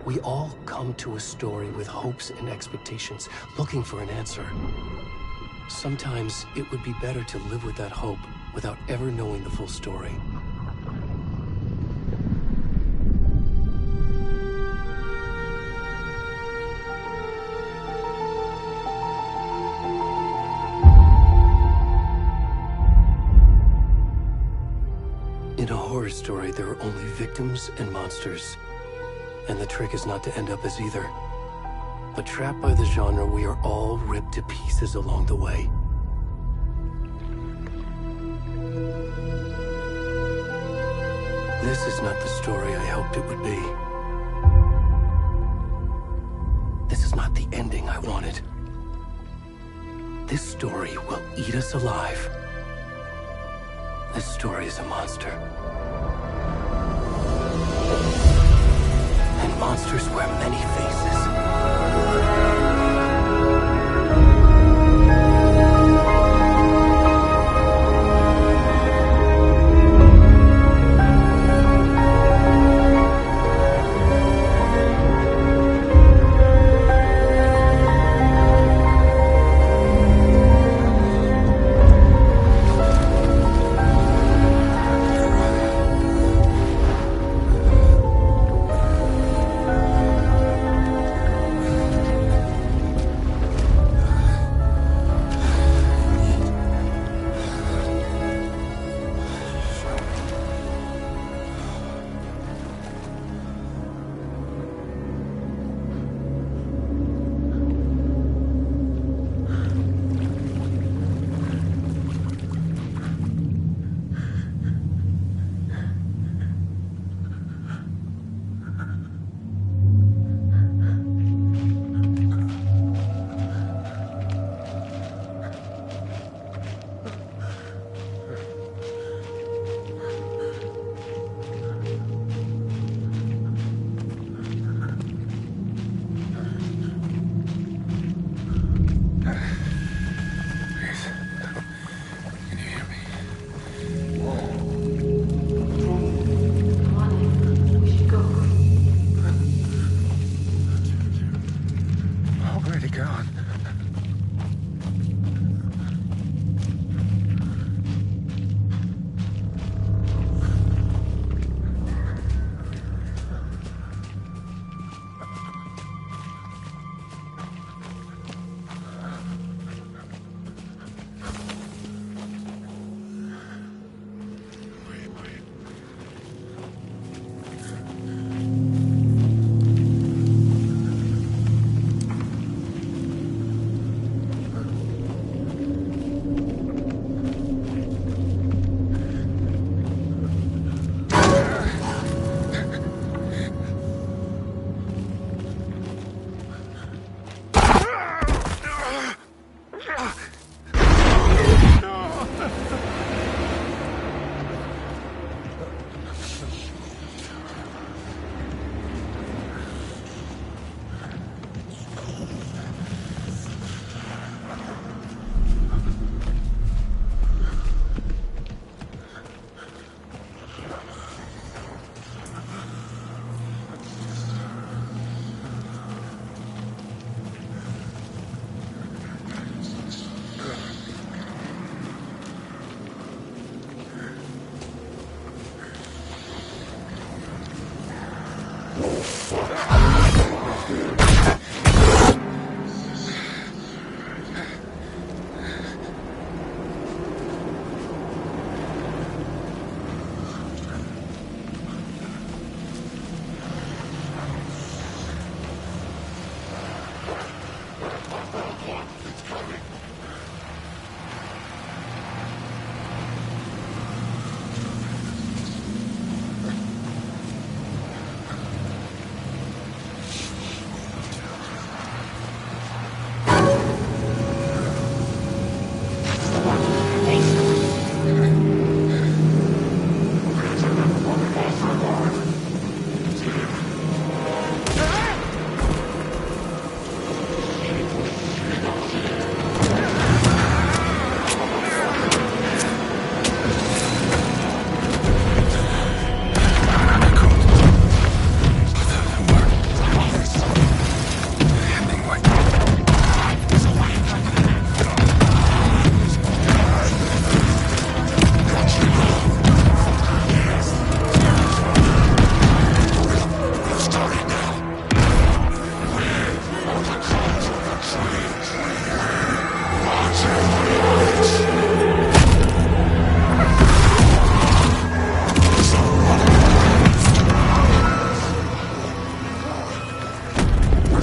We all come to a story with hopes and expectations, looking for an answer. Sometimes it would be better to live with that hope without ever knowing the full story. In a horror story, there are only victims and monsters. And the trick is not to end up as either. But trapped by the genre, we are all ripped to pieces along the way. This is not the story I hoped it would be. This is not the ending I wanted. This story will eat us alive. This story is a monster. And monsters wear many faces.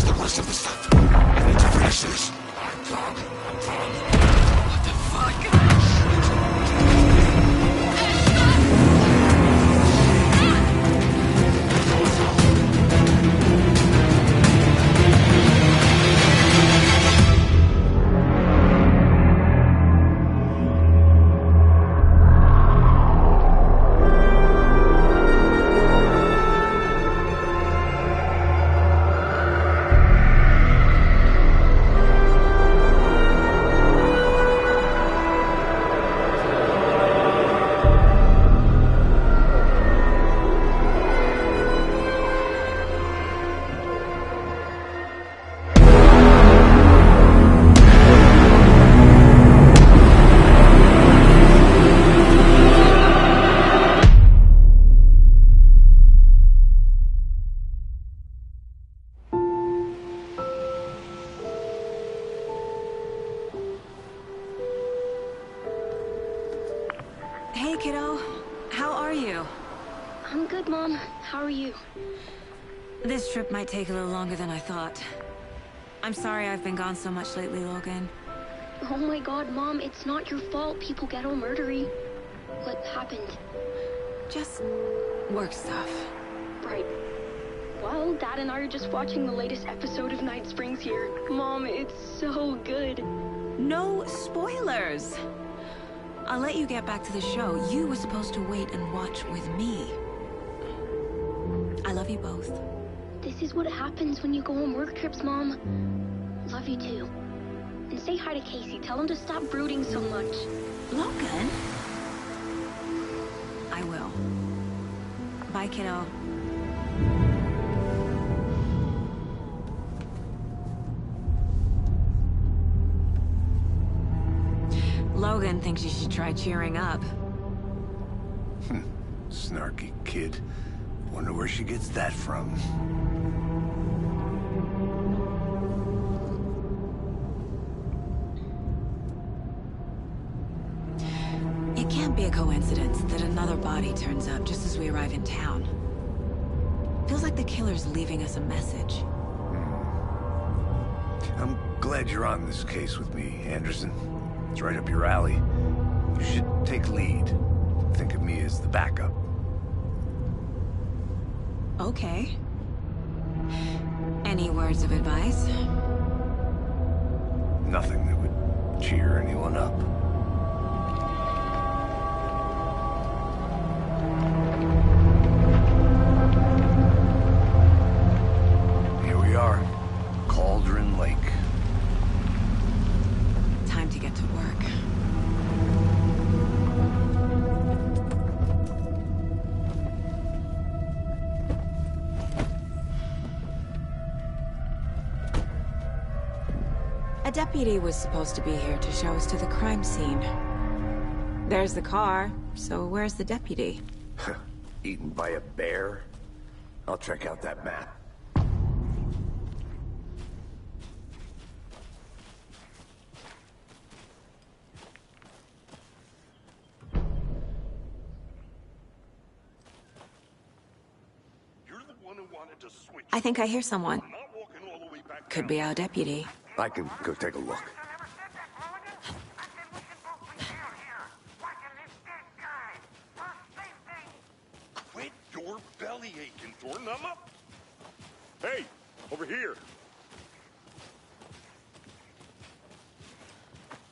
the rest of the stuff. I need to finish this. What the fuck? Hey, kiddo. How are you? I'm good, Mom. How are you? This trip might take a little longer than I thought. I'm sorry I've been gone so much lately, Logan. Oh my god, Mom, it's not your fault people get all murdery. What happened? Just work stuff. Right. Well, Dad and I are just watching the latest episode of Night Springs here. Mom, it's so good. No spoilers! I'll let you get back to the show. You were supposed to wait and watch with me. I love you both. This is what happens when you go on work trips, Mom. Love you too. And say hi to Casey. Tell him to stop brooding so much. Logan? I will. Bye, kiddo. Logan thinks you should try cheering up. Snarky kid. Wonder where she gets that from. It can't be a coincidence that another body turns up just as we arrive in town. Feels like the killer's leaving us a message. I'm glad you're on this case with me, Anderson. It's right up your alley. You should take lead. Think of me as the backup. Okay. Any words of advice? Nothing that would cheer anyone up. Here we are. Cauldron Lake. Time to get to work. A deputy was supposed to be here to show us to the crime scene. There's the car, so where's the deputy? Eaten by a bear? I'll check out that map. I think I hear someone. Could be our deputy. I can go take a look. Quit your belly aching, Thornton. I'm up. Hey, over here.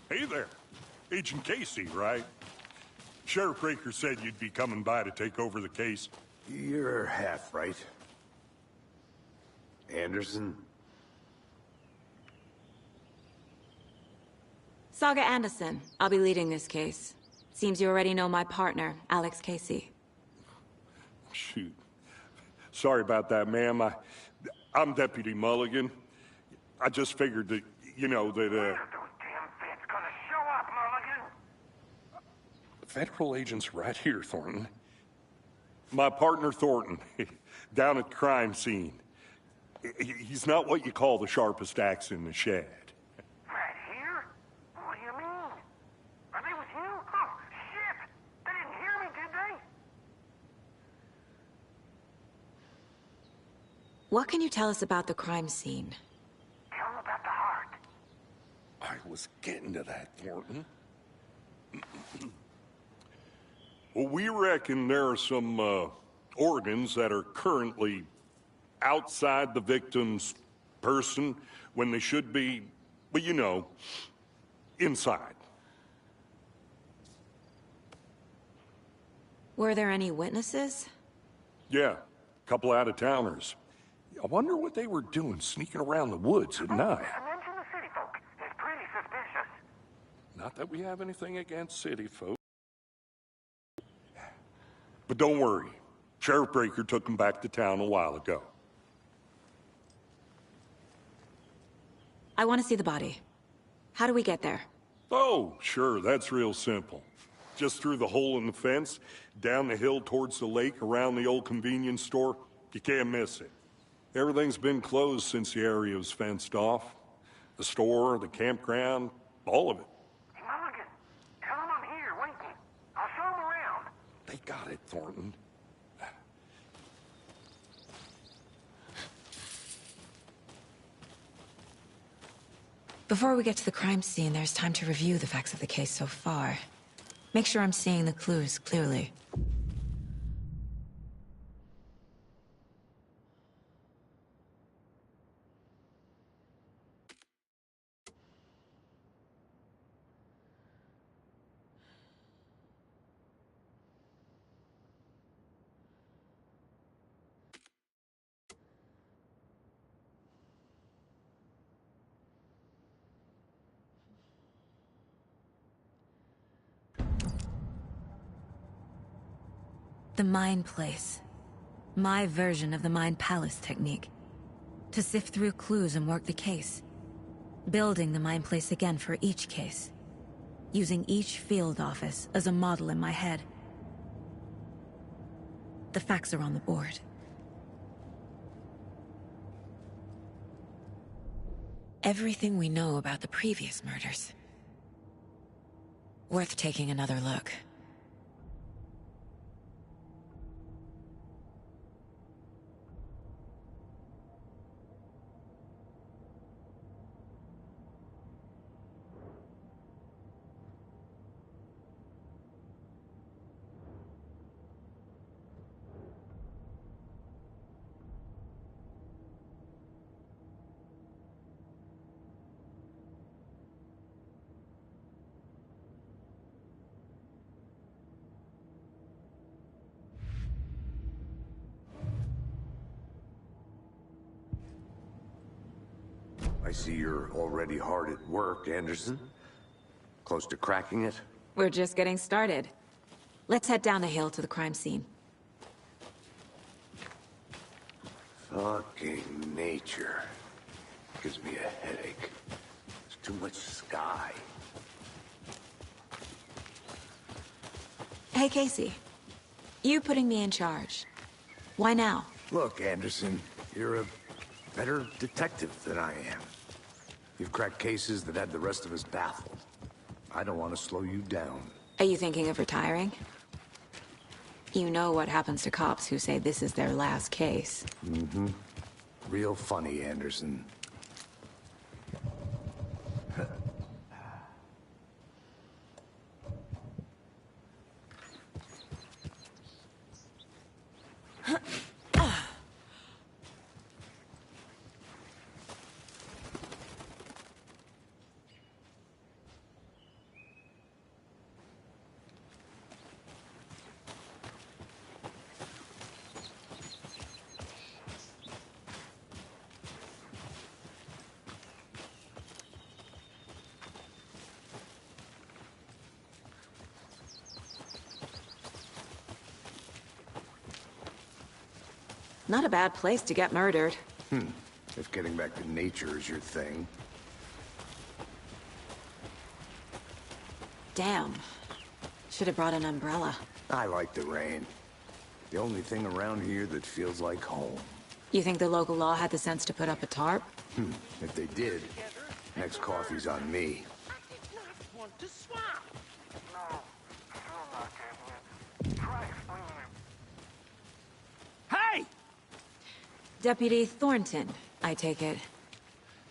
Hey there. Agent Casey, right? Sheriff Raker said you'd be coming by to take over the case. You're half right. Anderson? Saga Anderson. I'll be leading this case. Seems you already know my partner, Alex Casey. Shoot. Sorry about that, ma'am. I'm Deputy Mulligan. I just figured that, you know, that, Those damn feds gonna show up, Mulligan. Federal agent's right here, Thornton. My partner, Thornton, down at the crime scene. He's not what you call the sharpest axe in the shed. Right here? What do you mean? Are they with you? Oh, shit! They didn't hear me, did What can you tell us about the crime scene? Tell him about the heart. I was getting to that, Thornton. Well, we reckon there are some organs that are currently outside the victim's person when they should be, well, you know, inside. Were there any witnesses? Yeah, a couple out-of-towners. I wonder what they were doing sneaking around the woods at night. Mention the city folk. It's pretty suspicious. Not that we have anything against city folk. But don't worry. Sheriff Breaker took them back to town a while ago. I want to see the body. How do we get there? Oh, sure, that's real simple. Just through the hole in the fence, down the hill towards the lake, around the old convenience store. You can't miss it. Everything's been closed since the area was fenced off. The store, the campground, all of it. Hey, Mulligan, tell him I'm here waiting. I'll show him around. They got it, Thornton. Before we get to the crime scene, there's time to review the facts of the case so far. Make sure I'm seeing the clues clearly. The Mind Place. My version of the Mind Palace technique. To sift through clues and work the case. Building the Mind Place again for each case. Using each field office as a model in my head. The facts are on the board. Everything we know about the previous murders. Worth taking another look. I see you're already hard at work, Anderson. Close to cracking it? We're just getting started. Let's head down the hill to the crime scene. Fucking nature. Gives me a headache. There's too much sky. Hey, Casey. You putting me in charge. Why now? Look, Anderson, you're a better detective than I am. You've cracked cases that had the rest of us baffled. I don't want to slow you down. Are you thinking of retiring? You know what happens to cops who say this is their last case. Mm-hmm. Real funny, Anderson. Not a bad place to get murdered. If getting back to nature is your thing. Damn. Should have brought an umbrella. I like the rain. The only thing around here that feels like home. You think the local law had the sense to put up a tarp? If they did, next coffee's on me. Want to swap? No, still not getting it. Try explaining it. Hey! Deputy Thornton, I take it.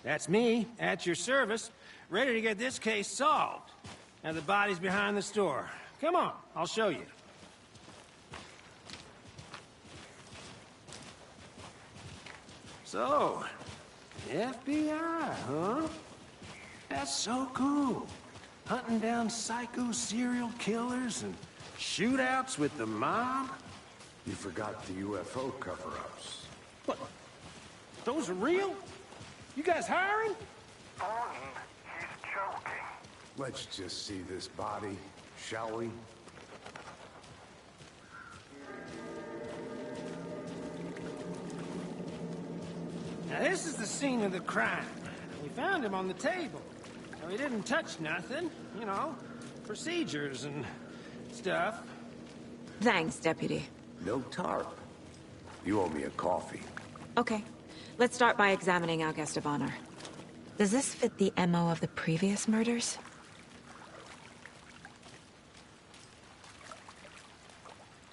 That's me, at your service, ready to get this case solved. Now the body's behind the store. Come on, I'll show you. So, FBI, huh? That's so cool. Hunting down psycho serial killers and shootouts with the mob? You forgot the UFO cover-ups. What? Those are real? You guys hiring? Thornton, he's joking. Let's just see this body, shall we? Now this is the scene of the crime. We found him on the table. Now, he didn't touch nothing, you know, procedures and stuff. Thanks, Deputy. No tarp. You owe me a coffee. Okay. Let's start by examining our guest of honor. Does this fit the MO of the previous murders?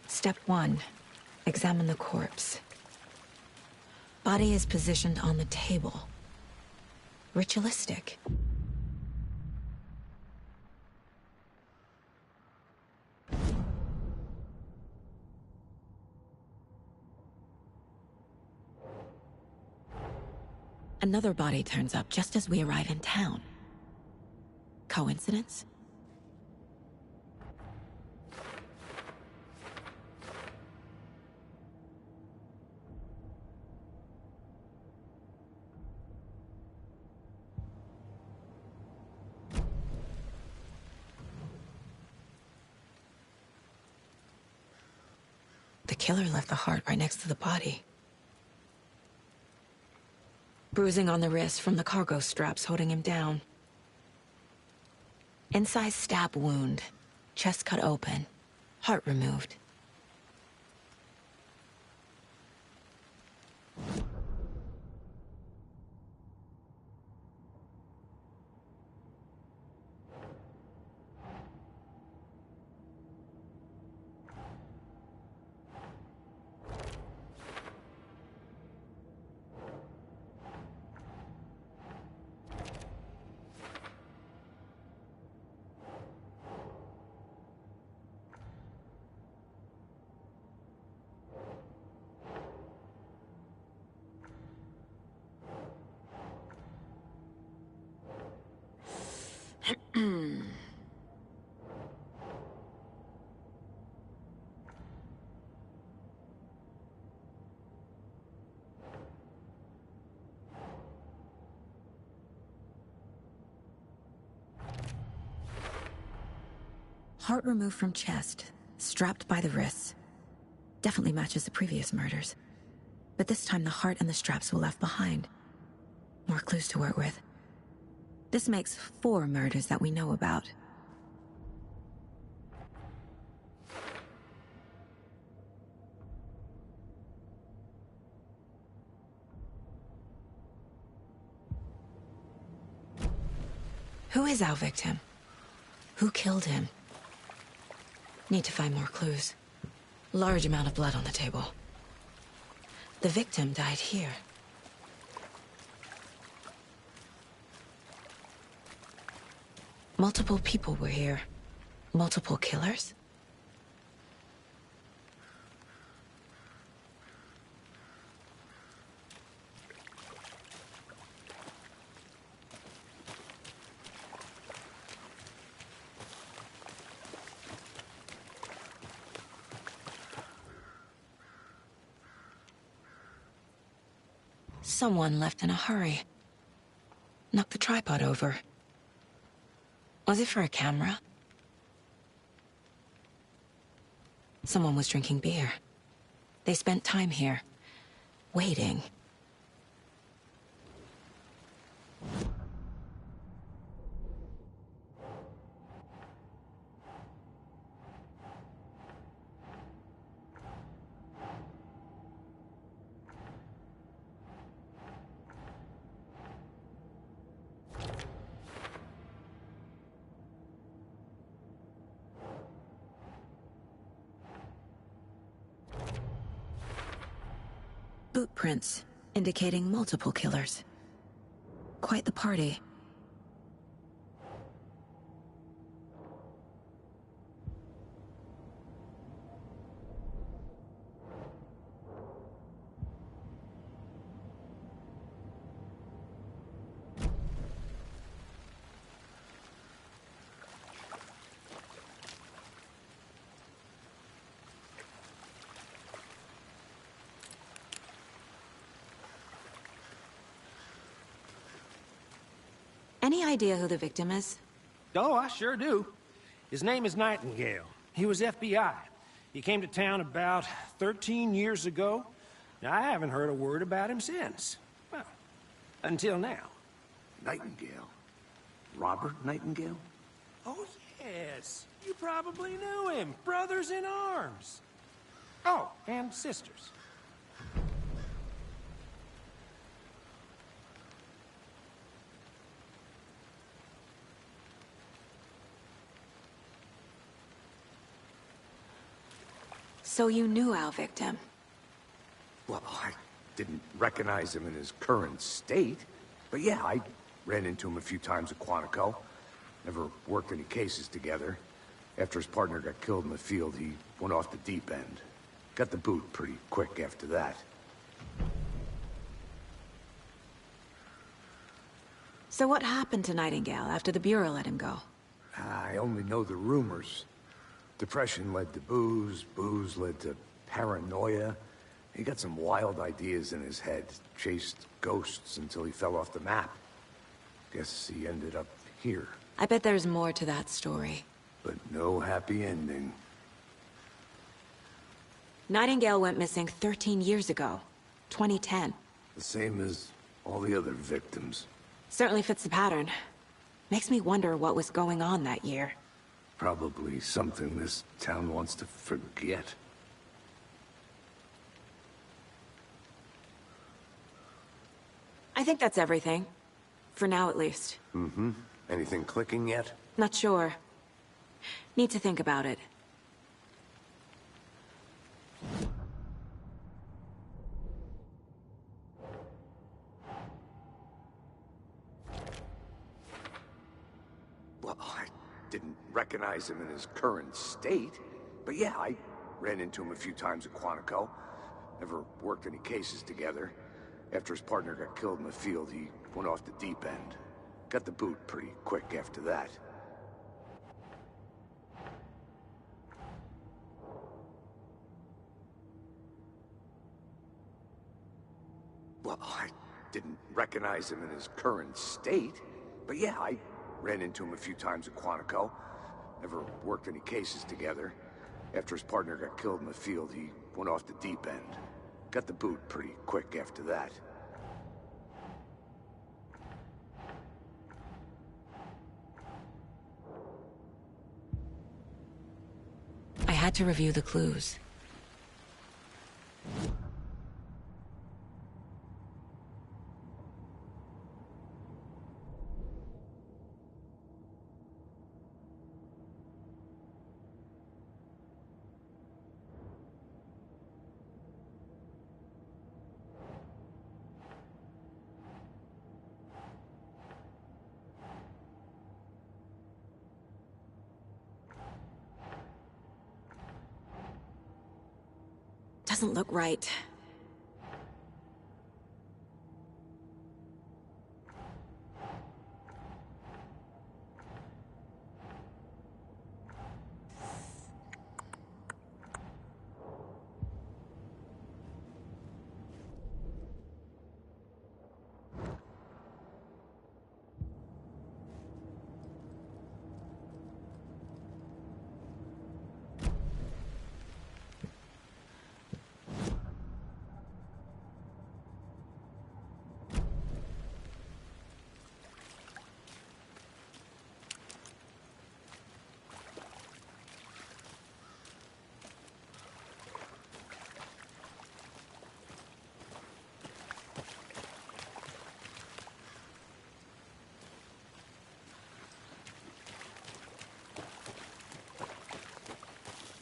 Step 1. Examine the corpse. Body is positioned on the table. Ritualistic. Another body turns up just as we arrive in town. Coincidence? The killer left the heart right next to the body. Bruising on the wrist from the cargo straps holding him down. Incised stab wound. Chest cut open. Heart removed. Heart removed from chest, strapped by the wrists. Definitely matches the previous murders. But this time the heart and the straps were left behind. More clues to work with. This makes 4 murders that we know about. Who is our victim? Who killed him? Need to find more clues. Large amount of blood on the table. The victim died here. Multiple people were here. Multiple killers? Someone left in a hurry. Knocked the tripod over. Was it for a camera? Someone was drinking beer. They spent time here, waiting. Boot prints, indicating multiple killers. Quite the party. Any idea who the victim is? Oh, I sure do. His name is Nightingale. He was FBI. He came to town about 13 years ago. Now, I haven't heard a word about him since. Well, until now. Nightingale? Robert Nightingale? Oh, yes. You probably knew him. Brothers in arms. Oh, and sisters. So you knew our victim? Well, I didn't recognize him in his current state. But yeah, I ran into him a few times at Quantico. Never worked any cases together. After his partner got killed in the field, he went off the deep end. Got the boot pretty quick after that. So what happened to Nightingale after the Bureau let him go? I only know the rumors. Depression led to booze, booze led to paranoia. He got some wild ideas in his head, chased ghosts until he fell off the map. Guess he ended up here. I bet there's more to that story. But no happy ending. Nightingale went missing 13 years ago, 2010. The same as all the other victims. Certainly fits the pattern. Makes me wonder what was going on that year. Probably something this town wants to forget. I think that's everything. For now, at least. Mm-hmm. Anything clicking yet? Not sure. Need to think about it. Well, I didn't recognize him in his current state. But yeah, I ran into him a few times at Quantico. Never worked any cases together. After his partner got killed in the field, he went off the deep end. Got the boot pretty quick after that. Well, I didn't recognize him in his current state. But yeah, I ran into him a few times at Quantico. Never worked any cases together. After his partner got killed in the field, he went off the deep end. Got the boot pretty quick after that. I had to review the clues. Doesn't look right.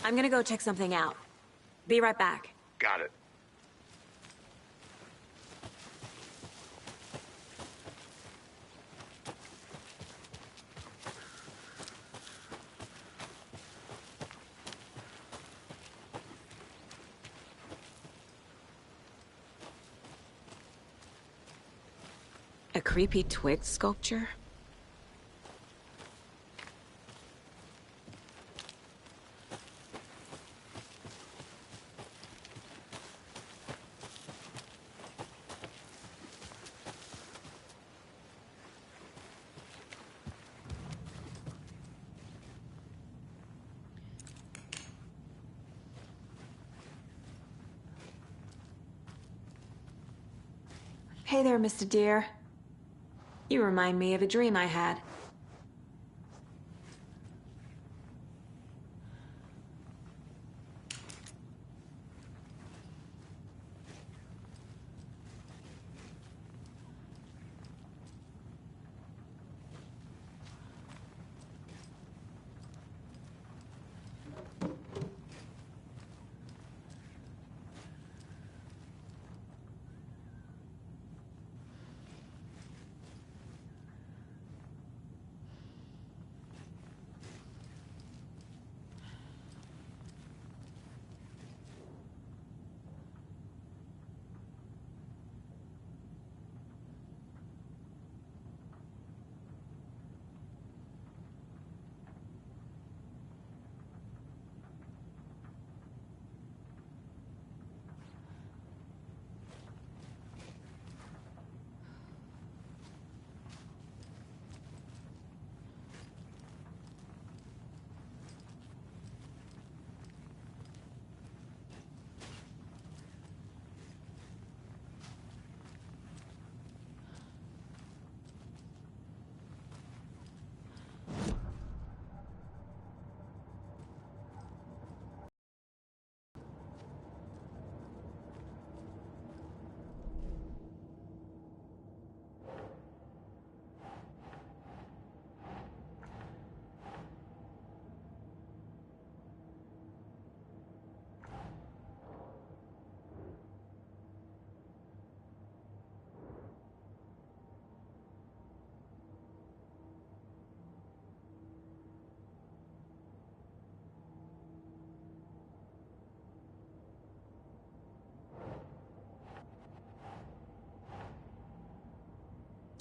I'm gonna go check something out. Be right back. Got it. A creepy twig sculpture? Hey there, Mr. Deer. You remind me of a dream I had.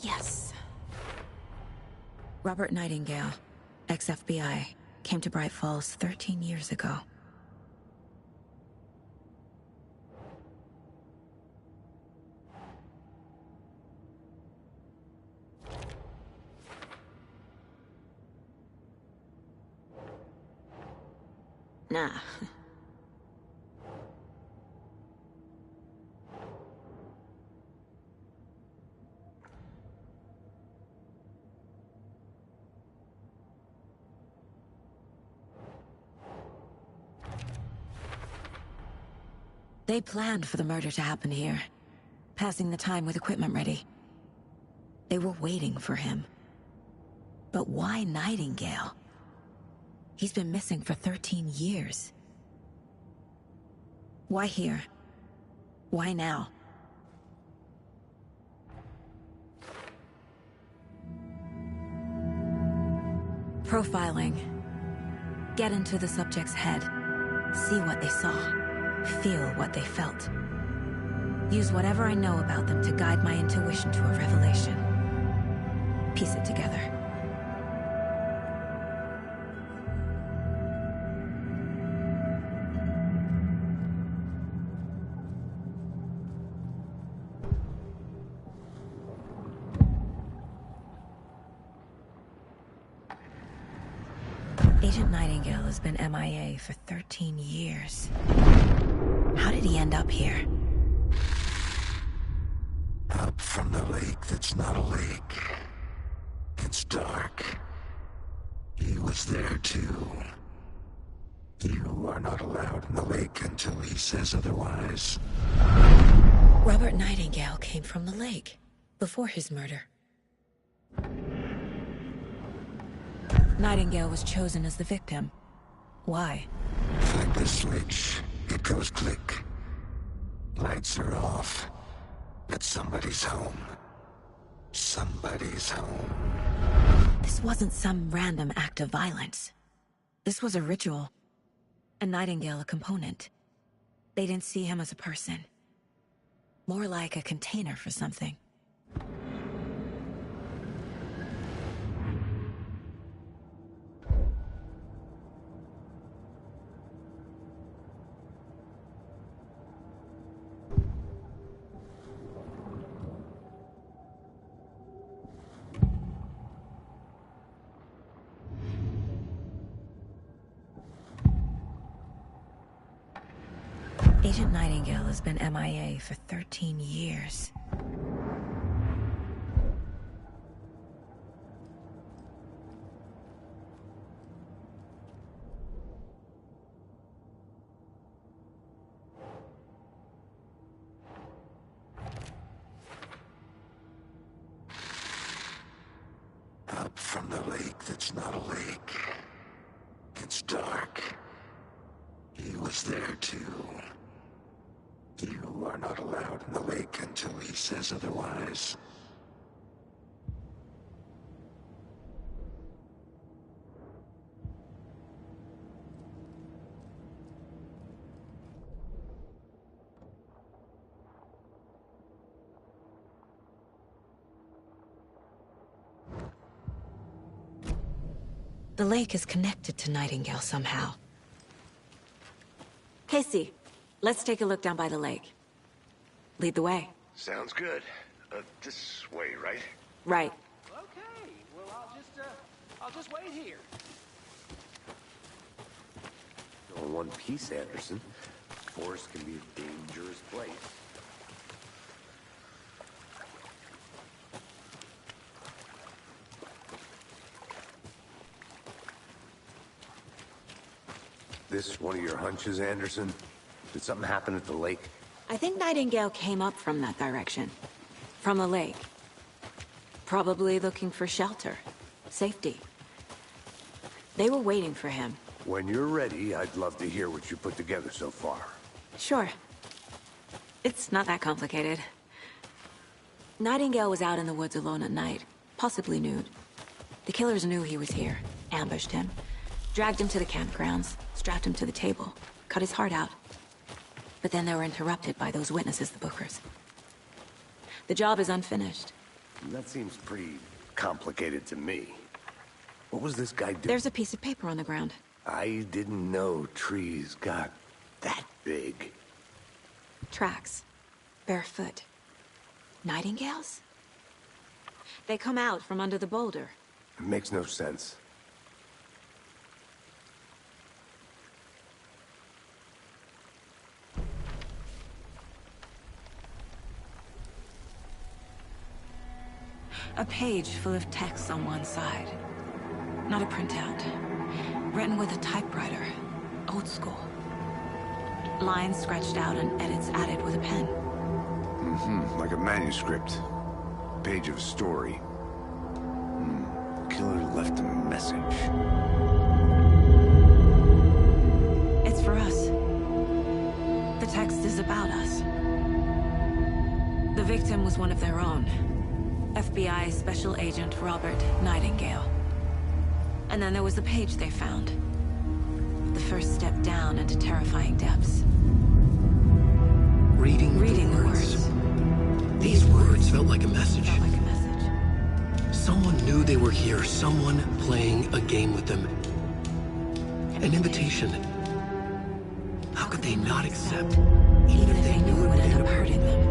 Yes. Robert Nightingale, ex-FBI, came to Bright Falls 13 years ago. Nah. They planned for the murder to happen here, passing the time with equipment ready. They were waiting for him. But why Nightingale? He's been missing for 13 years. Why here? Why now? Profiling. Get into the subject's head. See what they saw. Feel what they felt. Use whatever I know about them to guide my intuition to a revelation. Piece it together. Agent Nightingale has been MIA for 13 years. How did he end up here? Up from the lake that's not a lake. It's dark. He was there too. You are not allowed in the lake until he says otherwise. Robert Nightingale came from the lake, before his murder. Nightingale was chosen as the victim. Why? Flick the switch, it goes click. Lights are off, but somebody's home. Somebody's home. This wasn't some random act of violence. This was a ritual. And Nightingale a component. They didn't see him as a person. More like a container for something. Agent Nightingale has been MIA for 13 years. Up from the lake that's not a lake. It's dark. He was there too. You are not allowed in the lake until he says otherwise. The lake is connected to Nightingale somehow. Casey, let's take a look down by the lake. Lead the way. Sounds good. This way, right? Right. Okay, well, I'll just wait here. In one piece, Anderson. Forest can be a dangerous place. This one of your hunches, Anderson? Did something happen at the lake? I think Nightingale came up from that direction. From the lake. Probably looking for shelter. Safety. They were waiting for him. When you're ready, I'd love to hear what you put together so far. Sure. It's not that complicated. Nightingale was out in the woods alone at night, possibly nude. The killers knew he was here, ambushed him, dragged him to the campgrounds, strapped him to the table, cut his heart out. But then they were interrupted by those witnesses, the Bookers. The job is unfinished. That seems pretty complicated to me. What was this guy doing? There's a piece of paper on the ground. I didn't know trees got that big. Tracks. Barefoot. Nightingales? They come out from under the boulder. It makes no sense. A page full of text on one side. Not a printout. Written with a typewriter. Old school. Lines scratched out and edits added with a pen. Like a manuscript. Page of a story. Killer left a message. It's for us. The text is about us. The victim was one of their own. FBI Special Agent Robert Nightingale. And then there was the page they found. The first step down into terrifying depths. Reading the words. These words felt like a message. Felt like a message. Someone knew they were here, someone playing a game with them. An invitation. How could they not accept, Even if they knew it would end up hurting them.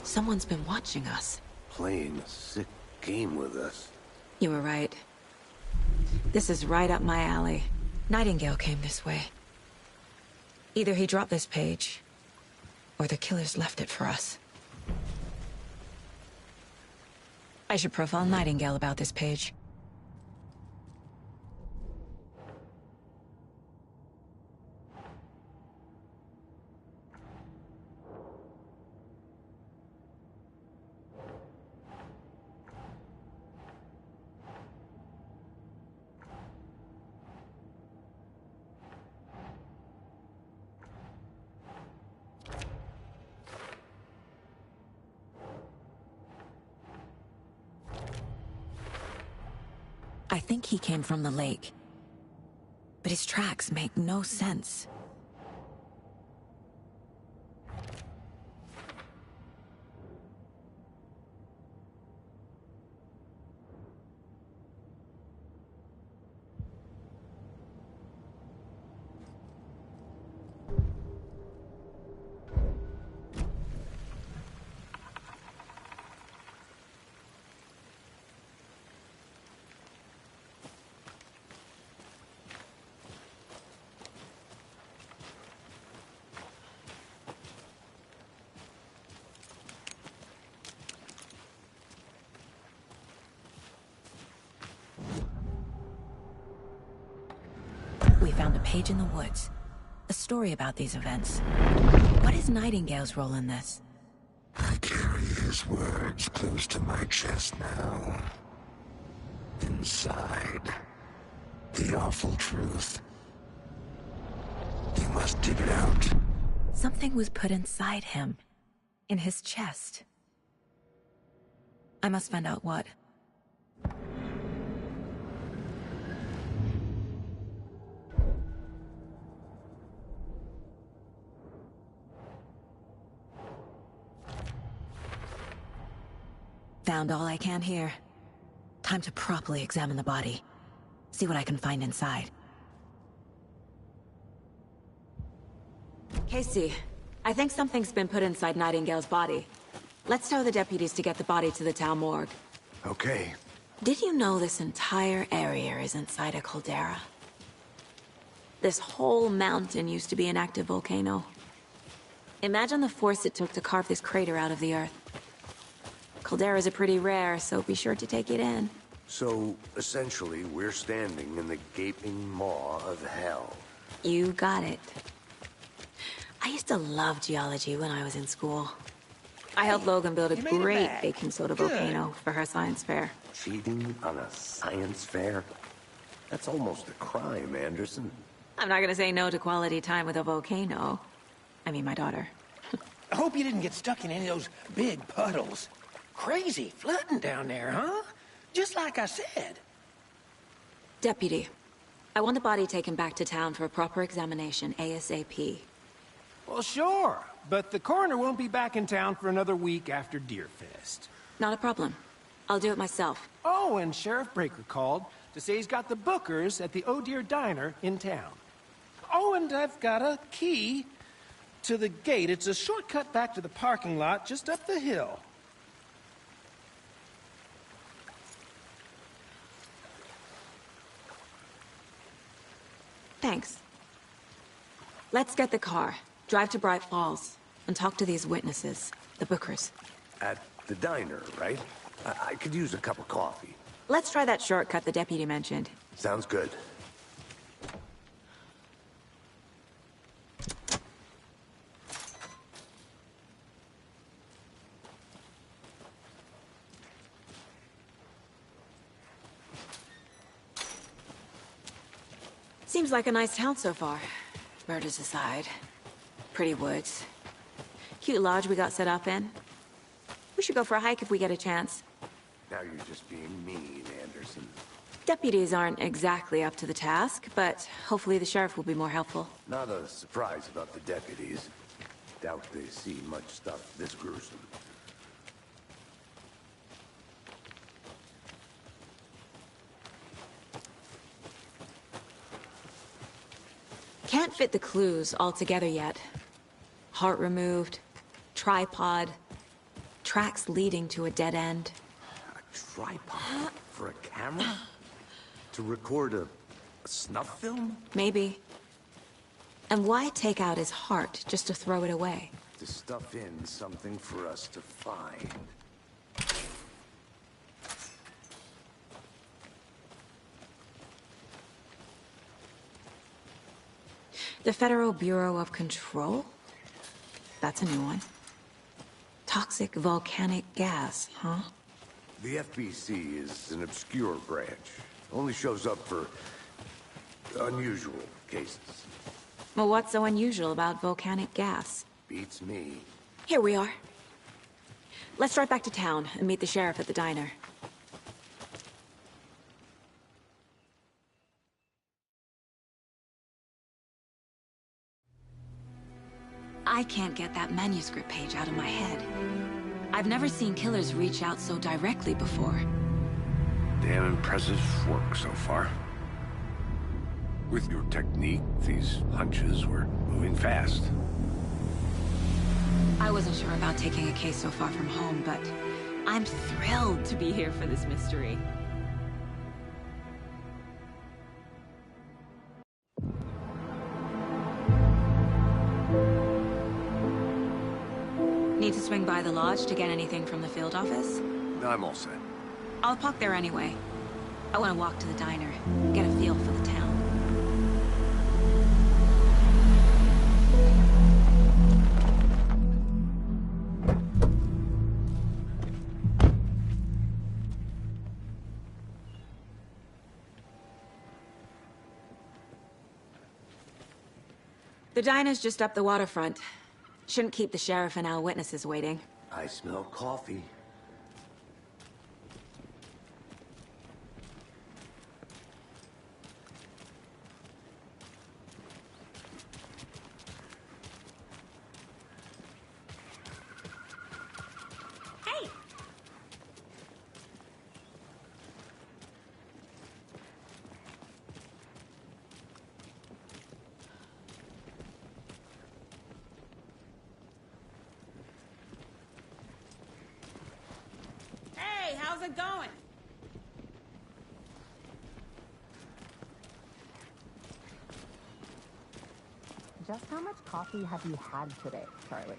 Someone's been watching us. Playing a sick game with us. You were right. This is right up my alley. Nightingale came this way. Either he dropped this page, or the killers left it for us. I should profile Nightingale about this page. I think he came from the lake. But his tracks make no sense. found a page in the woods. A story about these events. What is Nightingale's role in this? I carry his words close to my chest now. Inside, the awful truth. You must dig it out. Something was put inside him. In his chest. I must find out what. Found all I can here. Time to properly examine the body. See what I can find inside. Casey, I think something's been put inside Nightingale's body. Let's tell the deputies to get the body to the town morgue. Okay. Did you know this entire area is inside a caldera? This whole mountain used to be an active volcano. Imagine the force it took to carve this crater out of the earth. Calderas are pretty rare, so be sure to take it in. So, essentially, we're standing in the gaping maw of hell. You got it. I used to love geology when I was in school. I helped Logan build a great baking soda volcano for her science fair. Cheating on a science fair? That's almost a crime, Anderson. I'm not gonna say no to quality time with a volcano. I mean, my daughter. I hope you didn't get stuck in any of those big puddles. Crazy flooding down there, huh? Just like I said. Deputy, I want the body taken back to town for a proper examination, ASAP. Well, sure. But the coroner won't be back in town for another week after Deerfest. Not a problem. I'll do it myself. Oh, and Sheriff Breaker called to say he's got the bookers at the Oh Dear Diner in town. Oh, and I've got a key to the gate. It's a shortcut back to the parking lot just up the hill. Thanks. Let's get the car, drive to Bright Falls, and talk to these witnesses, the bookers. At the diner, right? I could use a cup of coffee. Let's try that shortcut the deputy mentioned. Sounds good. Seems like a nice town so far. Murders aside. Pretty woods. Cute lodge we got set up in. We should go for a hike if we get a chance. Now you're just being mean, Anderson. Deputies aren't exactly up to the task, but hopefully the sheriff will be more helpful. Not a surprise about the deputies. Doubt they see much stuff this gruesome. Can't fit the clues all together yet. Heart removed, tripod, tracks leading to a dead end. A tripod? For a camera? To record a snuff film? Maybe. And why take out his heart just to throw it away? To stuff in something for us to find. The Federal Bureau of Control? That's a new one. Toxic volcanic gas, huh? The FBC is an obscure branch. Only shows up for unusual cases. Well, what's so unusual about volcanic gas? Beats me. Here we are. Let's drive back to town and meet the sheriff at the diner. I can't get that manuscript page out of my head. I've never seen killers reach out so directly before. Damn impressive work so far. With your technique, these hunches were moving fast. I wasn't sure about taking a case so far from home, but I'm thrilled to be here for this mystery. Need to swing by the lodge to get anything from the field office? I'm all set. I'll park there anyway. I want to walk to the diner, get a feel for the town. The diner's just up the waterfront. Shouldn't keep the sheriff and our witnesses waiting. I smell coffee. Hey! Hey, how's it going? Just how much coffee have you had today, Charlie?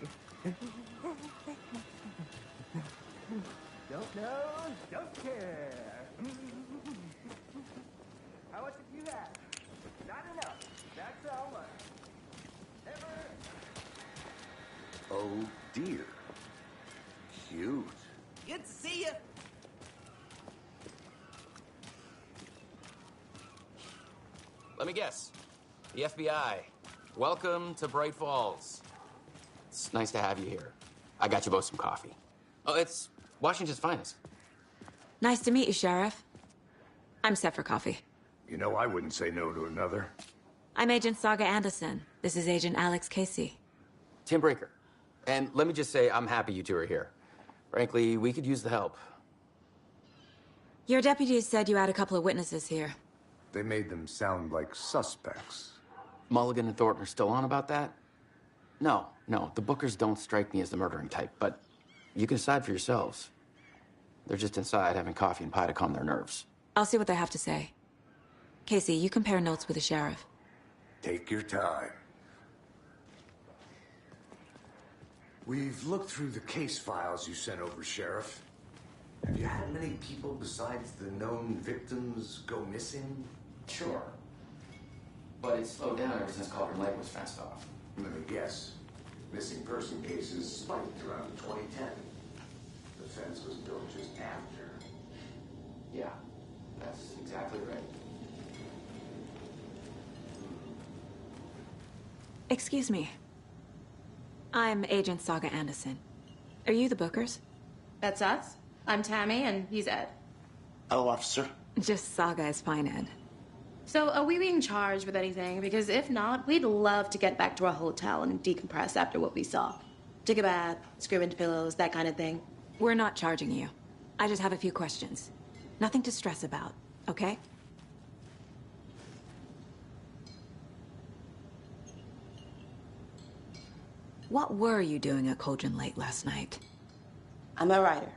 Don't know, don't care. How much have you had? Not enough. That's how much. Never. Oh dear. Cute. Good to see you. Let me guess. The FBI. Welcome to Bright Falls. It's nice to have you here. I got you both some coffee. Oh, it's Washington's finest. Nice to meet you, Sheriff. I'm set for coffee. You know, I wouldn't say no to another. I'm Agent Saga Anderson. This is Agent Alex Casey. Tim Breaker. And let me just say, I'm happy you two are here. Frankly, we could use the help. Your deputies said you had a couple of witnesses here. They made them sound like suspects. Mulligan and Thornton are still on about that? No, the Bookers don't strike me as the murdering type, but you can decide for yourselves. They're just inside having coffee and pie to calm their nerves. I'll see what they have to say. Casey, you compare notes with the sheriff. Take your time. We've looked through the case files you sent over, Sheriff. Have you had many people besides the known victims go missing? Sure. But it's slowed down ever since Cauldron Lake was fenced off. Let me guess. Missing person cases spiked around 2010. The fence was built just after. Yeah, that's exactly right. Excuse me. I'm Agent Saga Anderson. Are you the Bookers? That's us. I'm Tammy, and he's Ed. Hello, officer. Just Saga is fine, Ed. So, are we being charged with anything? Because if not, we'd love to get back to our hotel and decompress after what we saw. Take a bath, scream into pillows, that kind of thing. We're not charging you. I just have a few questions. Nothing to stress about, okay? What were you doing at Cauldron Lake last night? I'm a writer.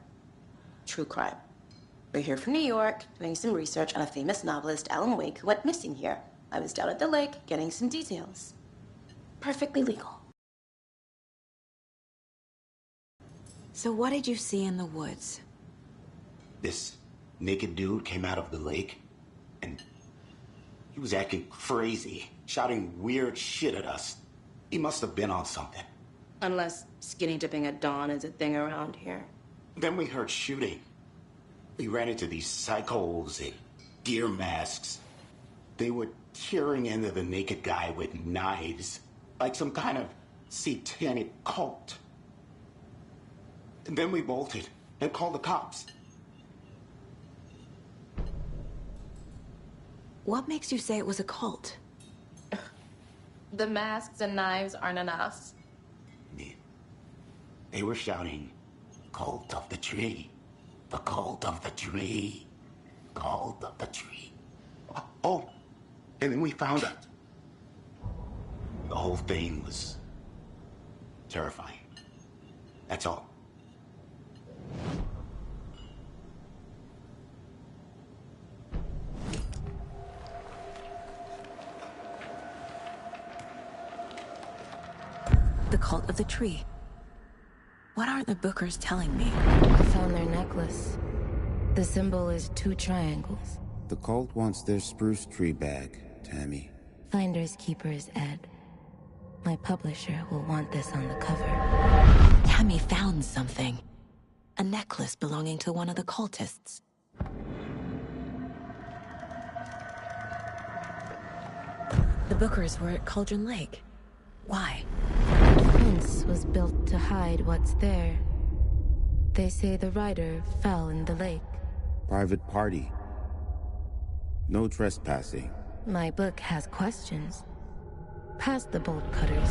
True crime. We're here from New York, doing some research on a famous novelist, Alan Wake, who went missing here. I was down at the lake, getting some details. Perfectly legal. So what did you see in the woods? This naked dude came out of the lake, and he was acting crazy, shouting weird shit at us. He must have been on something. Unless skinny dipping at dawn is a thing around here. Then we heard shooting. We ran into these psychos in deer masks. They were tearing into the naked guy with knives, like some kind of satanic cult. And then we bolted and called the cops. What makes you say it was a cult? The masks and knives aren't enough. They were shouting, "Cult of the tree. The cult of the tree. Cult of the tree." Oh, and then we found out. The whole thing was terrifying. That's all. The cult of the tree. What are the Bookers telling me? I found their necklace. The symbol is 2 triangles. The cult wants their spruce tree back, Tammy. Finders keepers, Ed. My publisher will want this on the cover. Tammy found something. A necklace belonging to one of the cultists. The Bookers were at Cauldron Lake. Why? The fence was built to hide what's there. They say the rider fell in the lake. Private party. No trespassing. My book has questions. Past the bolt cutters.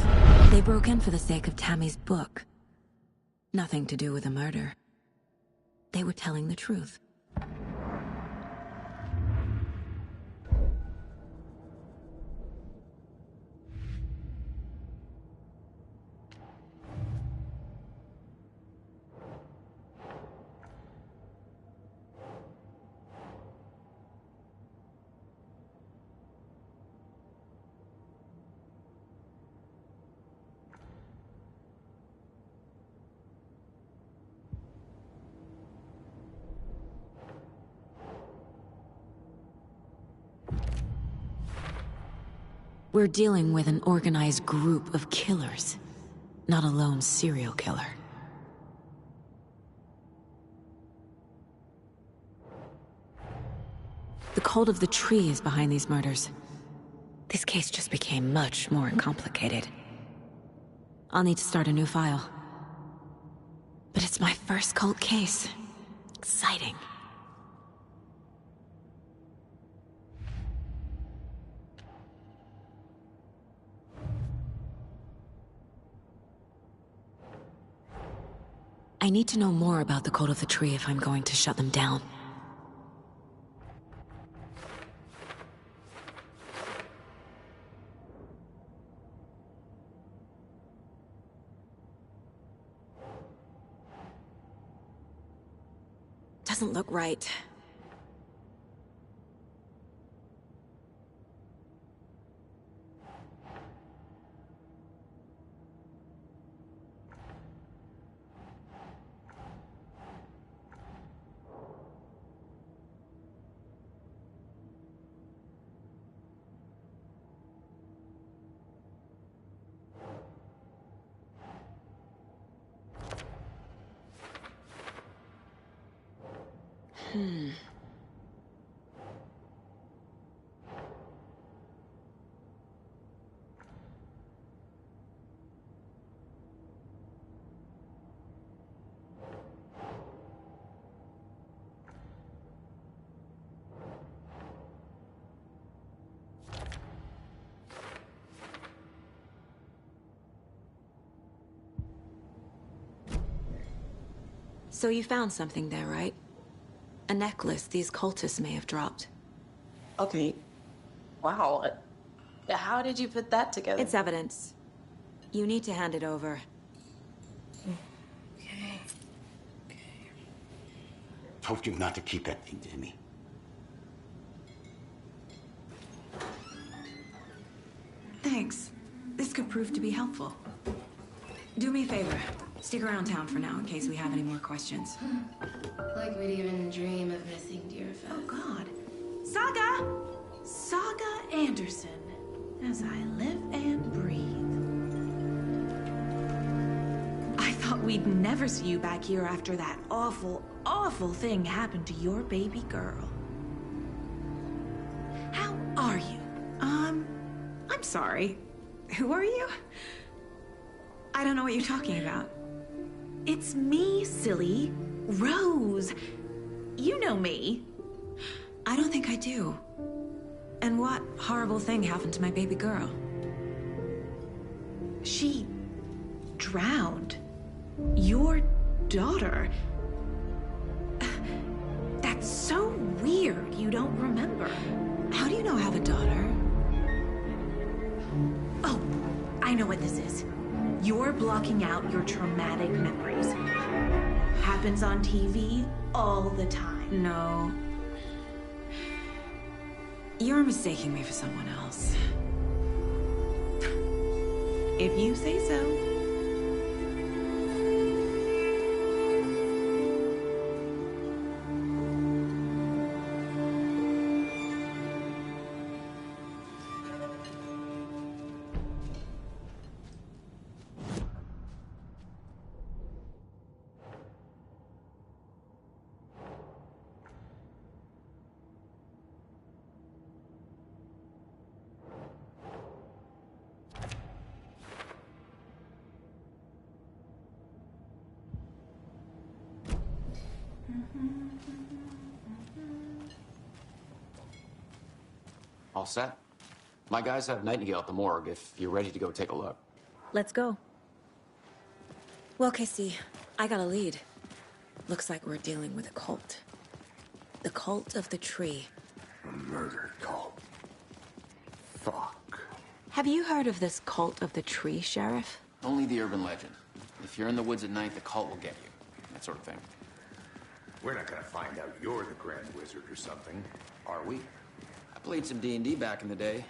They broke in for the sake of Tammy's book. Nothing to do with a murder. They were telling the truth. We're dealing with an organized group of killers, not a lone serial killer. The cult of the tree is behind these murders. This case just became much more complicated. I'll need to start a new file. But it's my first cult case. Exciting. I need to know more about the cult of the tree if I'm going to shut them down. Doesn't look right. So you found something there, right? A necklace these cultists may have dropped. Okay. Wow. How did you put that together? It's evidence. You need to hand it over. Okay. Told you not to keep that thing to me. Thanks. This could prove to be helpful. Do me a favor. Stick around town for now in case we have any more questions. Like we'd even dream of missing dear Fez. Oh, God. Saga! Saga Anderson. As I live and breathe. I thought we'd never see you back here after that awful, awful thing happened to your baby girl. How are you? I'm sorry. Who are you? I don't know what you're talking about. It's me, silly. Rose. You know me. I don't think I do. And what horrible thing happened to my baby girl? She drowned. Your daughter. That's so weird you don't remember. How do you know I have a daughter? Oh, I know what this is. You're blocking out your traumatic memories. Happens on TV all the time. No. You're mistaking me for someone else. If you say so. All set? My guys have Nightingale at the morgue if you're ready to go take a look. Let's go. Well, Casey, I got a lead. Looks like we're dealing with a cult. The cult of the tree. A murder cult. Fuck. Have you heard of this cult of the tree, Sheriff? Only the urban legend. If you're in the woods at night, the cult will get you. That sort of thing. We're not gonna find out you're the Grand Wizard or something, are we? I played some D&D back in the day.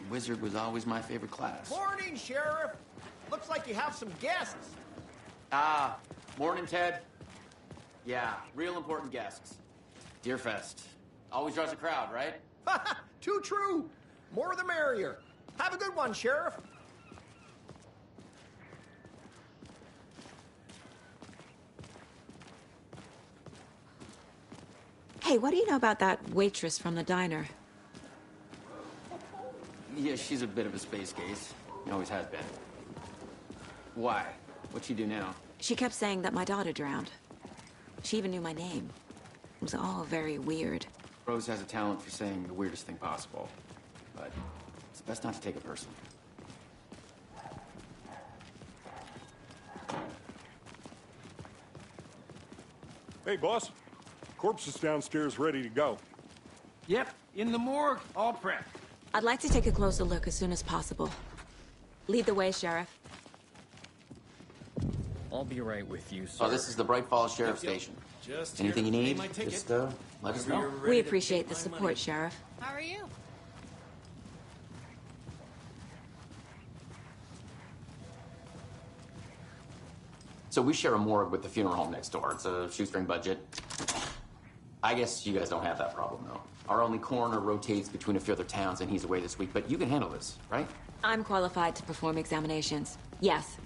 Wizard was always my favorite class. Morning, Sheriff. Looks like you have some guests. Ah, morning, Ted. Yeah, real important guests. Deerfest. Always draws a crowd, right? Too true. More the merrier. Have a good one, Sheriff. Hey, what do you know about that waitress from the diner? Yeah, she's a bit of a space case. Always has been. Why? What'd she do now? She kept saying that my daughter drowned. She even knew my name. It was all very weird. Rose has a talent for saying the weirdest thing possible. But it's best not to take it personally. Hey, boss. Corpse is downstairs ready to go. Yep, in the morgue, all prepped. I'd like to take a closer look as soon as possible. Lead the way, Sheriff. I'll be right with you, sir. Oh, this is the Bright Falls Sheriff Station. Just Anything you here to need, pay my ticket. just let us Whenever know. you're ready We to appreciate take the my support, money. Sheriff. How are you? So we share a morgue with the funeral home next door. It's a shoestring budget. I guess you guys don't have that problem, though. Our only coroner rotates between a few other towns, and he's away this week. But you can handle this, right? I'm qualified to perform examinations. Yes.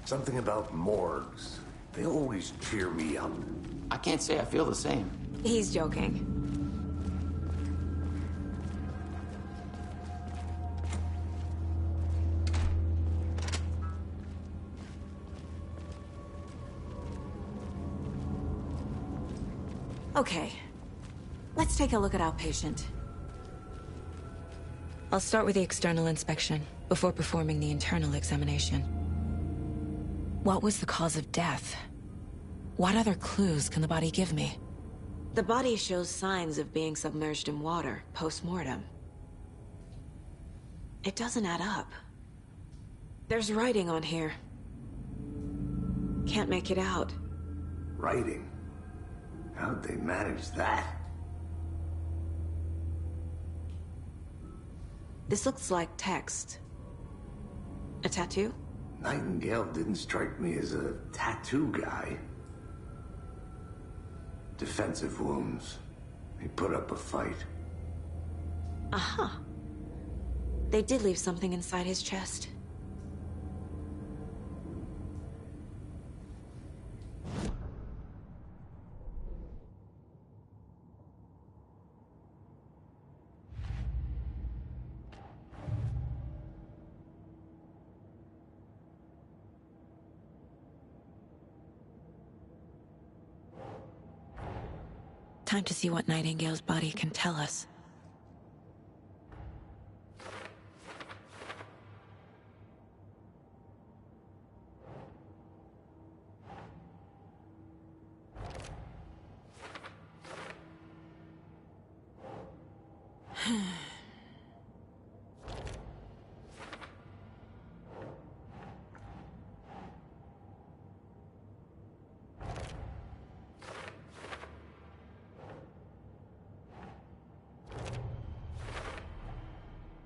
Something about morgues. They always cheer me up. I can't say I feel the same. He's joking. Okay. Let's take a look at our patient. I'll start with the external inspection before performing the internal examination. What was the cause of death? What other clues can the body give me? The body shows signs of being submerged in water post-mortem. It doesn't add up. There's writing on here. Can't make it out. Writing? How'd they manage that? This looks like text. A tattoo? Nightingale didn't strike me as a tattoo guy. Defensive wounds. He put up a fight. Aha. They did leave something inside his chest. Time to see what Nightingale's body can tell us.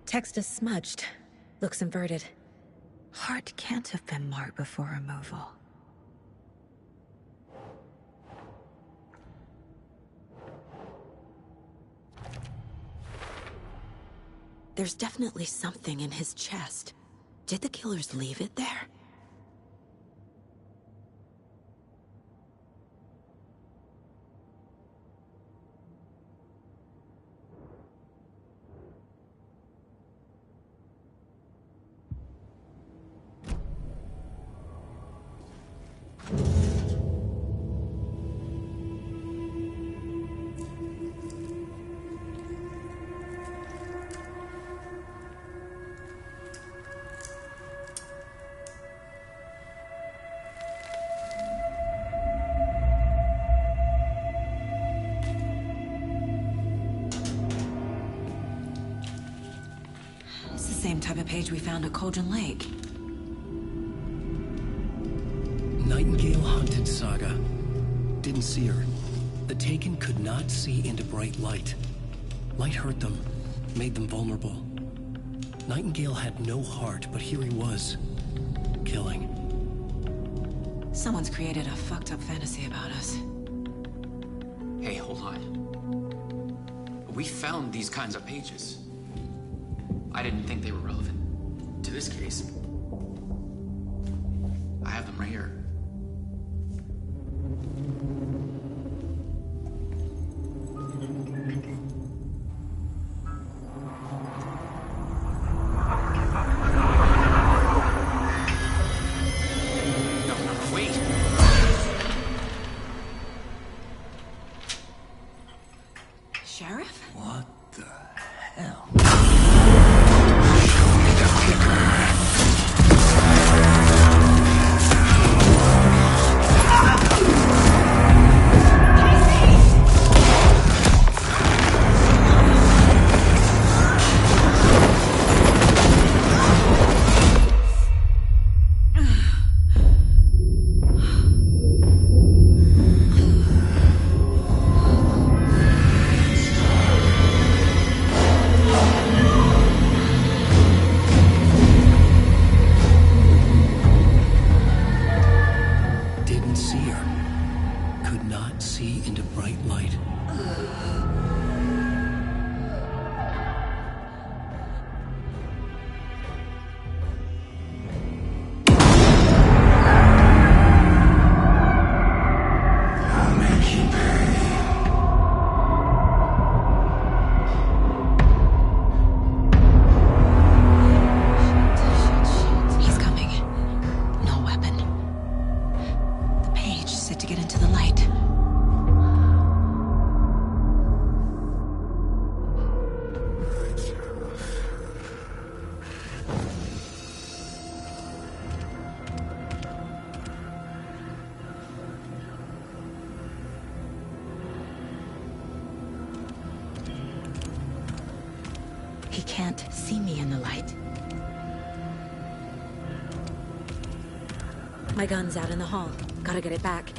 Text is smudged. Looks inverted. Heart can't have been marked before removal. There's definitely something in his chest. Did the killers leave it there? same type of page we found at Cauldron Lake. Nightingale hunted Saga. Didn't see her. The Taken could not see into bright light. Light hurt them, made them vulnerable. Nightingale had no heart, but here he was, killing. Someone's created a fucked up fantasy about us. Hey, hold on. We found these kinds of pages. I didn't think they were relevant to this case. I have them right here. No, wait. Sheriff? What the hell? Didn't see her. Could not see into bright light. I'll make you pay. He's coming. No weapon. The page set to get into the light. He can't see me in the light. My gun's out in the hall. Gotta get it back.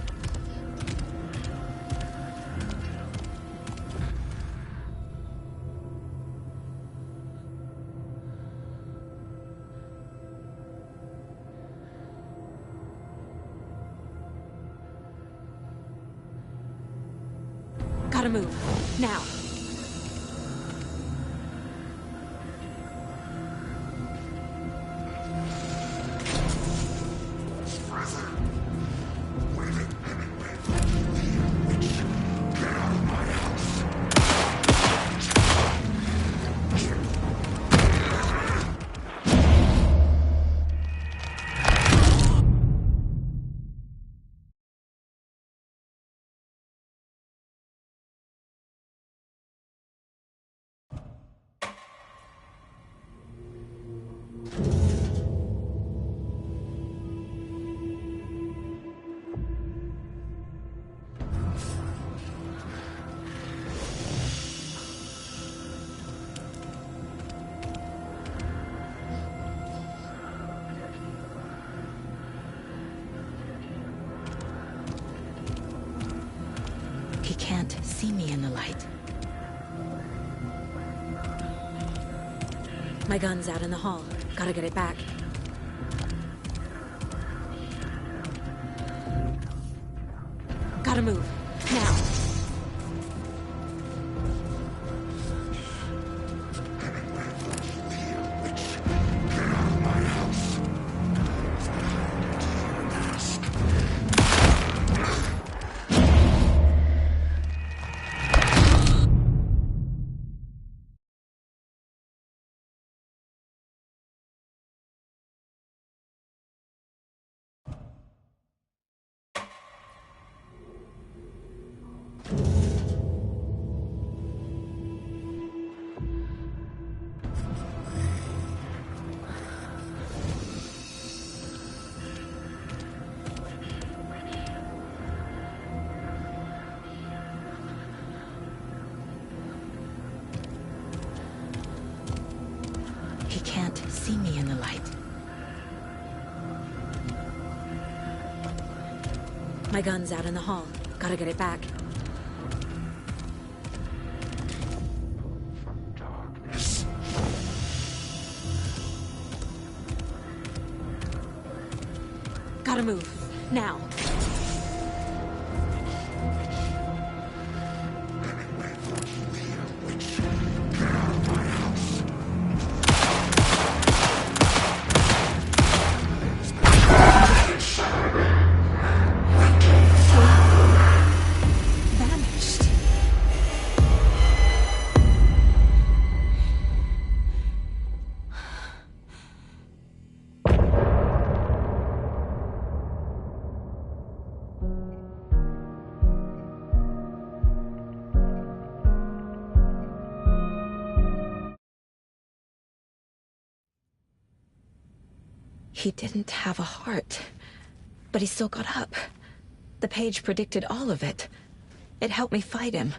Gotta move. Now. He can't see me in the light. My gun's out in the hall. Gotta get it back. Gotta move. Now. My gun's out in the hall. Gotta get it back. Gotta move. Now. Vanished. He didn't have a heart, but he still got up. The page predicted all of it. It helped me fight him.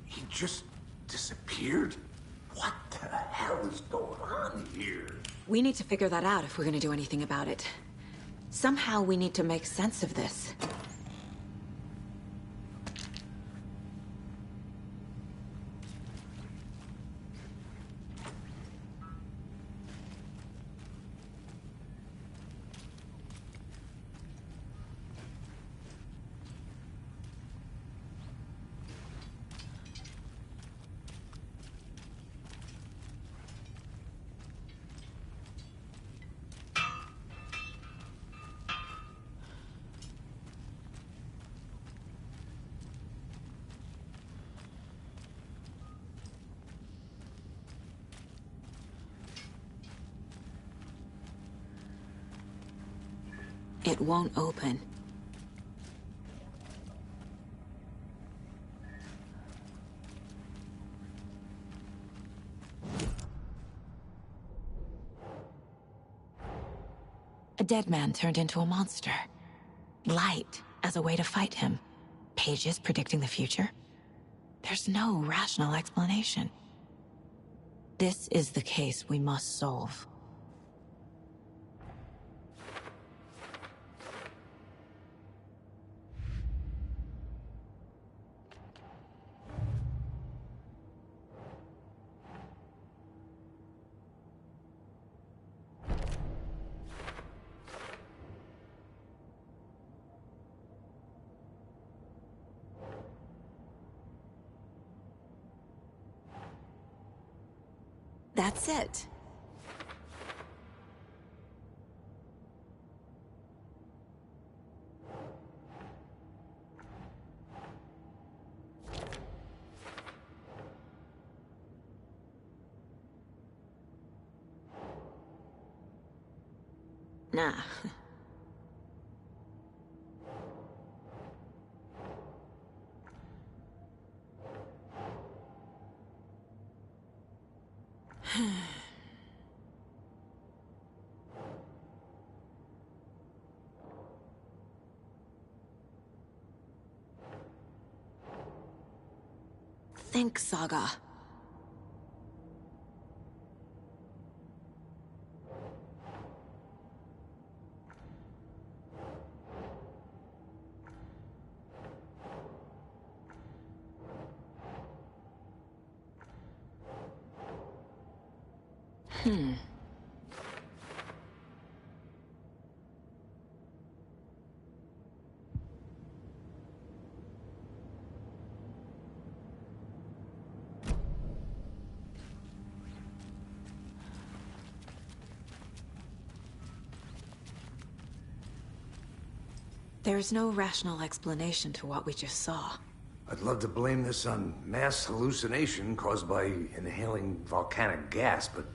He just disappeared? What the hell is going on here? We need to figure that out if we're gonna do anything about it. Somehow we need to make sense of this. It won't open. A dead man turned into a monster. Light as a way to fight him. Pages predicting the future. There's no rational explanation. This is the case we must solve. That's it. Nah. Think, Saga. There's no rational explanation to what we just saw. I'd love to blame this on mass hallucination caused by inhaling volcanic gas, but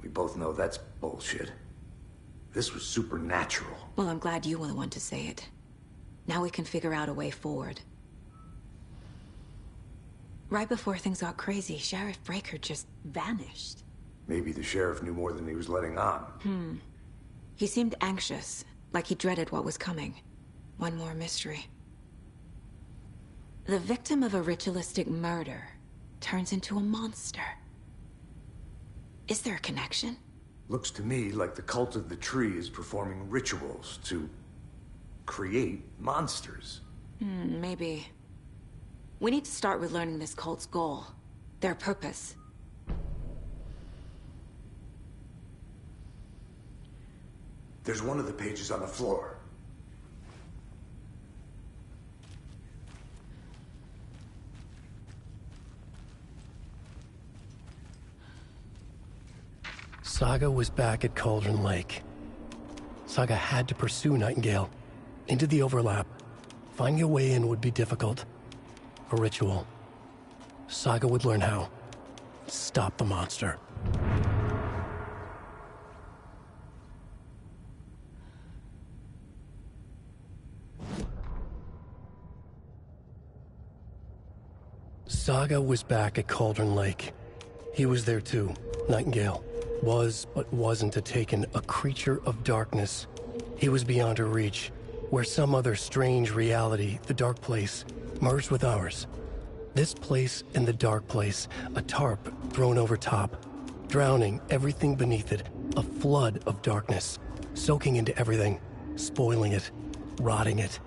we both know that's bullshit. This was supernatural. Well, I'm glad you were the one to say it. Now we can figure out a way forward. Right before things got crazy, Sheriff Breaker just vanished. Maybe the sheriff knew more than he was letting on. He seemed anxious, like he dreaded what was coming. One more mystery. The victim of a ritualistic murder turns into a monster. Is there a connection? Looks to me like the cult of the tree is performing rituals to create monsters. Maybe. We need to start with learning this cult's goal. Their purpose. There's one of the pages on the floor. Saga was back at Cauldron Lake. Saga had to pursue Nightingale. Into the overlap. Finding a way in would be difficult. A ritual. Saga would learn how. Stop the monster. Saga was back at Cauldron Lake. He was there too, Nightingale. Was, but wasn't a Taken, a creature of darkness. He was beyond her reach, where some other strange reality, the dark place, merged with ours. This place and the dark place, a tarp thrown over top, drowning everything beneath it, a flood of darkness, soaking into everything, spoiling it, rotting it.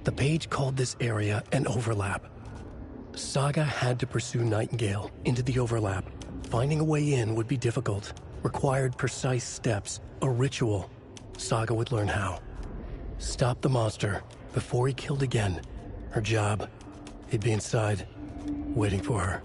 The page called this area an overlap. Saga had to pursue Nightingale into the overlap. Finding a way in would be difficult, required precise steps, a ritual. Saga would learn how. Stop the monster before he killed again. Her job. He'd be inside, waiting for her.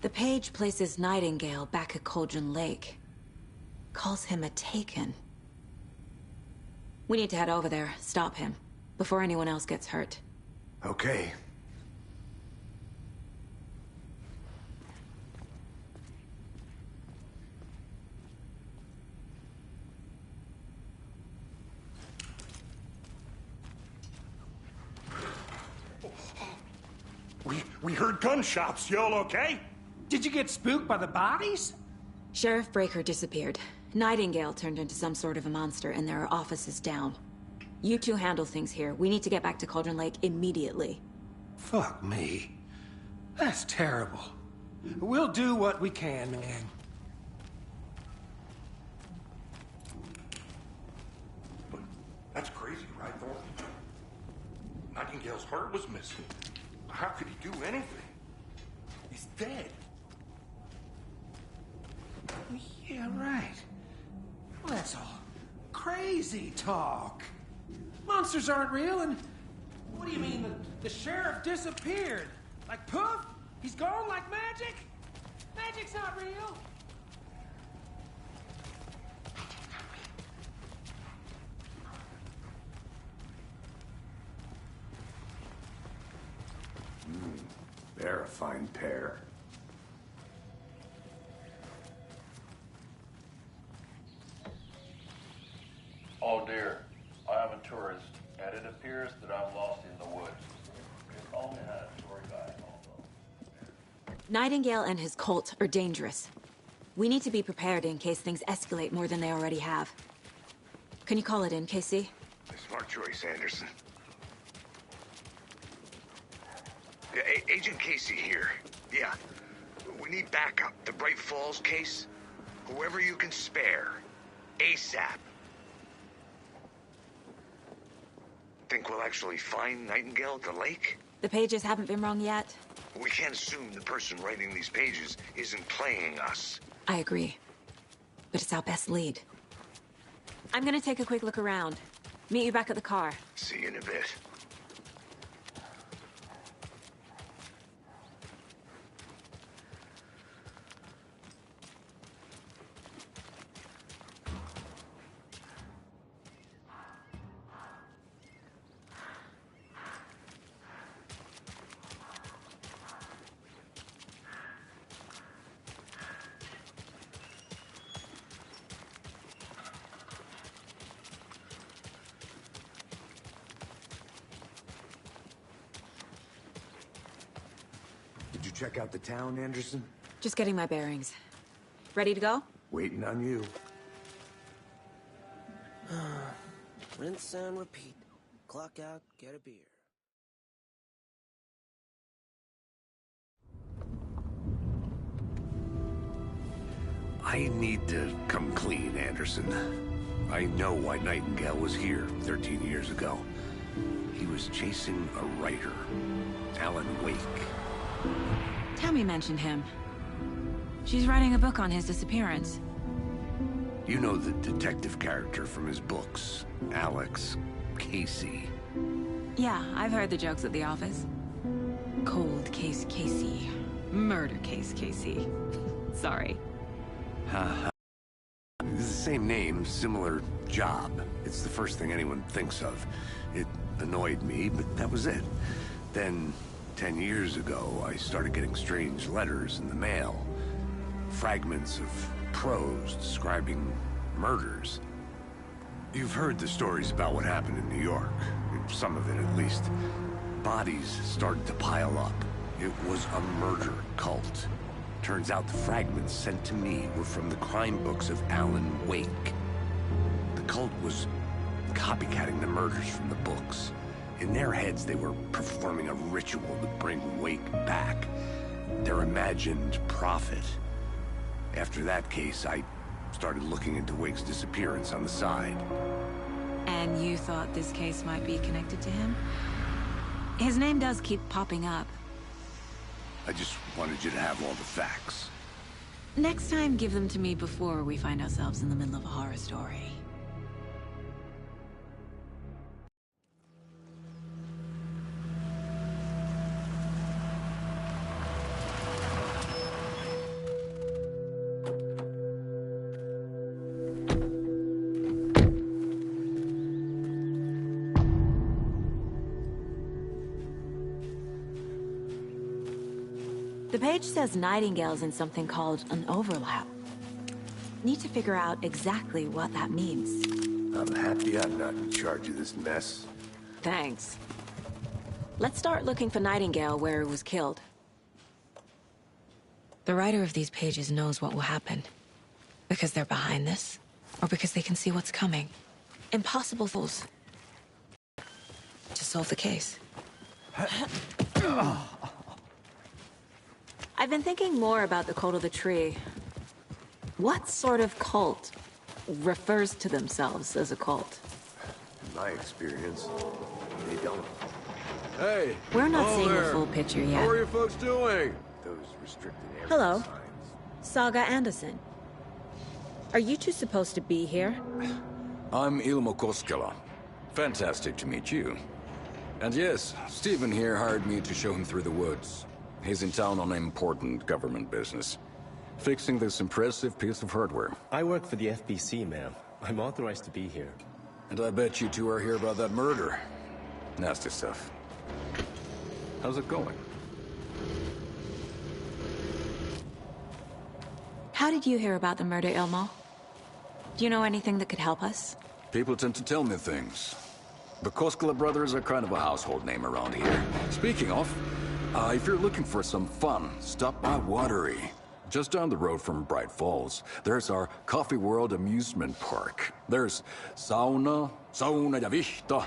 The page places Nightingale back at Cauldron Lake. Calls him a Taken. We need to head over there, stop him, before anyone else gets hurt. Okay. We heard gunshots. Y'all okay? Did you get spooked by the bodies? Sheriff Breaker disappeared. Nightingale turned into some sort of a monster, and there are offices down. You two handle things here. We need to get back to Cauldron Lake immediately. Fuck me. That's terrible. We'll do what we can, man. That's crazy, right, Thornton? Nightingale's heart was missing. How could he do anything? He's dead. Yeah, right. Well, that's all crazy talk. Monsters aren't real, and what do you mean the sheriff disappeared? Like poof? He's gone like magic? Magic's not real. fine pair. Oh dear, I am a tourist, and it appears that I'm lost in the woods. If only I had a tour guide, although. Nightingale and his cult are dangerous. We need to be prepared in case things escalate more than they already have. Can you call it in, KC? Smart choice, Anderson. Yeah, Agent Casey here. Yeah. We need backup. The Bright Falls case. Whoever you can spare. ASAP. Think we'll actually find Nightingale at the lake? The pages haven't been wrong yet. We can't assume the person writing these pages isn't playing us. I agree. But it's our best lead. I'm gonna take a quick look around. Meet you back at the car. See you in a bit. Did you check out the town, Anderson? Just getting my bearings. Ready to go? Waiting on you. Rinse and repeat. Clock out, get a beer. I need to come clean, Anderson. I know why Nightingale was here 13 years ago. He was chasing a writer, Alan Wake. Tammy mentioned him. She's writing a book on his disappearance. You know the detective character from his books, Alex Casey. Yeah, I've heard the jokes at the office. Cold case Casey. Murder case Casey. Sorry. Haha. It's the same name, similar job. It's the first thing anyone thinks of. It annoyed me, but that was it. Then, 10 years ago, I started getting strange letters in the mail. Fragments of prose describing murders. You've heard the stories about what happened in New York. Some of it, at least. Bodies started to pile up. It was a murder cult. Turns out the fragments sent to me were from the crime books of Alan Wake. The cult was copycatting the murders from the books. In their heads, they were performing a ritual to bring Wake back. Their imagined prophet. After that case, I started looking into Wake's disappearance on the side. And you thought this case might be connected to him? His name does keep popping up. I just wanted you to have all the facts. Next time, give them to me before we find ourselves in the middle of a horror story. The page says Nightingale's in something called an overlap. Need to figure out exactly what that means. I'm happy I'm not in charge of this mess. Thanks. Let's start looking for Nightingale where he was killed. The writer of these pages knows what will happen. Because they're behind this, or because they can see what's coming. Impossible fools. To solve the case. I've been thinking more about the cult of the tree. What sort of cult refers to themselves as a cult? In my experience, they don't. Hey! We're not hello seeing there. the full picture yet. How are you folks doing? Those restricted areas. Hello. Saga Anderson. Are you two supposed to be here? I'm Ilmo Koskela. Fantastic to meet you. And yes, Stephen here hired me to show him through the woods. He's in town on important government business. Fixing this impressive piece of hardware. I work for the FBC, ma'am. I'm authorized to be here. And I bet you two are here about that murder. Nasty stuff. How's it going? How did you hear about the murder, Ilmo? Do you know anything that could help us? People tend to tell me things. The Koskela brothers are kind of a household name around here. Speaking of, if you're looking for some fun, stop by Watery. Just down the road from Bright Falls, there's our Coffee World amusement park. There's sauna ja vihta.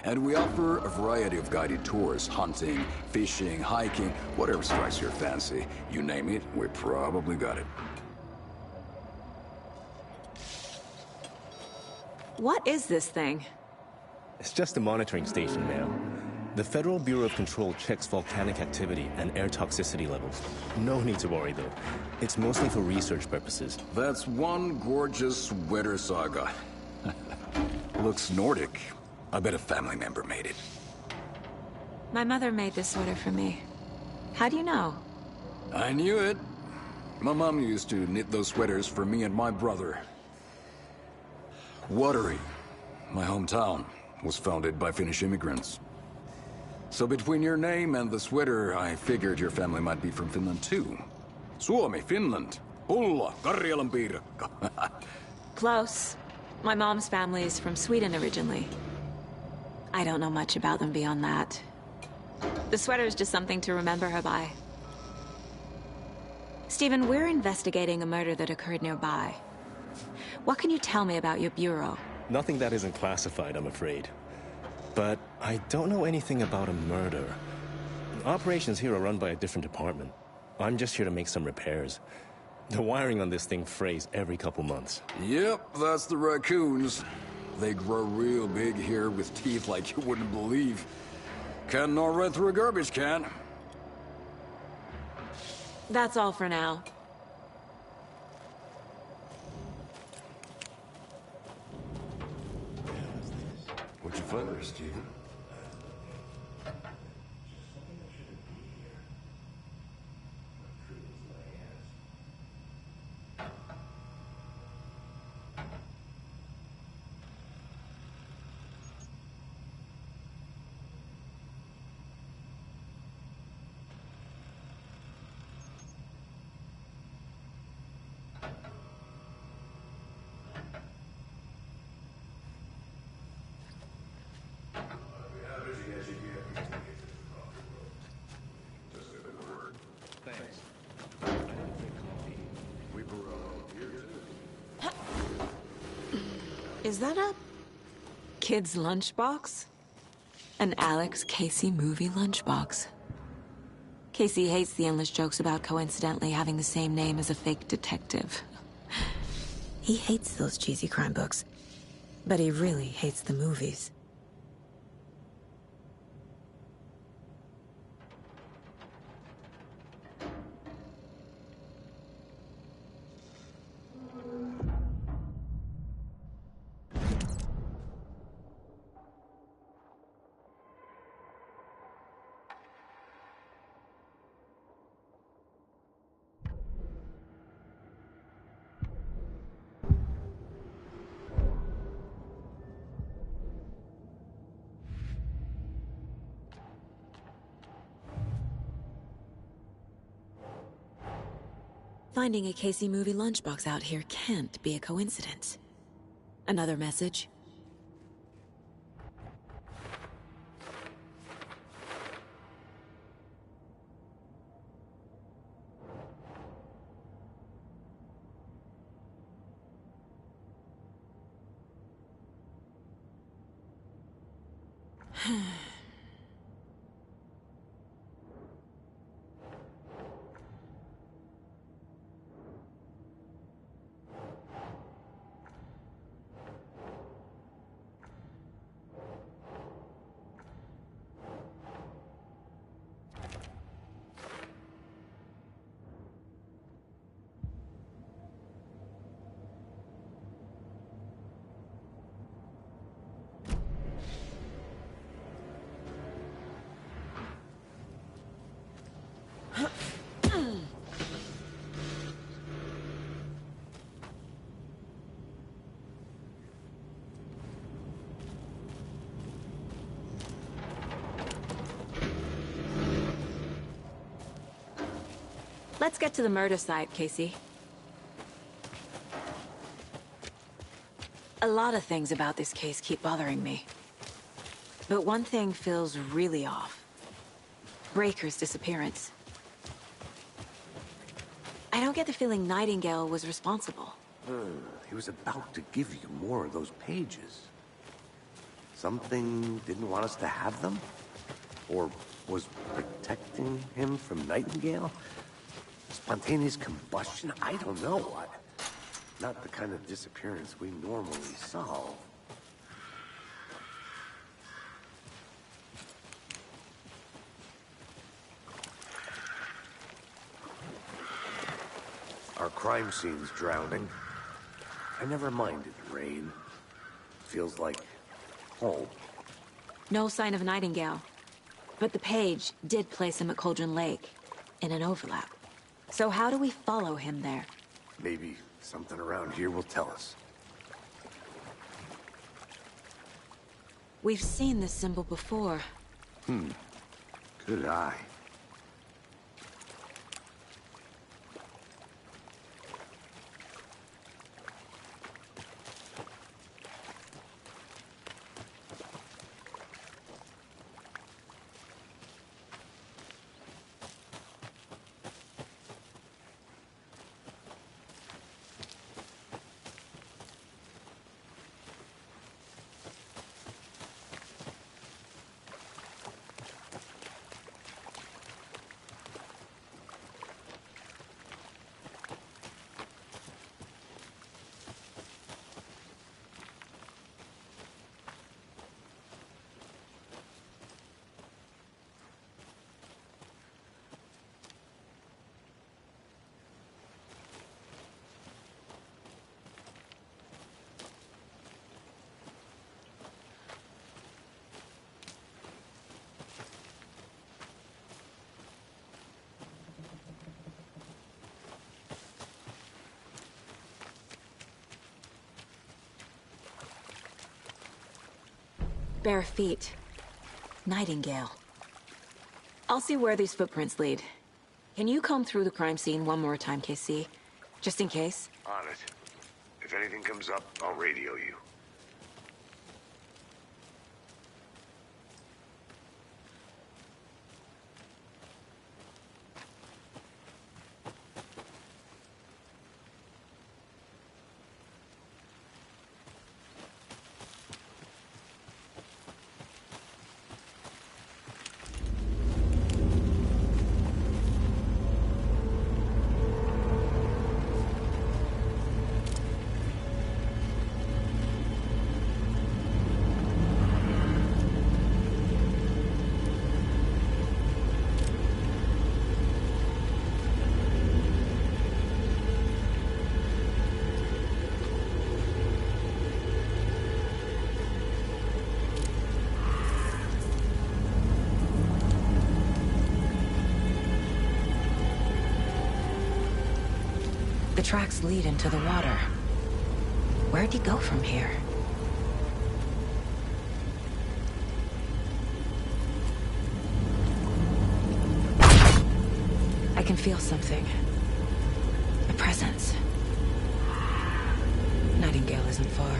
And we offer a variety of guided tours, hunting, fishing, hiking, whatever strikes your fancy. You name it, we probably got it. What is this thing? It's just a monitoring station, ma'am. The Federal Bureau of Control checks volcanic activity and air toxicity levels. No need to worry, though. It's mostly for research purposes. That's one gorgeous sweater saga. Looks Nordic. I bet a family member made it. My mother made this sweater for me. How do you know? I knew it. My mom used to knit those sweaters for me and my brother. Watery, my hometown, was founded by Finnish immigrants. So between your name and the sweater, I figured your family might be from Finland too. Suomi, Finland. Ulla, Karjalan piirakka. Close. My mom's family is from Sweden originally. I don't know much about them beyond that. The sweater is just something to remember her by. Stephen, we're investigating a murder that occurred nearby. What can you tell me about your bureau? Nothing that isn't classified, I'm afraid. But I don't know anything about a murder. Operations here are run by a different department. I'm just here to make some repairs. The wiring on this thing frays every couple months. Yep, that's the raccoons. They grow real big here with teeth like you wouldn't believe. Can't gnaw right through a garbage can. That's all for now. What'd you find there, Stephen? Is that a kid's lunchbox? An Alex Casey movie lunchbox. Casey hates the endless jokes about coincidentally having the same name as a fake detective. He hates those cheesy crime books, but he really hates the movies. Finding a Casey movie lunchbox out here can't be a coincidence. Another message? Let's get to the murder site, Casey. A lot of things about this case keep bothering me. But one thing feels really off. Breaker's disappearance. I don't get the feeling Nightingale was responsible. He was about to give you more of those pages. Something didn't want us to have them? Or was protecting him from Nightingale? Spontaneous combustion? I don't know. Not the kind of disappearance we normally solve. Our crime scene's drowning. I never minded rain. Feels like home. No sign of Nightingale. But the page did place him at Cauldron Lake, in an overlap. So how do we follow him there? Maybe something around here will tell us. We've seen this symbol before. Good eye. Bare feet. Nightingale. I'll see where these footprints lead. Can you comb through the crime scene one more time, KC? Just in case? On it. If anything comes up, I'll radio you. The tracks lead into the water. Where'd he go from here? I can feel something. A presence. Nightingale isn't far.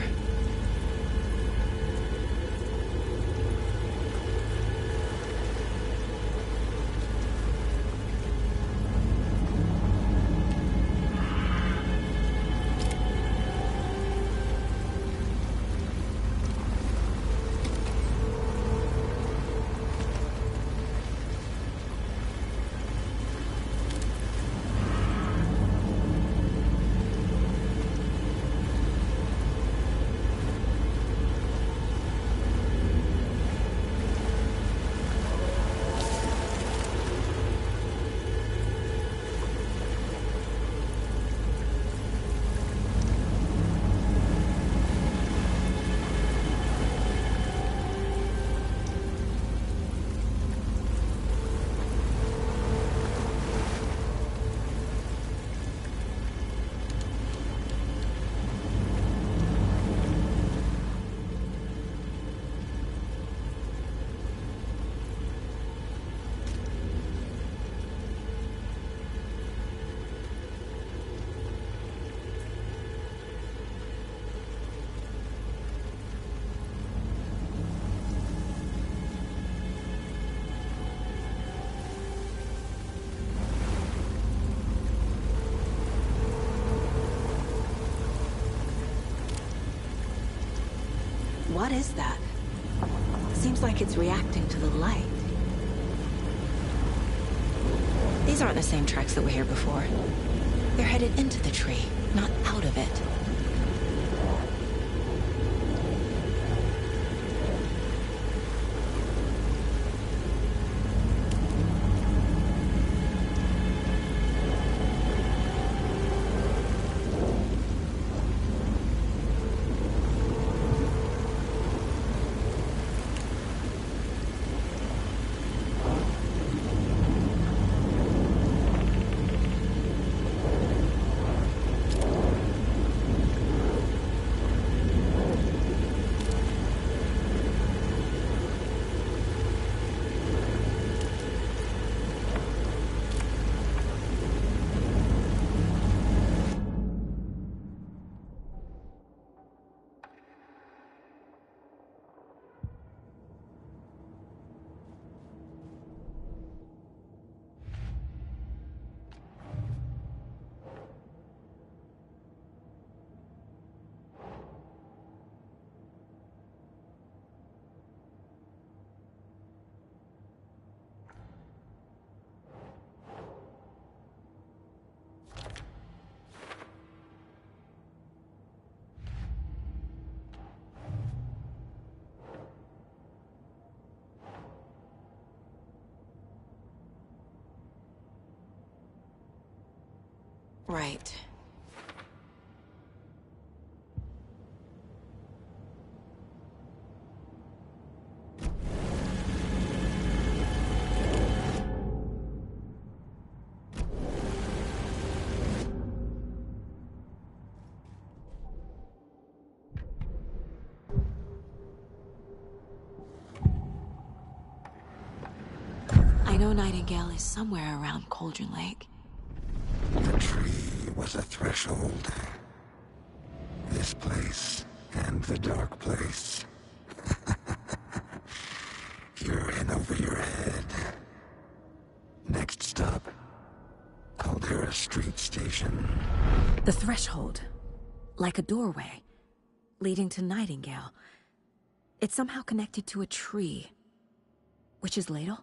What is that? Seems like it's reacting to the light. These aren't the same tracks that were here before. They're headed into the tree, not out of it. Right. I know Nightingale is somewhere around Cauldron Lake. The tree was a threshold. This place and the dark place. You're in over your head. Next stop, Caldera Street Station. The threshold. Like a doorway. Leading to Nightingale. It's somehow connected to a tree. Witch's Ladle?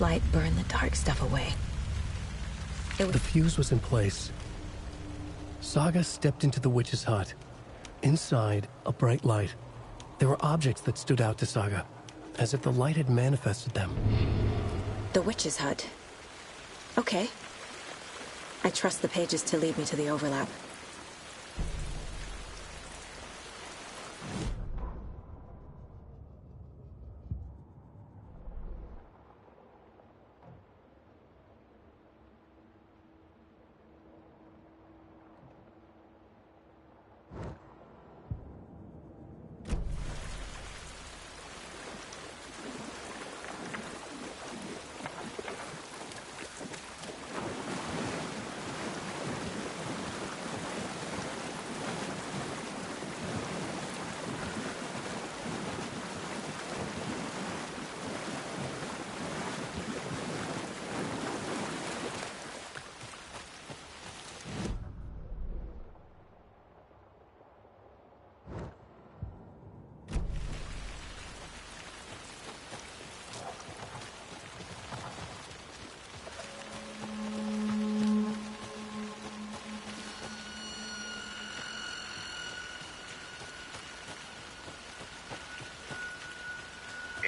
Light burned the dark stuff away. The fuse was in place. Saga stepped into the witch's hut. Inside, a bright light. There were objects that stood out to Saga, as if the light had manifested them. The witch's hut. Okay. I trust the pages to lead me to the overlap.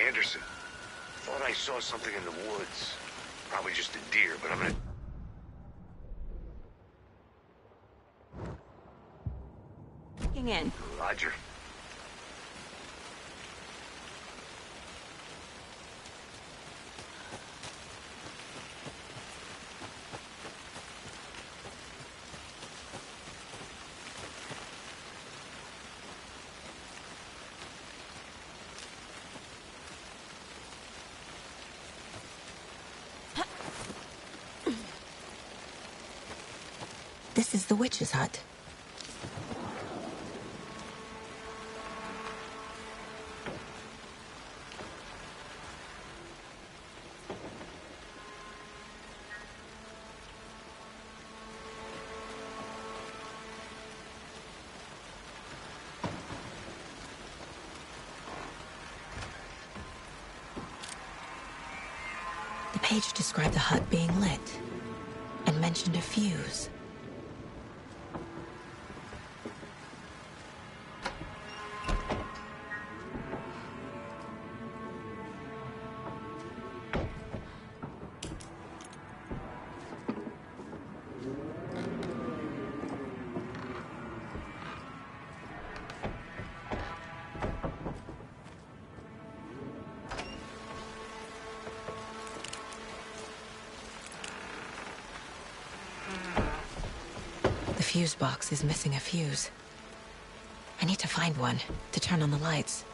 Anderson, thought I saw something in the woods. Probably just a deer, but I'm gonna... In. Roger. This is the witch's hut. The page described the hut being lit and mentioned a fuse. The fuse box is missing a fuse. I need to find one to turn on the lights.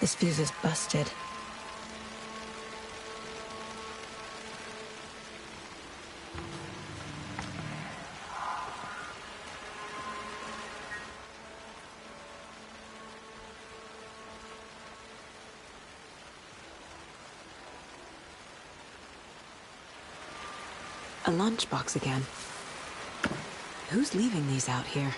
This fuse is busted. A lunchbox again. Who's leaving these out here?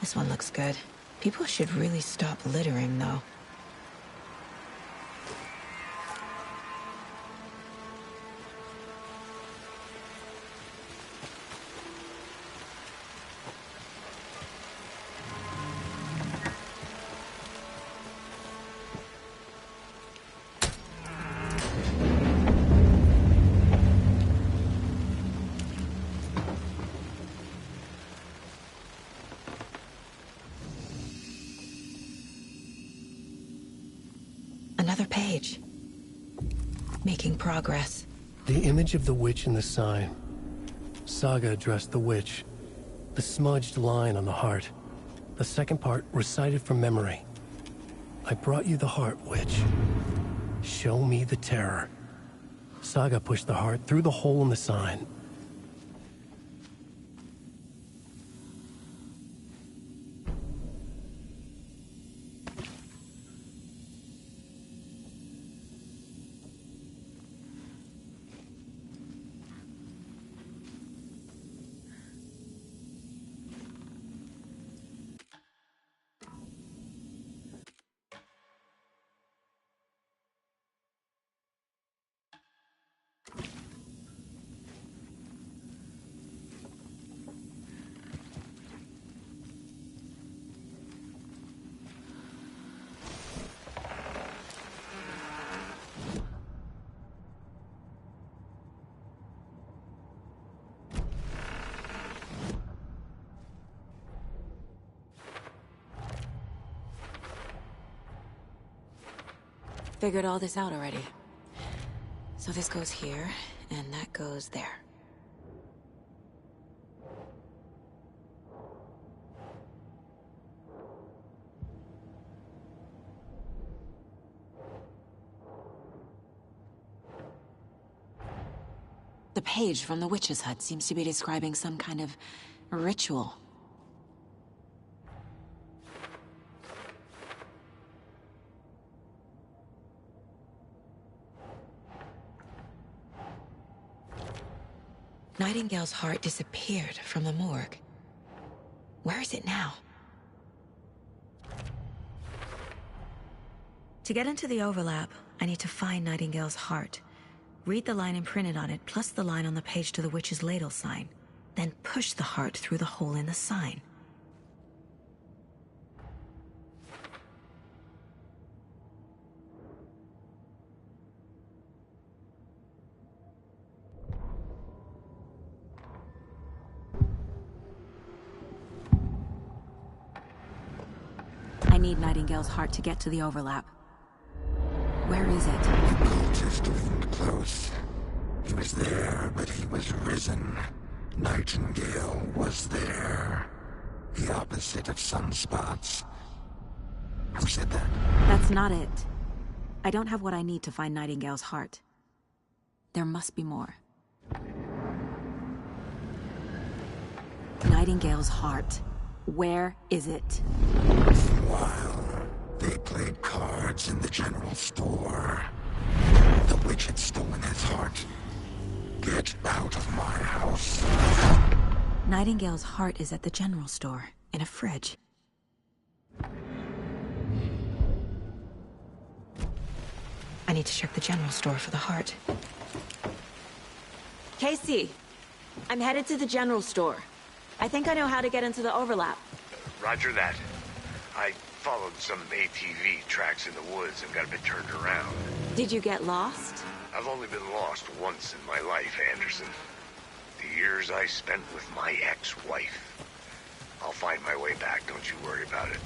This one looks good. People should really stop littering, though. Another page. Making progress. The image of the witch in the sign. Saga addressed the witch. The smudged line on the heart. The second part recited from memory. I brought you the heart, witch. Show me the terror. Saga pushed the heart through the hole in the sign. Figured all this out already. So this goes here, and that goes there. The page from the witch's hut seems to be describing some kind of ritual. Nightingale's heart disappeared from the morgue. Where is it now? To get into the overlap, I need to find Nightingale's heart. Read the line imprinted on it, plus the line on the page to the witch's ladle sign. Then push the heart through the hole in the sign. I need Nightingale's heart to get to the overlap. Where is it? The cultist isn't close. He was there, but he was risen. Nightingale was there. The opposite of sunspots. Who said that? That's not it. I don't have what I need to find Nightingale's heart. There must be more. Nightingale's heart. Where is it? While they played cards in the general store, the witch had stolen his heart. Get out of my house. Nightingale's heart is at the general store, in a fridge. I need to check the general store for the heart. Casey, I'm headed to the general store. I think I know how to get into the overlap. Roger that. I followed some ATV tracks in the woods and got a bit turned around. Did you get lost? I've only been lost once in my life, Anderson. The years I spent with my ex-wife. I'll find my way back, don't you worry about it.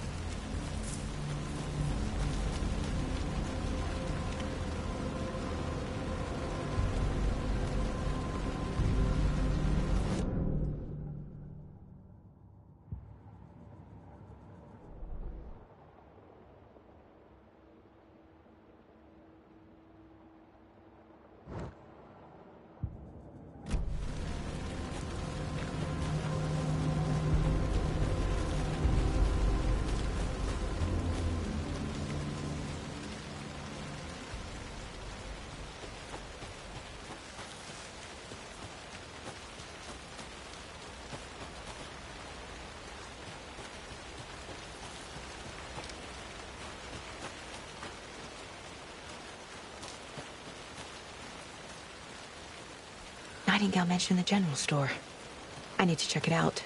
Nightingale mentioned the general store. I need to check it out.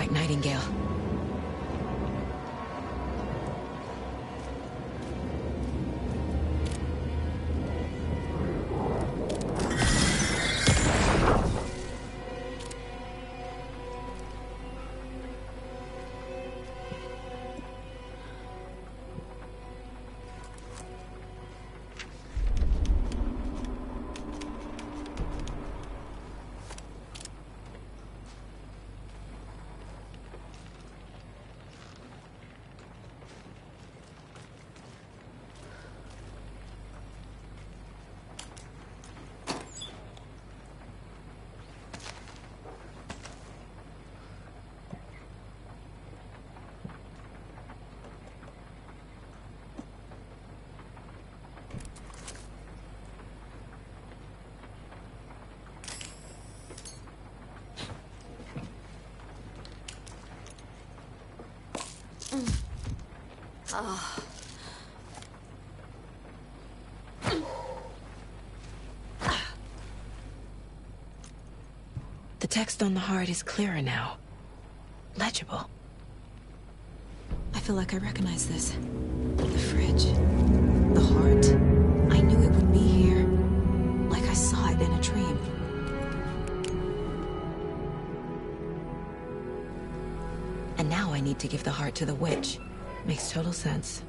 Nightingale. Oh. The text on the heart is clearer now. Legible. I feel like I recognize this. The fridge. The heart. I knew it would be here. Like I saw it in a dream. And now I need to give the heart to the witch. Makes total sense.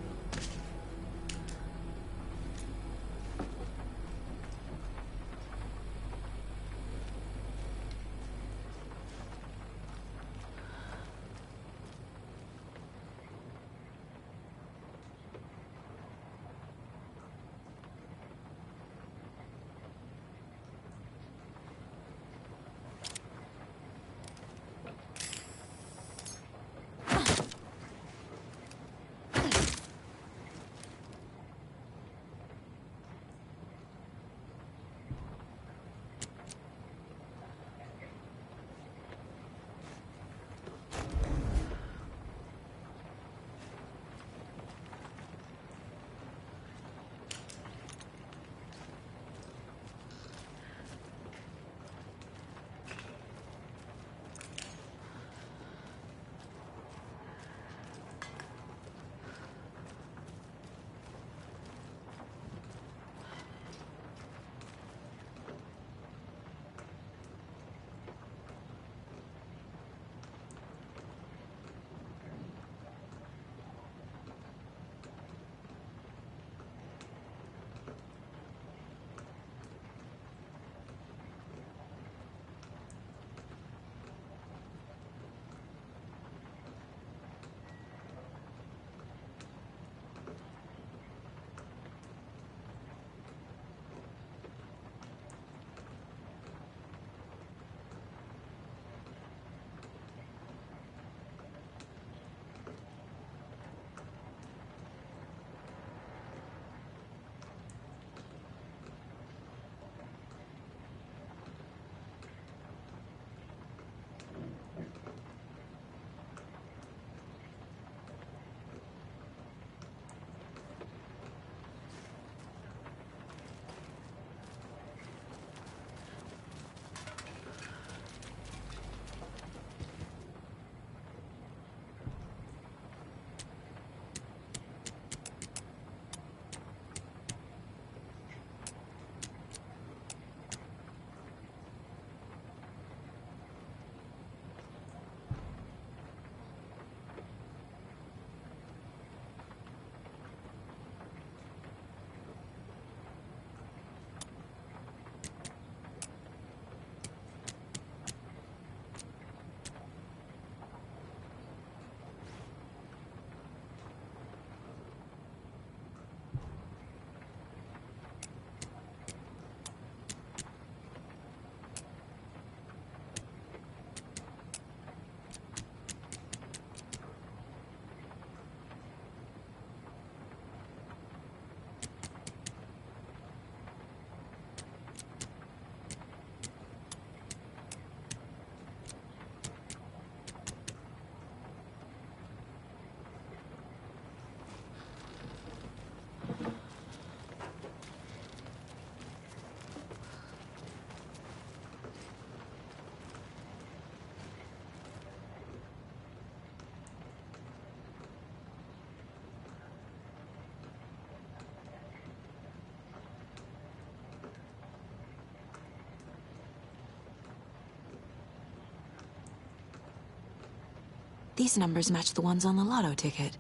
These numbers match the ones on the lotto ticket.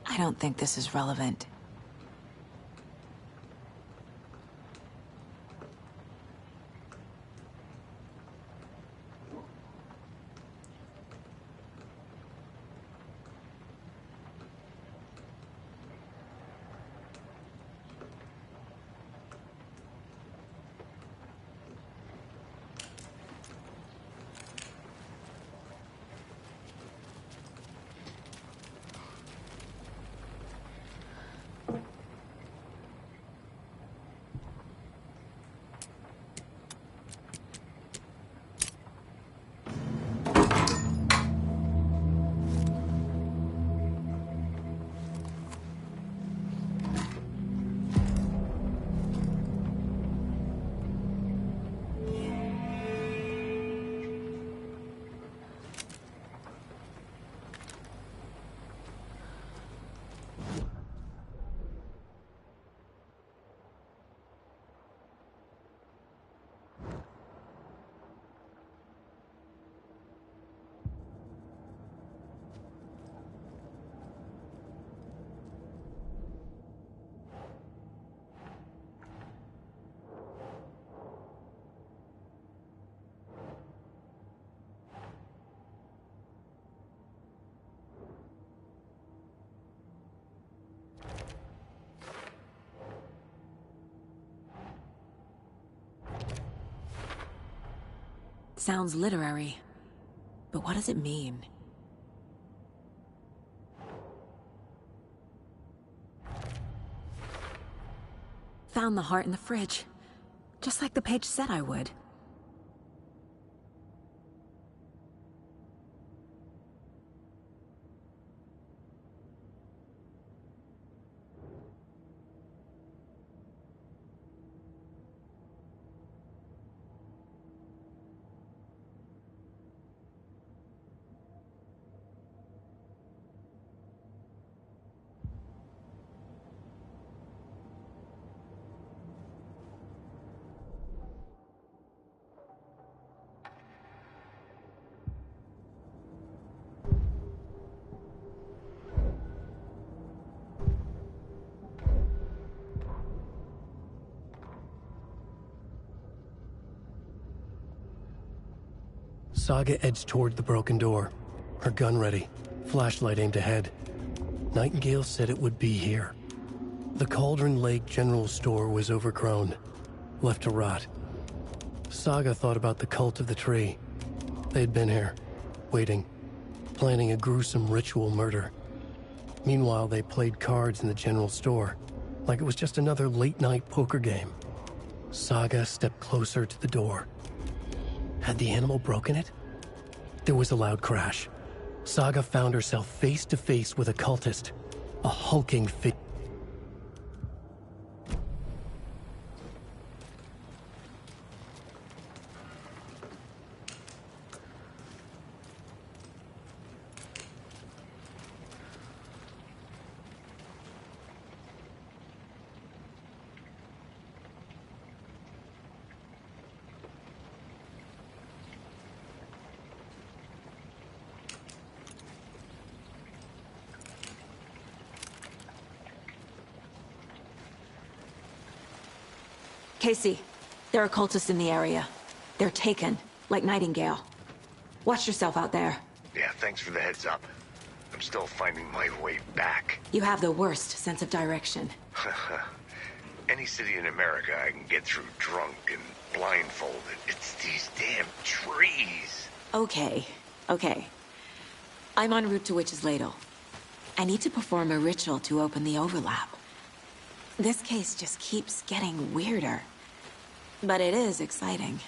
I don't think this is relevant. Sounds literary, but what does it mean? Found the heart in the fridge, just like the page said I would. Saga edged toward the broken door, her gun ready, flashlight aimed ahead. Nightingale said it would be here. The Cauldron Lake General Store was overgrown, left to rot. Saga thought about the cult of the tree. They'd been here, waiting, planning a gruesome ritual murder. Meanwhile, they played cards in the general store, like it was just another late-night poker game. Saga stepped closer to the door. Had the animal broken it? There was a loud crash. Saga found herself face to face with a cultist, a hulking figure. Casey, there are cultists in the area. They're taken, like Nightingale. Watch yourself out there. Yeah, thanks for the heads up. I'm still finding my way back. You have the worst sense of direction. Any city in America I can get through drunk and blindfolded. It's these damn trees. Okay. I'm en route to Witch's Ladle. I need to perform a ritual to open the overlap. This case just keeps getting weirder. But it is exciting.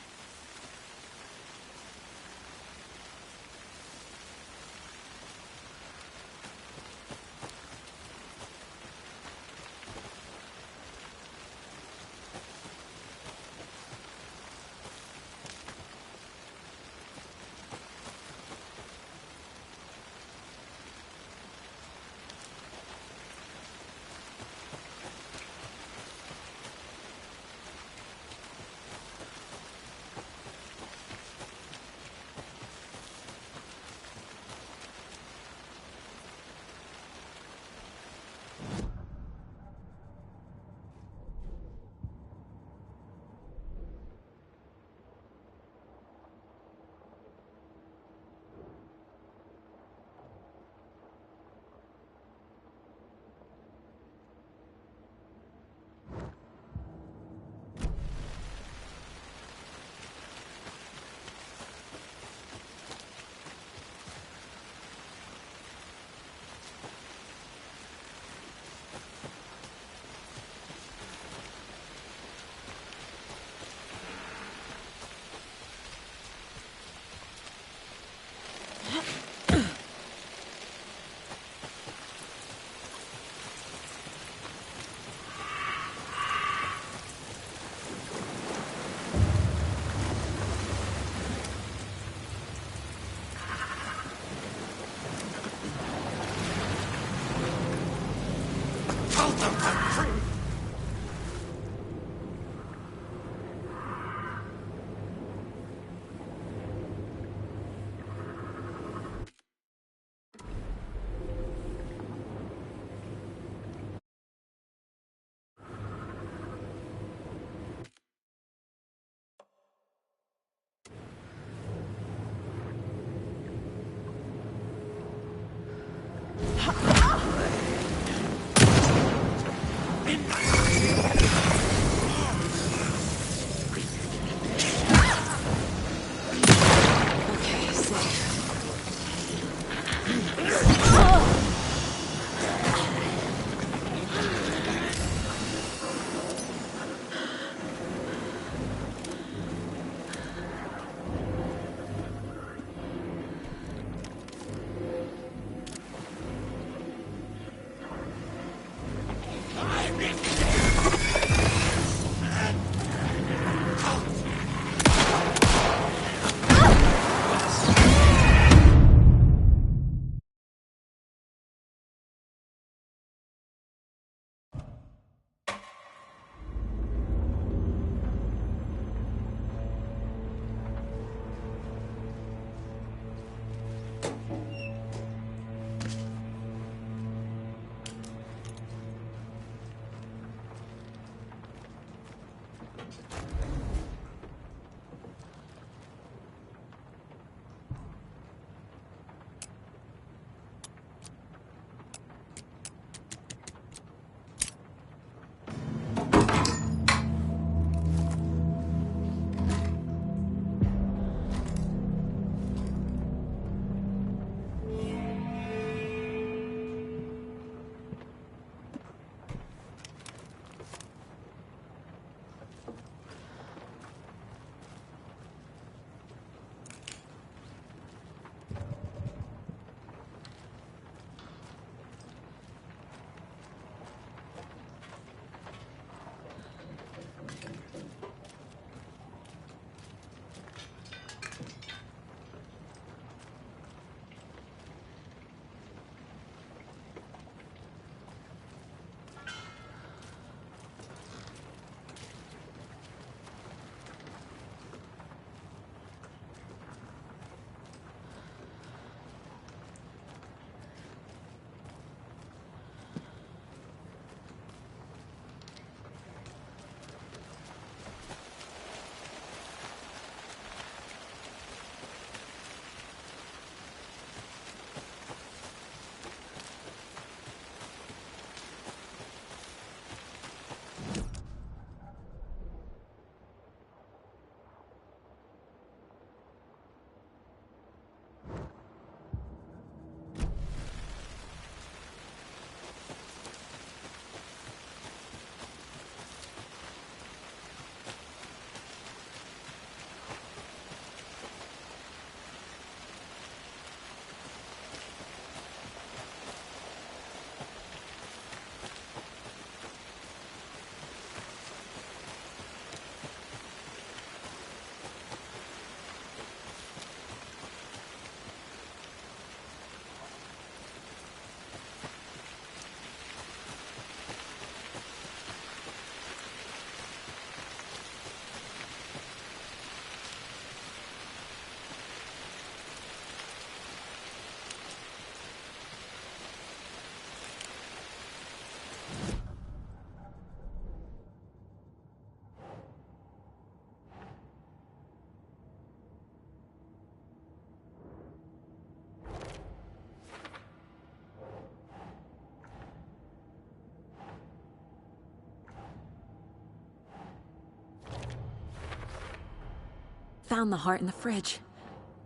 Found the heart in the fridge.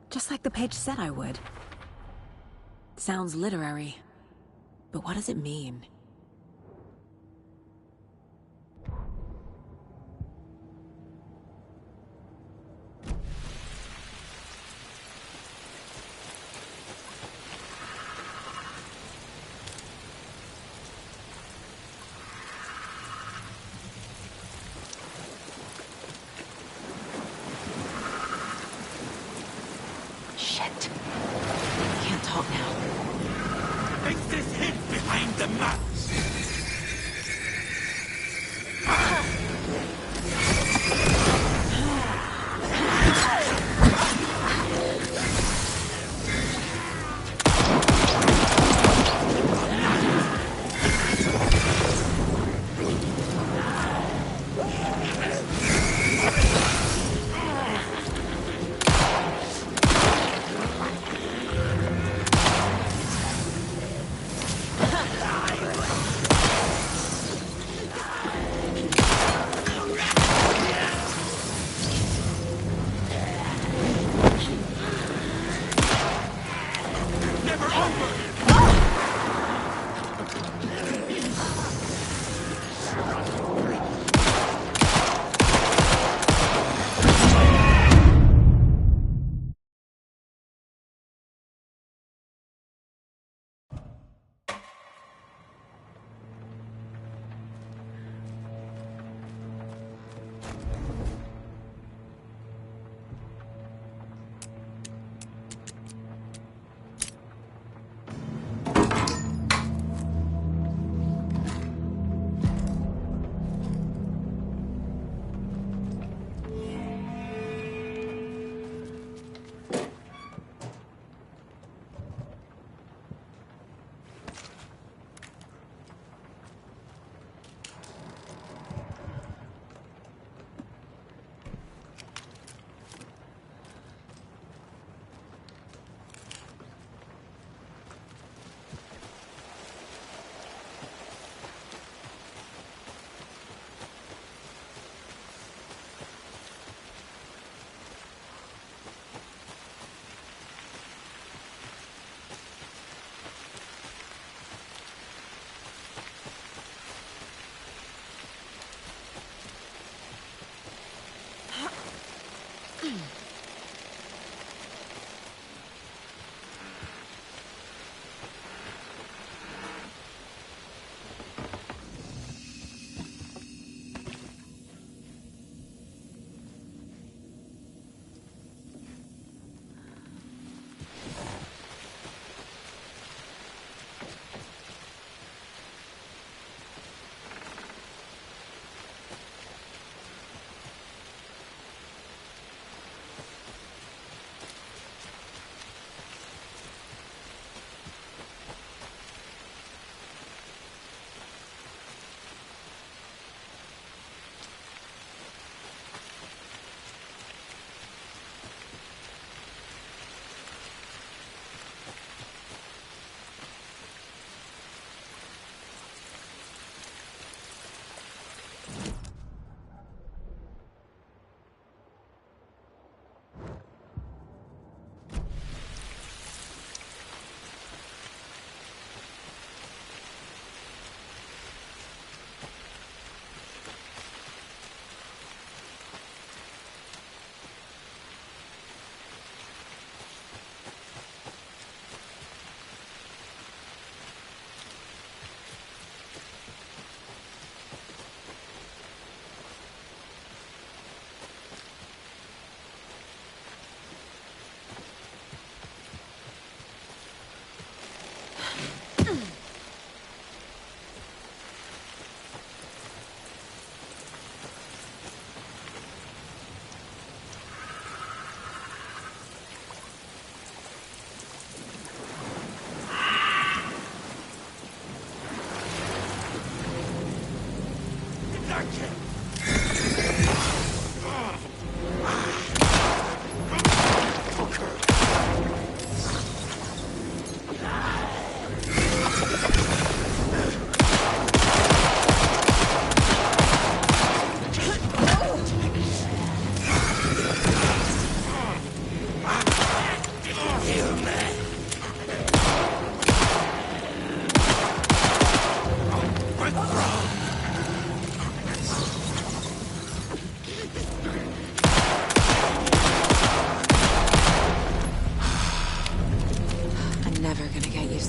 Just like the page said I would. Sounds literary. But what does it mean?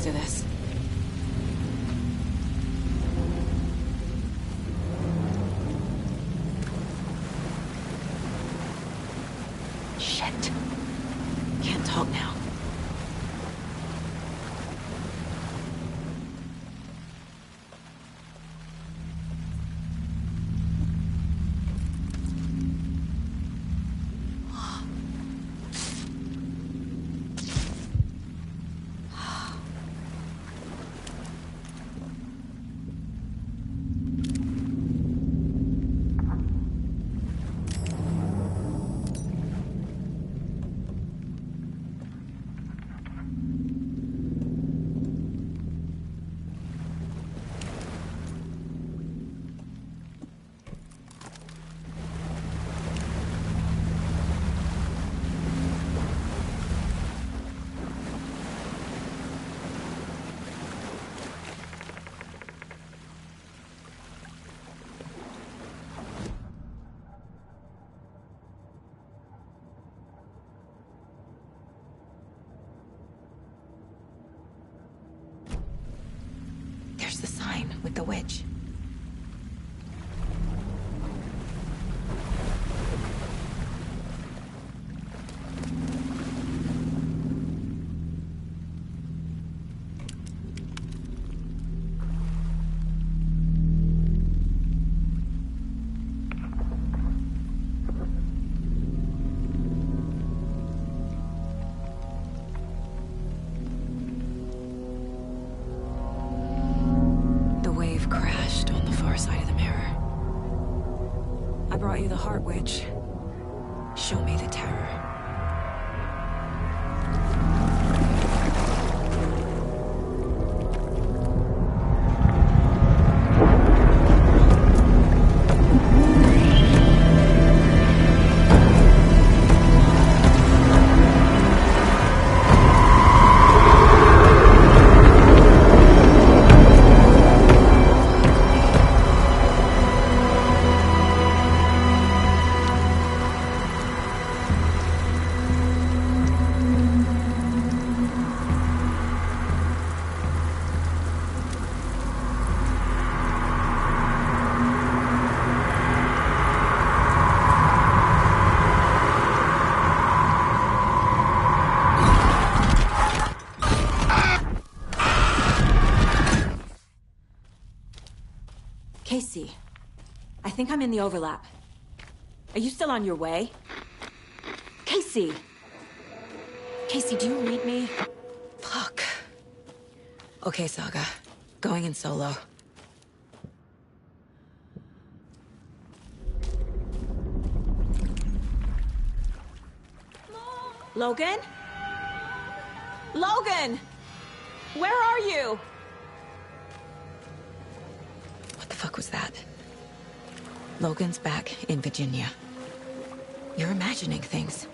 rest of this. Shit. Can't talk now. There's the sign with the witch. Crashed on the far side of the mirror. I brought you the Heart Witch. Show me the terror. Casey, I think I'm in the overlap. Are you still on your way? Casey! Casey, do you read me? Fuck. Okay, Saga. Going in solo. Logan? Logan! Where are you? What the fuck was that? Logan's back in Virginia. You're imagining things.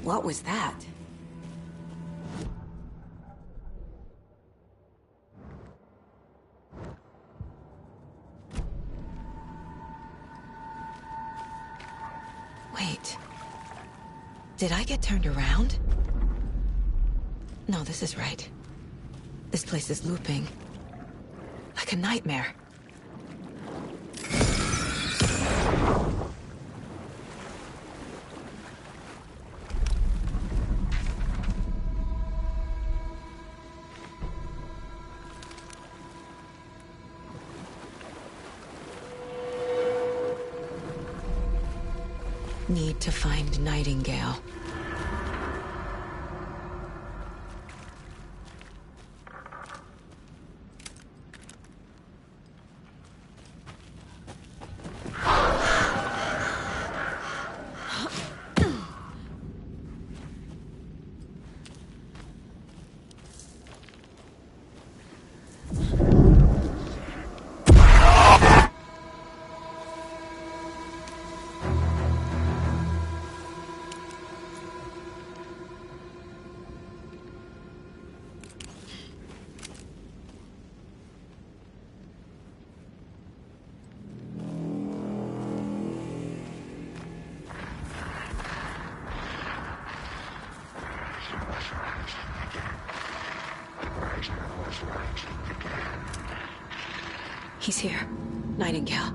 What was that? Wait. Did I get turned around? No, this is right. This place is looping. Like a nightmare. Need to find Nightingale. He's here. Nightingale.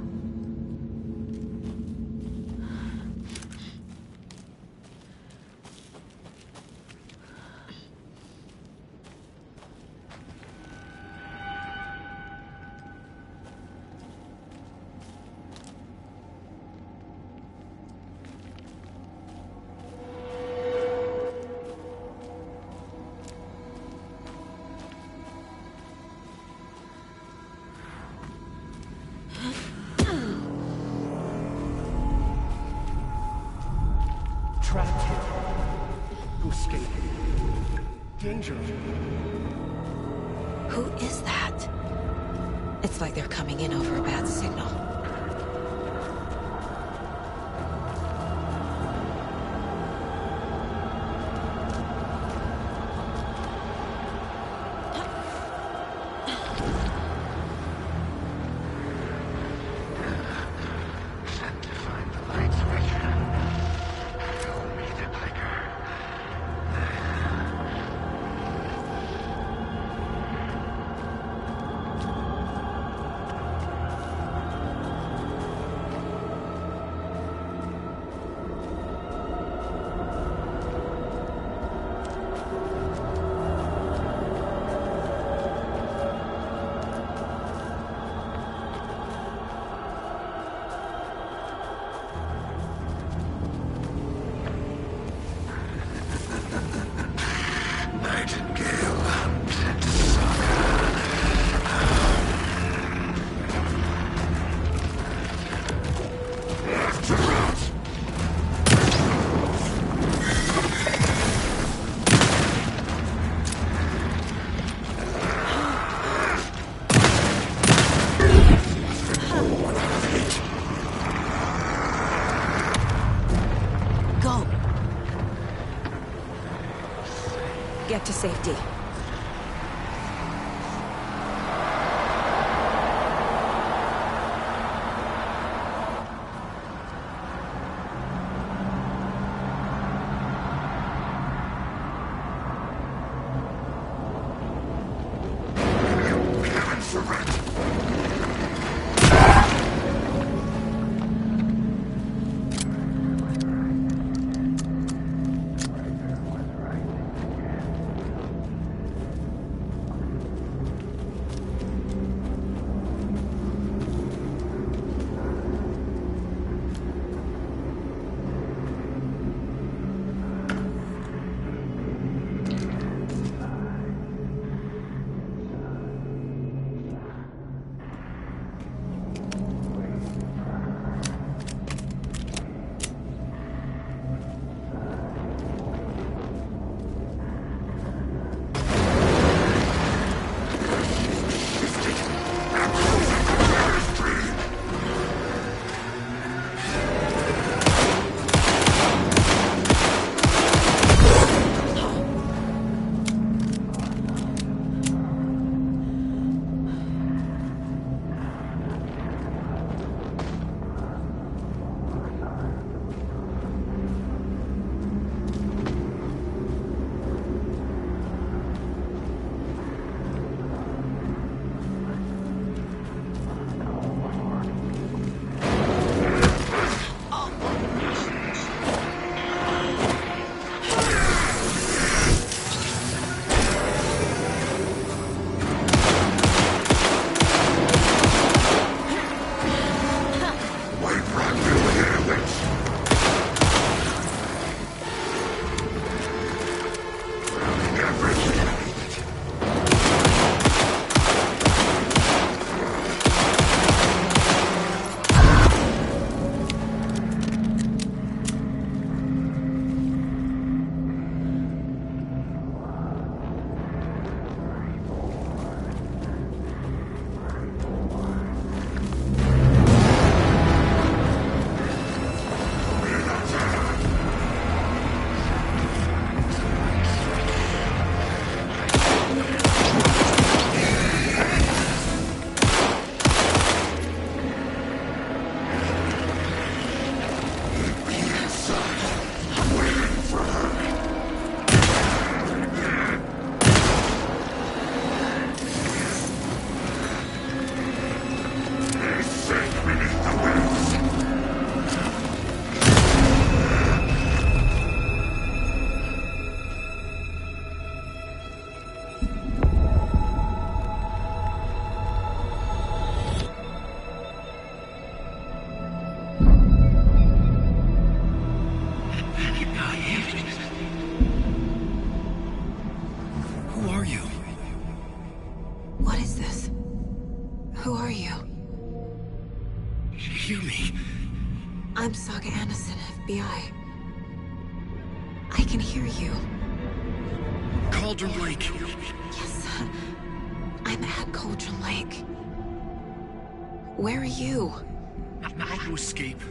Trapped here. To escape. Danger. Who is that? It's like they're coming in over a bad signal. Get to safety. Who are you? Hear me. I'm Saga Anderson, FBI. I can hear you. Cauldron Lake. Yes, I'm at Cauldron Lake. Where are you? How to escape.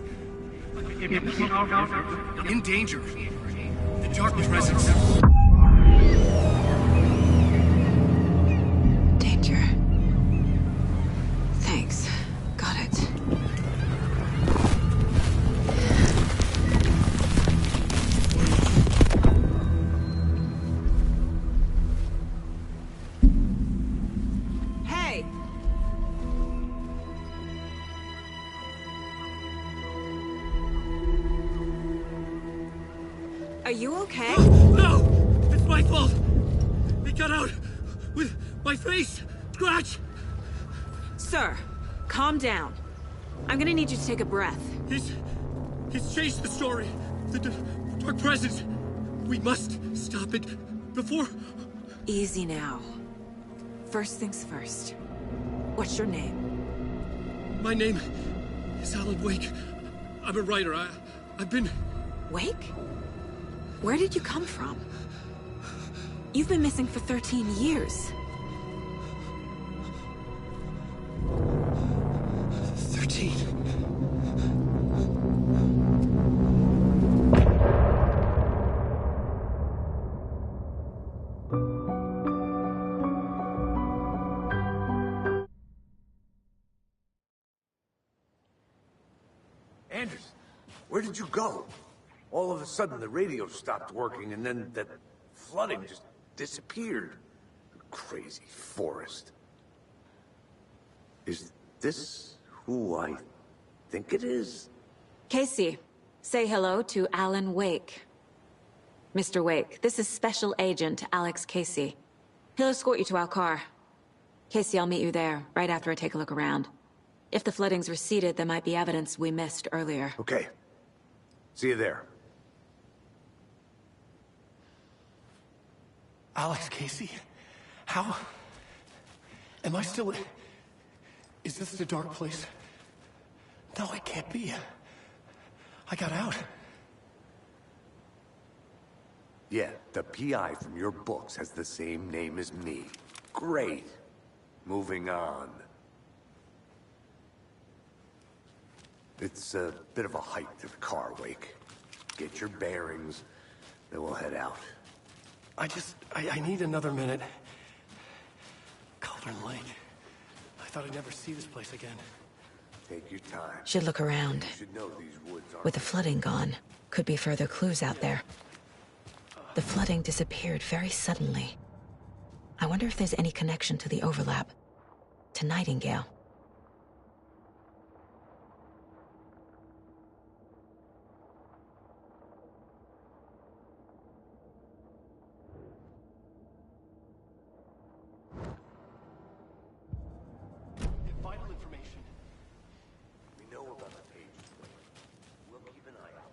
In danger. The Dark Presence. Danger. Thanks. Got it. Hey! Are you okay? No! It's my fault! He got out with my face scratch! Sir, calm down. I'm gonna need you to take a breath. He's changed the story. The Dark Presence. We must stop it before... Easy now. First things first. What's your name? My name is Alan Wake. I'm a writer. I've been... Wake? Where did you come from? You've been missing for 13 years. 13. Anderson, where did you go? All of a sudden, the radio stopped working, and then that flooding just disappeared. Crazy forest. Is this who I think it is? Casey, say hello to Alan Wake. Mr. Wake, this is Special Agent Alex Casey. He'll escort you to our car. Casey, I'll meet you there, right after I take a look around. If the flooding's receded, there might be evidence we missed earlier. Okay. See you there. Alex Casey? How? Am I still... Is this the dark place? No, it can't be. I got out. Yeah, the PI from your books has the same name as me. Great. Moving on. It's a bit of a hike to the car, Wake. Get your bearings, then we'll head out. I need another minute. Cauldron Lake. I thought I'd never see this place again. Take your time. Should look around. You should know these woods are... With the flooding gone, could be further clues out there. The flooding disappeared very suddenly. I wonder if there's any connection to the overlap. To Nightingale. Vital information. We know about the pages. We'll keep an eye out.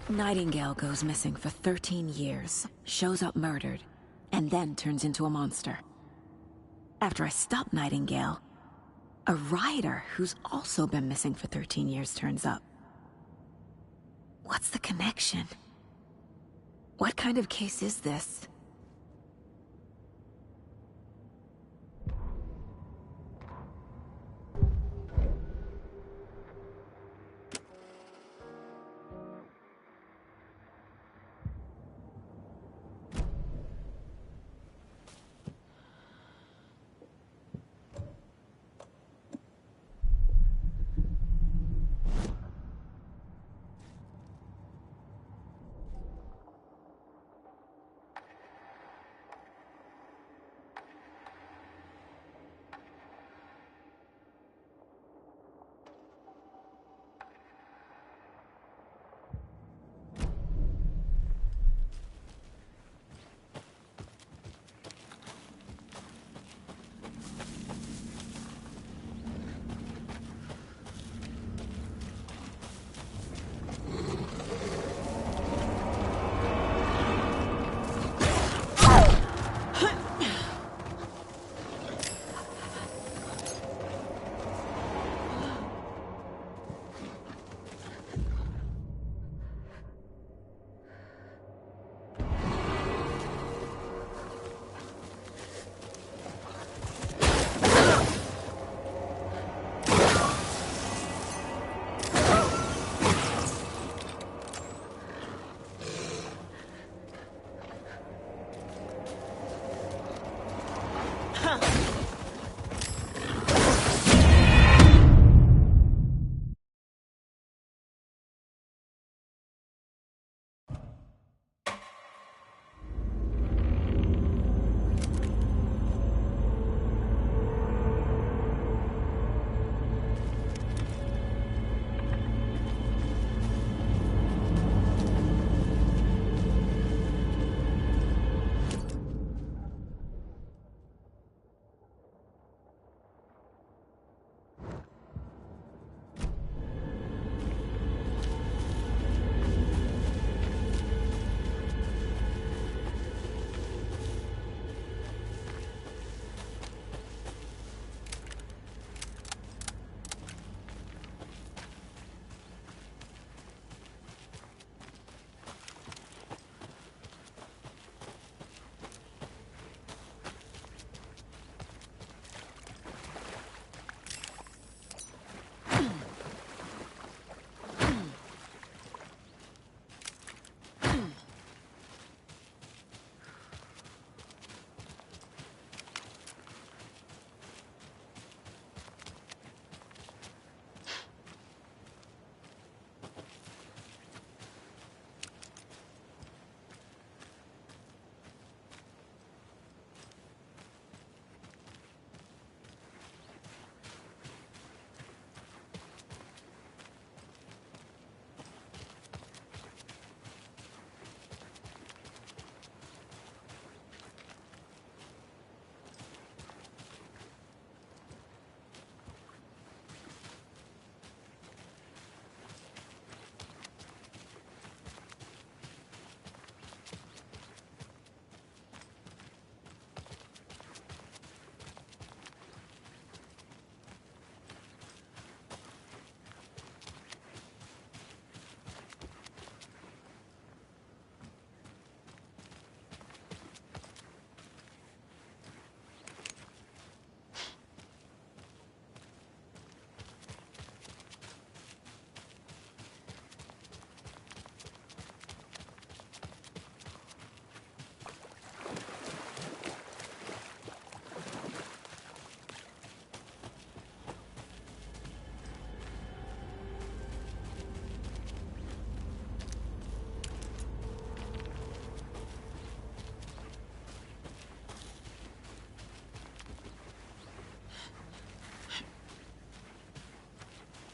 Nightingale goes missing for 13 years, shows up murdered, and then turns into a monster. After I stop Nightingale, a rider who's also been missing for 13 years turns up. What's the connection? What kind of case is this?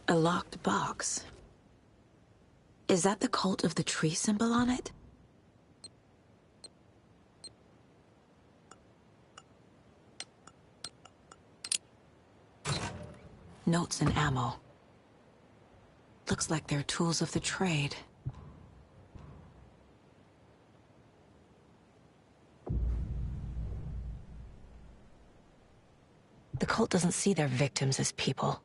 A locked box. Is that the cult of the tree symbol on it? Notes and ammo. Looks like they're tools of the trade. The cult doesn't see their victims as people.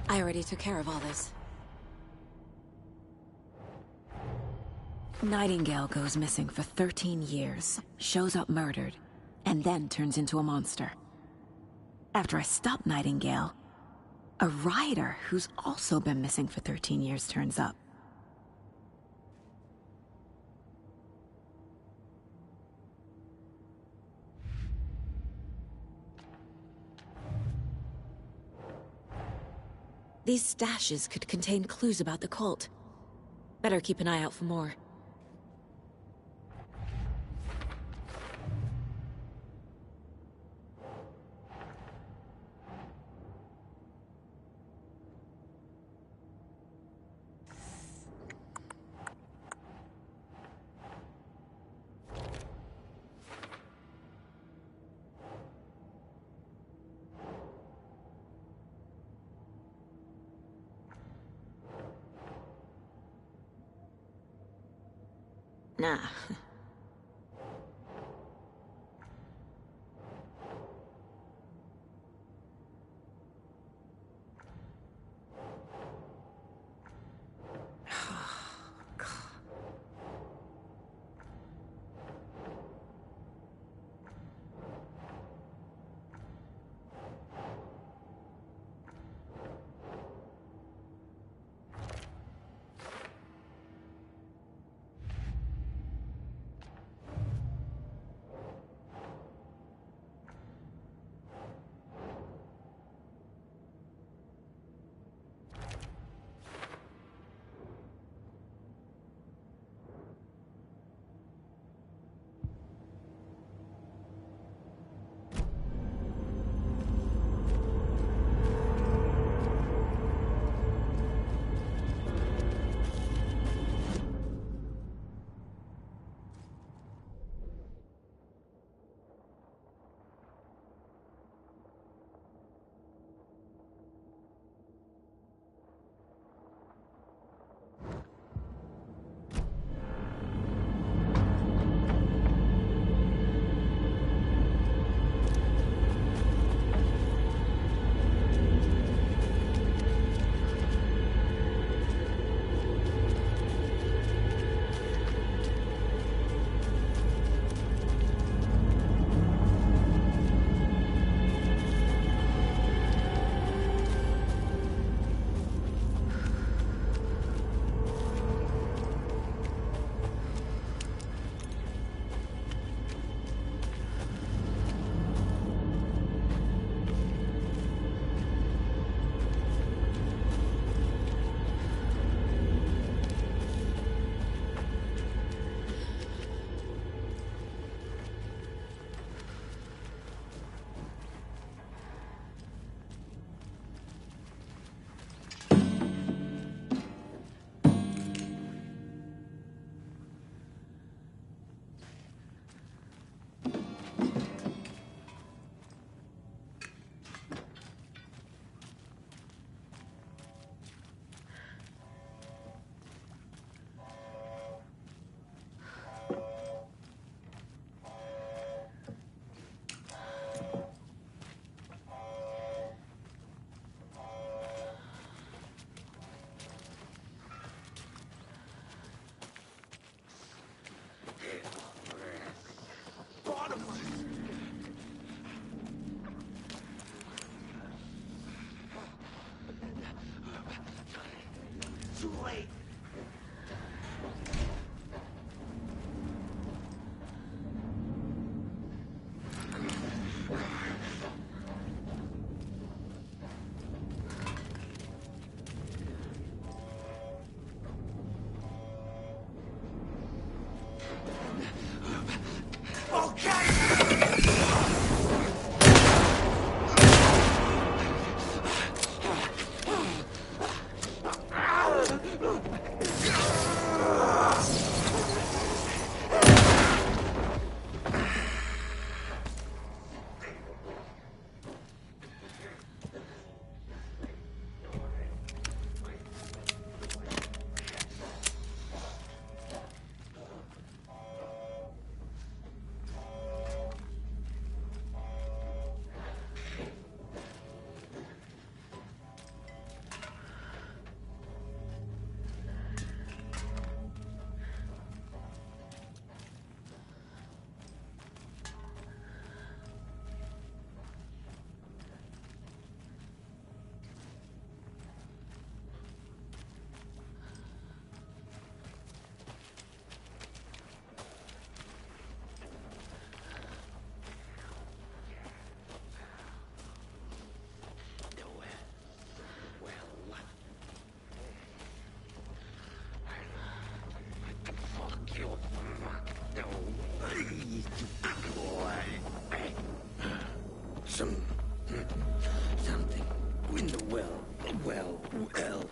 I already took care of all this. Nightingale goes missing for 13 years, shows up murdered, and then turns into a monster. After I stop Nightingale, a rider who's also been missing for 13 years turns up. These stashes could contain clues about the cult. Better keep an eye out for more. Nah. Too late. Well, well.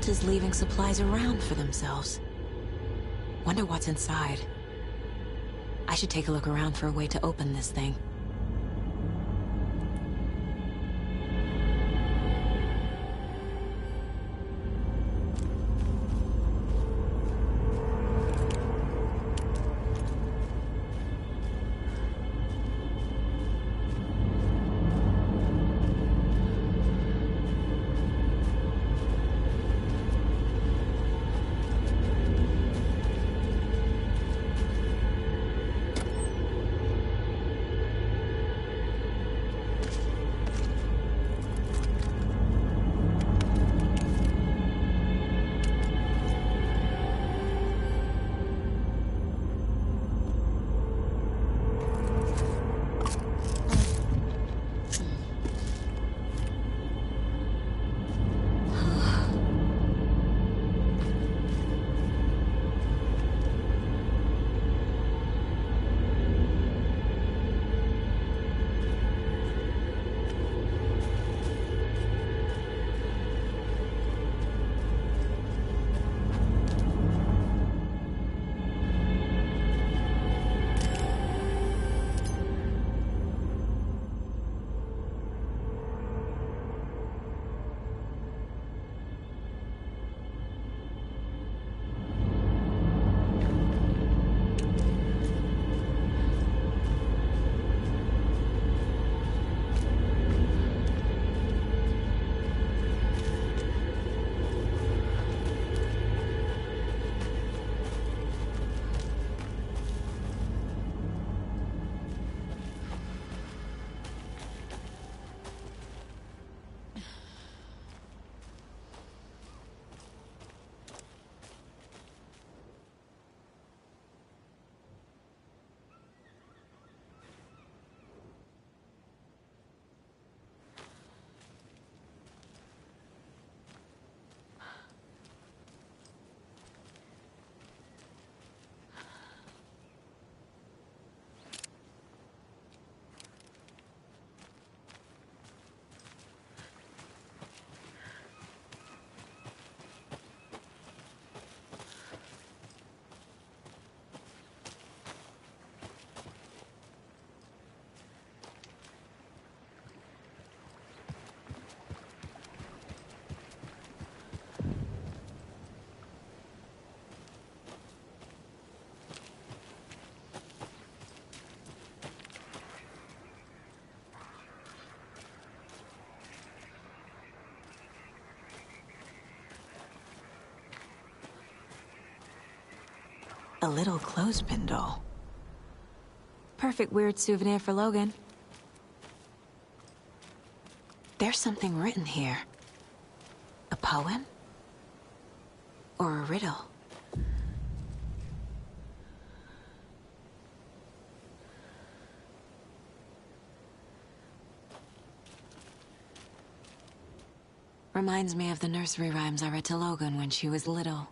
vault is leaving supplies around for themselves. Wonder what's inside. I should take a look around for a way to open this thing. A little clothespin doll. Perfect weird souvenir for Logan. There's something written here. A poem? Or a riddle? Reminds me of the nursery rhymes I read to Logan when she was little.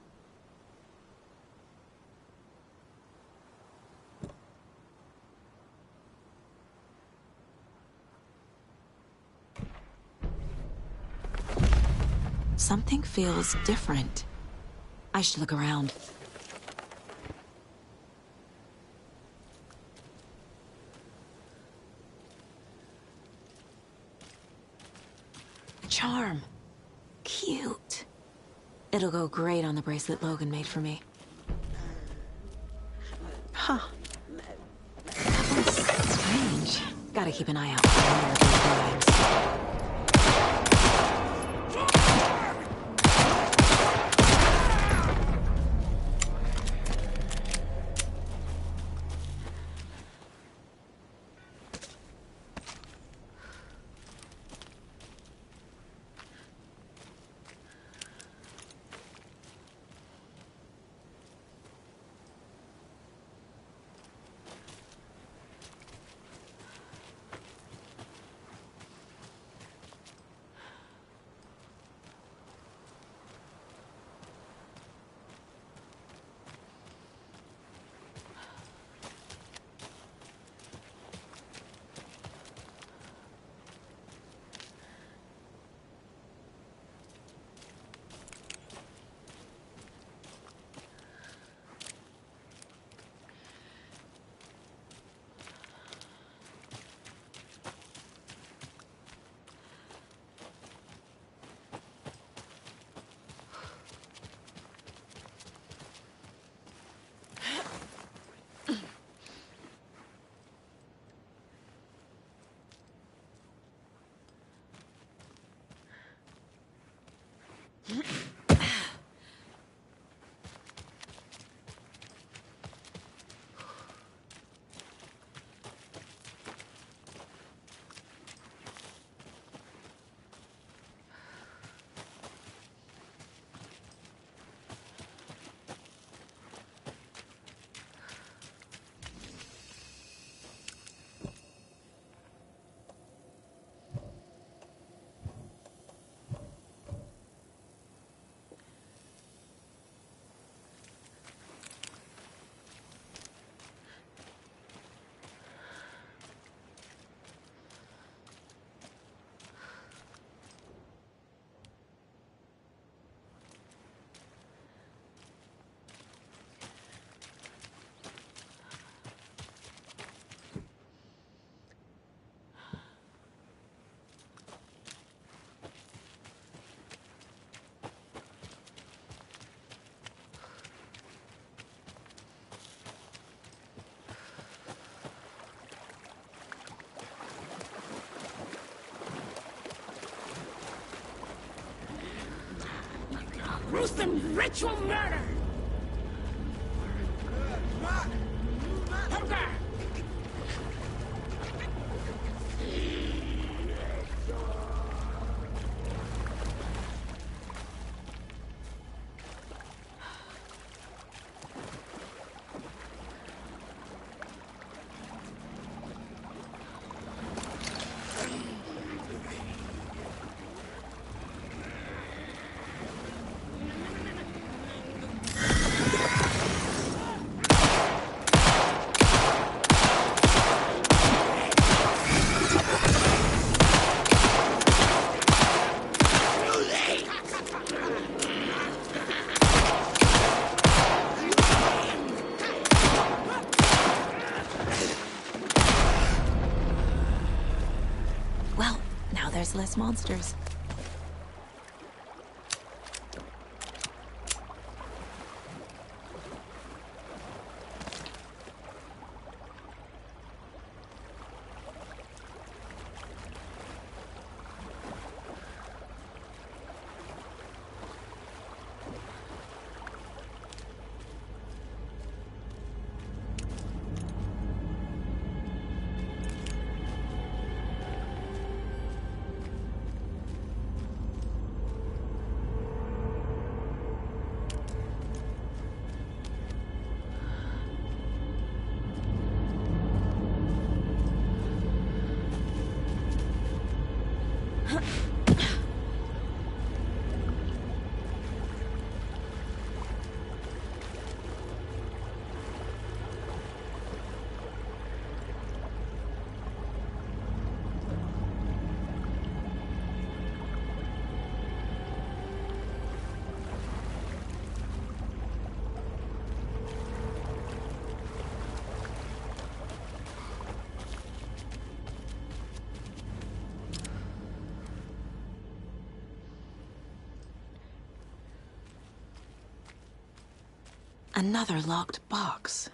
Something feels different. I should look around. Charm. Cute. It'll go great on the bracelet Logan made for me. Huh. That one's strange. Gotta keep an eye out for more of these rhymes. gruesome ritual murder! Poker! Well, now there's less monsters. Another locked box.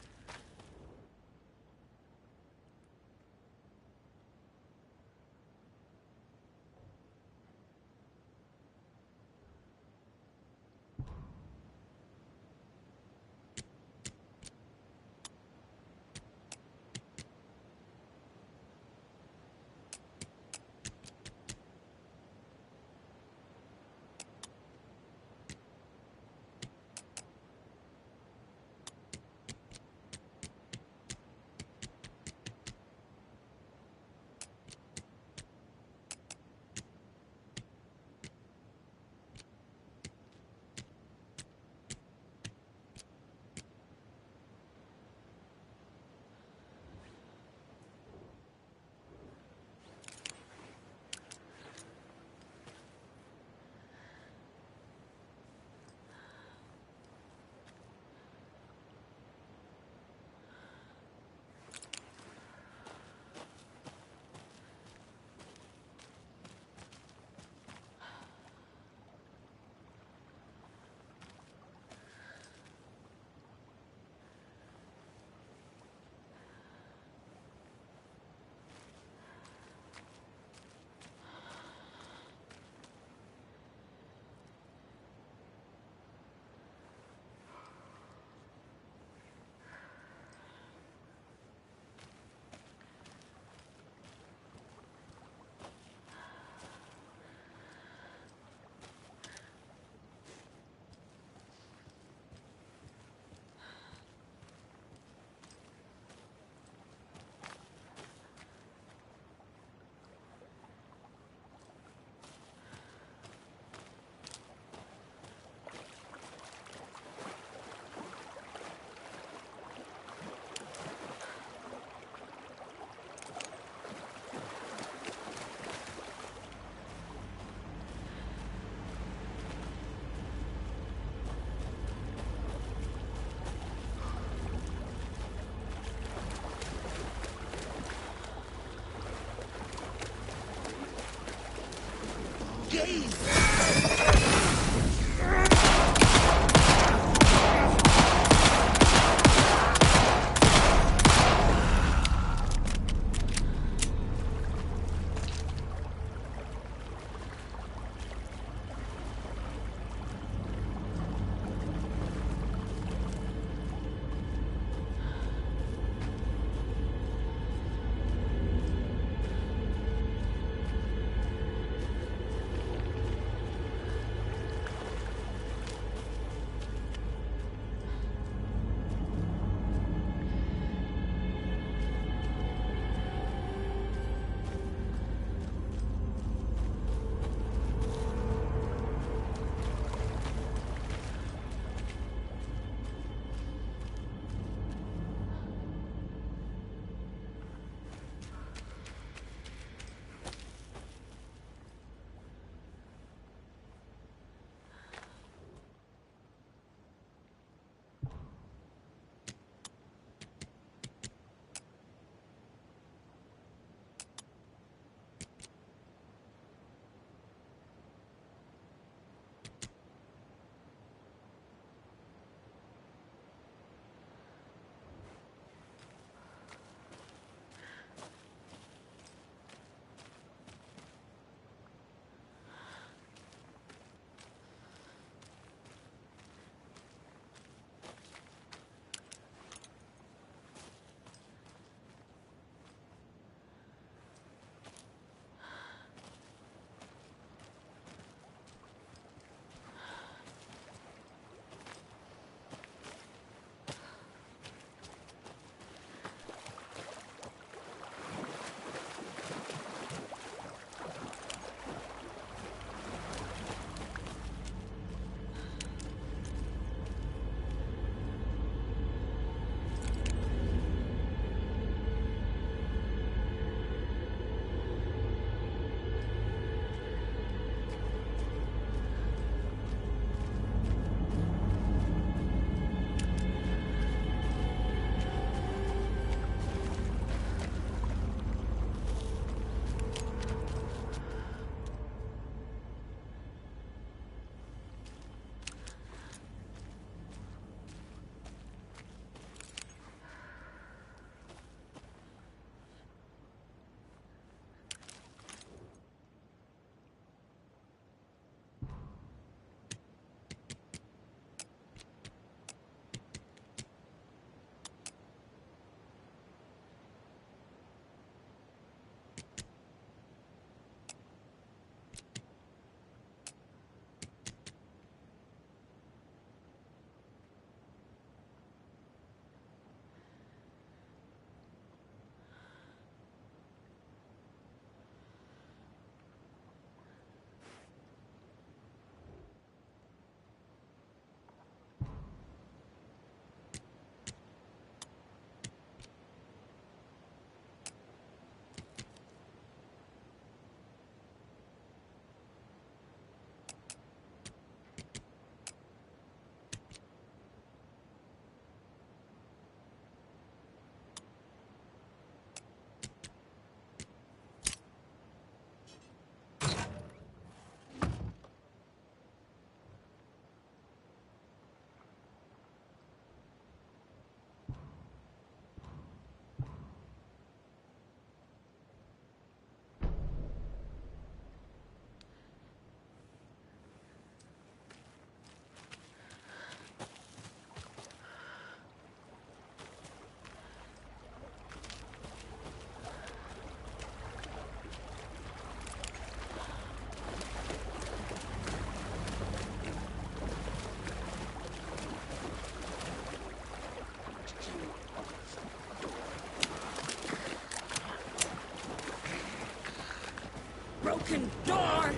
broken door!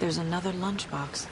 There's another lunchbox.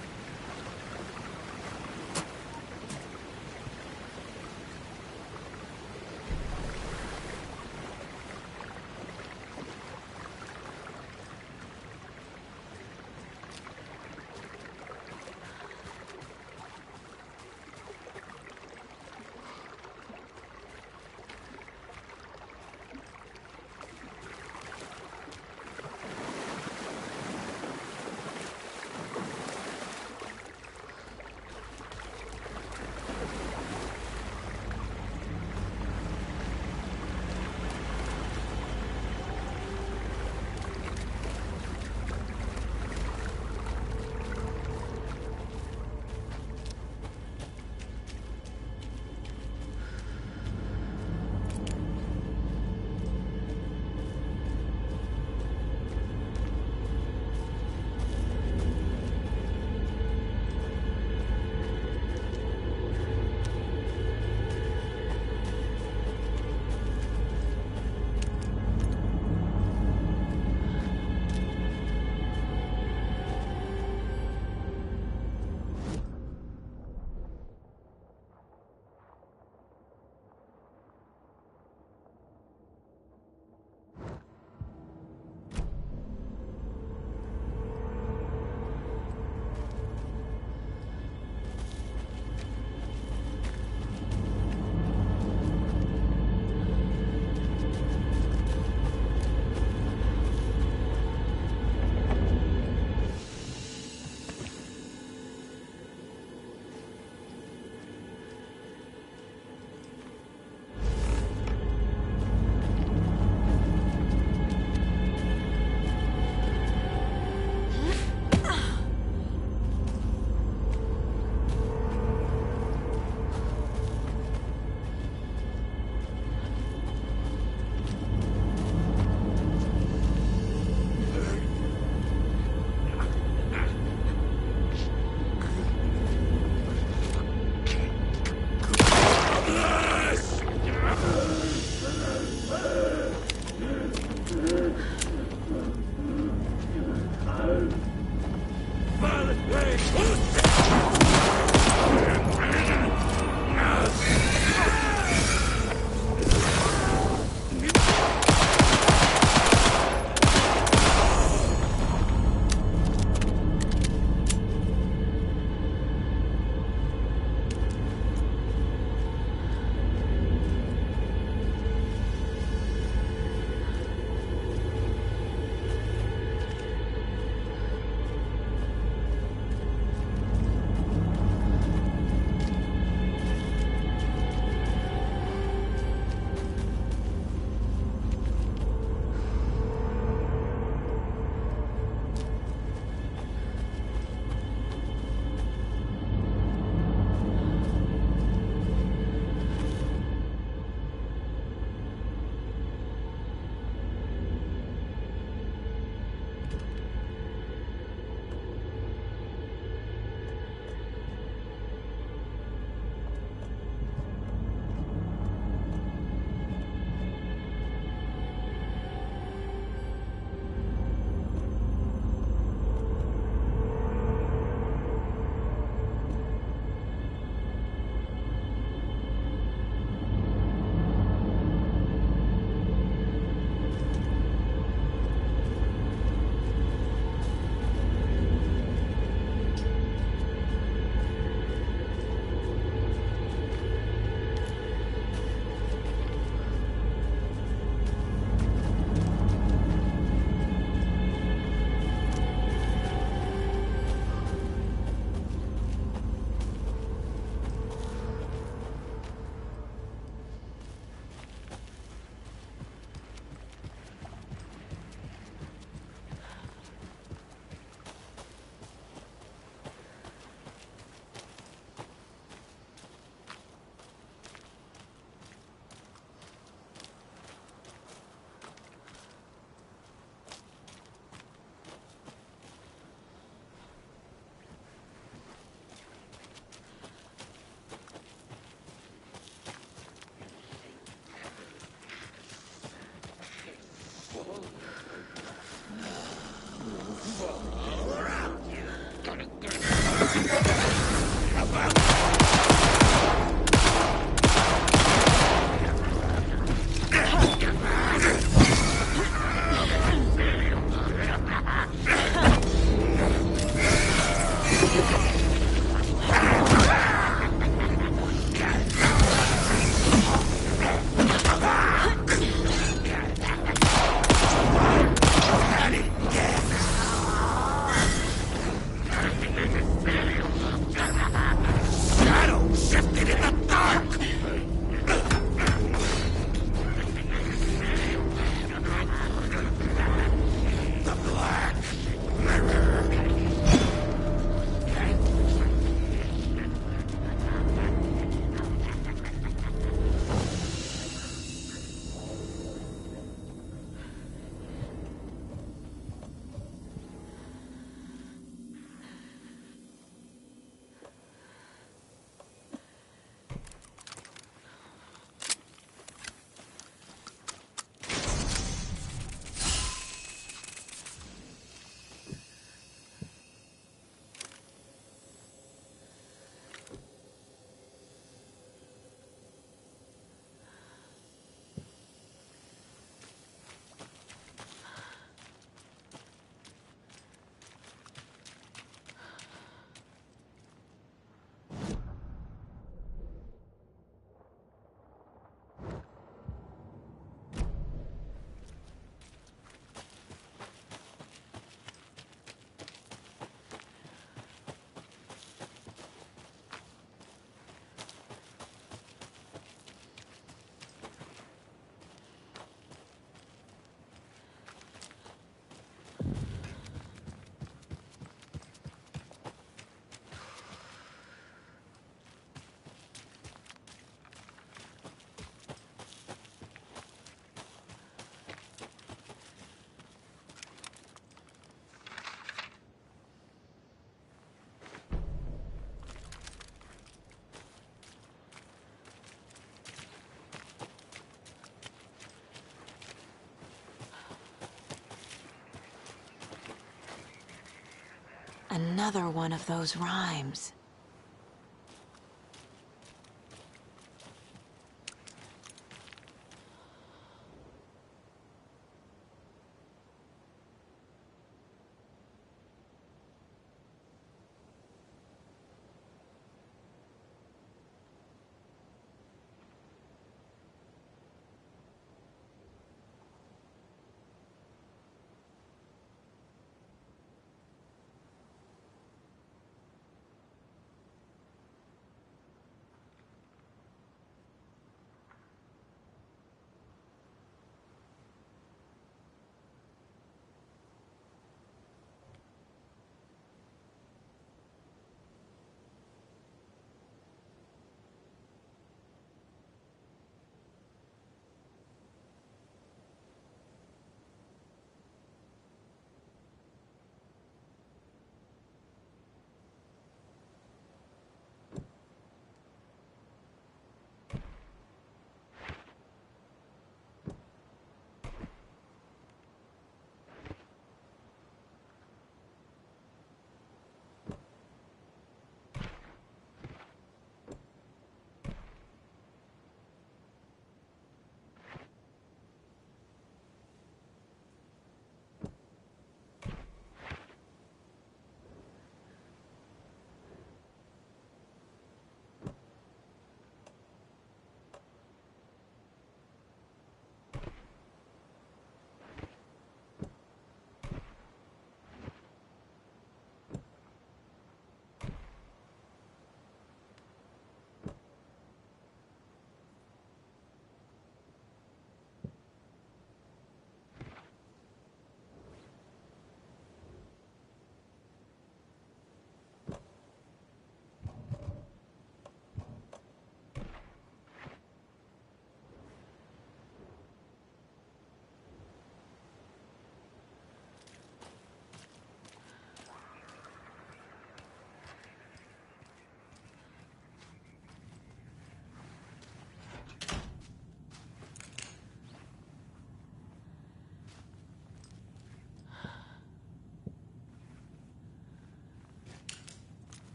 Another one of those rhymes.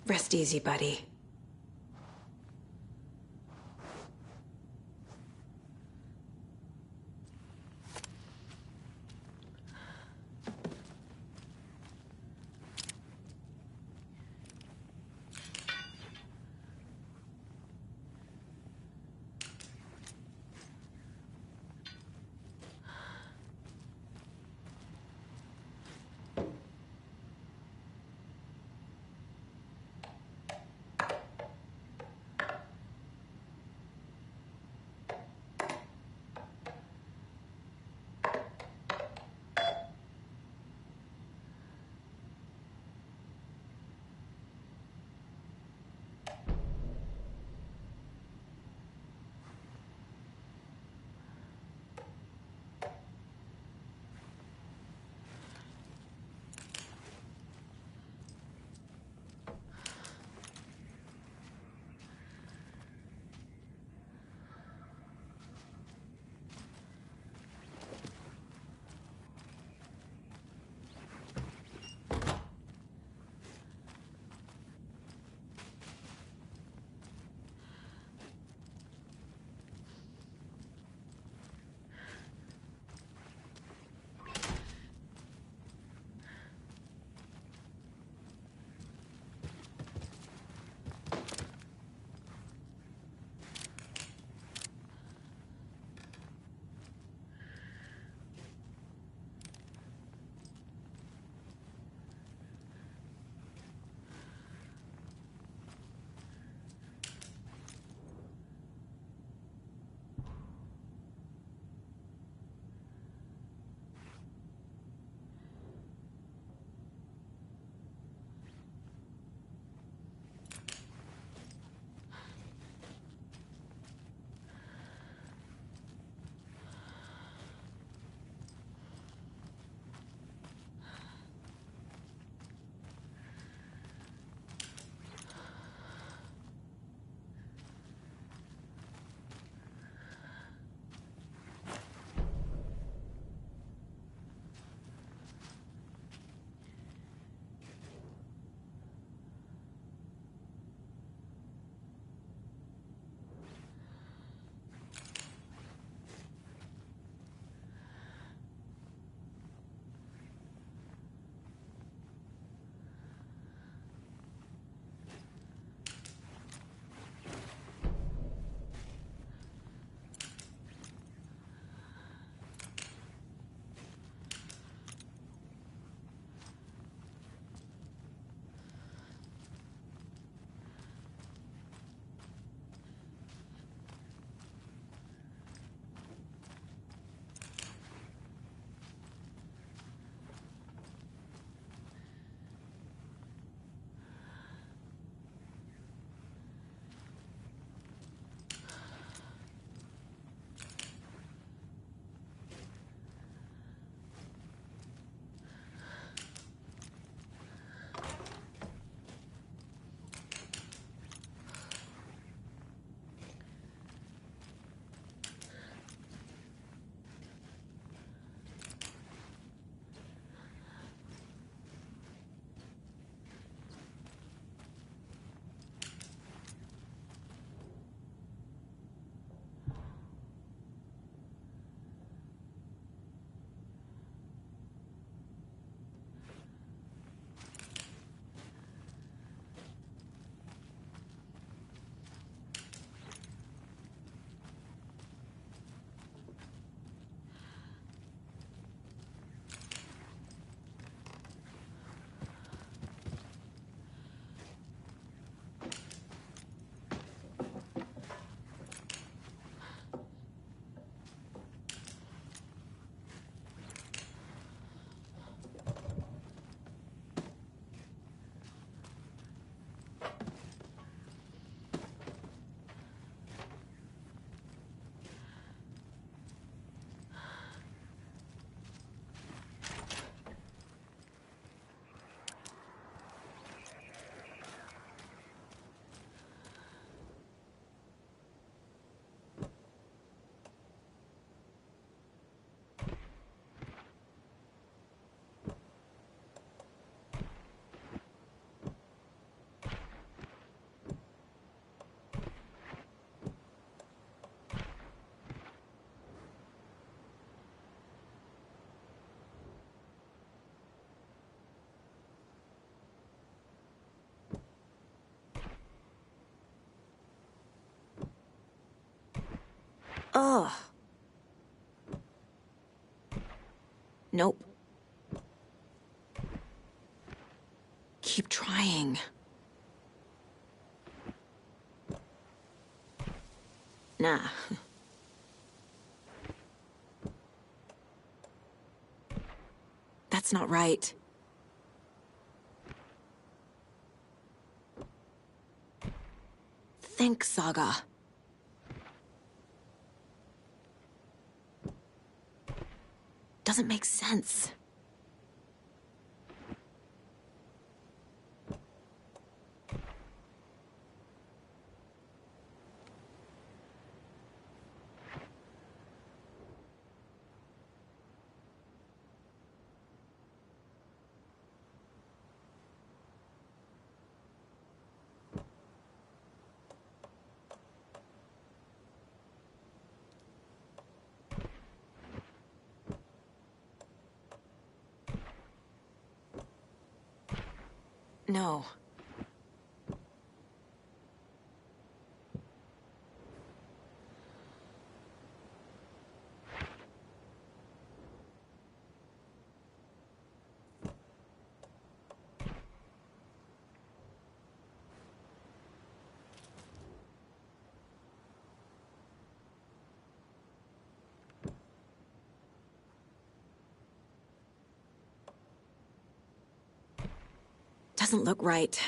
Rest easy, buddy. Ugh. Nope. Keep trying. Nah. That's not right. Think, Saga. Doesn't make sense. No. Doesn't look right.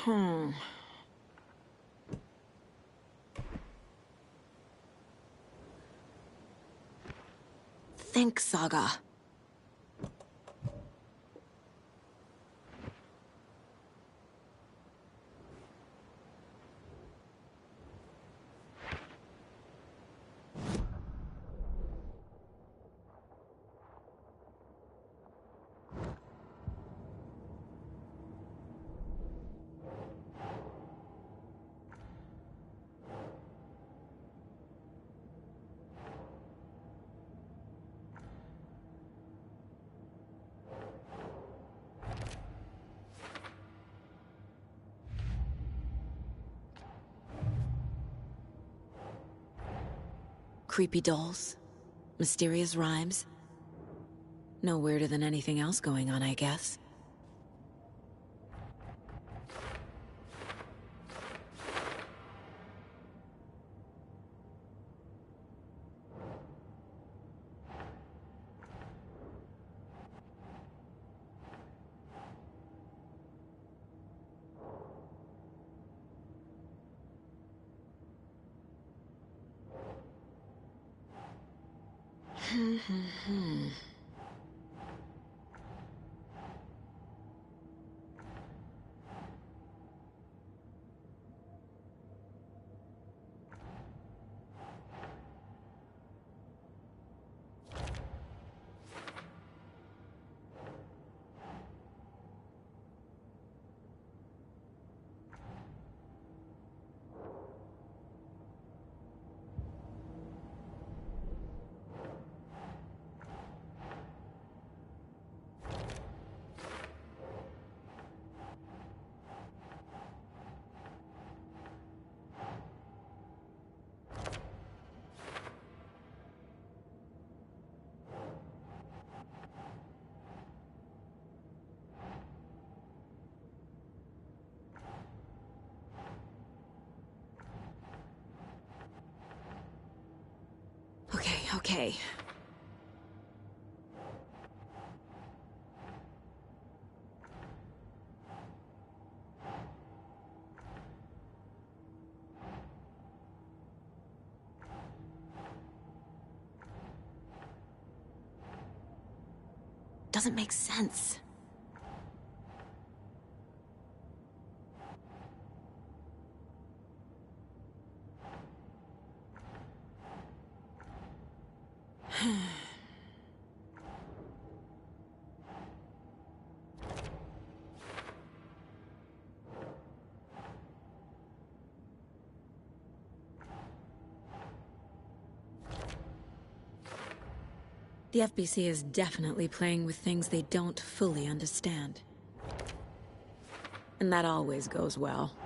Hmm. Think, Saga. Creepy dolls. Mysterious rhymes. No weirder than anything else going on, I guess. Okay. Doesn't make sense. The FBC is definitely playing with things they don't fully understand. And that always goes well.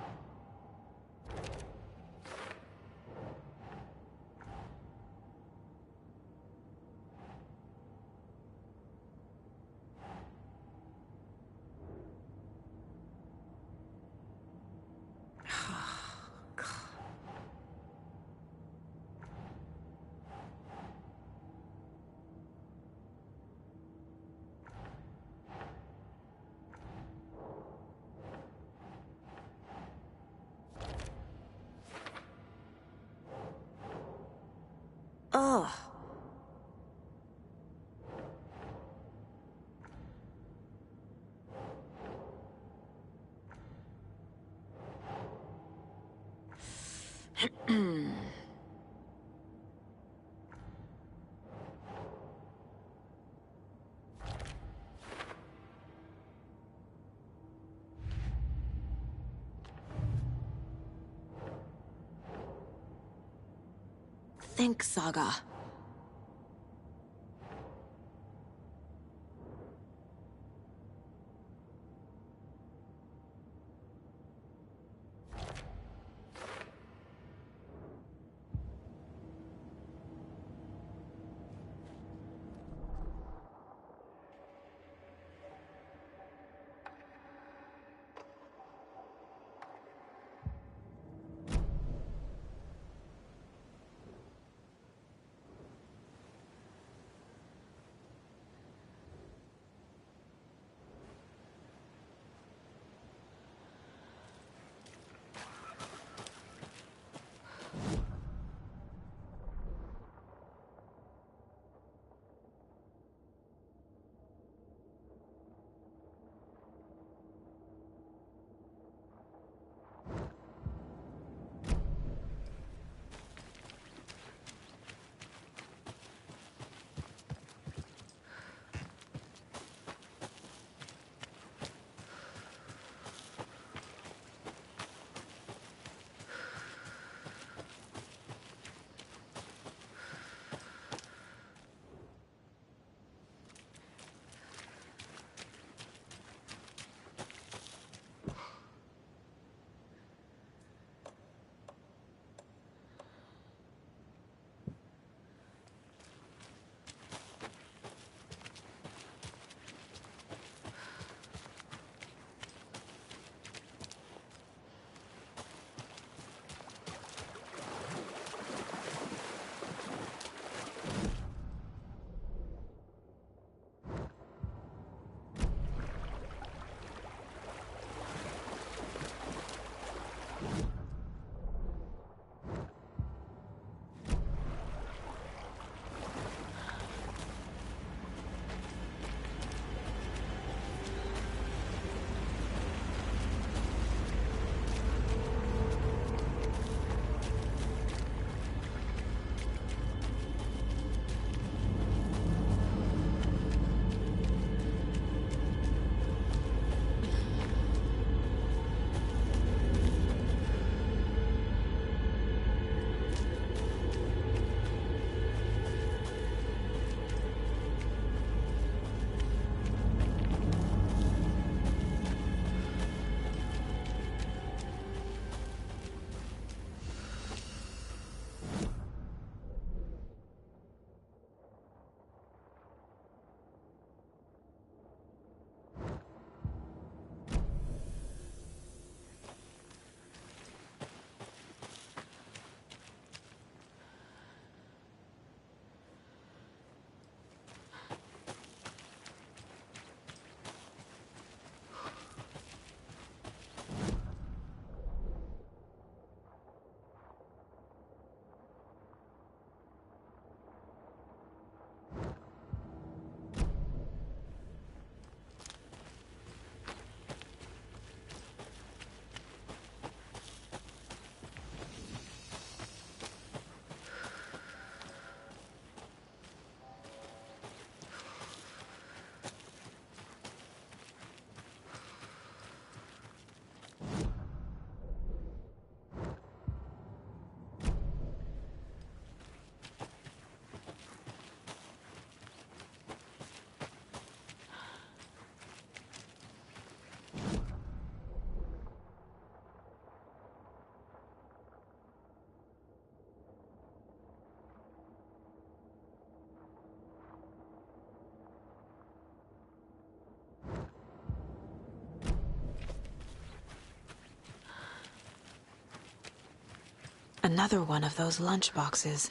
Ugh. Think, Saga. Another one of those lunch boxes.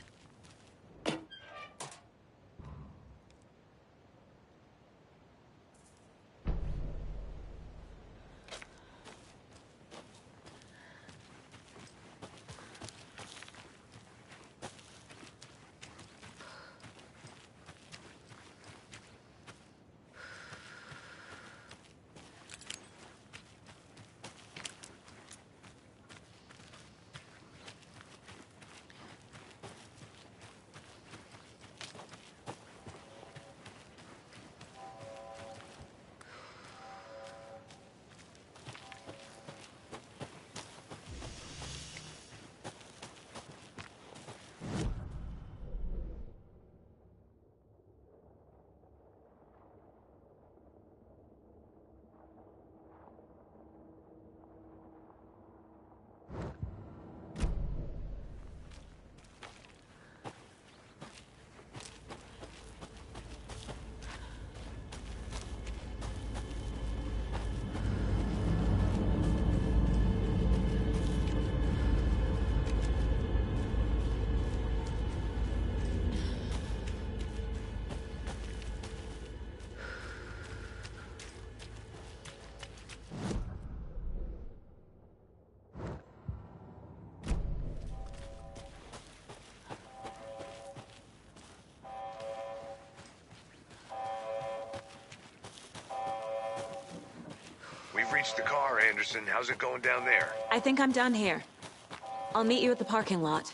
We've reached the car, Anderson. How's it going down there? I think I'm done here. I'll meet you at the parking lot.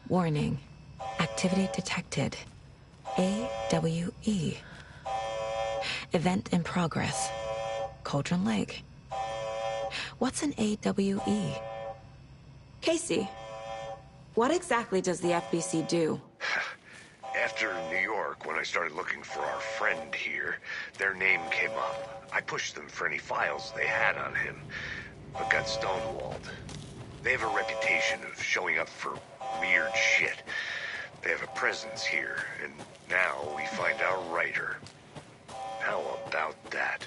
Warning. Activity detected. AWE. Event in progress. Cauldron Lake. What's an AWE? Casey, what exactly does the FBC do? After New York, when I started looking for our friend here, their name came up. I pushed them for any files they had on him, but got stonewalled. They have a reputation of showing up for weird shit. They have a presence here, and now we find our writer. How about that?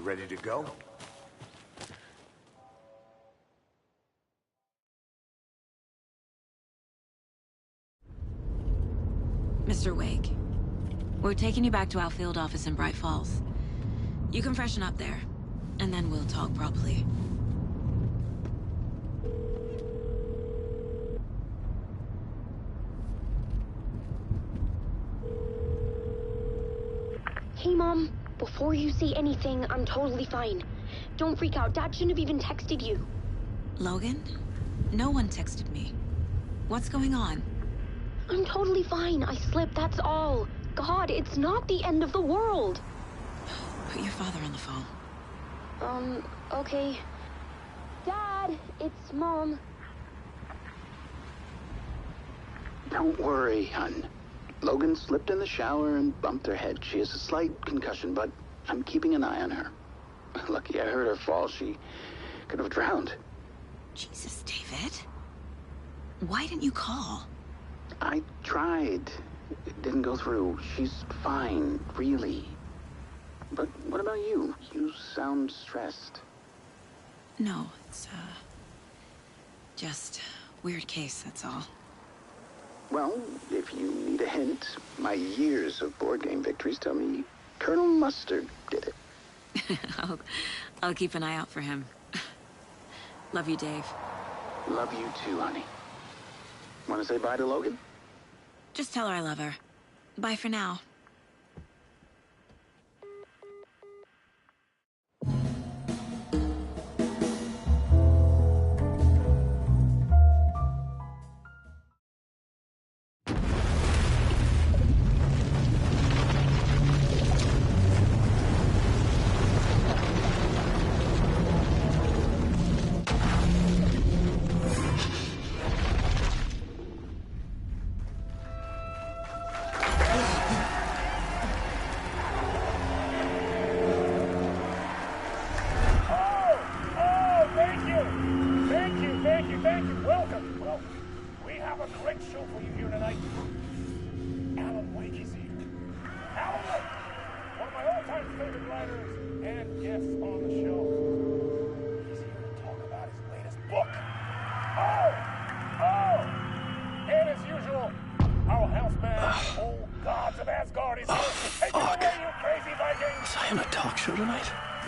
Ready to go? Mr. Wake, we're taking you back to our field office in Bright Falls. You can freshen up there, and then we'll talk properly. Hey, Mom. Before you say anything, I'm totally fine. Don't freak out. Dad shouldn't have even texted you. Logan? No one texted me. What's going on? I'm totally fine. I slipped, that's all. God, it's not the end of the world. Put your father on the phone. Okay. Dad, it's Mom. Don't worry, hon. Logan slipped in the shower and bumped her head. She has a slight concussion, but I'm keeping an eye on her. Lucky I heard her fall. She could have drowned. Jesus, David. Why didn't you call? I tried. It didn't go through. She's fine, really. But what about you? You sound stressed. No, it's, just Weird case, that's all. Well, if you need a hint, my years of board game victories tell me Colonel Mustard did it. I'll keep an eye out for him. Love you, Dave. Love you too, honey. Want to say bye to Logan? Just tell her I love her. Bye for now.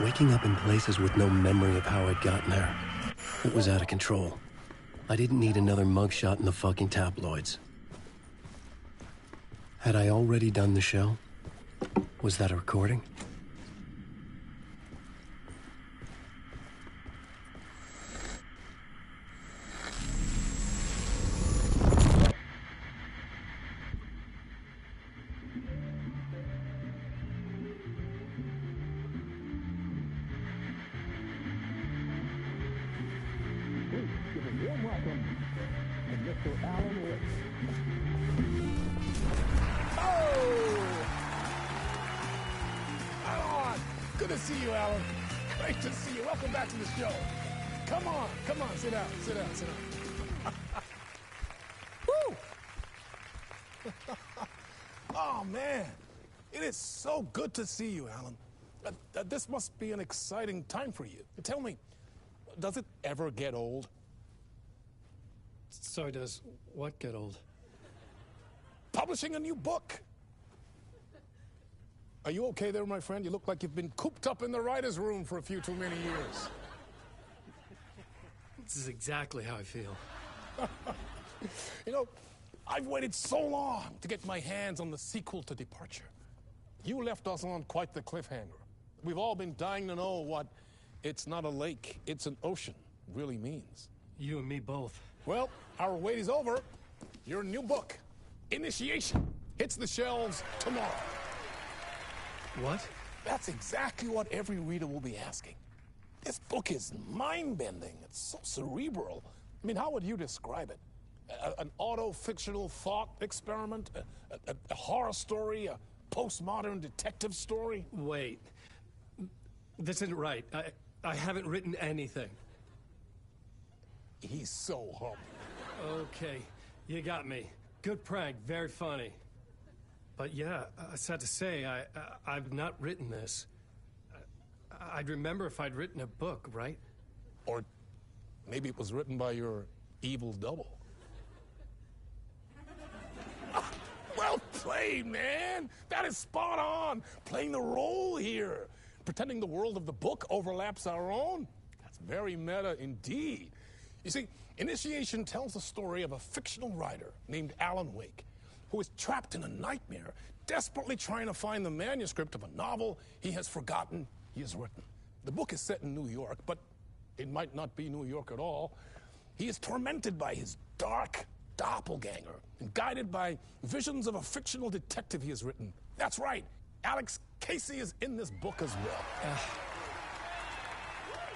Waking up in places with no memory of how I'd gotten there. It was out of control. I didn't need another mugshot in the fucking tabloids. Had I already done the show? Was that a recording? Sit down. Woo! Oh, man. It is so good to see you, Alan. This must be an exciting time for you. Tell me, does it ever get old? So does what get old? Publishing a new book. Are you okay there, my friend? You look like you've been cooped up in the writer's room for a few too many years. This is exactly how I feel. You know, I've waited so long to get my hands on the sequel to Departure. You left us on quite the cliffhanger. We've all been dying to know what "it's not a lake, it's an ocean" really means. You and me both. Well, our wait is over. Your new book, Initiation, hits the shelves tomorrow. What? That's exactly what every reader will be asking. This book is mind-bending. It's so cerebral. I mean, how would you describe it? An auto-fictional thought experiment? A horror story? A postmodern detective story? Wait. This isn't right. I haven't written anything. He's so humble. Okay, you got me. Good prank, very funny. But yeah, sad to say, I've not written this. I'd remember if I'd written a book, right? Or maybe it was written by your evil double. Well played, man! That is spot on! Playing the role here. Pretending the world of the book overlaps our own. That's very meta indeed. You see, Initiation tells the story of a fictional writer named Alan Wake, who is trapped in a nightmare, desperately trying to find the manuscript of a novel he has forgotten he has written. The book is set in New York, but it might not be New York at all. He is tormented by his dark doppelganger and guided by visions of a fictional detective he has written. That's right, Alex Casey is in this book as well.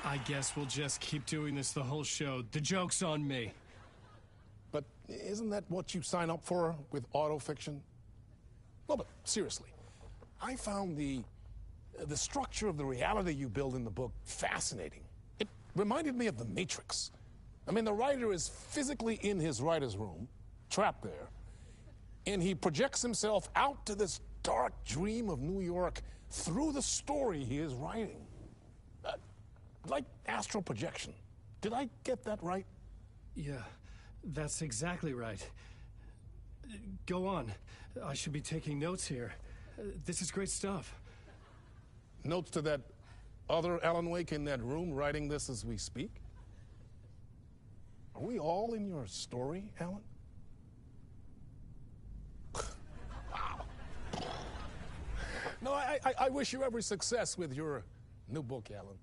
I guess we'll just keep doing this the whole show. The joke's on me. But isn't that what you sign up for with autofiction? No, but seriously, I found the structure of the reality you build in the book fascinating. It reminded me of The Matrix. I mean, the writer is physically in his writer's room, trapped there, and he projects himself out to this dark dream of New York through the story he is writing. Like astral projection. Did I get that right? Yeah. That's exactly right. Go on. I should be taking notes here. This is great stuff. Notes to that other Alan Wake in that room writing this as we speak? Are we all in your story, Alan? Wow. No, I wish you every success with your new book, Alan.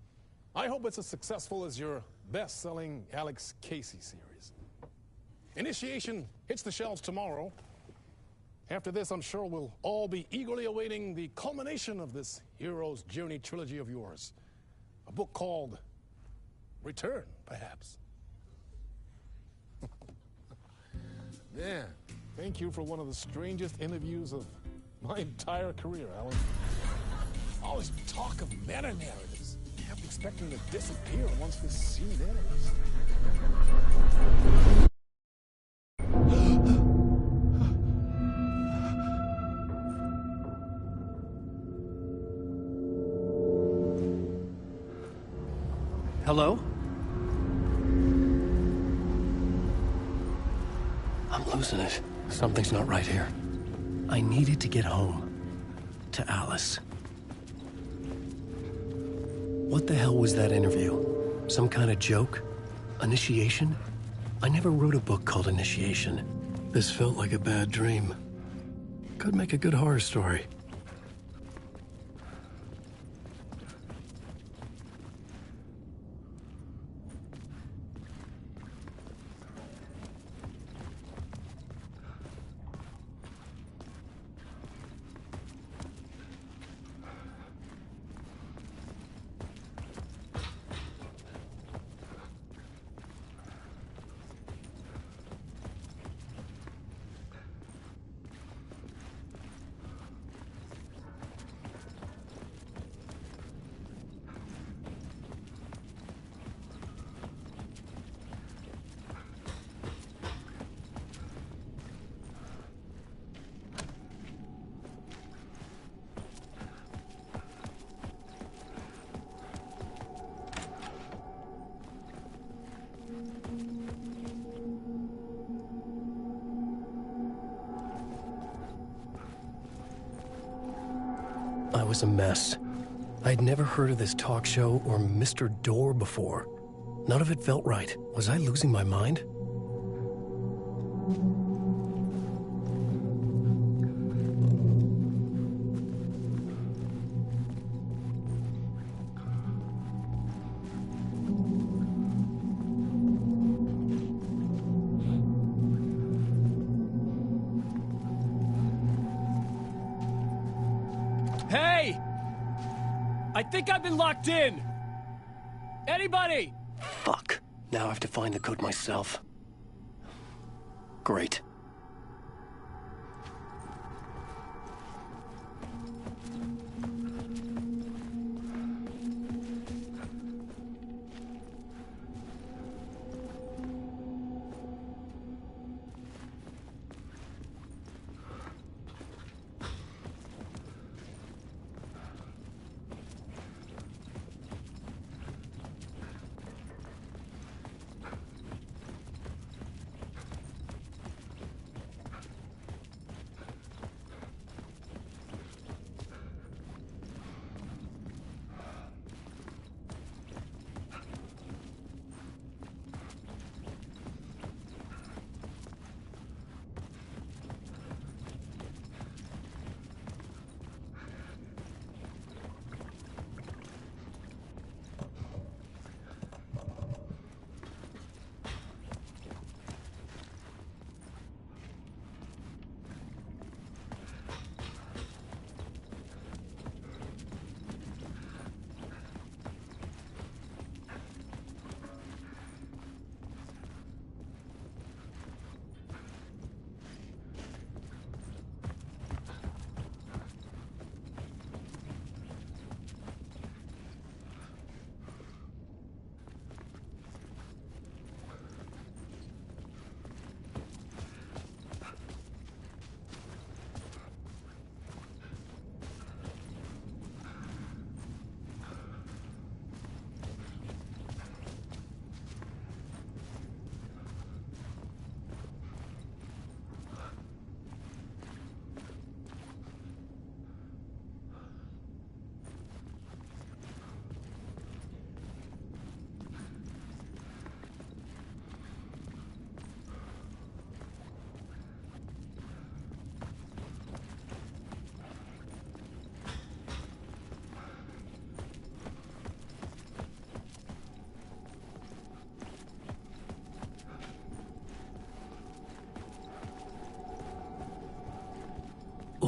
I hope it's as successful as your best-selling Alex Casey series. Initiation hits the shelves tomorrow. After this, I'm sure we'll all be eagerly awaiting the culmination of this hero's journey trilogy of yours. A book called Return, perhaps. Yeah, thank you for one of the strangest interviews of my entire career, Alan. Always talk of meta-narratives. Kept expecting to disappear once this scene ends. Hello? I'm losing it. Something's not right here. I needed to get home. To Alice. What the hell was that interview? Some kind of joke? Initiation? I never wrote a book called Initiation. This felt like a bad dream. Could make a good horror story. I was a mess. I'd never heard of this talk show or Mr. Door before. None of it felt right. Was I losing my mind? Hey! I think I've been locked in! Anybody? Fuck. Now I have to find the code myself. Great.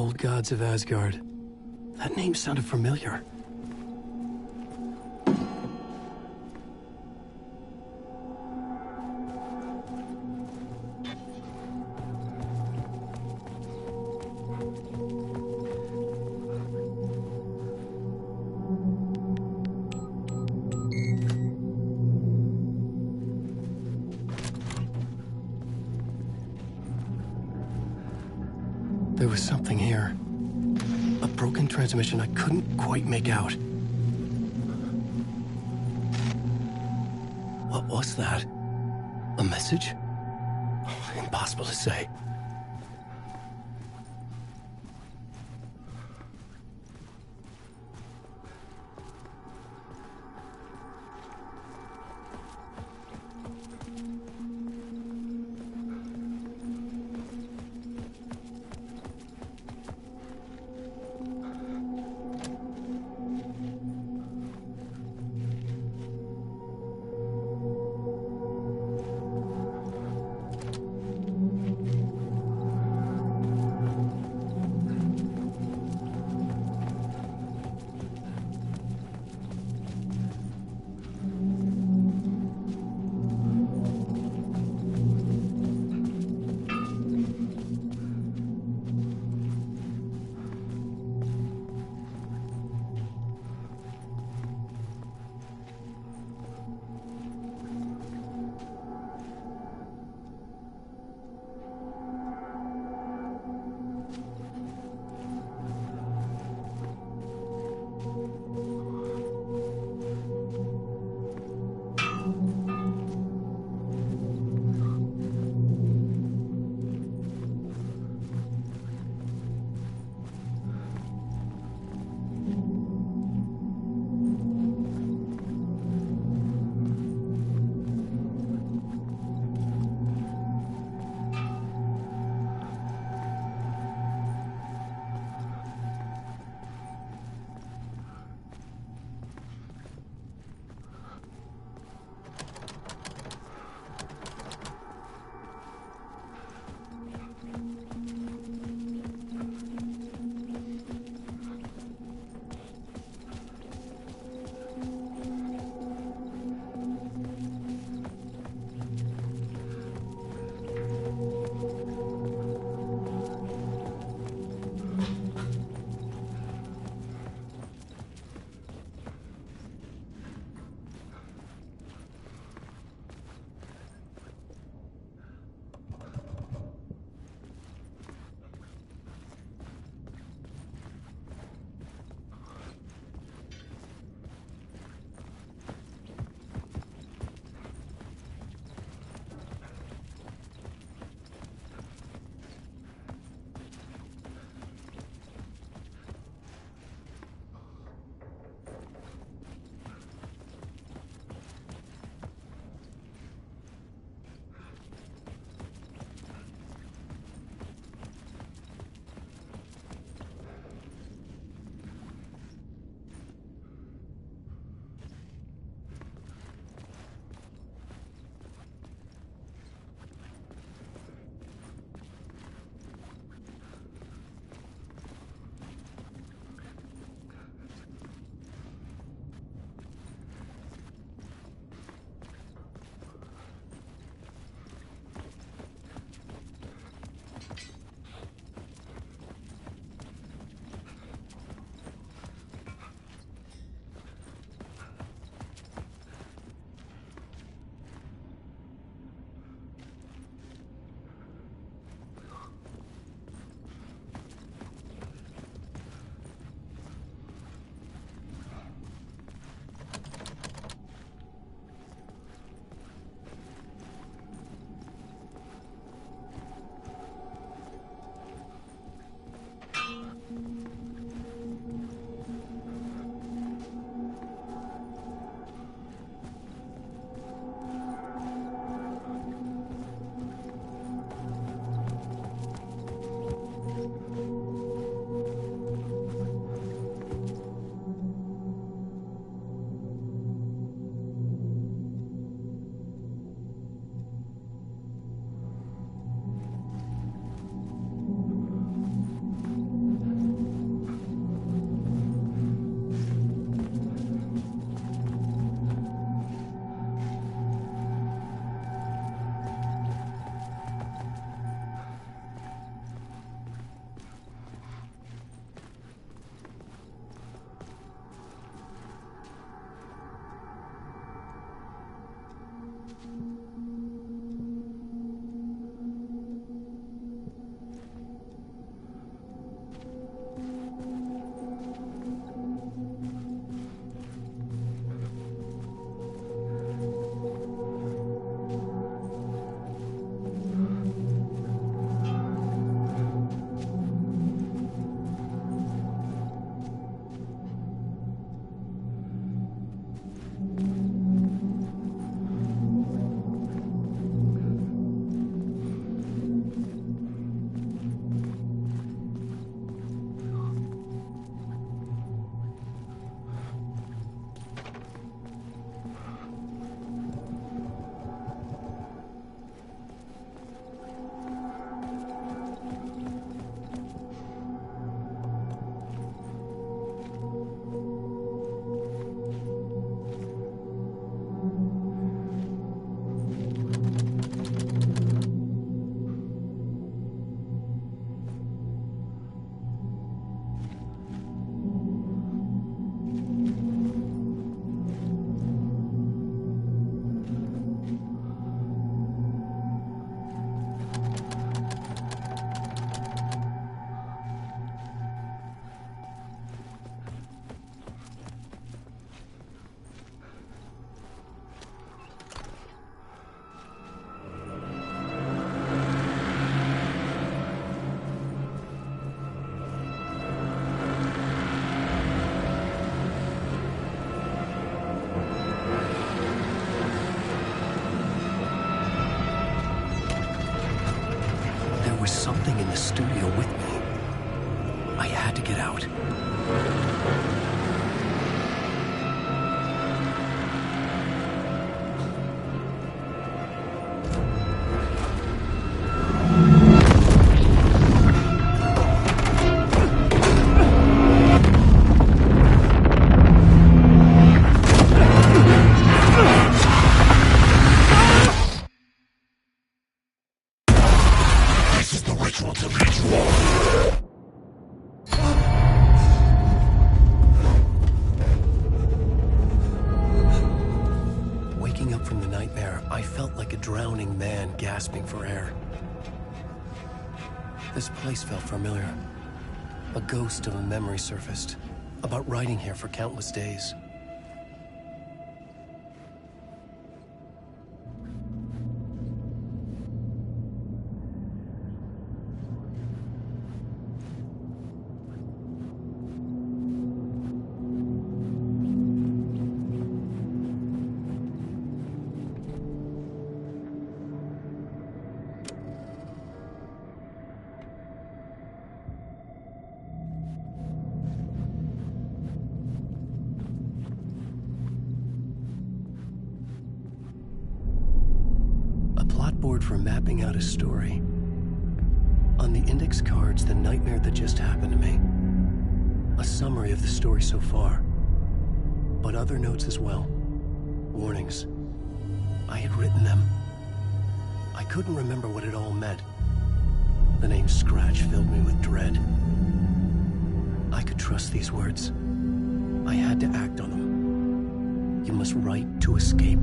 Old gods of Asgard. That name sounded familiar. There was something here. A broken transmission I couldn't quite make out. What was that? A message? Impossible to say. studio with me. I had to get out. Waking up from the nightmare, I felt like a drowning man gasping for air. This place felt familiar. A ghost of a memory surfaced, about riding here for countless days. For mapping out a story. On the index cards, the nightmare that just happened to me. A summary of the story so far. But other notes as well. Warnings. I had written them. I couldn't remember what it all meant. The name Scratch filled me with dread. I could trust these words. I had to act on them. You must write to escape.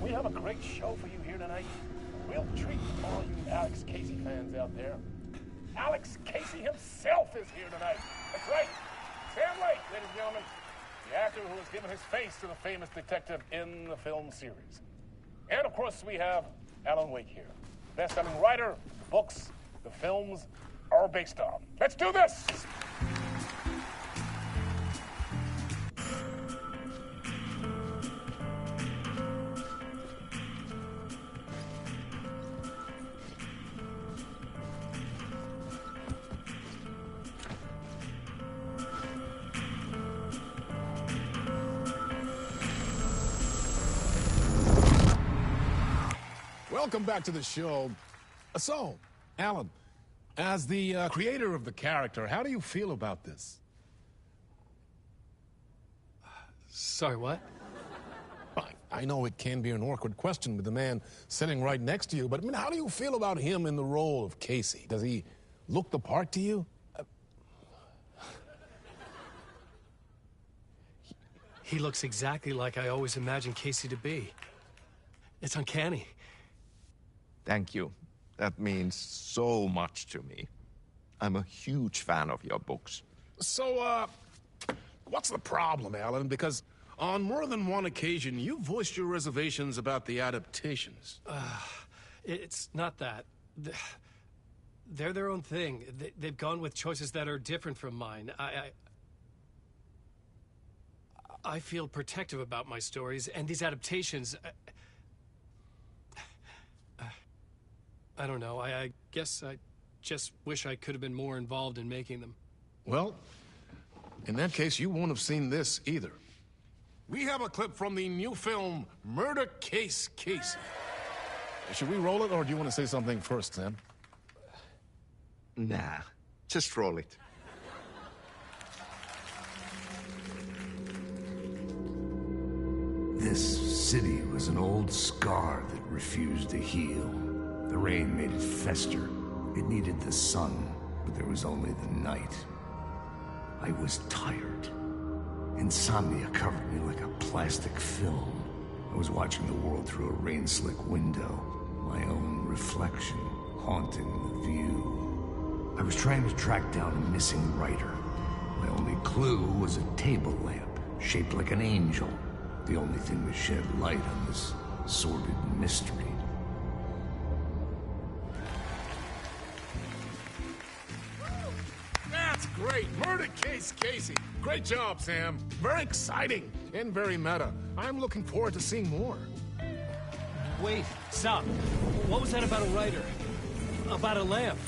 We have a great show for you here tonight. Real treat for all you Alex Casey fans out there. Alex Casey himself is here tonight. That's right. Sam Lake, ladies and gentlemen. The actor who has given his face to the famous detective in the film series. And of course, we have Alan Wake here. Best-selling writer, books, the films are based on. Let's do this! Welcome back to the show. So, Alan, as the creator of the character, how do you feel about this? Sorry, what? I know it can be an awkward question with the man sitting right next to you, but I mean, how do you feel about him in the role of Casey? Does he look the part to you? He looks exactly like I always imagined Casey to be. It's uncanny. Thank you. That means so much to me. I'm a huge fan of your books. So, what's the problem, Alan? Because on more than one occasion, you voiced your reservations about the adaptations. It's not that. They're their own thing. They've gone with choices that are different from mine. I feel protective about my stories, and these adaptations... I don't know. I guess I just wish I could have been more involved in making them. Well, in that case, you won't have seen this either. We have a clip from the new film, Murder Case Casey. Should we roll it, or do you want to say something first, Sam? Nah, just roll it. This city was an old scar that refused to heal. The rain made it fester. It needed the sun, but there was only the night. I was tired. Insomnia covered me like a plastic film. I was watching the world through a rain-slick window, my own reflection haunting the view. I was trying to track down a missing writer. My only clue was a table lamp, shaped like an angel. The only thing that shed light on this sordid mystery. That's great! Murder Case Casey! Great job, Sam. Very exciting and very meta. I'm looking forward to seeing more. Wait, stop. What was that about a writer? About a lamp?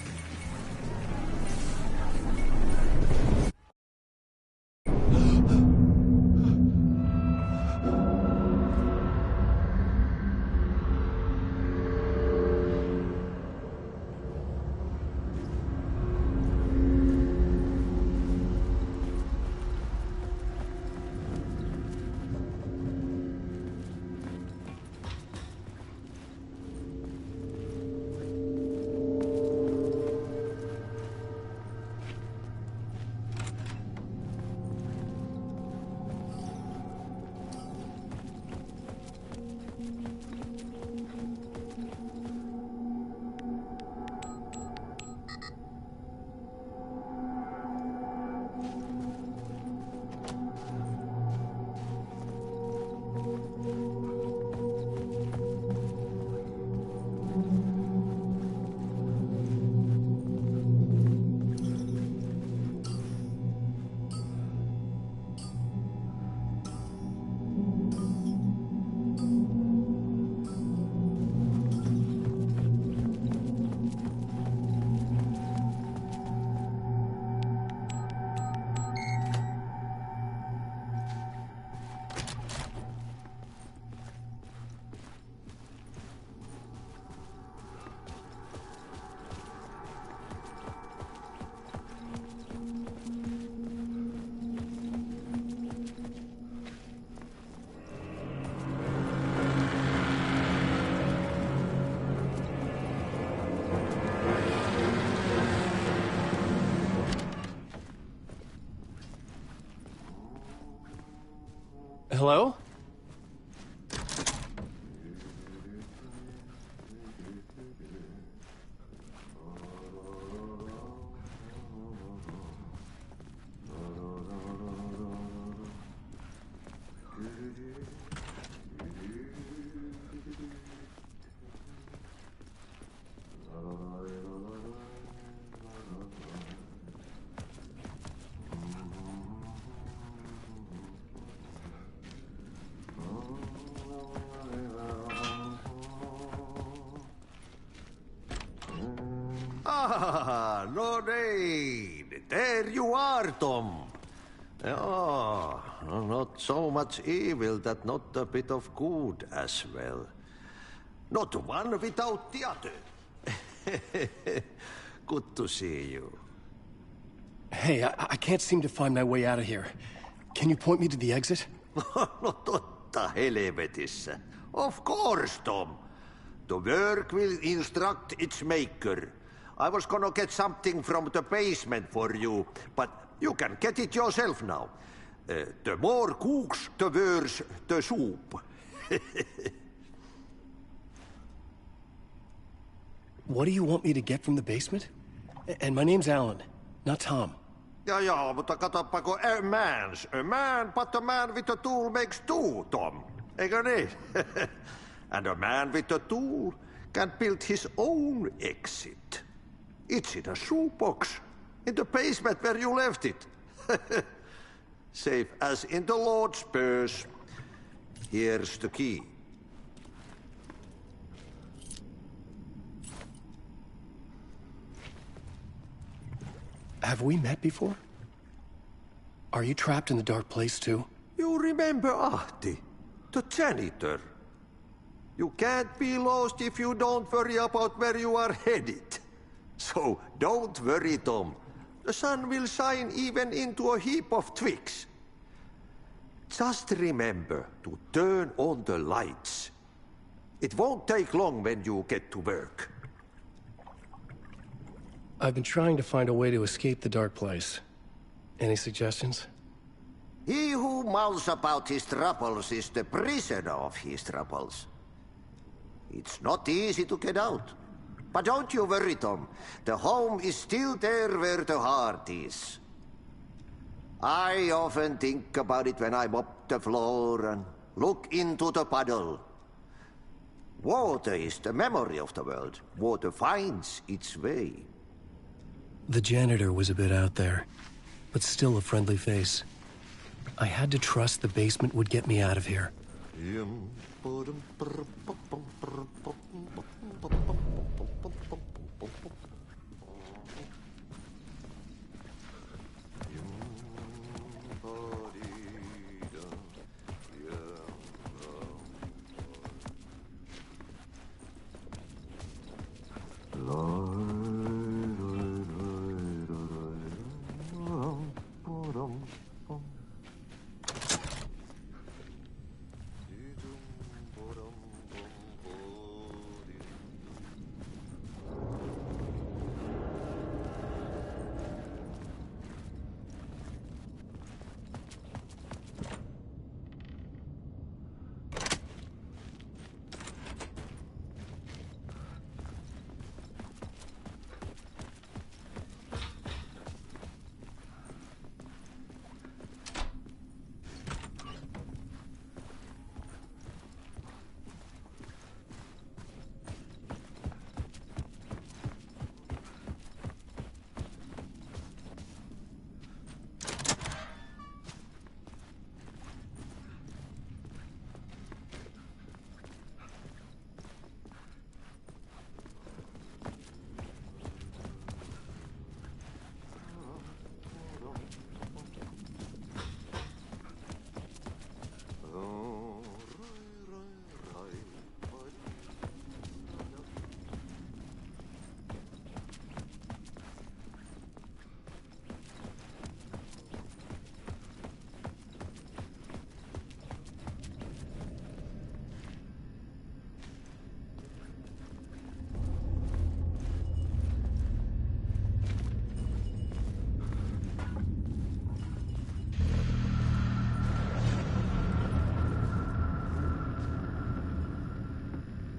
Hello? Ah, no need. There you are, Tom. Oh, not so much evil that not a bit of good as well. Not one without the other. Good to see you. Hey, I can't seem to find my way out of here. Can you point me to the exit? No totta helvetissä. Of course, Tom. The work will instruct its maker. I was gonna get something from the basement for you, but you can get it yourself now. The more cooks, the worse the soup. What do you want me to get from the basement? And my name's Alan, not Tom. Ja, mutta katsoppa, kun a man, but a man with a tool makes two, Tom. Eikö niin? And a man with a tool can build his own exit. It's in a shoebox, in the basement where you left it. Safe as in the Lord's purse. Here's the key. Have we met before? Are you trapped in the dark place too? You Remember Ahti, the janitor. You can't be lost if you don't worry about where you are headed. So don't worry, Tom. The sun will shine even into a heap of twigs. Just remember to turn on the lights. It won't take long when you get to work. I've been trying to find a way to escape the dark place. Any suggestions? He who mouths about his troubles is the prisoner of his troubles. It's not easy to get out. But don't you worry, Tom. The home is still there where the heart is. I often think about it when I mop the floor and look into the puddle. Water is the memory of the world. Water finds its way. The janitor was a bit out there, but still a friendly face. I had to trust the basement would get me out of here.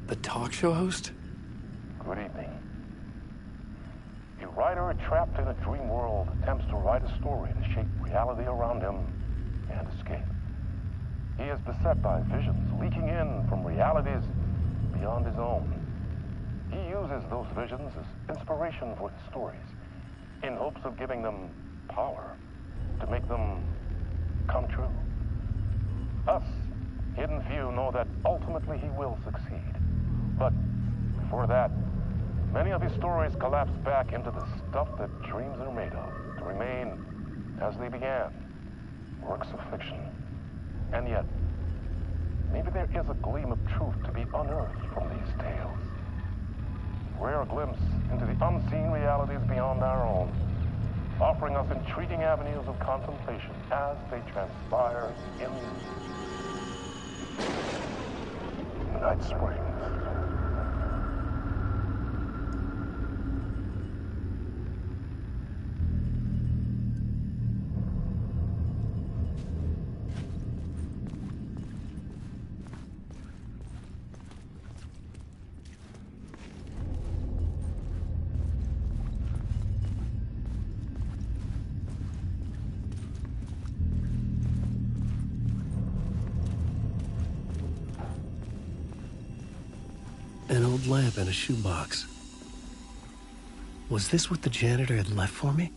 The talk show host? Good evening. A writer trapped in a dream world attempts to write a story to shape reality around him and escape. He is beset by visions leaking in from realities beyond his own. He uses those visions as inspiration for his stories, in hopes of giving them power to make them come true. Us, hidden few, know that ultimately he will succeed. But before that, many of his stories collapse back into the stuff that dreams are made of, to remain as they began, works of fiction. And yet, maybe there is a gleam of truth to be unearthed from these tales. Rare glimpse into the unseen realities beyond our own, offering us intriguing avenues of contemplation as they transpire in Night Springs. An old lamp and a shoebox. Was this what the janitor had left for me?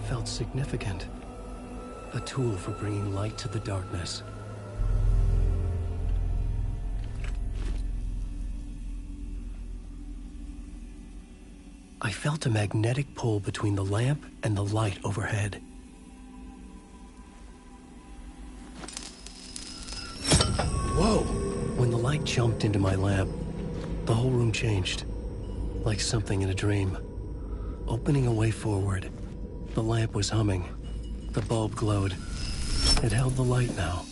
felt significant. A tool for bringing light to the darkness. I felt a magnetic pull between the lamp and the light overhead. Whoa! When the light jumped into my lamp, the whole room changed. Like something in a dream. Opening a way forward. The lamp was humming. The bulb glowed. It held the light now.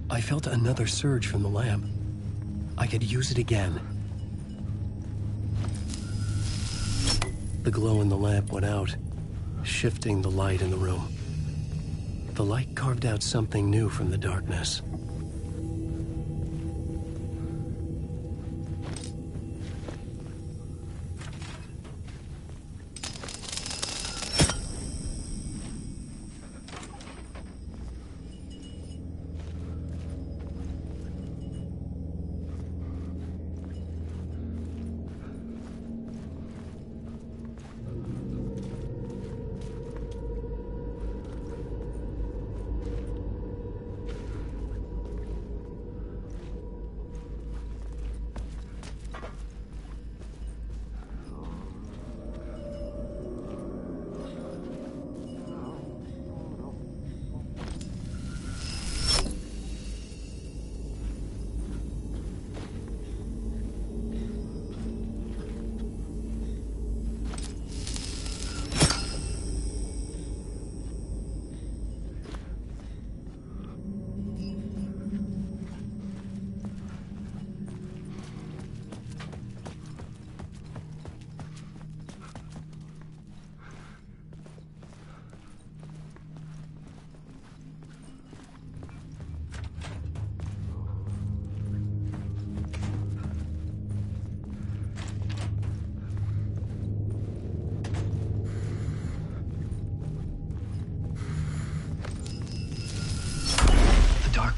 I felt another surge from the lamp. I could use it again. The glow in the lamp went out, shifting the light in the room. The light carved out something new from the darkness.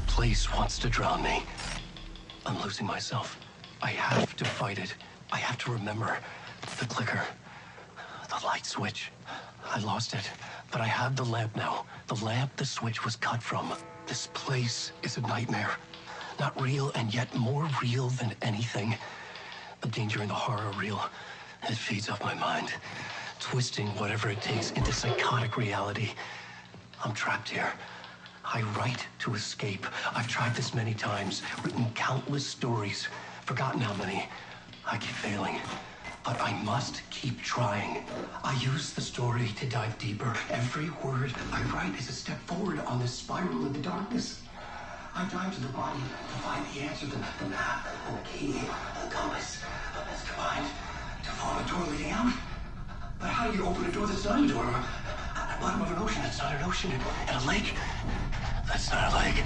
Place wants to drown me. I'm losing myself. I have to fight it. I have to remember. The clicker. The light switch. I lost it. But I have the lamp now. The lamp the switch was cut from. This place is a nightmare. Not real, and yet more real than anything. The danger and the horror are real. It feeds off my mind. Twisting whatever it takes into psychotic reality. I'm trapped here. I write to escape. I've tried this many times, written countless stories, forgotten how many. I keep failing, but I must keep trying. I use the story to dive deeper. Every word I write is a step forward on this spiral in the darkness. I dive to the body to find the answer, the map, and the key, the compass. It's combined to form a door leading out. But how do you open a door that's not a door? At the bottom of an ocean that's not an ocean, and a lake that's not a lake.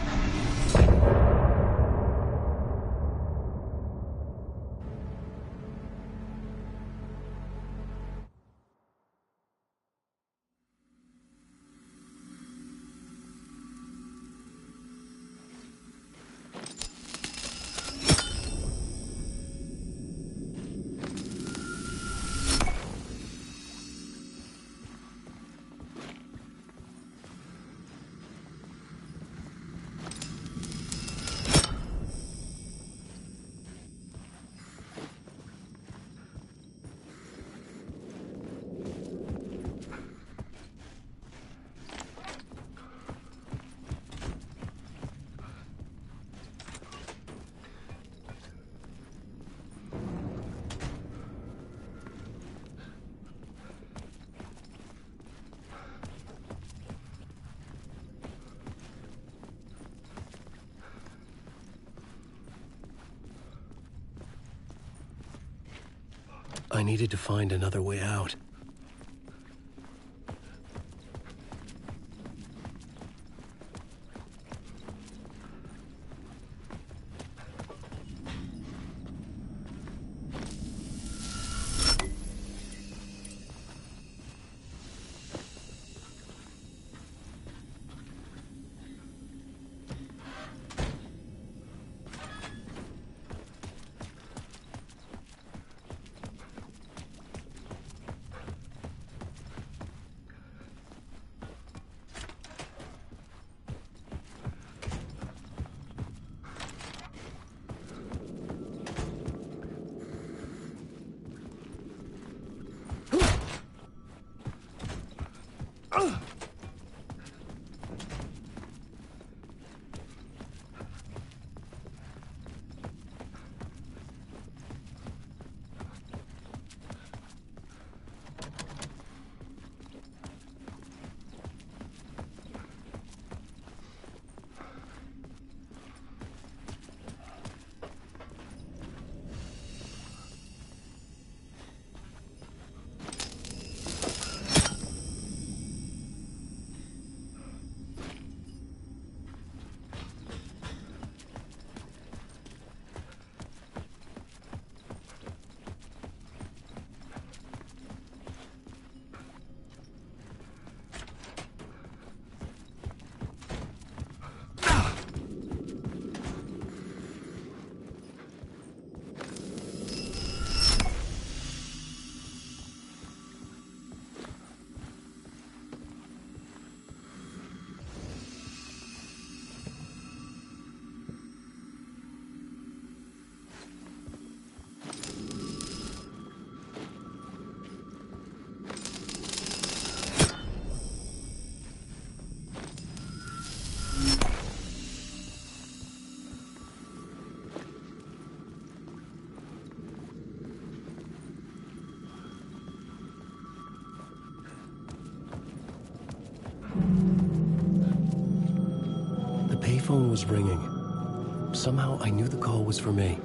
I needed to find another way out. Phone was ringing. Somehow I knew the call was for me.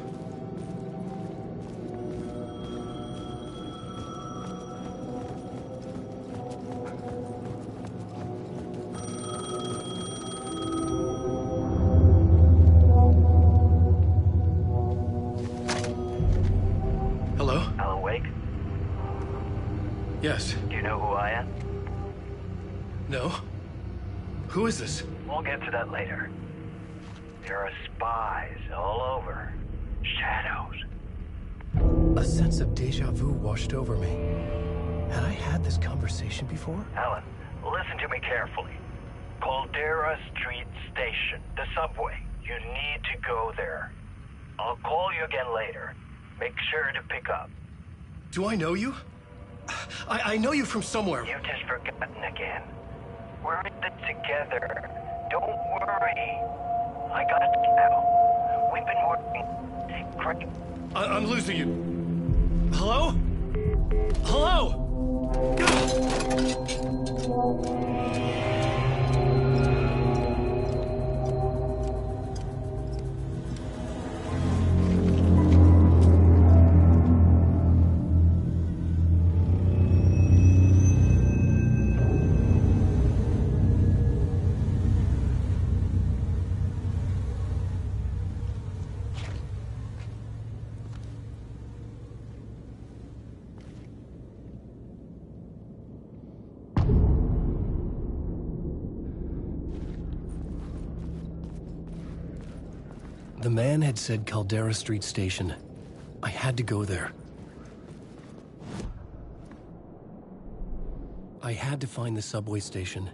Hello? Alan Wake? Yes. Do you know who I am? No. Who is this? We'll get to that later. There are spies all over. Shadows. A sense of deja vu washed over me. Had I had this conversation before? Alan, listen to me carefully. Caldera Street Station, the subway. You need to go there. I'll call you again later. Make sure to pick up. Do I know you? I know you from somewhere. You've just forgotten again. We're in it together. Don't worry. I got you now. We've been working great. I'm losing you. Hello? Hello? The man had said Caldera Street Station. I had to go there. I had to find the subway station.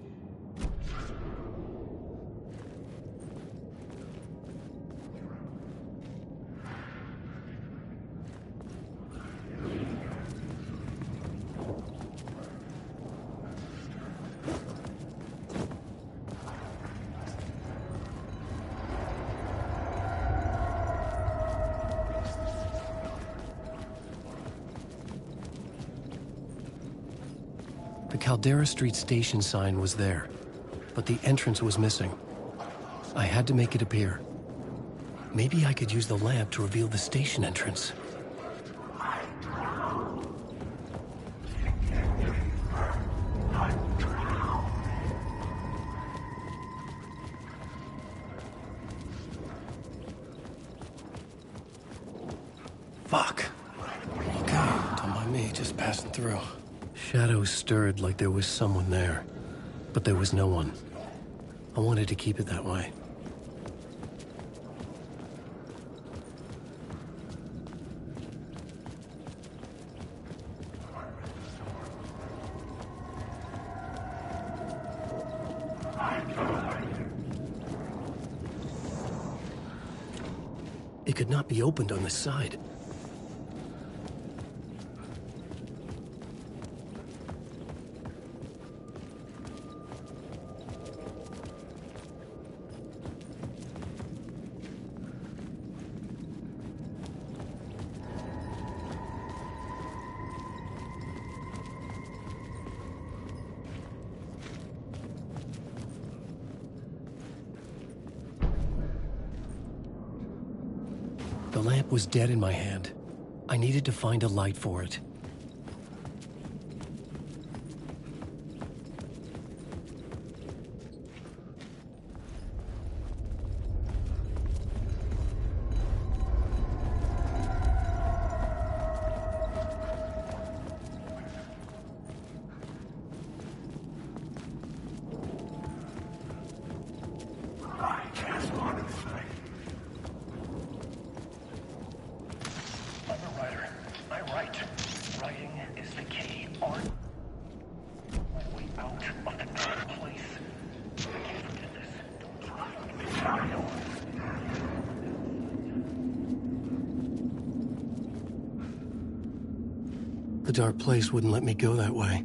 The Caldera Street Station sign was there, but the entrance was missing. I had to make it appear. Maybe I could use the lamp to reveal the station entrance. Fuck. Okay, don't mind me, just passing through. Shadows stirred like there was someone there, but there was no one. I wanted to keep it that way. It could not be opened on this side. The lamp was dead in my hand. I needed to find a light for it. The dark place wouldn't let me go that way.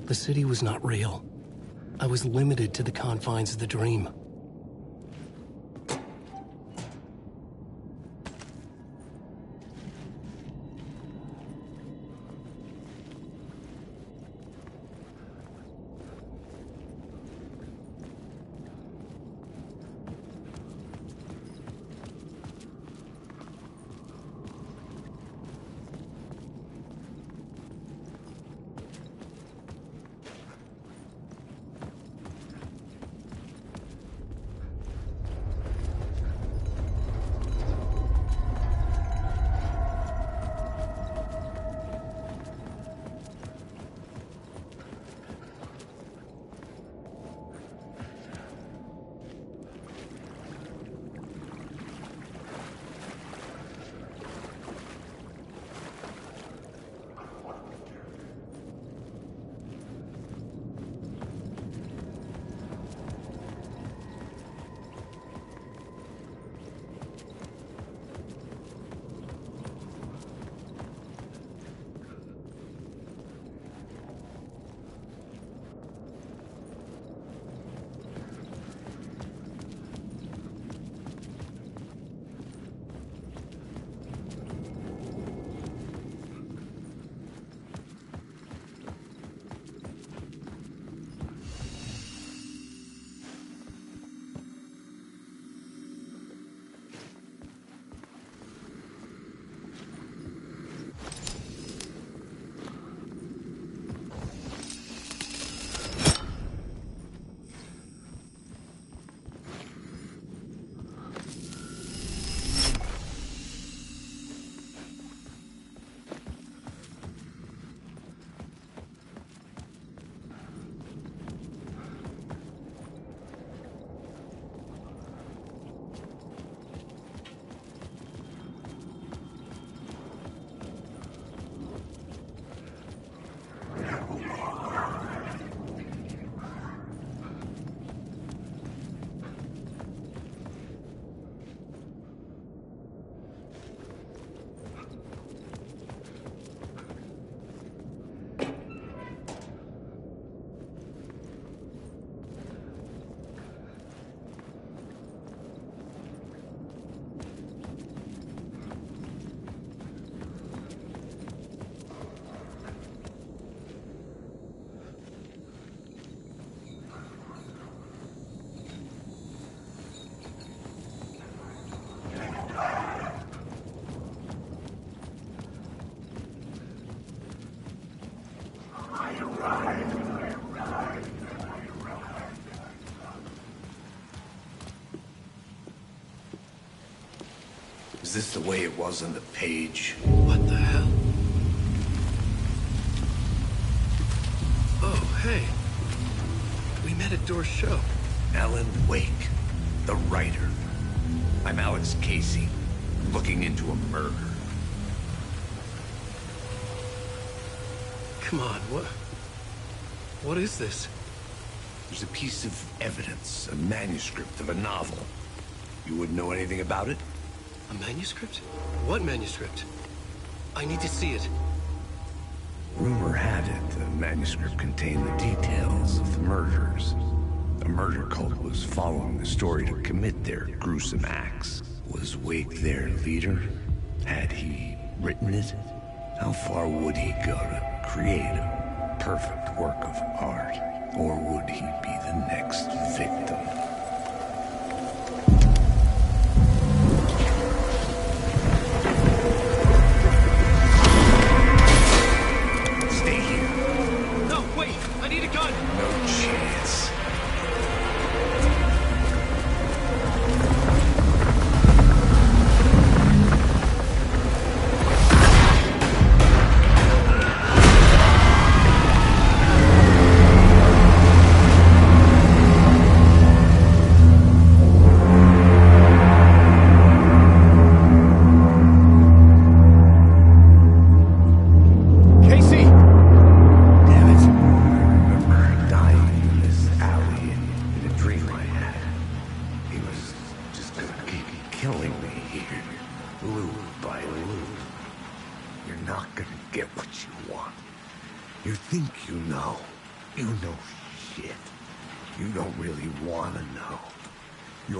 The city was not real. I was limited to the confines of the dream. Is this the way it was on the page? What the hell? Oh, hey. We met at Door's show. Alan Wake, the writer. I'm Alex Casey, looking into a murder. Come on, what is this? There's a piece of evidence, a manuscript of a novel. You wouldn't know anything about it? A manuscript? What manuscript? I need to see it. Rumor had it the manuscript contained the details of the murders. A murder cult was following the story to commit their gruesome acts. Was Wake their leader? Had he written it? How far would he go to create a perfect work of art? Or would he be the next victim? Stay here. No, wait! I need a gun! No chance.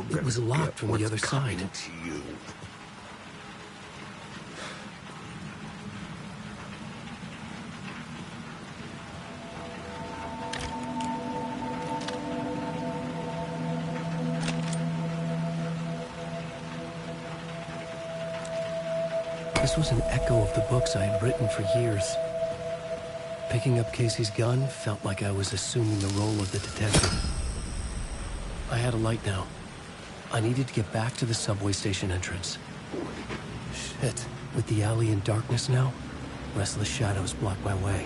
It was locked from the other side. To you. This was an echo of the books I had written for years. Picking up Casey's gun felt like I was assuming the role of the detective. I had a light now. I needed to get back to the subway station entrance. Shit. With the alley in darkness now, restless shadows block my way.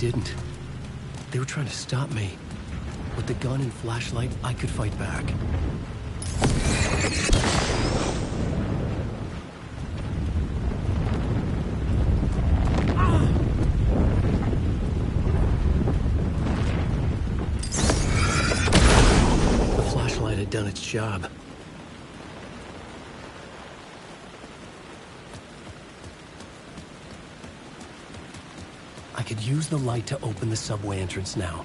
didn't. They were trying to stop me. With the gun and flashlight, I could fight back. The flashlight had done its job. I could use the light to open the subway entrance now.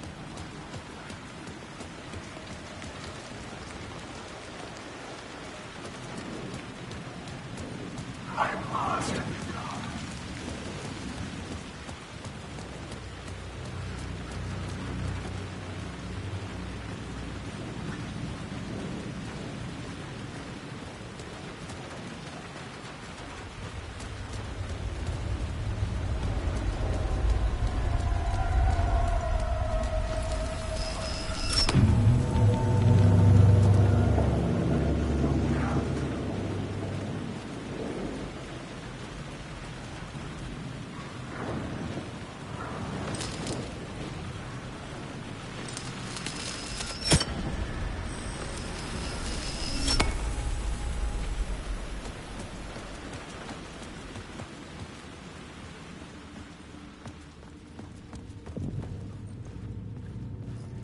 I'm lost.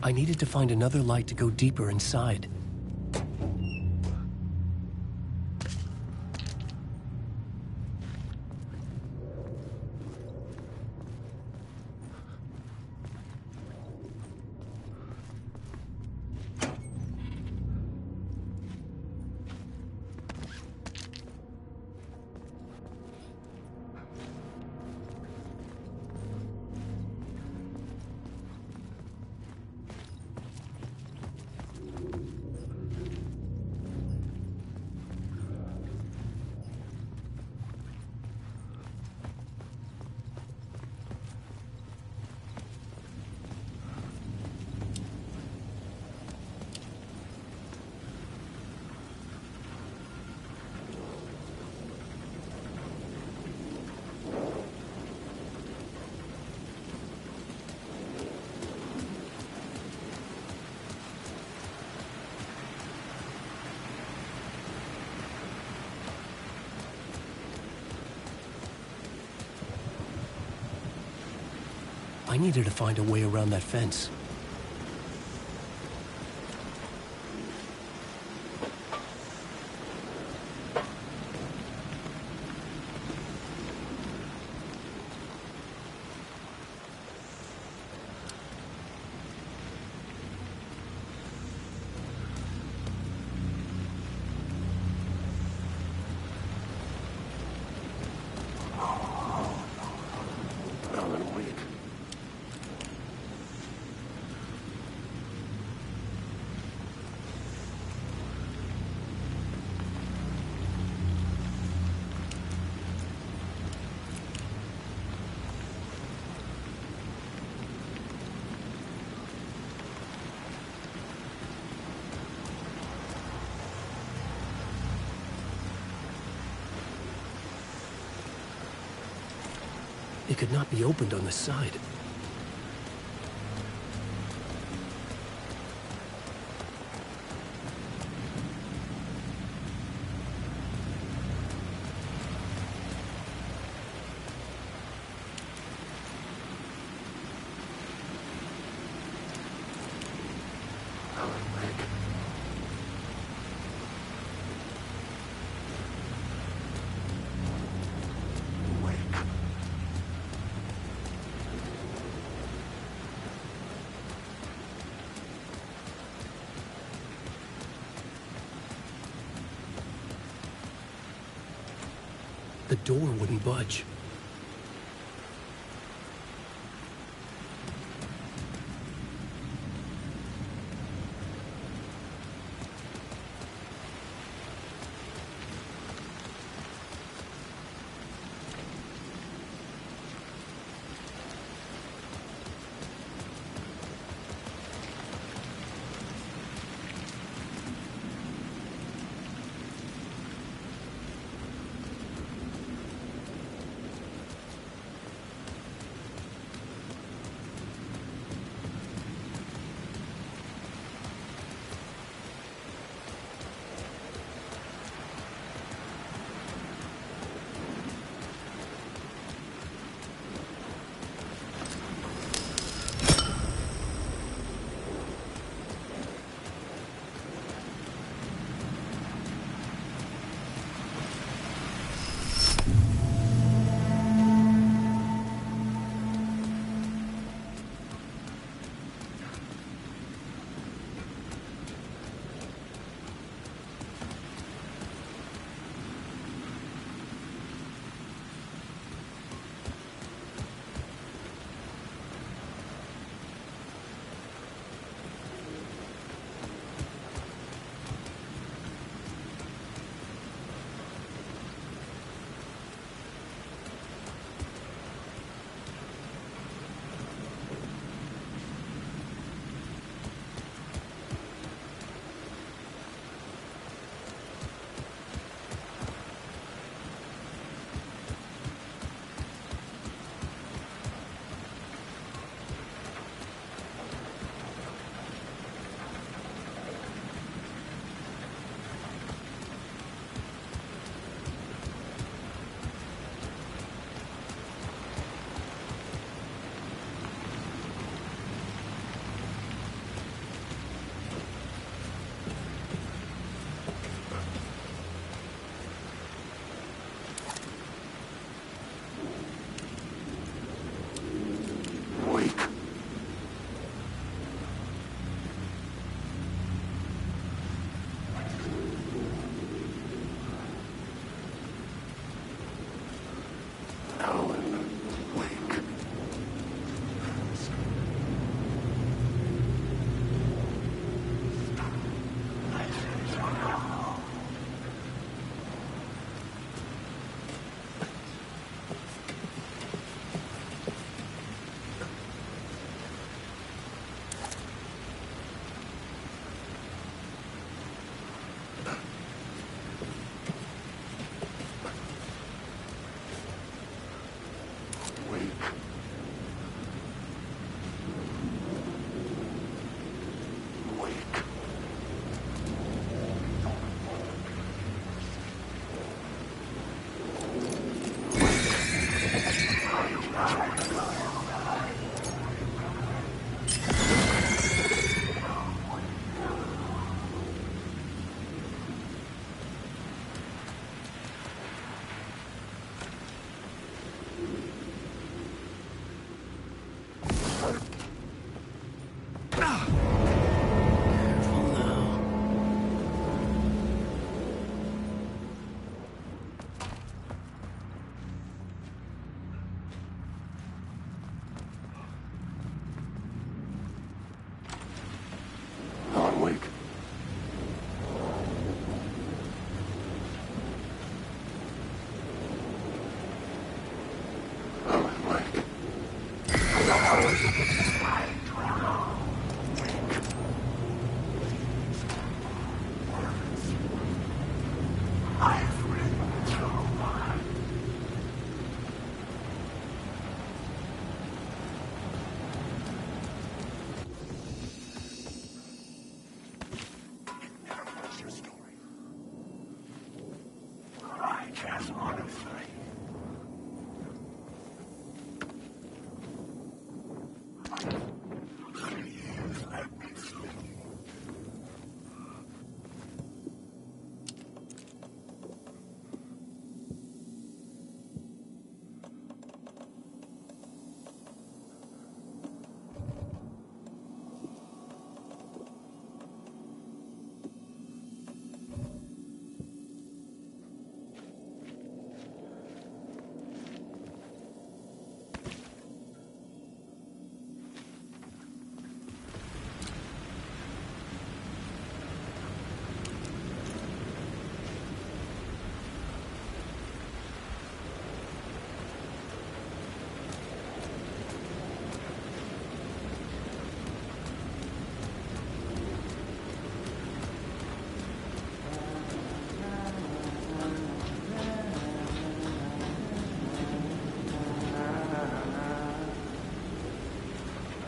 I needed to find another light to go deeper inside. I needed to find a way around that fence. It could not be opened on the side. The door wouldn't budge.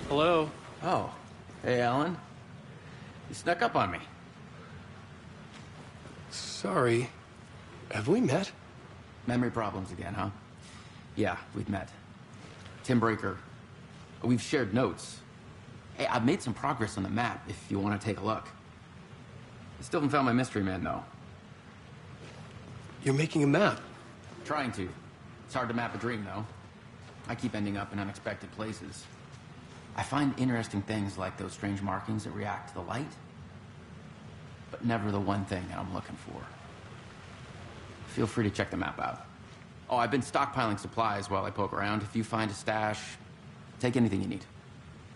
Hello? Oh. Hey, Alan. You snuck up on me. Sorry. Have we met? Memory problems again, huh? Yeah, we've met. Tim Breaker. We've shared notes. Hey, I've made some progress on the map if you want to take a look. I still haven't found my mystery man, though. You're making a map? Trying to. It's hard to map a dream, though. I keep ending up in unexpected places. I find interesting things like those strange markings that react to the light, but never the one thing that I'm looking for. Feel free to check the map out. Oh, I've been stockpiling supplies while I poke around. If you find a stash, take anything you need.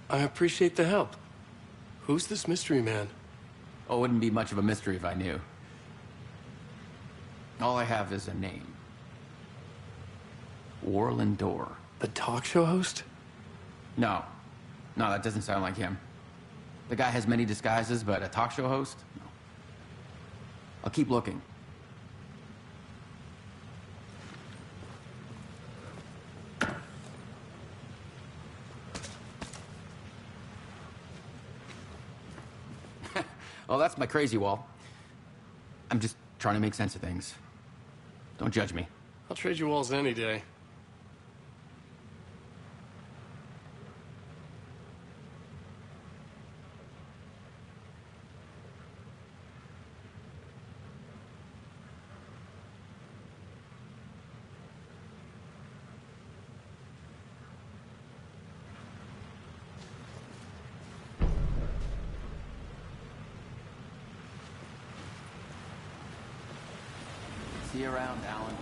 I appreciate the help. Who's this mystery man? Oh, it wouldn't be much of a mystery if I knew. All I have is a name. Warland Dorr. The talk show host? No. No, that doesn't sound like him. The guy has many disguises, but a talk show host? No. I'll keep looking. Oh, that's my crazy wall. I'm just trying to make sense of things. Don't judge me. I'll trade you walls any day. See you around, Alan.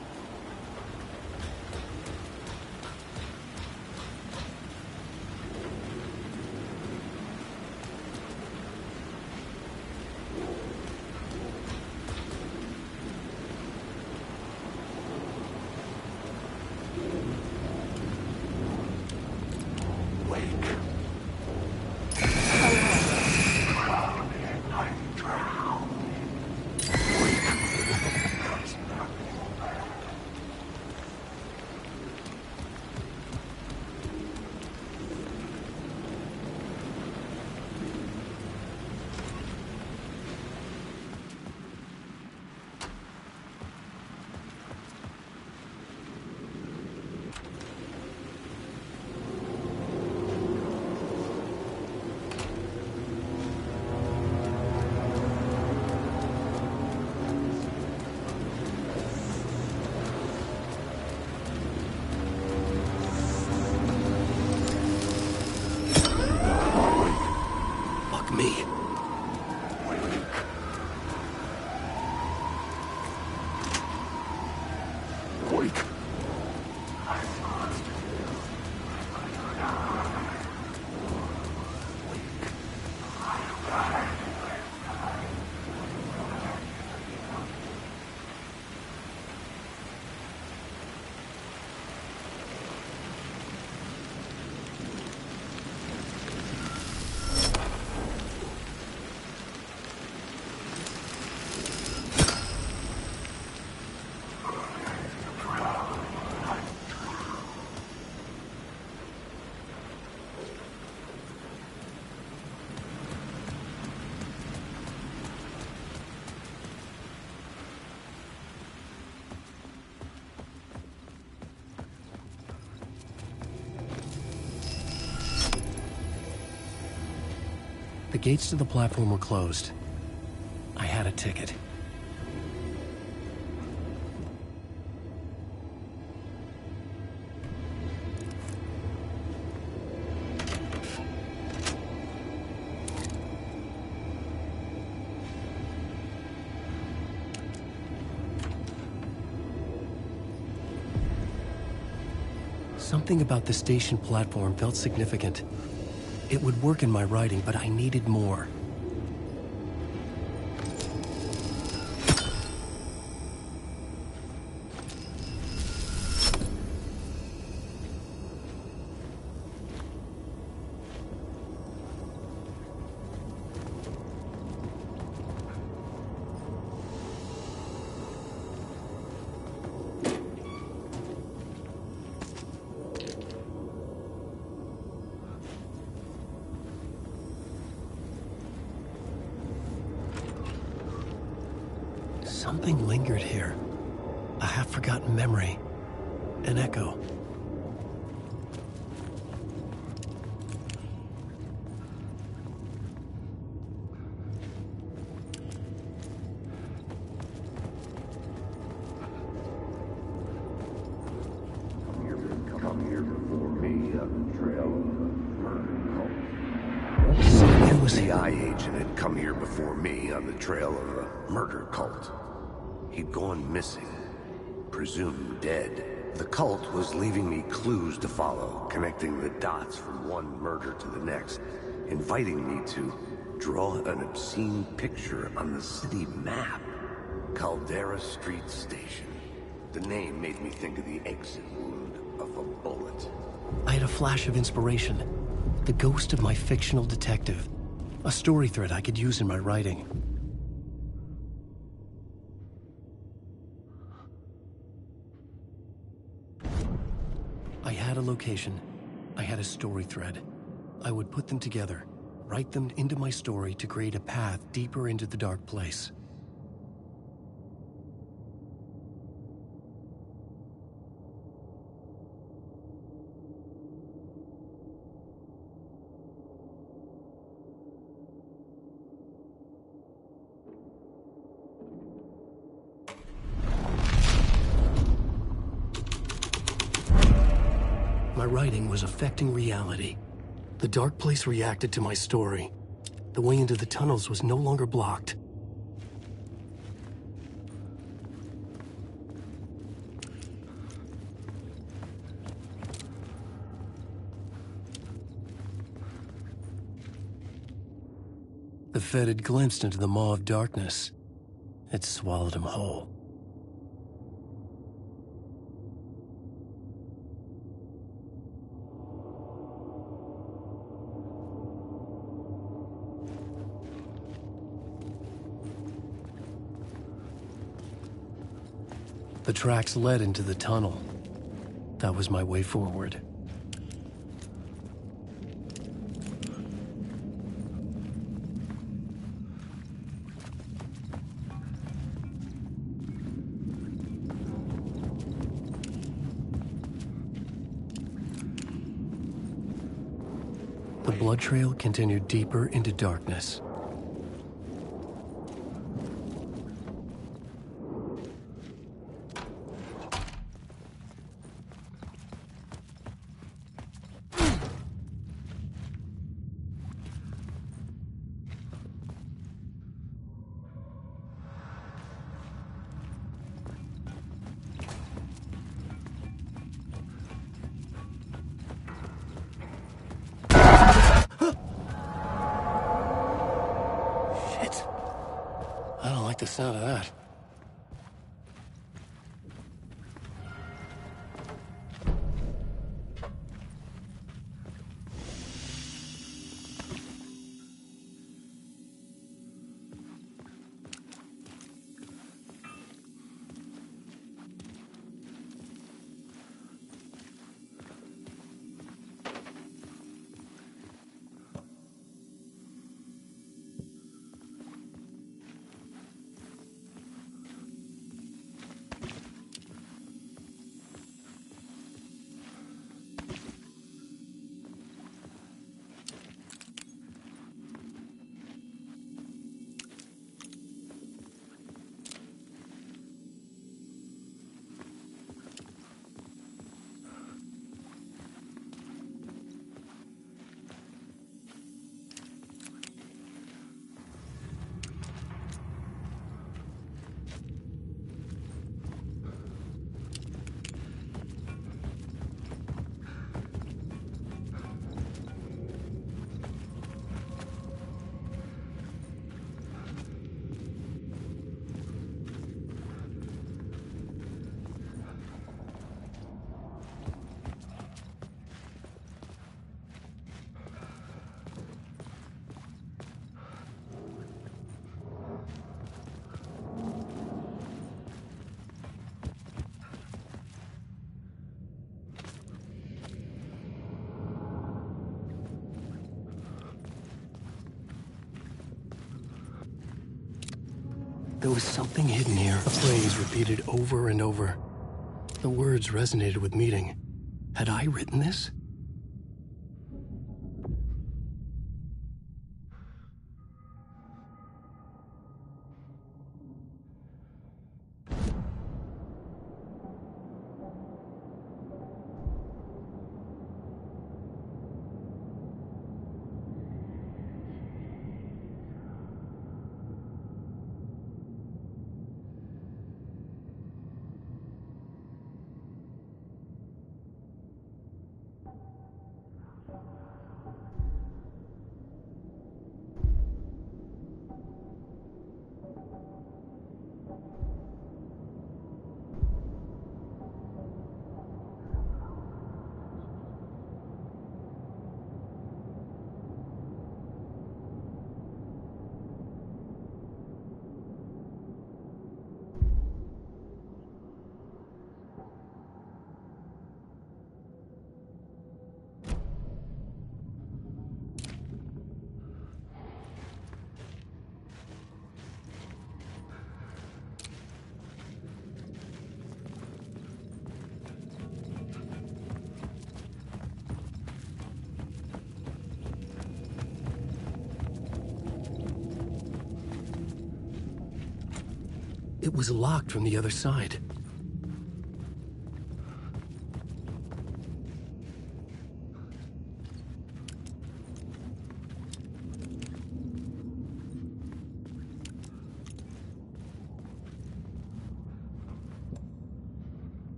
The gates to the platform were closed. I had a ticket. Something about the station platform felt significant. It would work in my writing, but I needed more. Something lingered here. A half-forgotten memory. An echo. Come here before me on the trail of murder. FBI agent had come here before me on the trail of a murder cult. He'd gone missing, presumed dead. The cult was leaving me clues to follow, connecting the dots from one murder to the next, inviting me to draw an obscene picture on the city map. Caldera Street Station. The name made me think of the exit wound of a bullet. I had a flash of inspiration. The ghost of my fictional detective. A story thread I could use in my writing. I had a location. I had a story thread. I would put them together, write them into my story to create a path deeper into the dark place. My writing was affecting reality. The dark place reacted to my story. The way into the tunnels was no longer blocked. The Fed had glimpsed into the maw of darkness. It swallowed him whole. The tracks led into the tunnel. That was my way forward. The blood trail continued deeper into darkness. I don't like the sound of that. There was something hidden here, a phrase repeated over and over. The words resonated with meaning. Had I written this? It was locked from the other side.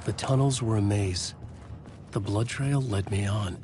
The tunnels were a maze. The blood trail led me on.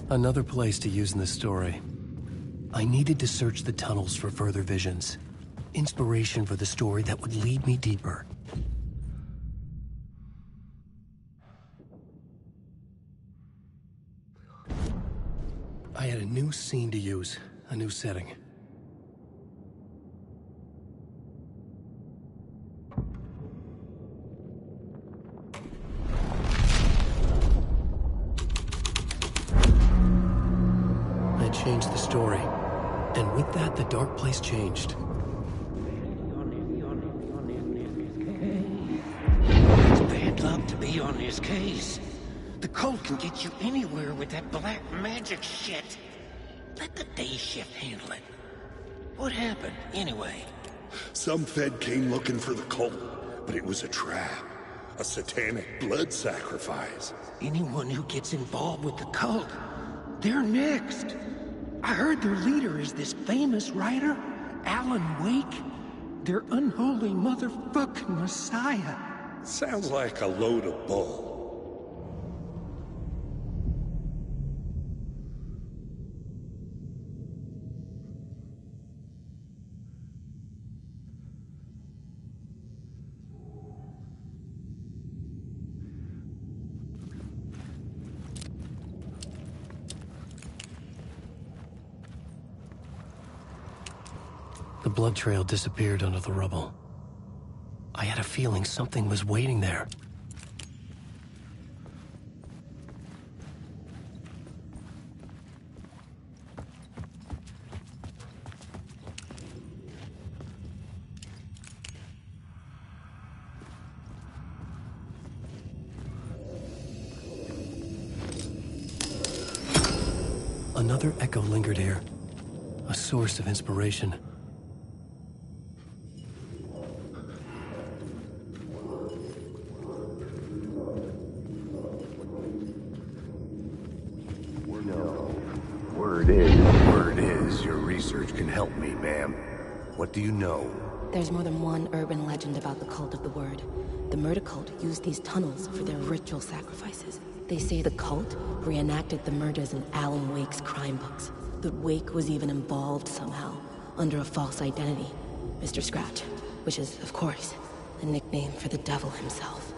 Another place to use in the story. I needed to search the tunnels for further visions. Inspiration for the story that would lead me deeper. I had a new scene to use, a new setting. Changed the story. And with that, the dark place changed. It's bad luck to be on this case. The cult can get you anywhere with that black magic shit. Let the day shift handle it. What happened, anyway? Some Fed came looking for the cult, but it was a trap. A satanic blood sacrifice. Anyone who gets involved with the cult, they're next. I heard their leader is this famous writer, Alan Wake. their unholy motherfucking Messiah. Sounds like a load of bull. The blood trail disappeared under the rubble. I had a feeling something was waiting there. Another echo lingered here, a source of inspiration. Word is, your research can help me, ma'am. What do you know? There's more than one urban legend about the cult of the Word. The murder cult used these tunnels for their ritual sacrifices. They say the cult reenacted the murders in Alan Wake's crime books. That Wake was even involved somehow, under a false identity, Mr. Scratch, which is, of course, a nickname for the devil himself.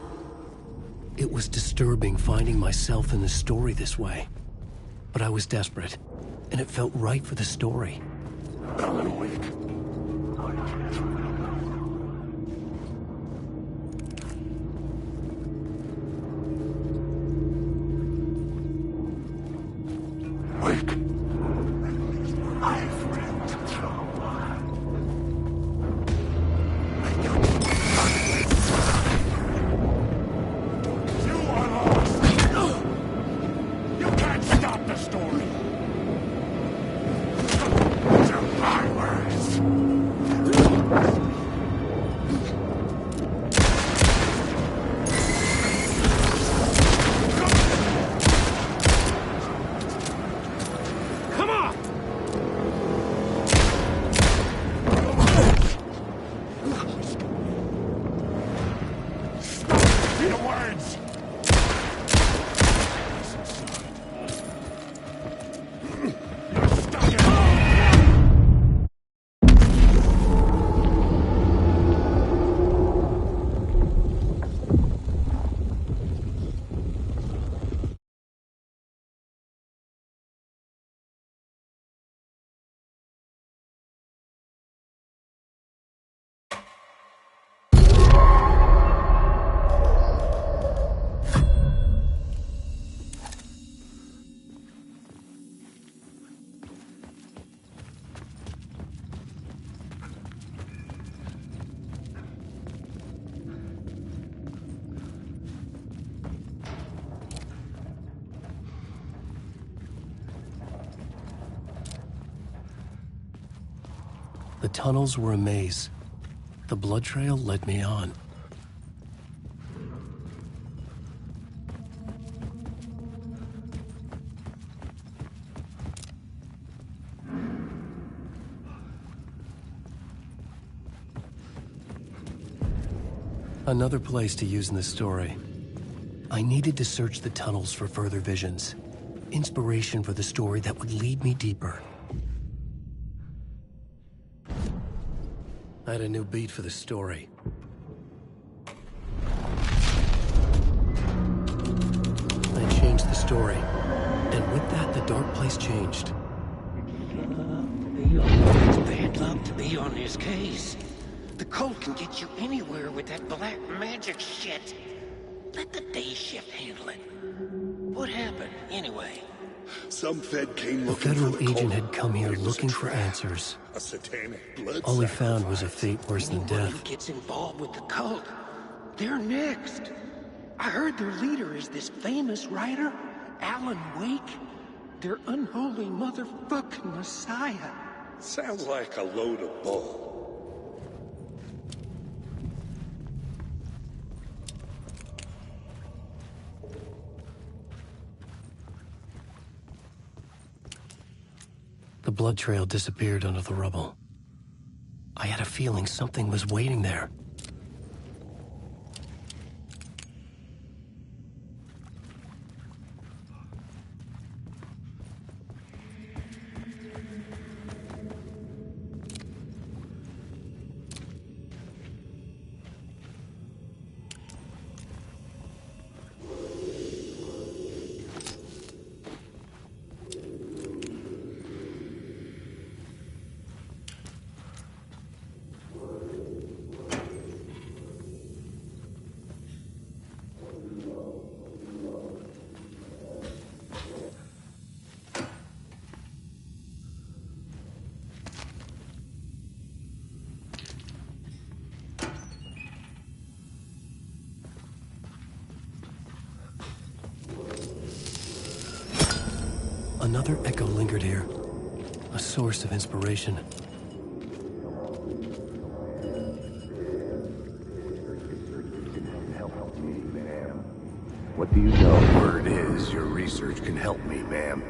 It was disturbing finding myself in the story this way. But I was desperate, and it felt right for the story. Alan Wake. The tunnels were a maze. The blood trail led me on. Another place to use in the story. I needed to search the tunnels for further visions. Inspiration for the story that would lead me deeper. I had a new beat for the story. I changed the story. And with that, the dark place changed. It's bad luck to be on his case. The cult can get you anywhere with that black magic shit. Let the day shift handle it. What happened, anyway? Some Fed came The looking federal for the agent cult, had come here but it was looking a for trap. answers. A satanic blood All he sacrifice. found was a fate worse than Anyone who death. gets involved with the cult, they're next. I heard their leader is this famous writer, Alan Wake. Their unholy motherfucking Messiah. Sounds like a load of bull. The blood trail disappeared under the rubble. I had a feeling something was waiting there. Another echo lingered here, a source of inspiration. What do you know? Word is, your research can help me, ma'am.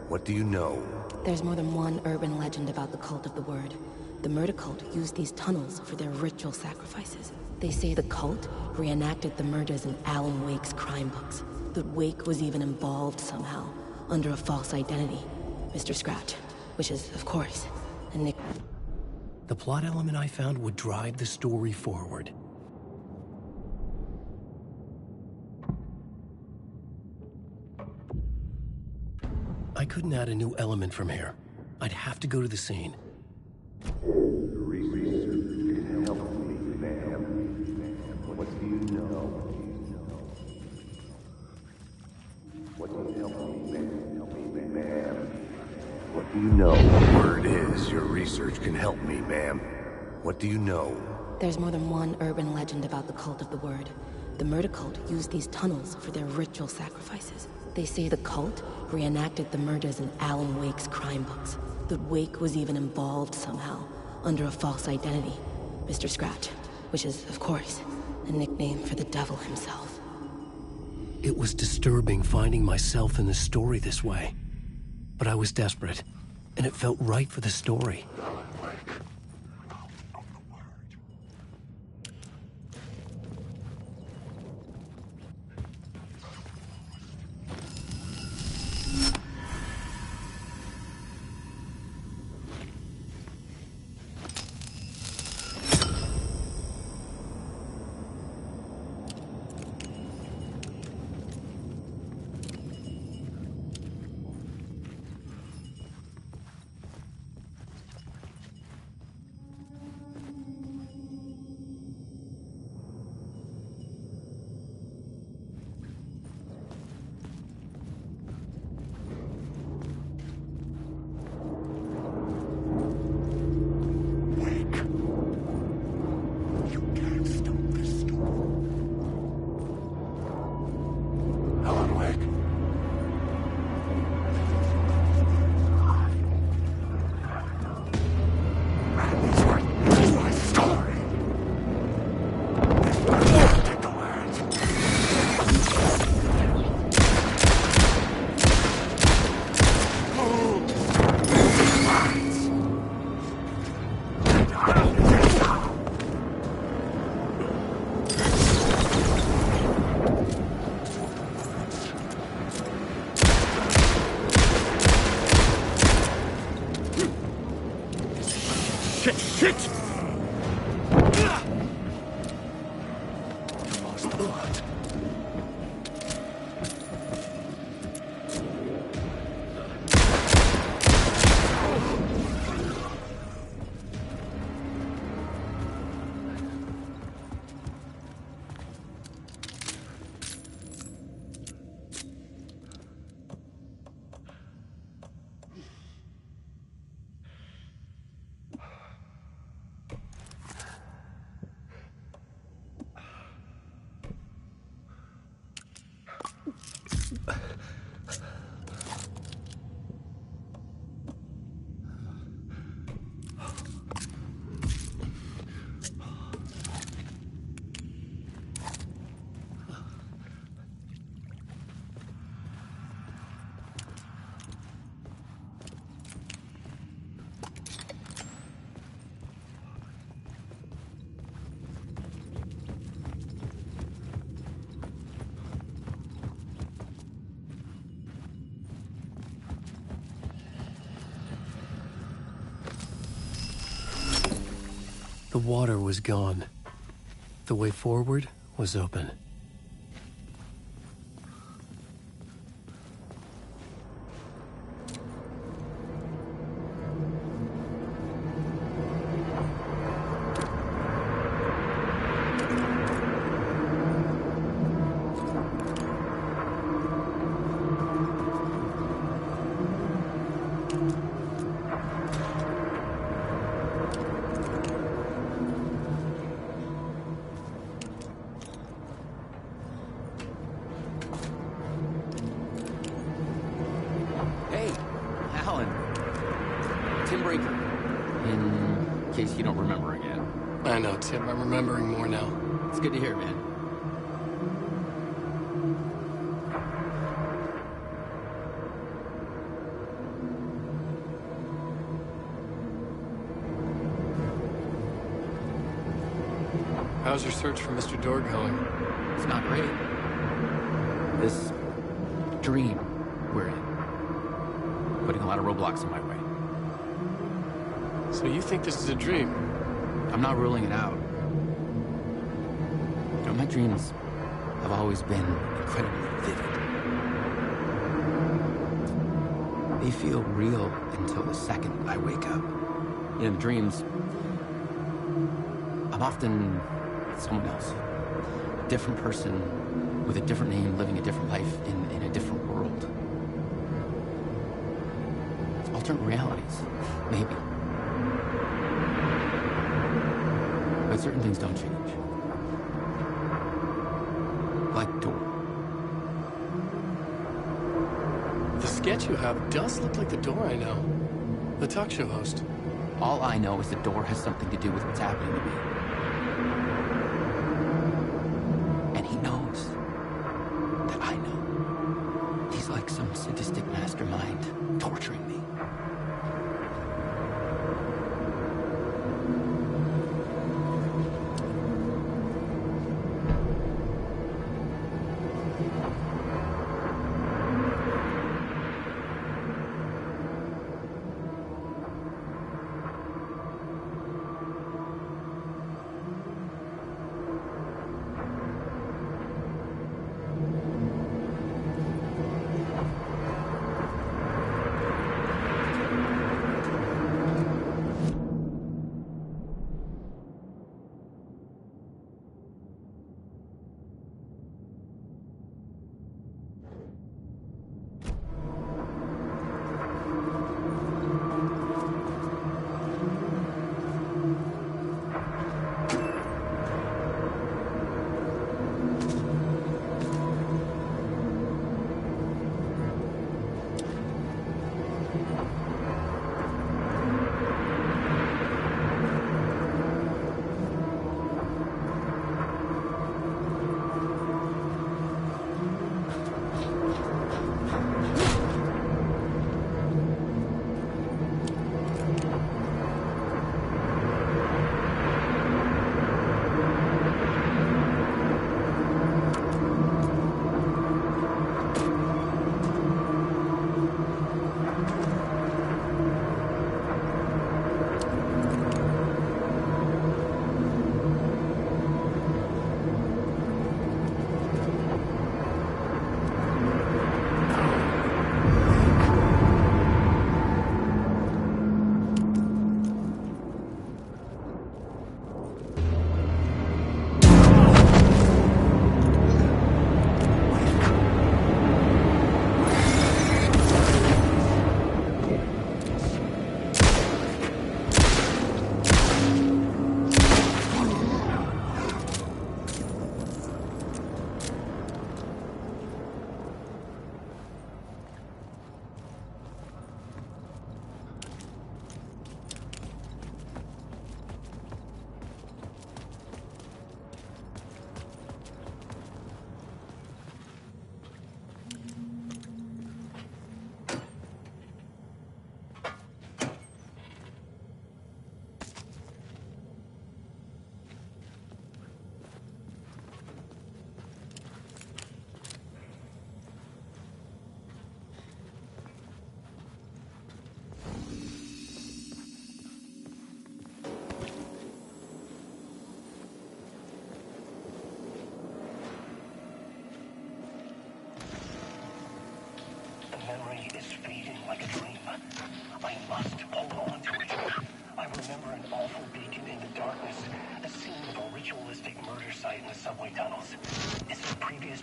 What do you know? There's more than one urban legend about the Cult of the Word. The murder cult used these tunnels for their ritual sacrifices. They say the cult reenacted the murders in Alan Wake's crime books. That Wake was even involved somehow, under a false identity, Mr. Scratch, which is, of course, a nick. The plot element I found would drive the story forward. I couldn't add a new element from here. I'd have to go to the scene. What do you know? Word is, your research can help me, ma'am. What do you know? There's more than one urban legend about the Cult of the Word. The murder cult used these tunnels for their ritual sacrifices. They say the cult reenacted the murders in Alan Wake's crime books. That Wake was even involved somehow, under a false identity, Mr. Scratch, which is, of course, a nickname for the devil himself. It was disturbing finding myself in the story this way. But I was desperate, and it felt right for the story. water was gone. The way forward was open. In case you don't remember again. I know, Tim. I'm remembering more now. It's good to hear, man. How's your search for Mr. Door going? It's not great. This dream we're in, putting a lot of roadblocks in my way. So you think this is a dream? I'm not ruling it out. You know, my dreams have always been incredibly vivid. They feel real until the second I wake up. You know, dreams, I'm often someone else. A different person with a different name, living a different life in a different world. Alternate realities, maybe. But certain things don't change. Like Door. The sketch you have does look like the Door I know. The talk show host. All I know is the Door has something to do with what's happening to me. And he knows that I know. He's like some sadistic mastermind torturing me.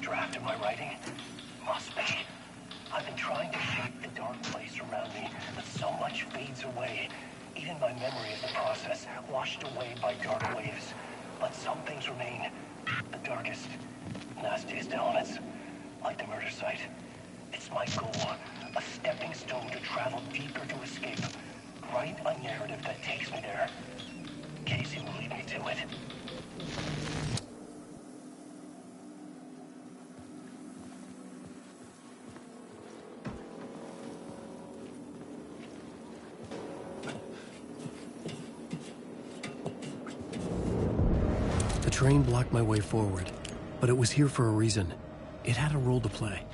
draft of my writing? Must be. I've been trying to shape the dark place around me, but so much fades away. Even my memory of the process, washed away by dark waves. But some things remain. The darkest, nastiest elements, like the murder site. It's my goal, a stepping stone to travel deeper to escape. Write a narrative that takes me there. Casey will lead me to it. The train blocked my way forward, but it was here for a reason. It had a role to play.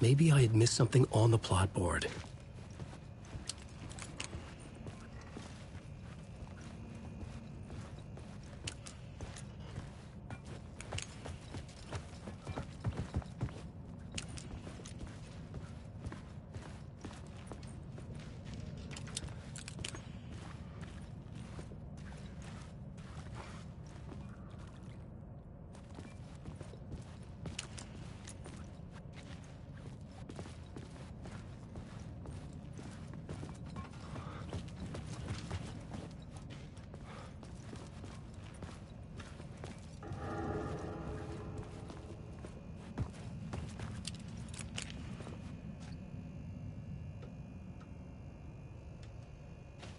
Maybe I had missed something on the plot board.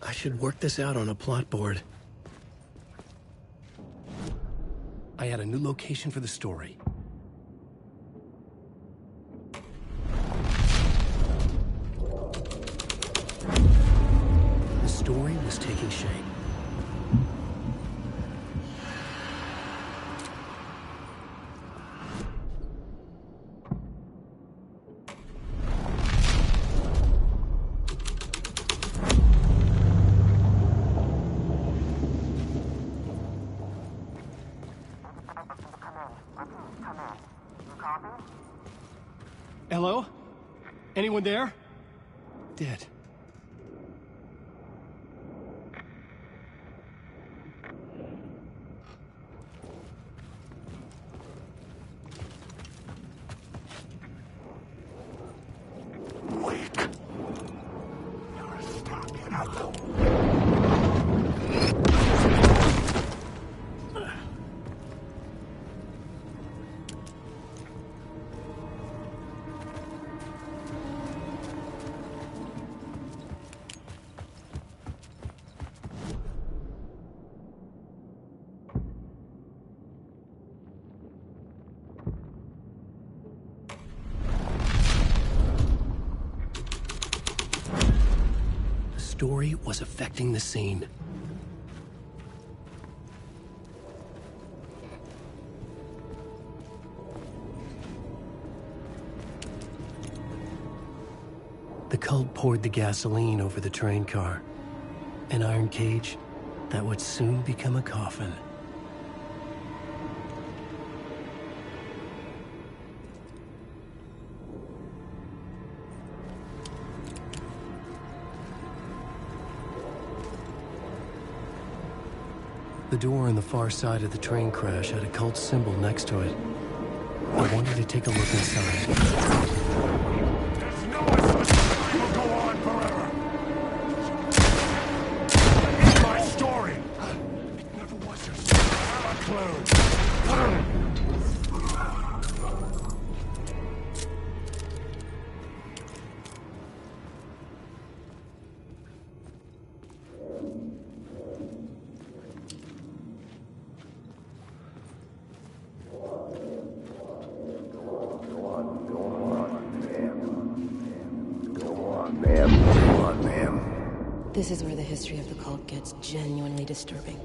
I should work this out on a plot board. I had a new location for the story. The story was taking shape. Hello? Anyone there? Dead. The story was affecting the scene. The cult poured the gasoline over the train car. An iron cage that would soon become a coffin. The door on the far side of the train crash had a cult symbol next to it. I wanted to take a look inside. There's no explanation will go on forever. It's my story. It never was your story. I'm a clue. This is where the history of the cult gets genuinely disturbing.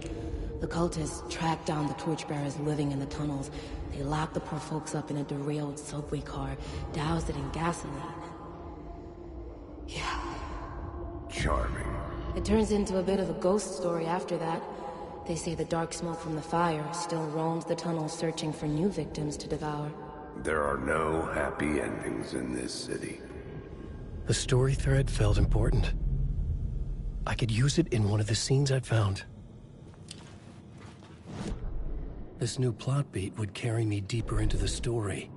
The cultists tracked down the torchbearers living in the tunnels. They locked the poor folks up in a derailed subway car, doused it in gasoline. Yeah. Charming. It turns into a bit of a ghost story after that. They say the dark smoke from the fire still roams the tunnels searching for new victims to devour. There are no happy endings in this city. The story thread felt important. I could use it in one of the scenes I'd found. This new plot beat would carry me deeper into the story.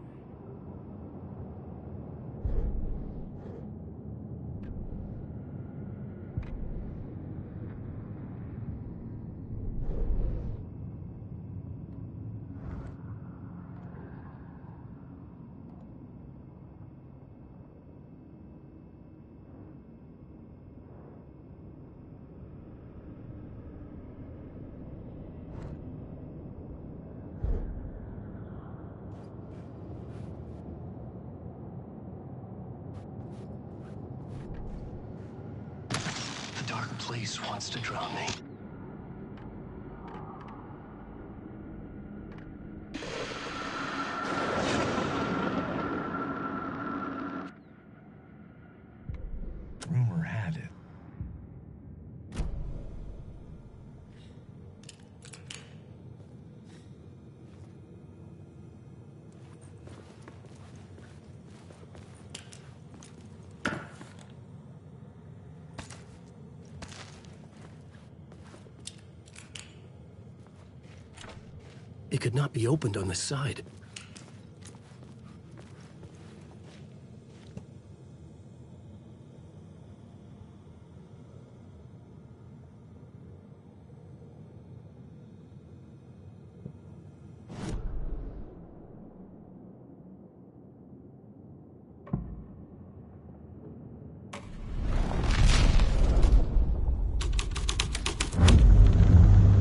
The dark place wants to drown me. Rumor had it. It could not be opened on the side.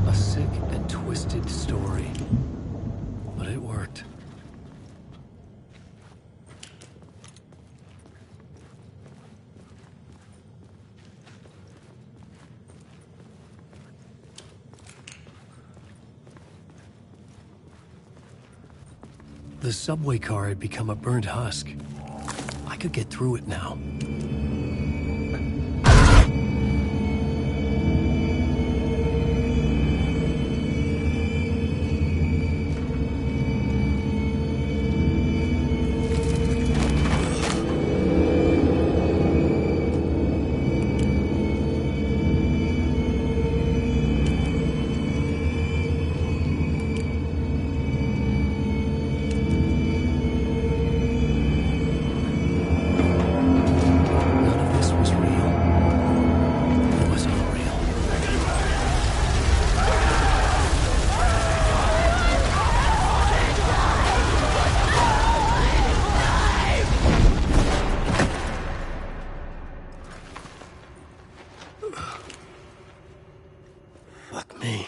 A sick and twisted story. But it worked. The subway car had become a burnt husk. I could get through it now. Fuck me.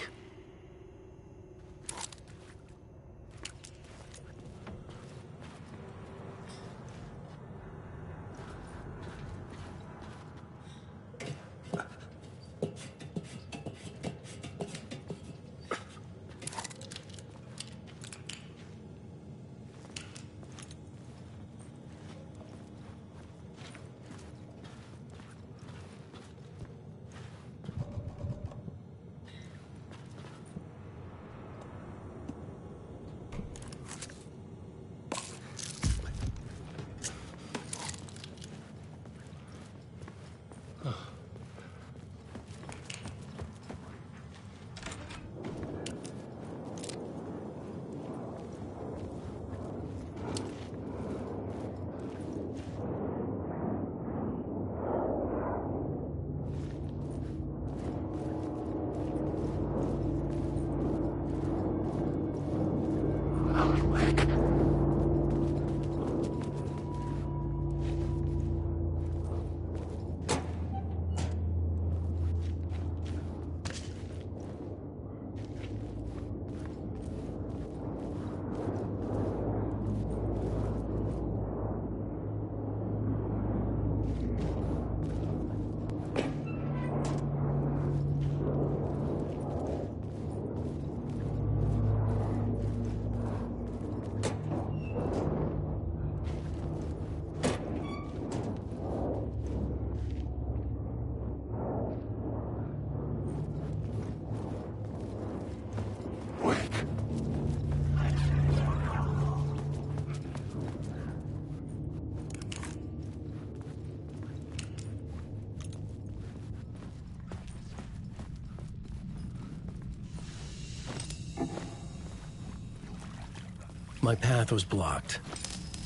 My path was blocked.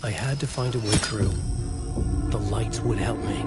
I had to find a way through. The lights would help me.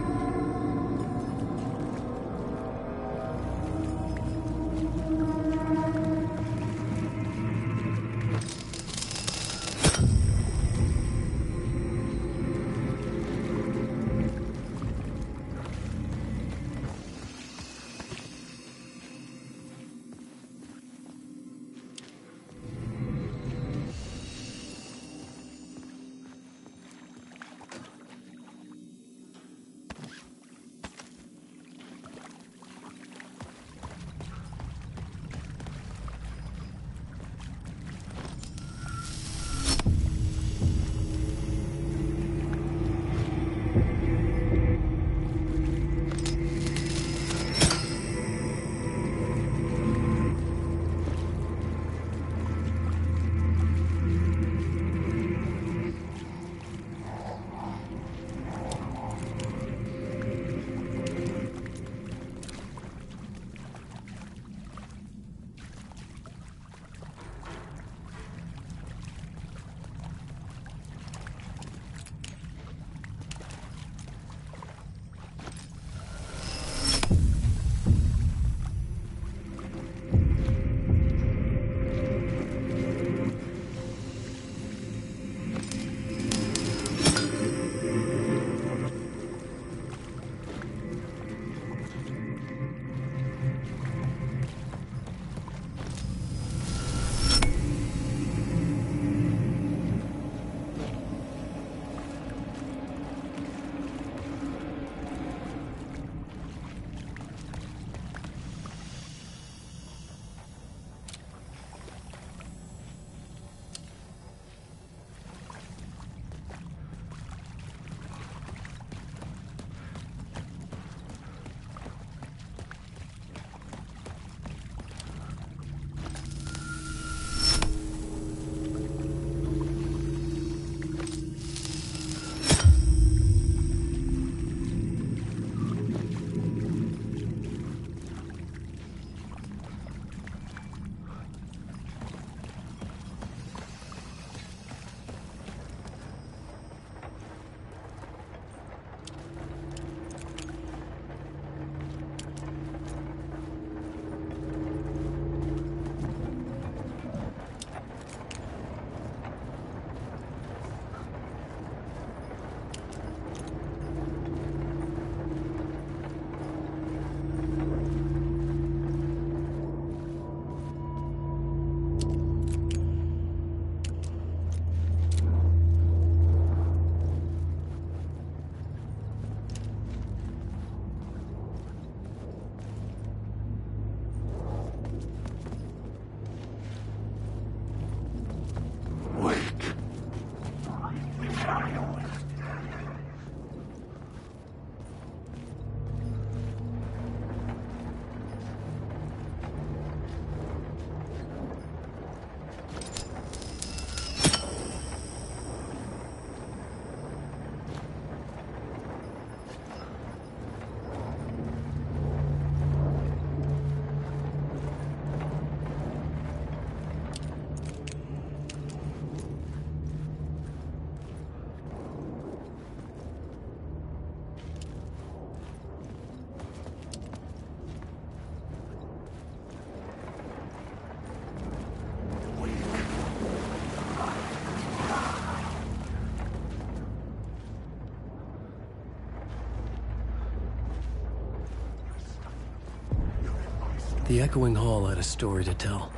The echoing hall had a story to tell.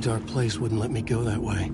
The dark place wouldn't let me go that way.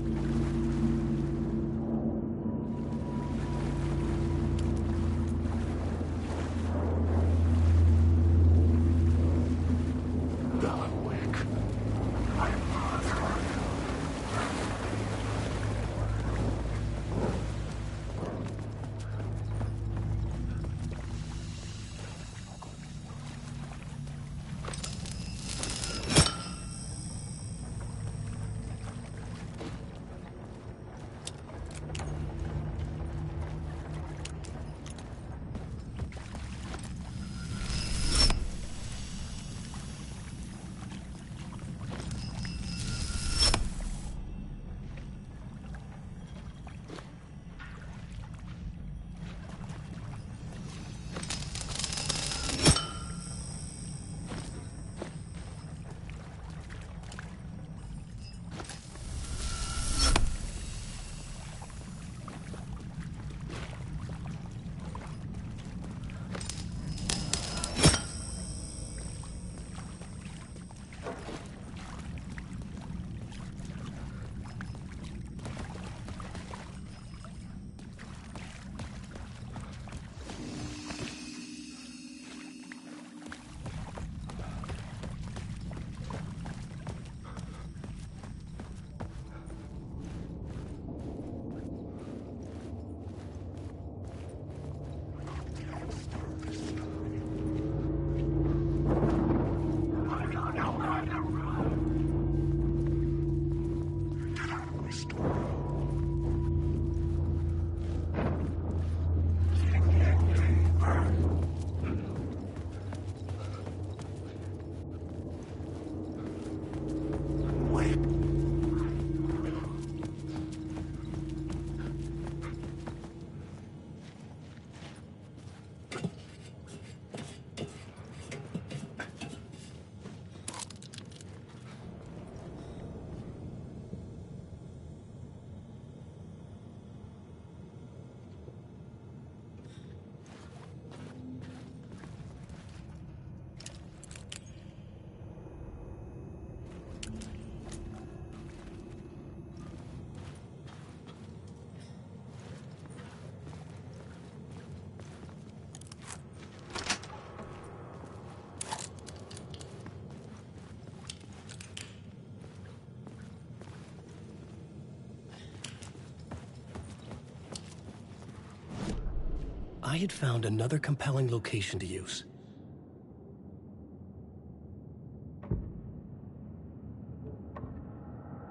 I had found another compelling location to use.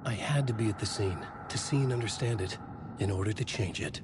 I had to be at the scene, to see and understand it, in order to change it.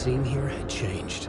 scene here had changed.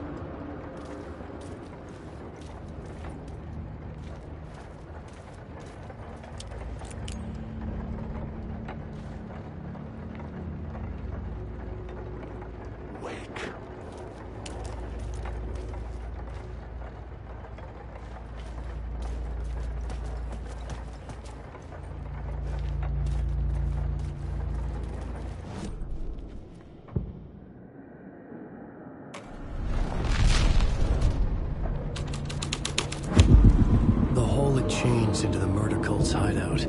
Into the murder cult's hideout.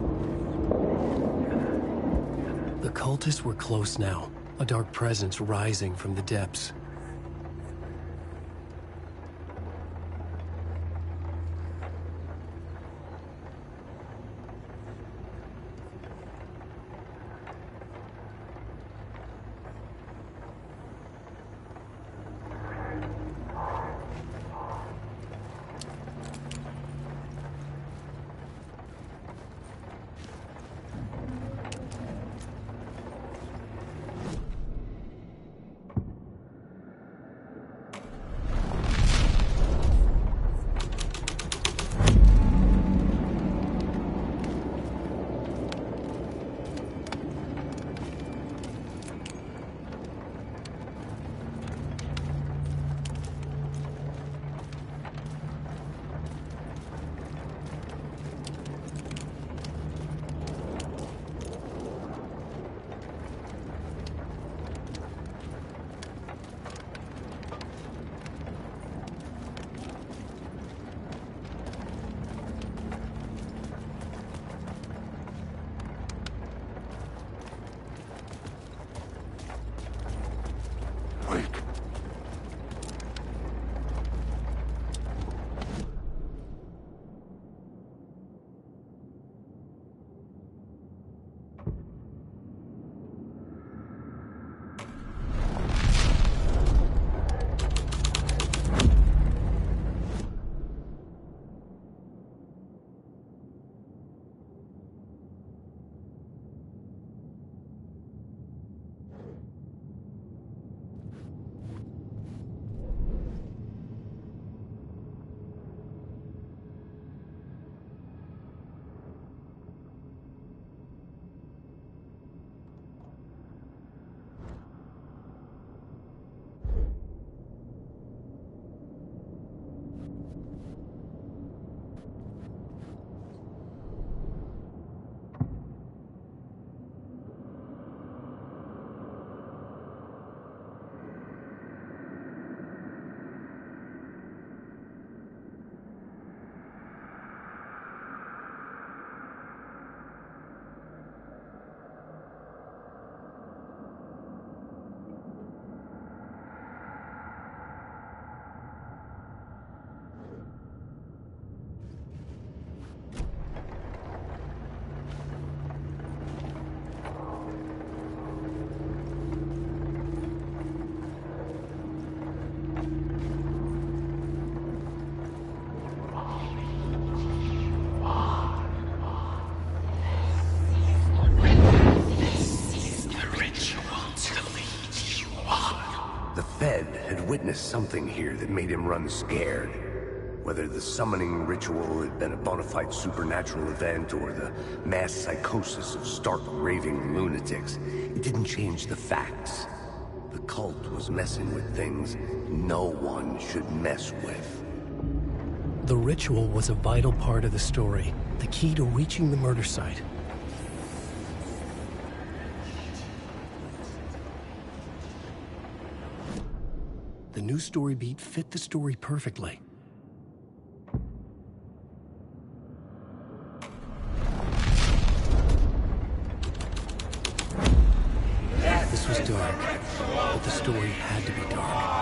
The cultists were close now, a dark presence rising from the depths. Witnessed something here that made him run scared. Whether the summoning ritual had been a bona fide supernatural event or the mass psychosis of stark raving lunatics, it didn't change the facts. The cult was messing with things no one should mess with. The ritual was a vital part of the story, the key to reaching the murder site. The new story beat fit the story perfectly. This was dark, but the story had to be dark.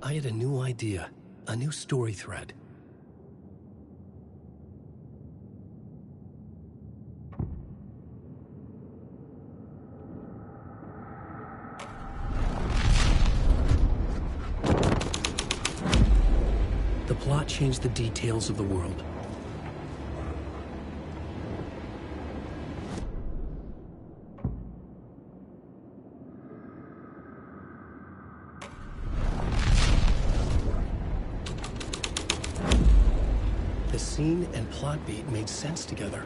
I had a new idea, a new story thread. The plot changed the details of the world. The scene and plot beat made sense together.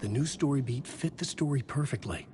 The new story beat fit the story perfectly.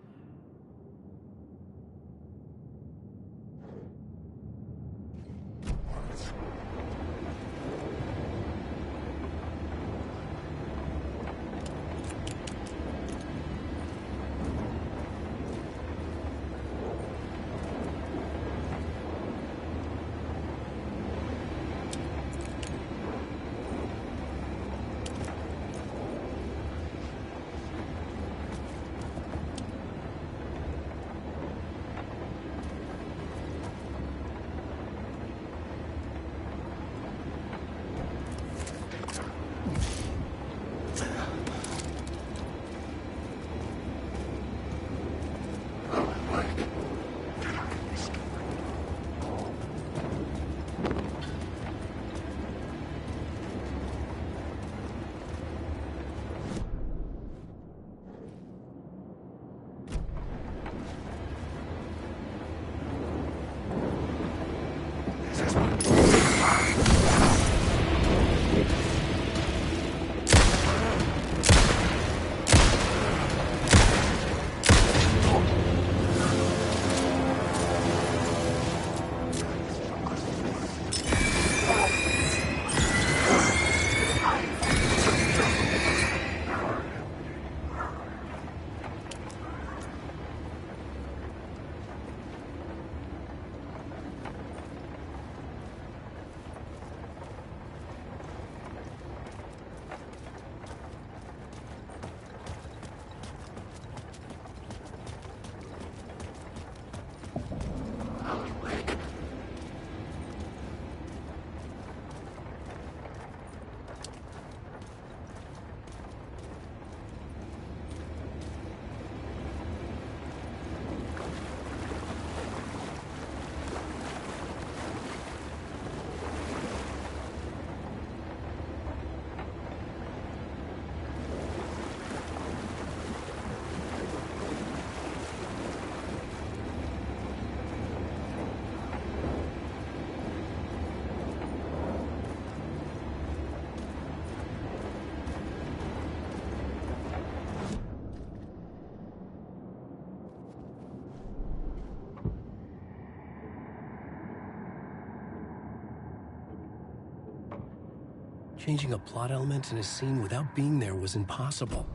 Changing a plot element in a scene without being there was impossible.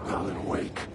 Alan Wake.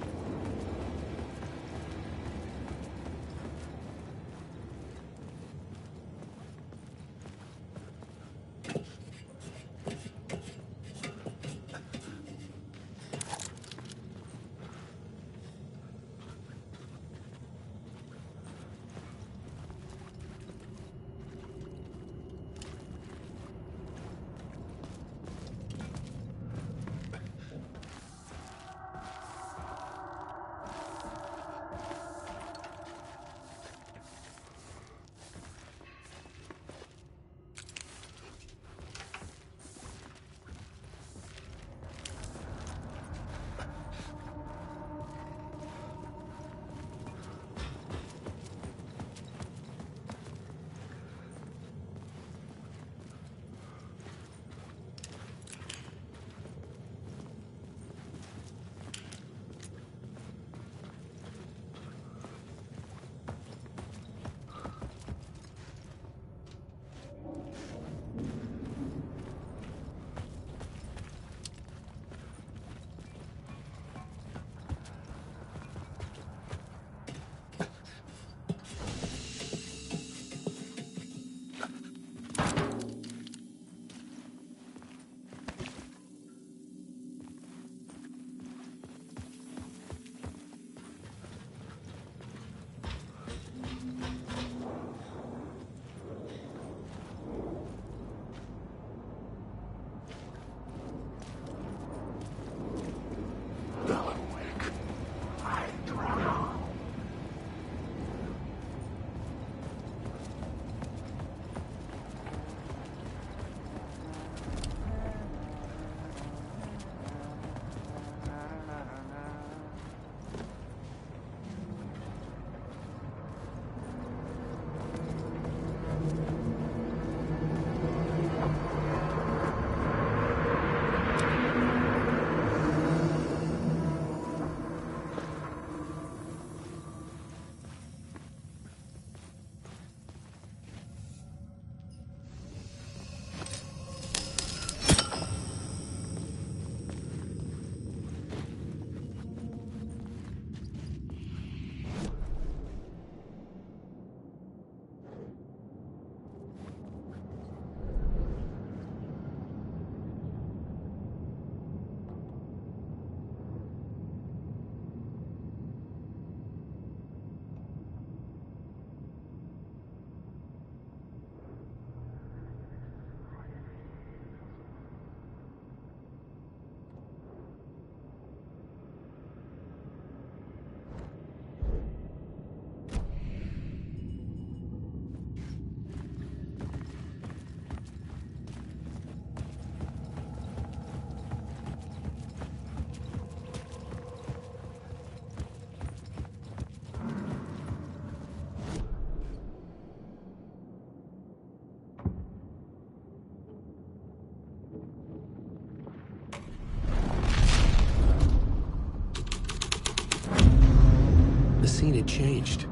scene had changed.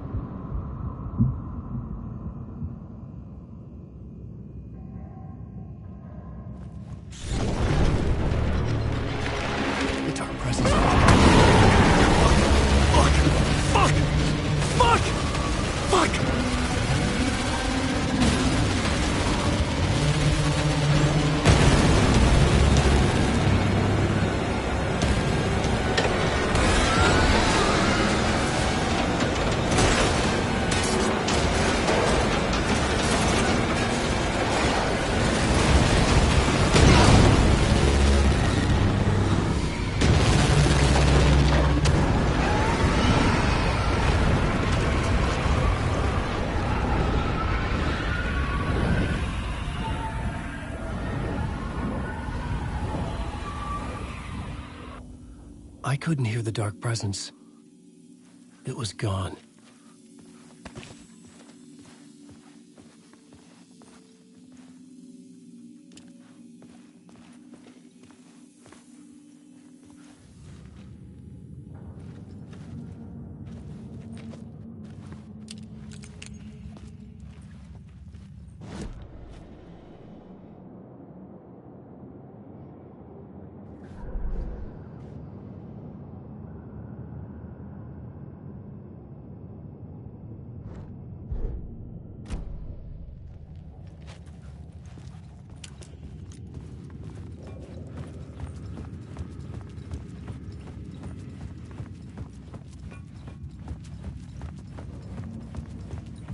The dark presence. Fuck! I couldn't hear the dark presence. It was gone.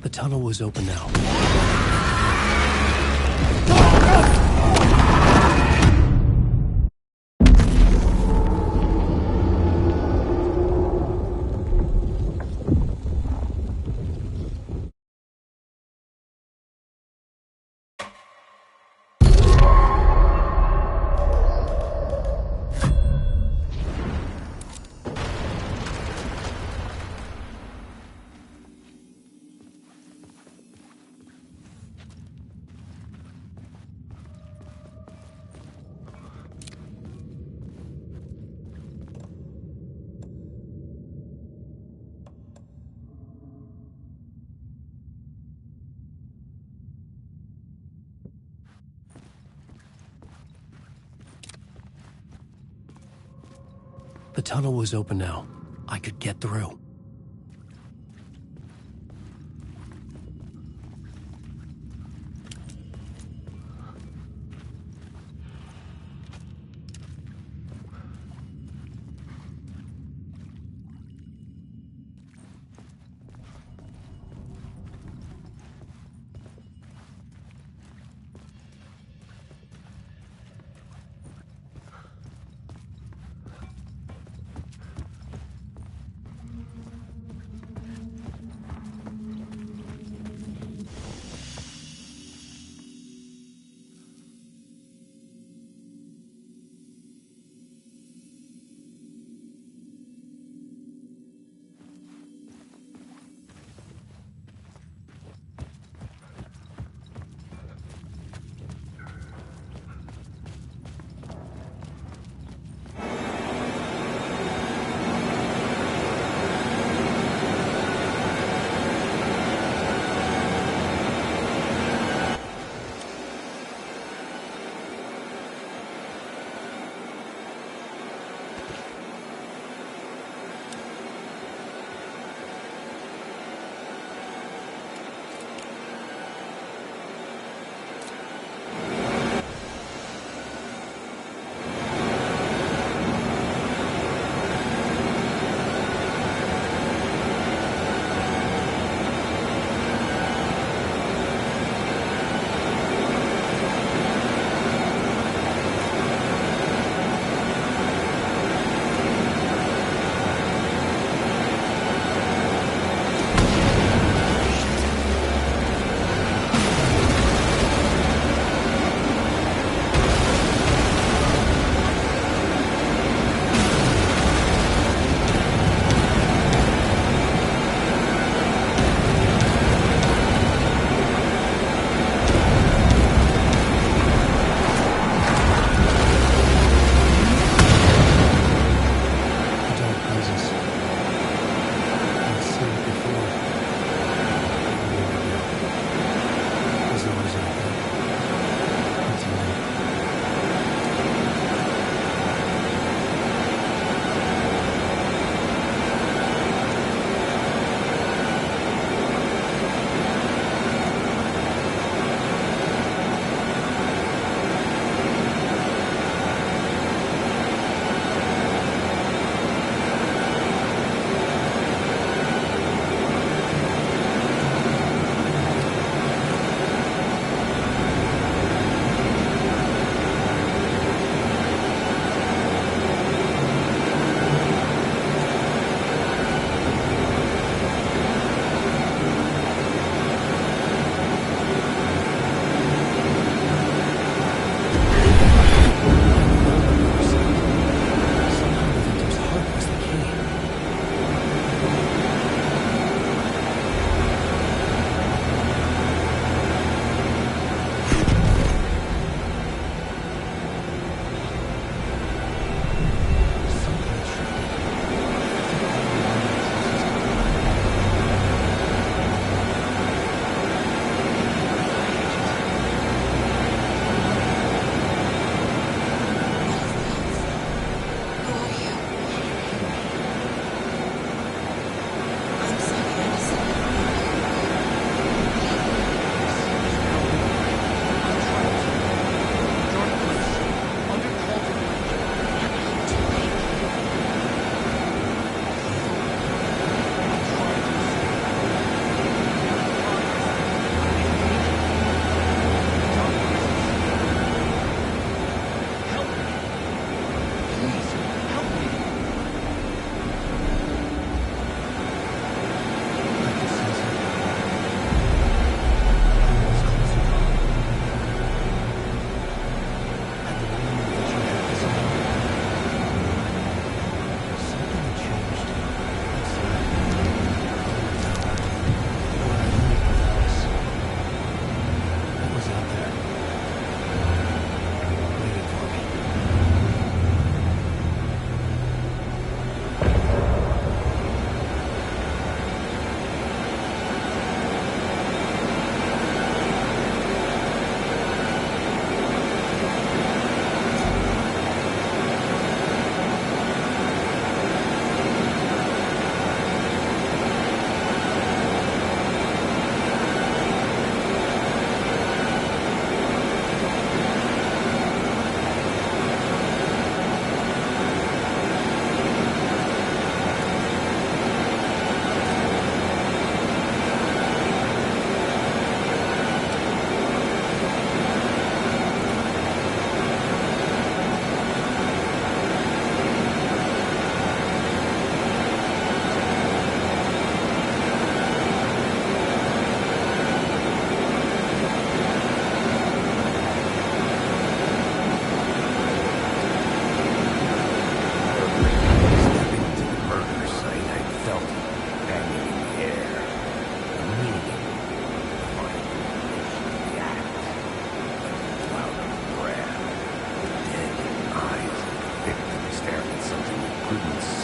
The tunnel was open now. The tunnel was open now. I could get through.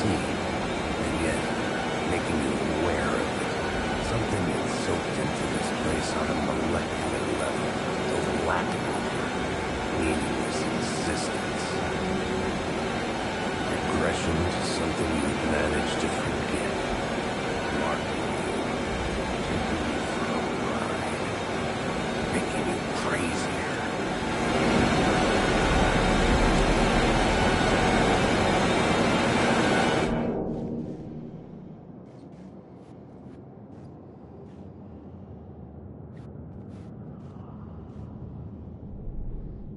see, and yet making you aware of it. Something that's soaked into this place on a molecular level, overlapping with your meaningless existence. Regression to something you've managed to forget. Marking you, taking you for a ride, making you crazier.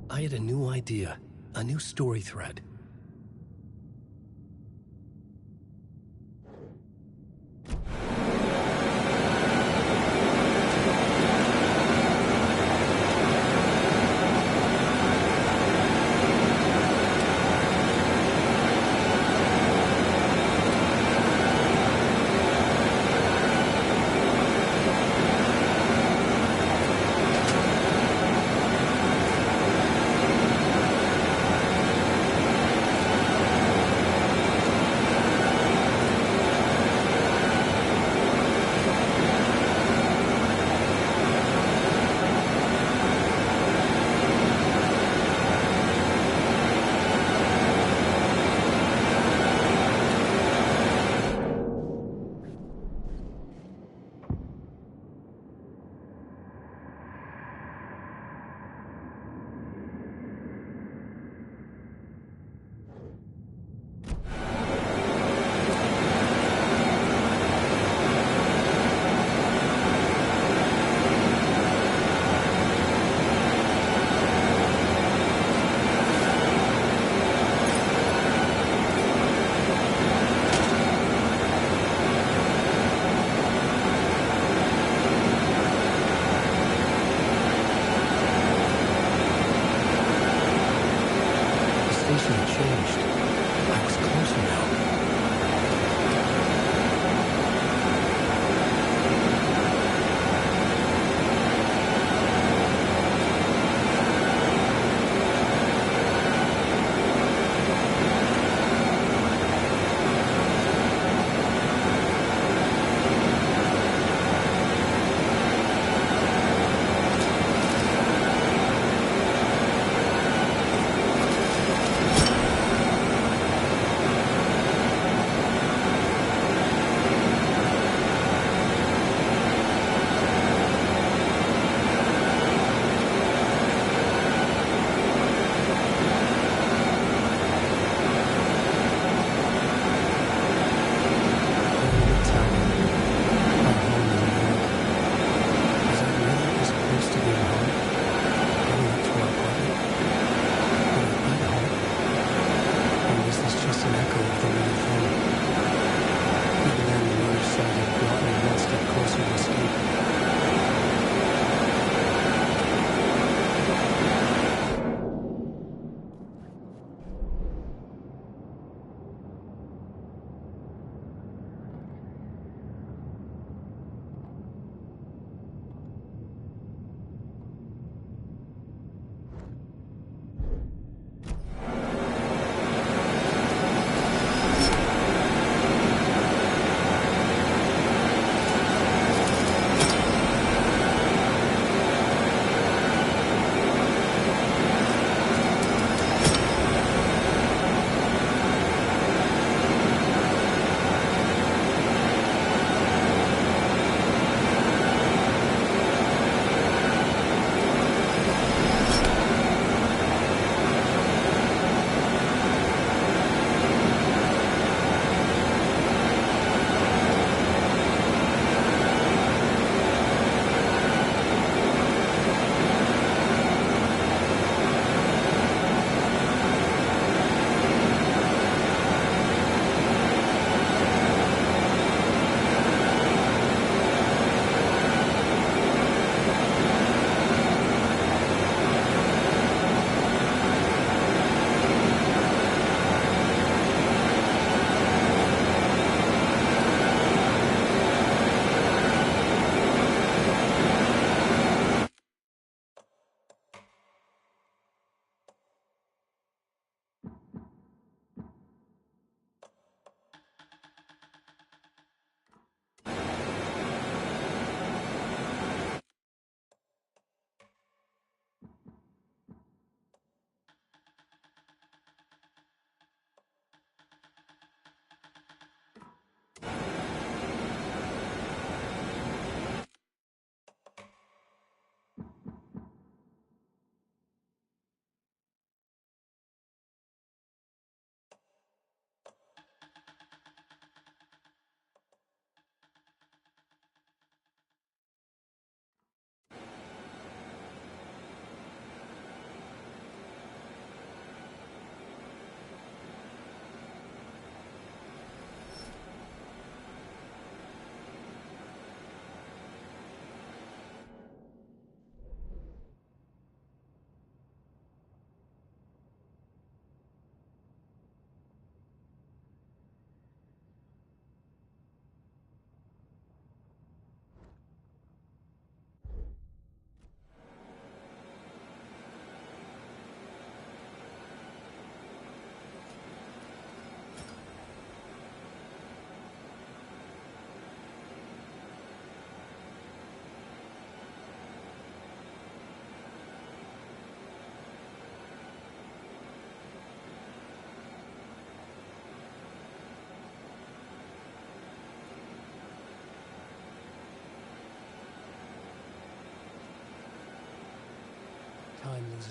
I had a new idea, a new story thread.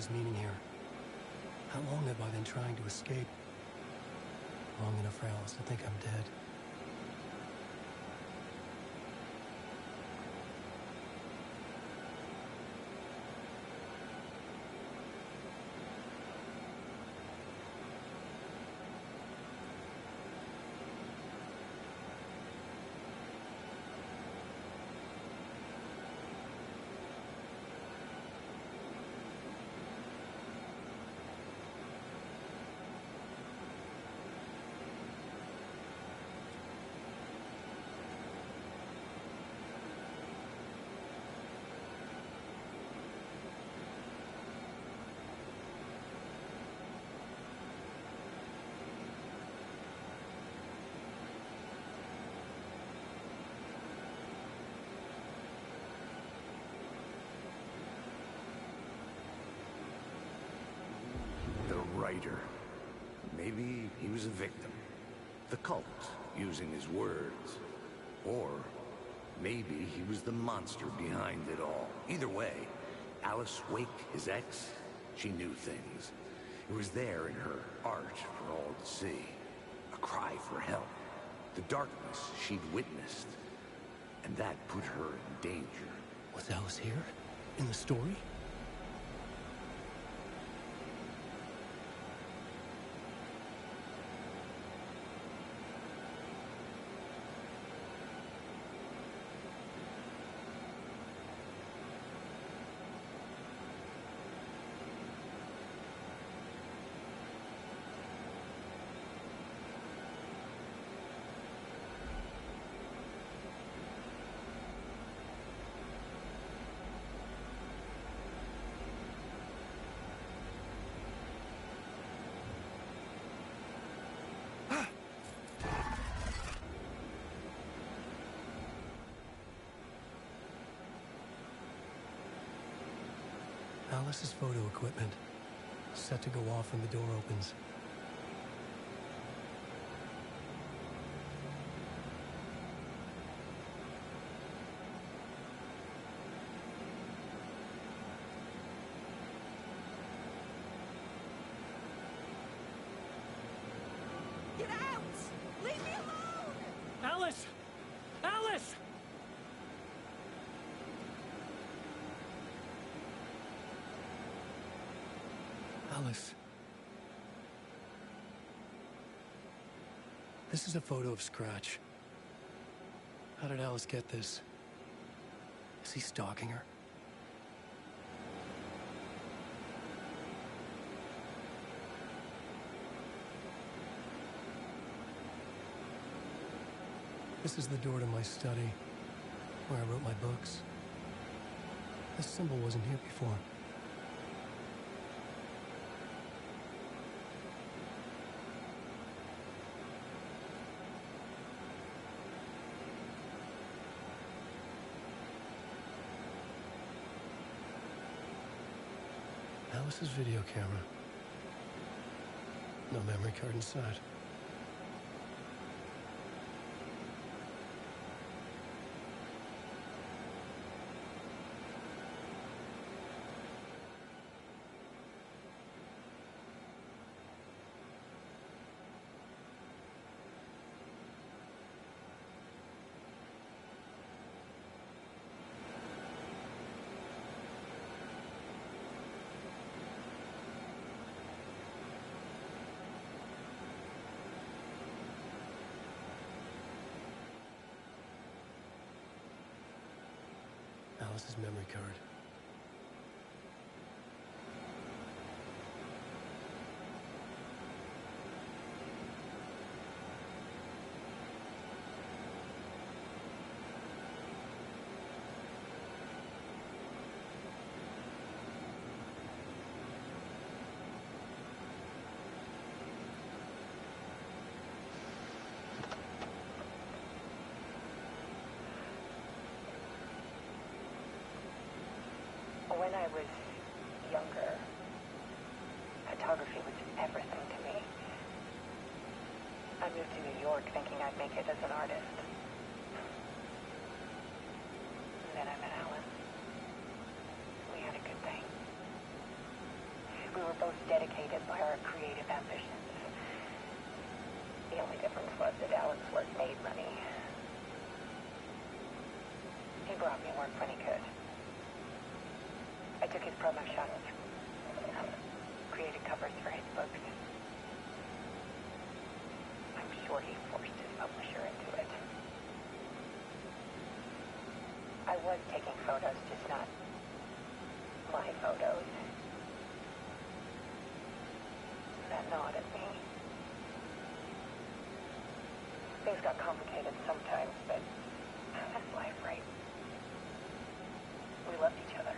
his meaning here. How long have I been trying to escape? Long enough for Alice to think I'm dead. Writer. Maybe he was a victim. The cult, using his words. Or maybe he was the monster behind it all. Either way, Alice Wake, his ex, she knew things. It was there in her art for all to see. A cry for help. The darkness she'd witnessed. And that put her in danger. Was Alice here? In the story? Alice's photo equipment, set to go off when the door opens. Get out! Leave me alone! Alice! Alice! Alice. This is a photo of Scratch. How did Alice get this? Is he stalking her? This is the door to my study, where I wrote my books. This symbol wasn't here before. Alice's video camera. No memory card inside. Alice's memory card. When I was younger, photography was everything to me. I moved to New York thinking I'd make it as an artist. And then I met Alan. We had a good thing. dictated by our creative ambitions. The only difference was that Alan's work made money. He brought me work when he could. I took his promo shots, created covers for his books. I'm sure he forced his publisher into it. I was taking photos, just not my photos. That gnawed at me. Things got complicated sometimes, but that's life, right? We loved each other.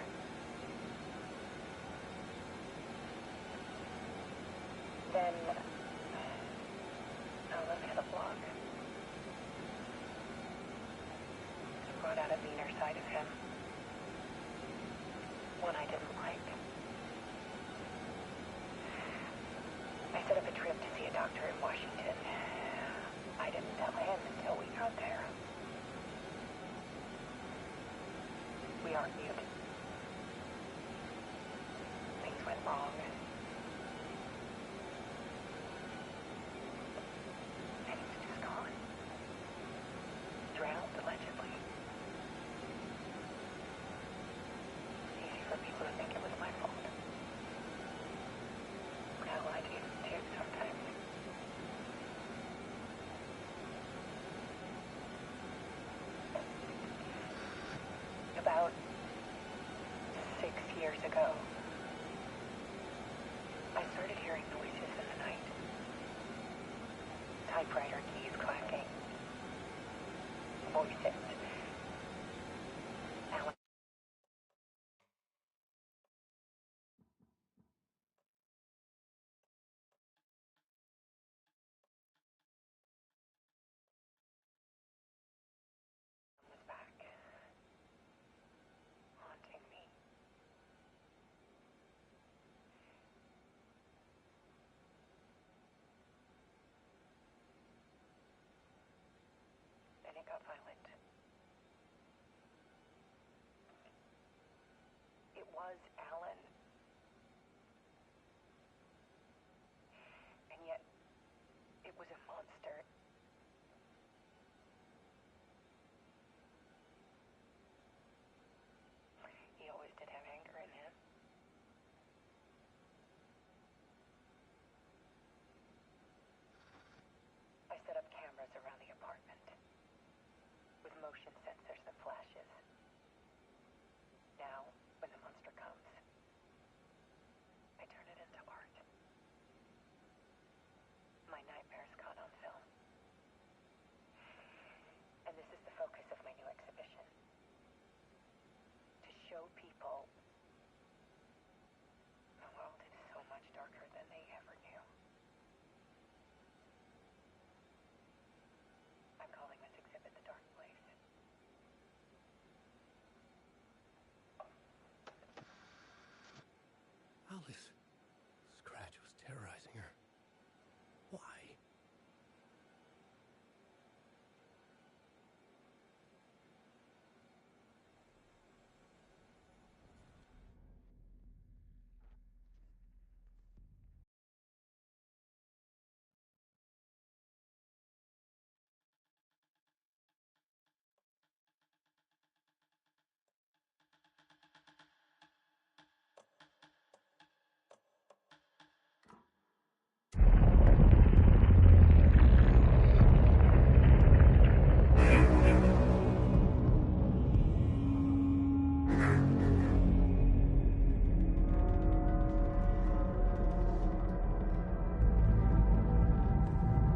Then, Alan had a blog. It brought out a meaner side of him. One I didn't like. I set up a trip to see a doctor in Washington. I didn't tell him until we got there. We argued. Things went wrong. And he was just gone. Drowned, allegedly. Easy for people to think it was my fault. Hell, I do too sometimes. About 6 years ago, I started hearing noises in the night. Typewriter keys clacking. Voices. Alan. Was back. Haunting me. Then it got violent. It was Alan. And yet, it was a monster. He always did have anger in him. I set up cameras around the apartment with motion sensors and flashes. Now, when the monster comes, I turn it into art. My nightmares caught on film. And this is the focus of my new exhibition. To show people the world is so much darker than they ever knew. I'm calling this exhibit The Dark Place. Alice. Scratch was terrorizing her. Why?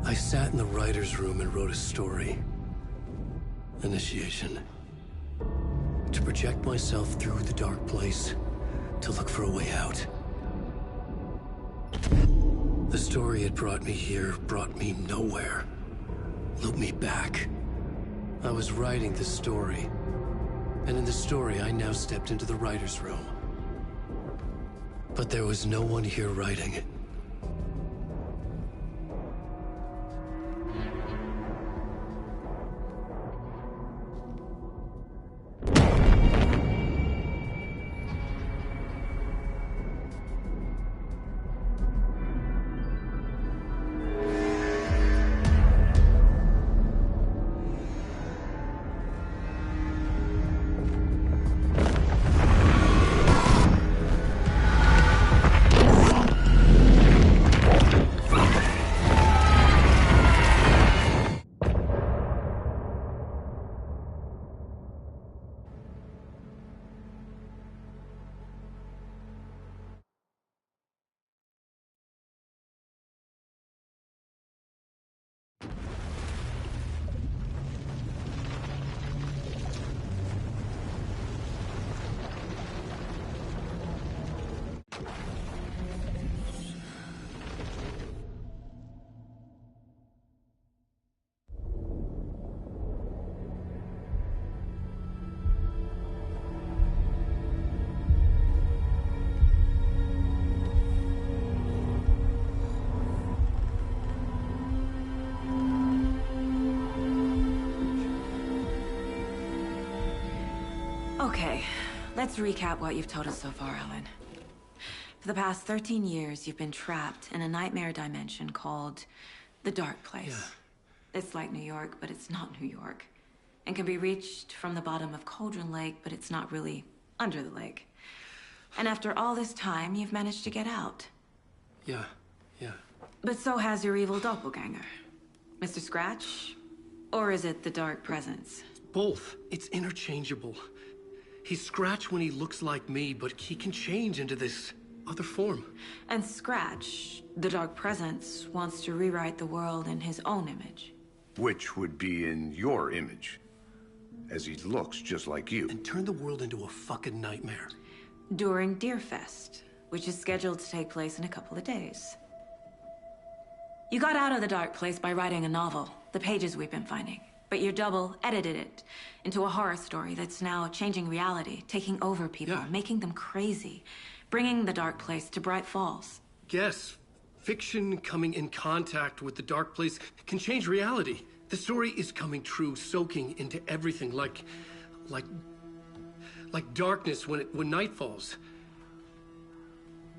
I sat in the writer's room and wrote a story. Initiation. To project myself through the dark place, to look for a way out. The story had brought me here, brought me nowhere. Looped me back. I was writing the story. And in the story, I now stepped into the writer's room. But there was no one here writing it. Okay, let's recap what you've told us so far, Alan. For the past 13 years, you've been trapped in a nightmare dimension called the Dark Place. Yeah. It's like New York, but it's not New York. And can be reached from the bottom of Cauldron Lake, but it's not really under the lake. And after all this time, you've managed to get out. Yeah. But so has your evil doppelganger. Mr. Scratch? Or is it the Dark Presence? Both. It's interchangeable. He's Scratch when he looks like me, but he can change into this other form. And Scratch, the Dark Presence, wants to rewrite the world in his own image. Which would be in your image, as he looks just like you. And turn the world into a fucking nightmare. During Deerfest, which is scheduled to take place in a couple of days. You got out of the Dark Place by writing a novel, the pages we've been finding. But your double edited it into a horror story that's now changing reality, taking over people, making them crazy, bringing the Dark Place to Bright Falls. Yes, fiction coming in contact with the Dark Place can change reality. The story is coming true, soaking into everything, like darkness when night falls.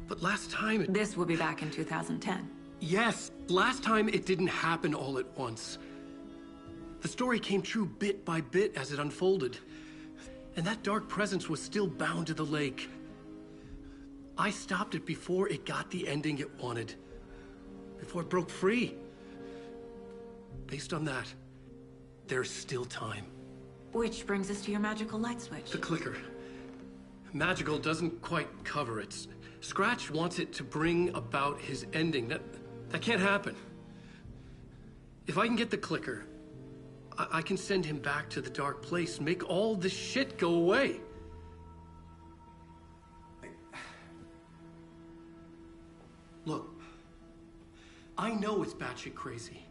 But last time This will be back in 2010. Yes, last time it didn't happen all at once. The story came true bit by bit as it unfolded. And that dark presence was still bound to the lake. I stopped it before it got the ending it wanted. Before it broke free. Based on that, there's still time. Which brings us to your magical light switch. The clicker. Magical doesn't quite cover it. Scratch wants it to bring about his ending. That can't happen. If I can get the clicker, I can send him back to the Dark Place, make all this shit go away. Look, I know it's batshit crazy.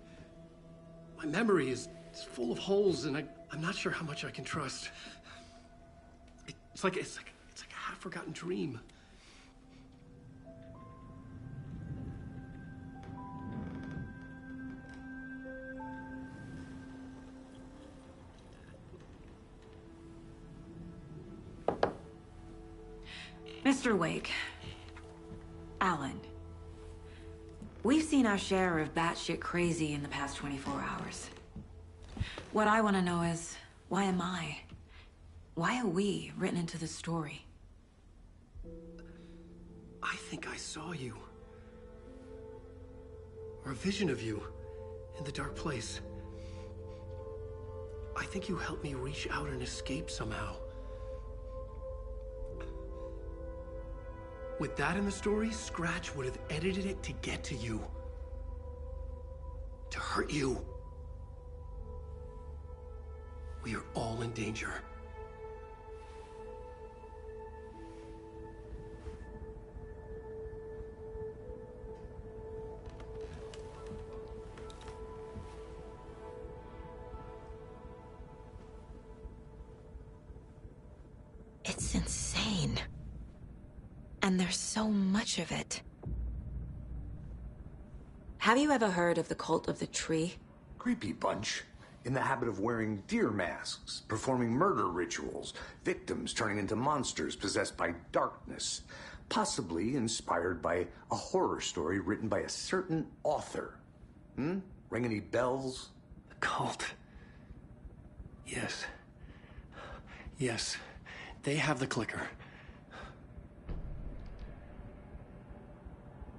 My memory is full of holes, and I'm not sure how much I can trust. It's like a half-forgotten dream. Mr. Wake. Alan. We've seen our share of batshit crazy in the past 24 hours. What I want to know is, why am I? Why are we written into the story? I think I saw you. Or a vision of you in the Dark Place. I think you helped me reach out and escape somehow. With that in the story, Scratch would have edited it to get to you. To hurt you. We are all in danger. It's insane. And there's so much of it. Have you ever heard of the cult of the tree? Creepy bunch. In the habit of wearing deer masks, performing murder rituals, victims turning into monsters possessed by darkness, possibly inspired by a horror story written by a certain author. Ring any bells? The cult. Yes. Yes. They have the clicker.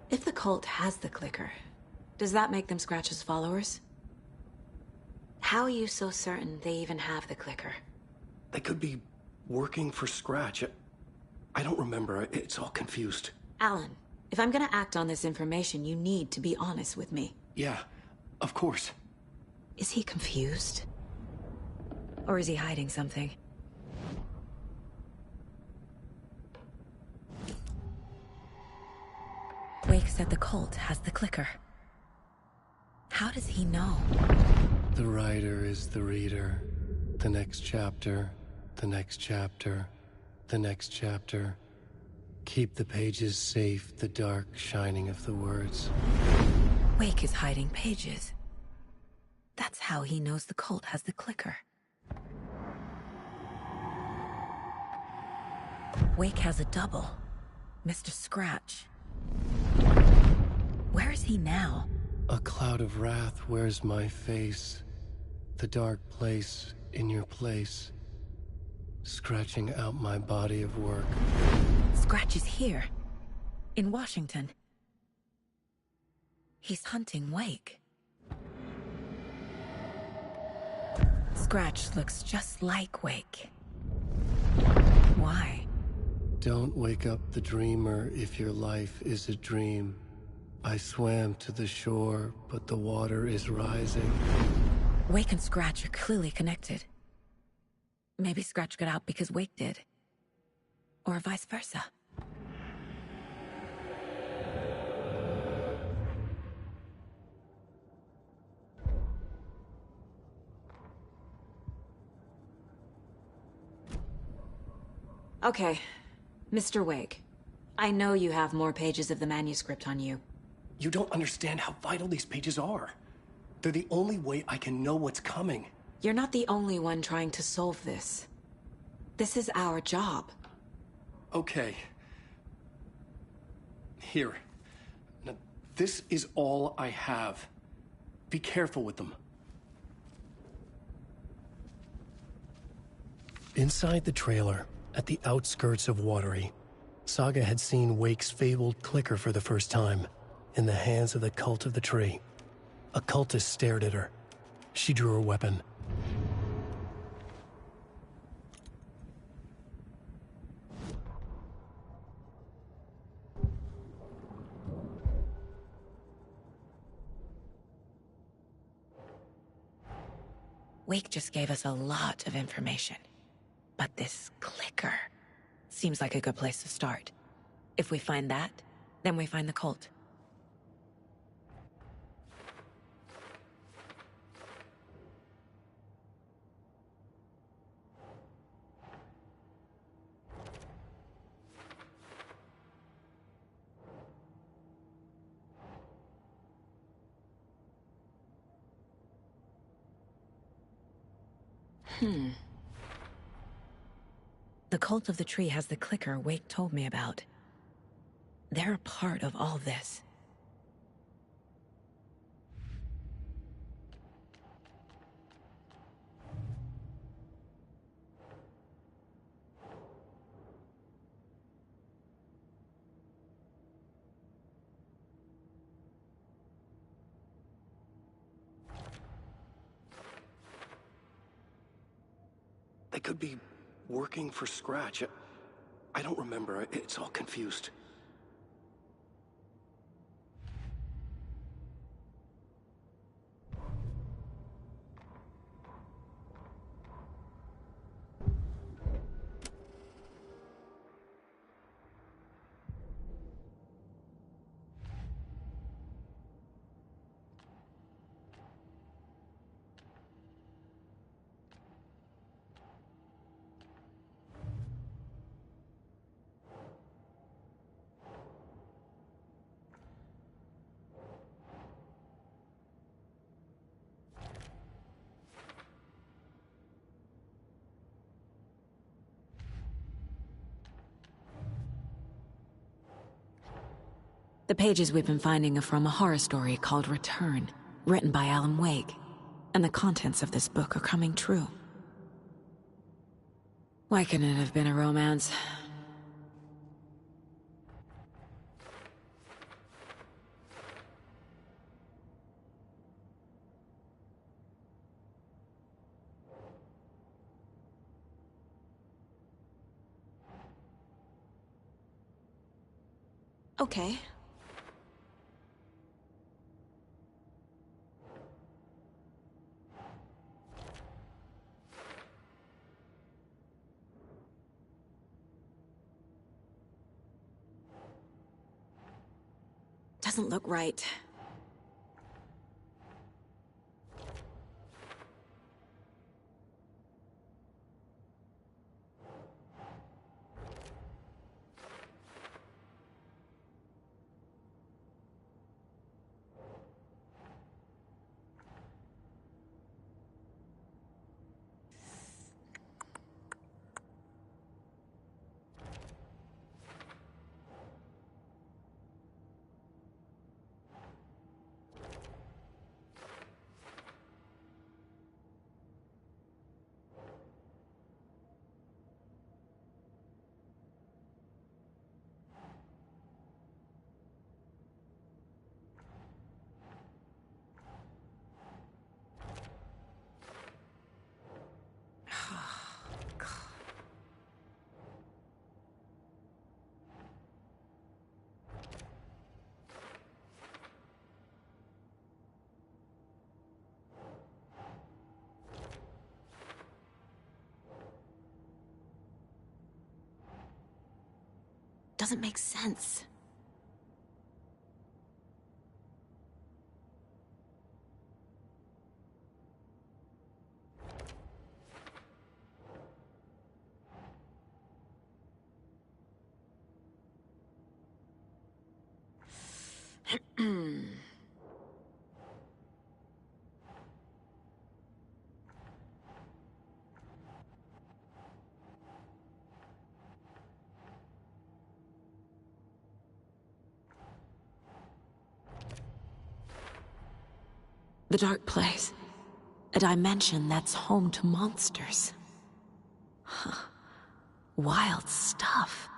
If the cult has the clicker, does that make them Scratch's followers? How are you so certain they even have the clicker? They could be working for Scratch. I don't remember. It's all confused. Alan, if I'm gonna act on this information, you need to be honest with me. Yeah, of course. Is he confused? Or is he hiding something? Wake said the cult has the clicker. How does he know? The writer is the reader. The next chapter, the next chapter, the next chapter. Keep the pages safe, the dark shining of the words. Wake is hiding pages. That's how he knows the cult has the clicker. Wake has a double. Mr. Scratch. Where is he now? A cloud of wrath wears my face. The dark place in your place. Scratching out my body of work. Scratch is here. In Washington. He's hunting Wake. Scratch looks just like Wake. Why? Don't wake up the dreamer if your life is a dream. I swam to the shore, but the water is rising. Wake and Scratch are clearly connected. Maybe Scratch got out because Wake did. Or vice versa. Okay, Mr. Wake. I know you have more pages of the manuscript on you. You don't understand how vital these pages are. They're the only way I can know what's coming. You're not the only one trying to solve this. This is our job. Okay. Here. Now, this is all I have. Be careful with them. Inside the trailer, at the outskirts of Watery, Saga had seen Wake's fabled clicker for the first time, in the hands of the Cult of the Tree. A cultist stared at her. She drew her weapon. Wake just gave us a lot of information. But this clicker seems like a good place to start. If we find that, then we find the cult. The Cult of the Tree has the clicker Wake told me about. They're a part of all this. They could be working for Scratch. I don't remember. It's all confused. The pages we've been finding are from a horror story called Return, written by Alan Wake. And the contents of this book are coming true. Why couldn't it have been a romance? Okay. Doesn't look right. doesn't make sense. The dark place. A dimension that's home to monsters. Huh. Wild stuff.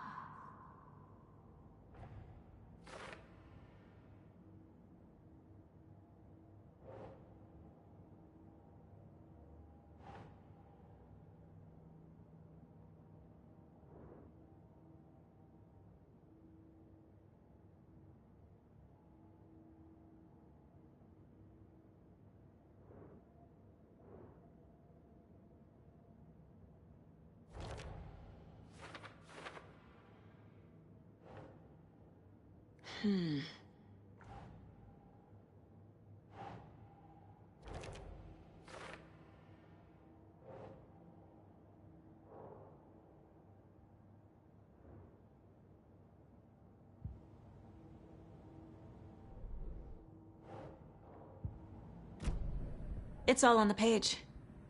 It's all on the page.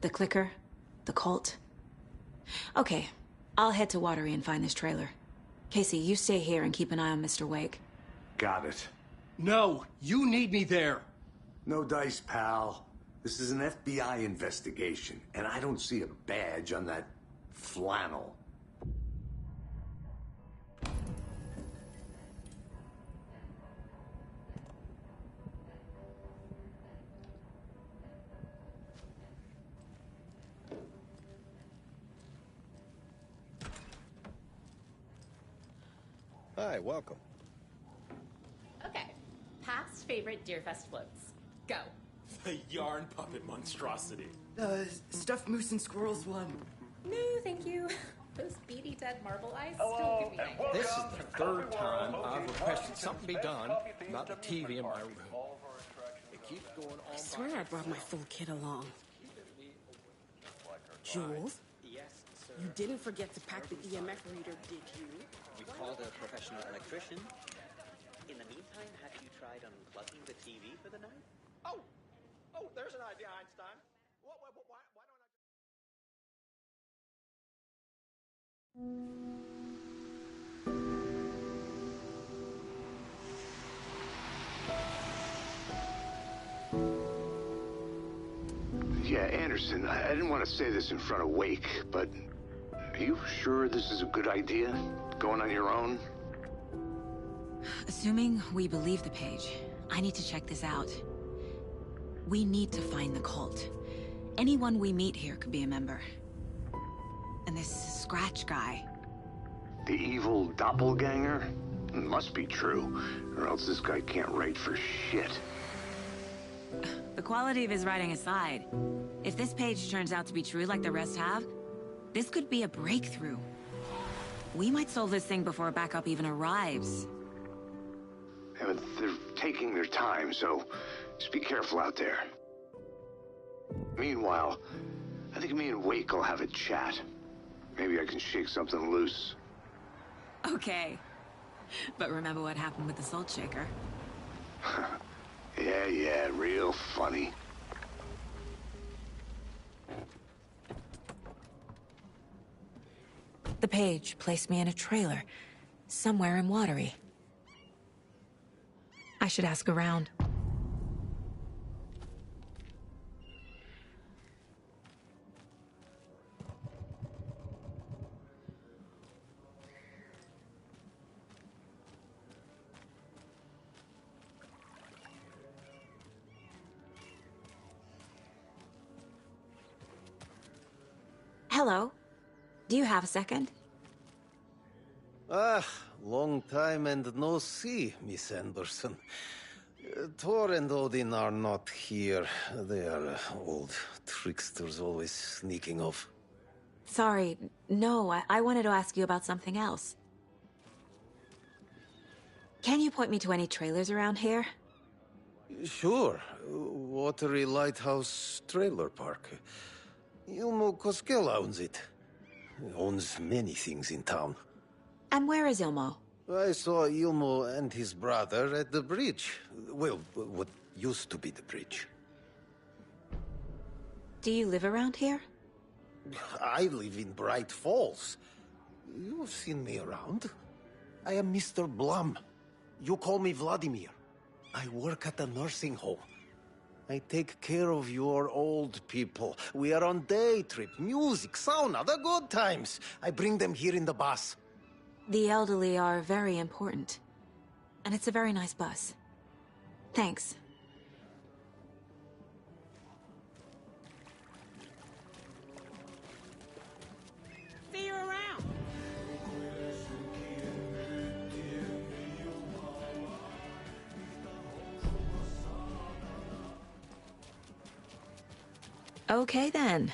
The clicker, the cult. Okay, I'll head to Watery and find this trailer. Casey, you stay here and keep an eye on Mr. Wake. Got it. No, you need me there. No dice, pal. This is an FBI investigation, and I don't see a badge on that flannel. Hi, welcome. Okay. Past favorite Deerfest floats. Go. The yarn puppet monstrosity. Stuffed moose and squirrels one. No, thank you. Those beady dead marble eyes still give me nightmares. This is the third time I've requested something be done about the TV in my room. It keeps going on. I swear I brought my full kit along. Jules? Yes, sir. You didn't forget to pack the EMF reader, did you? We called a professional electrician. In the meantime, have you tried unplugging the TV for the night? Oh, there's an idea, Einstein. Why Yeah, Anderson, I didn't want to say this in front of Wake, but are you sure this is a good idea? Going on your own? Assuming we believe the page, I need to check this out. We need to find the cult. Anyone we meet here could be a member. And this Scratch guy. The evil doppelganger? It must be true, or else this guy can't write for shit. The quality of his writing aside, if this page turns out to be true like the rest have, this could be a breakthrough. We might solve this thing before backup even arrives. Yeah, but they're taking their time, so just be careful out there. Meanwhile, I think me and Wake will have a chat. Maybe I can shake something loose. Okay. But remember what happened with the salt shaker? Yeah, real funny. The page placed me in a trailer, somewhere in Watery. I should ask around. Hello. Do you have a second? Long time and no see, Miss Anderson. Thor and Odin are not here. They are old tricksters always sneaking off. Sorry, no, I wanted to ask you about something else. Can you point me to any trailers around here? Sure. Watery Lighthouse Trailer Park. Ilmo Koskela owns it. He owns many things in town. And where is Ilmo? I saw Ilmo and his brother at the bridge. Well, what used to be the bridge. Do you live around here? I live in Bright Falls. You've seen me around. I am Mr. Blum. You call me Vladimir. I work at a nursing home. I take care of your old people. We are on day trip, music, sauna, the good times. I bring them here in the bus. The elderly are very important. And it's a very nice bus. Thanks. See you around. Okay then.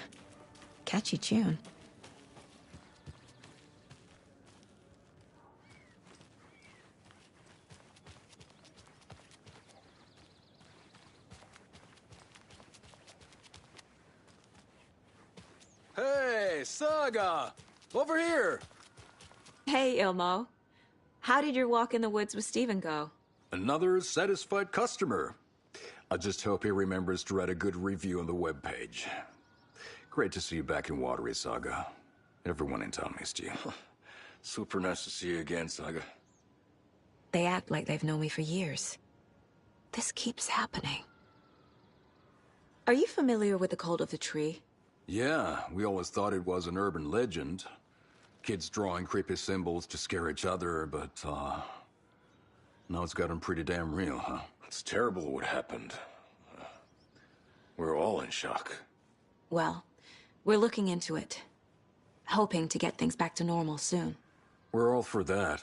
Catchy tune. Hey, Saga! Over here! Hey, Ilmo. How did your walk in the woods with Steven go? Another satisfied customer. I just hope he remembers to write a good review on the webpage. Great to see you back in Watery, Saga. Everyone in town missed you. Super nice to see you again, Saga. They act like they've known me for years. This keeps happening. Are you familiar with the cult of the tree? Yeah, we always thought it was an urban legend. Kids drawing creepy symbols to scare each other, but, now it's gotten pretty damn real, huh? It's terrible what happened. We're all in shock. Well, we're looking into it. Hoping to get things back to normal soon. We're all for that.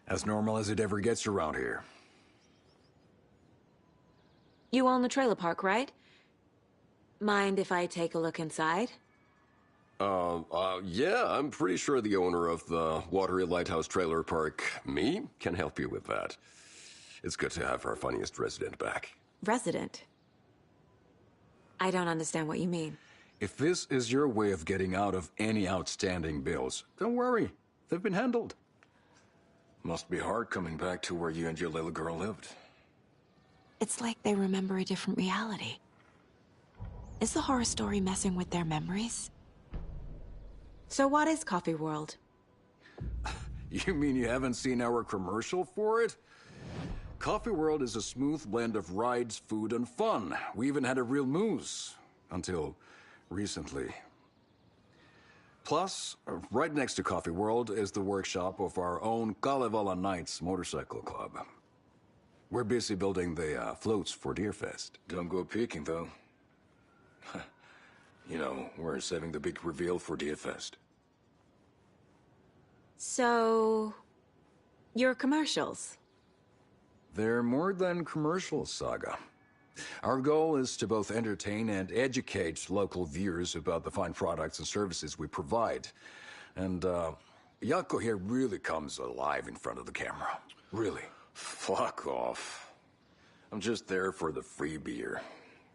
As normal as it ever gets around here. You own the trailer park, right? Mind if I take a look inside? Yeah, I'm pretty sure the owner of the Watery Lighthouse Trailer Park, me, can help you with that. It's good to have our funniest resident back. Resident? I don't understand what you mean. If this is your way of getting out of any outstanding bills, don't worry. They've been handled. Must be hard coming back to where you and your little girl lived. It's like they remember a different reality. Is the horror story messing with their memories? So what is Coffee World? You mean you haven't seen our commercial for it? Coffee World is a smooth blend of rides, food, and fun. We even had a real moose. Until recently. Plus, right next to Coffee World is the workshop of our own Kalevala Knights Motorcycle Club. We're busy building the floats for Deerfest. Don't go peeking, though. You know, we're saving the big reveal for Deerfest. So... your commercials? They're more than commercials, Saga. Our goal is to both entertain and educate local viewers about the fine products and services we provide. And, Yako here really comes alive in front of the camera. Really. Fuck off. I'm just there for the free beer.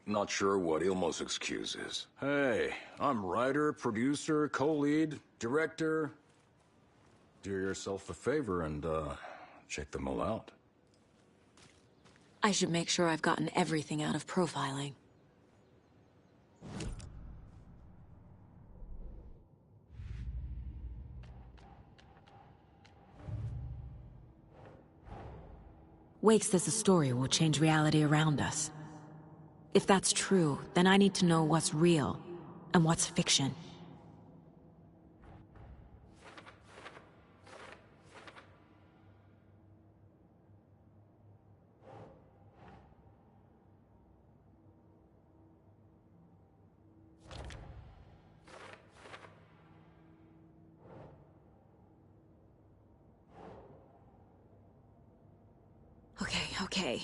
Not sure what Ilmo's excuse is. Hey, I'm writer, producer, co-lead, director. Do yourself a favor and, check them all out. I should make sure I've gotten everything out of profiling. Wake says the story will change reality around us. If that's true, then I need to know what's real and what's fiction. Okay.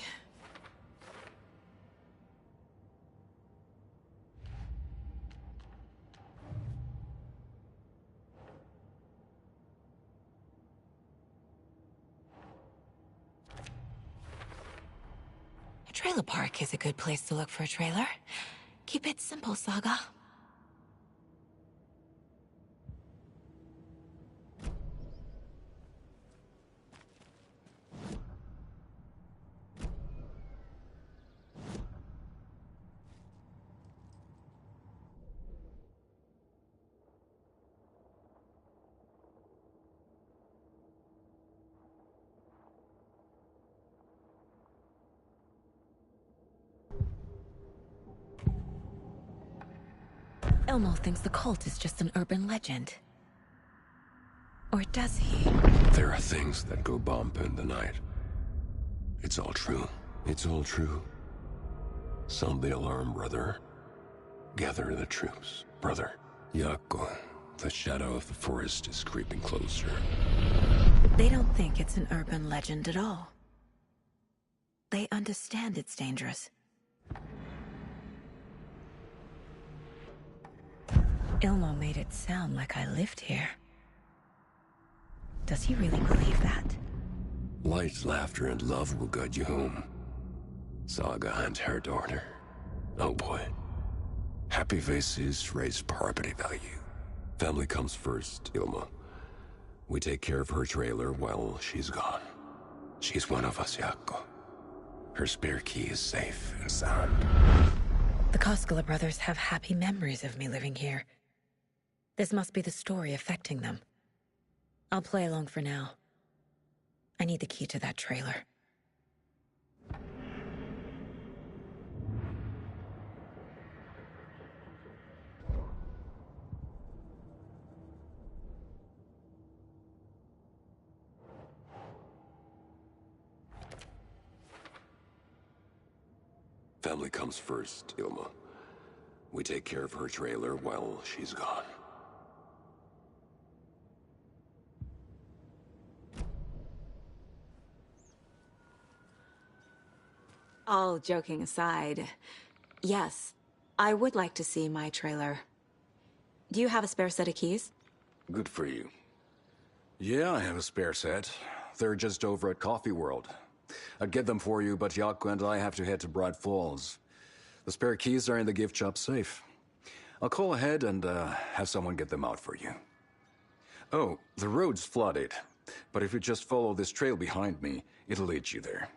trailer park is a good place to look for a trailer. Keep it simple, Saga. Elmo thinks the cult is just an urban legend. Or does he? There are things that go bump in the night. It's all true. It's all true. Sound the alarm, brother. Gather the troops, brother. Yako, the shadow of the forest is creeping closer. They don't think it's an urban legend at all. They understand it's dangerous. Ilmo made it sound like I lived here. Does he really believe that? Light, laughter, and love will guide you home. Saga and her daughter. Oh boy. Happy faces raise property value. Family comes first, Ilma. We take care of her trailer while she's gone. She's one of us, Yako. Her spare key is safe and sound. The Koskela brothers have happy memories of me living here. This must be the story affecting them. I'll play along for now. I need the key to that trailer. Family comes first, Ilma. We take care of her trailer while she's gone. All joking aside, yes, I would like to see my trailer. Do you have a spare set of keys? Good for you. Yeah, I have a spare set. They're just over at Coffee World. I'd get them for you, but Yako and I have to head to Bright Falls. The spare keys are in the gift shop safe. I'll call ahead and have someone get them out for you. Oh, the road's flooded, but if you just follow this trail behind me, it'll lead you there.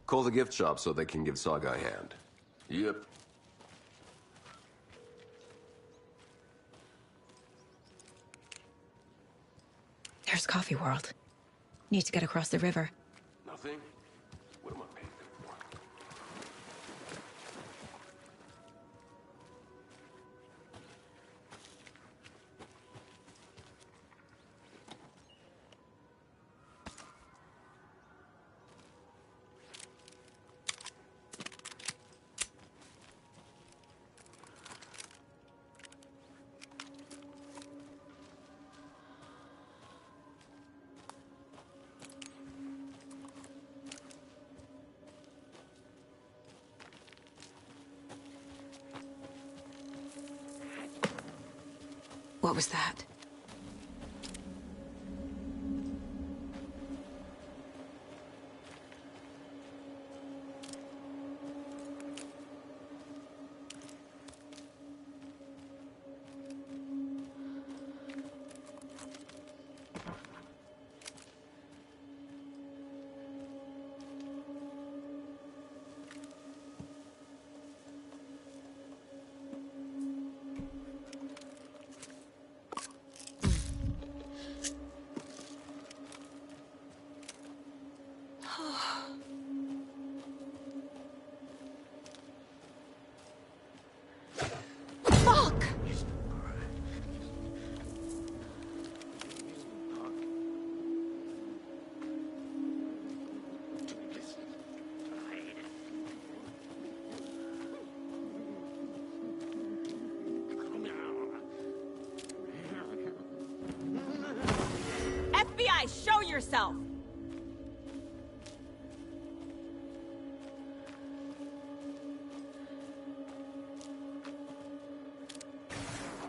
Call the gift shop so they can give Saga a hand. Yep. There's Coffee World. Need to get across the river. Nothing? What am I paying for? What was that? FBI, show yourself!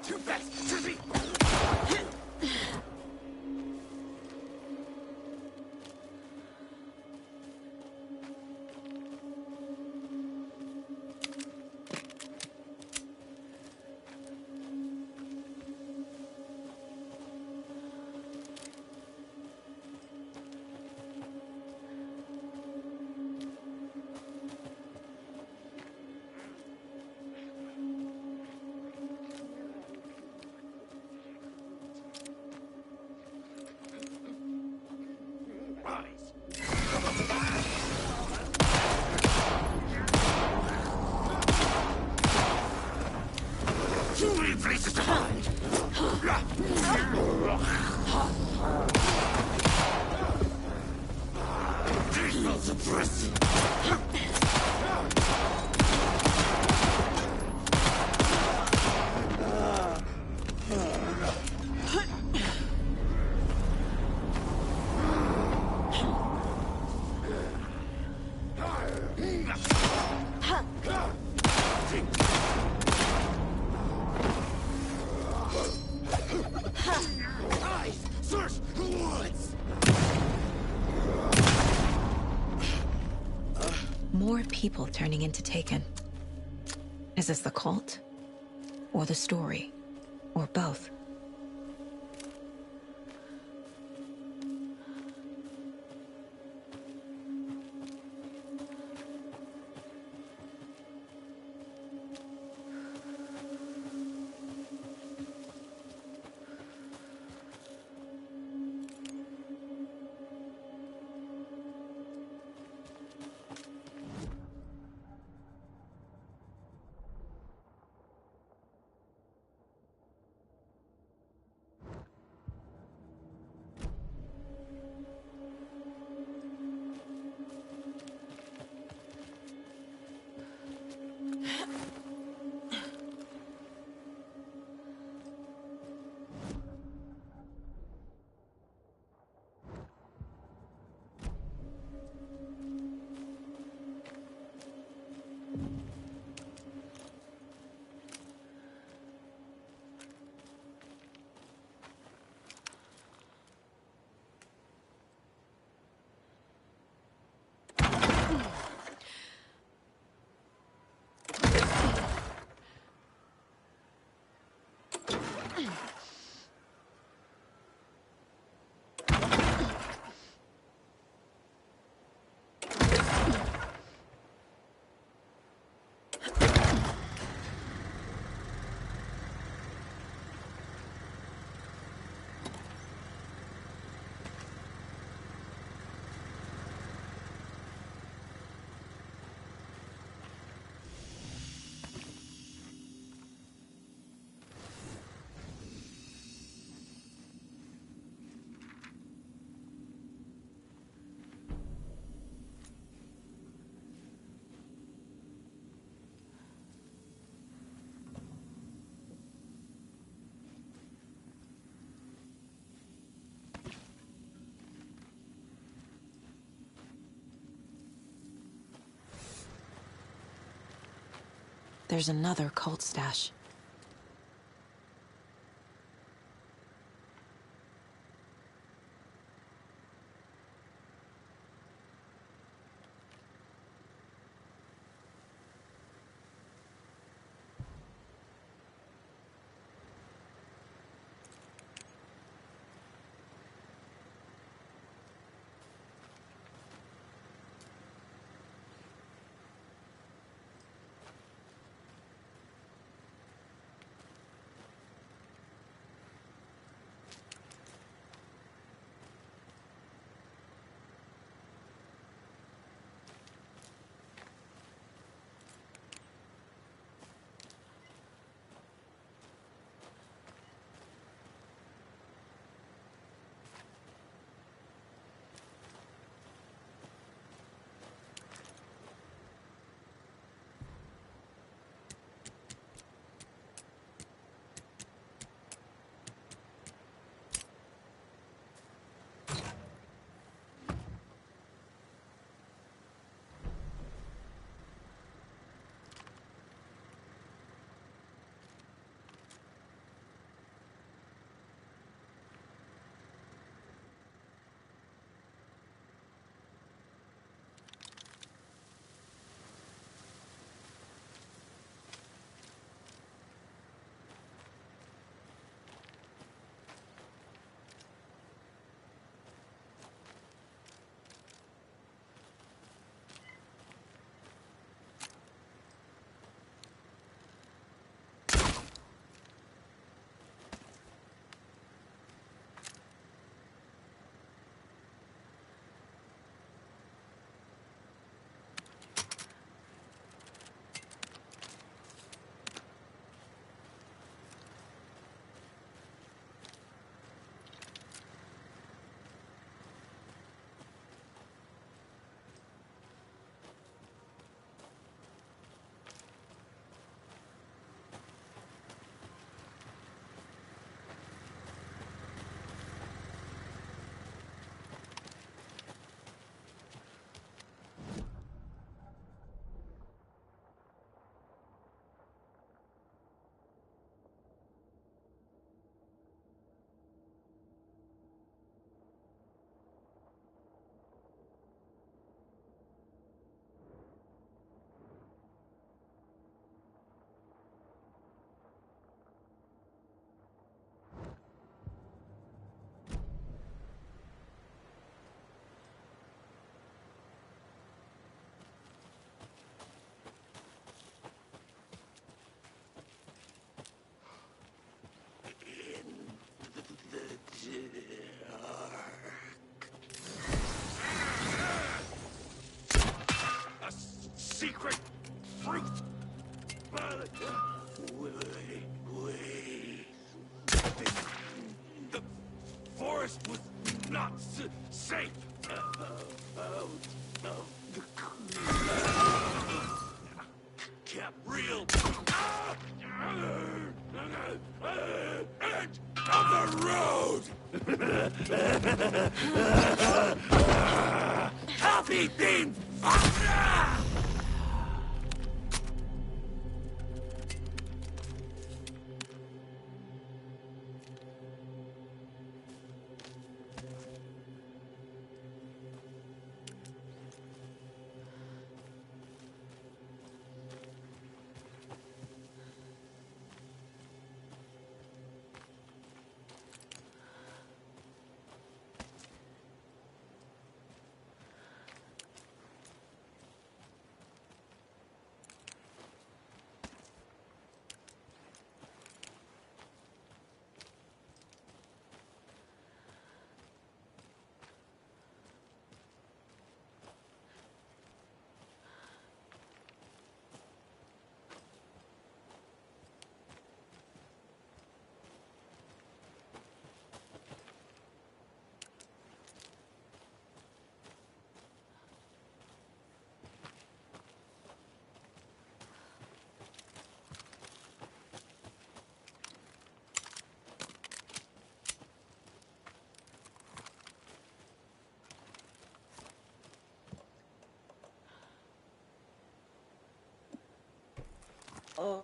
Too fast! Trippy! need places to hide. These are suppressed. More people turning into Taken. Is this the cult? Or the story? Or both? There's another cult stash. Wait. The forest was not safe. Kept real edge of the road. Healthy things. Oh.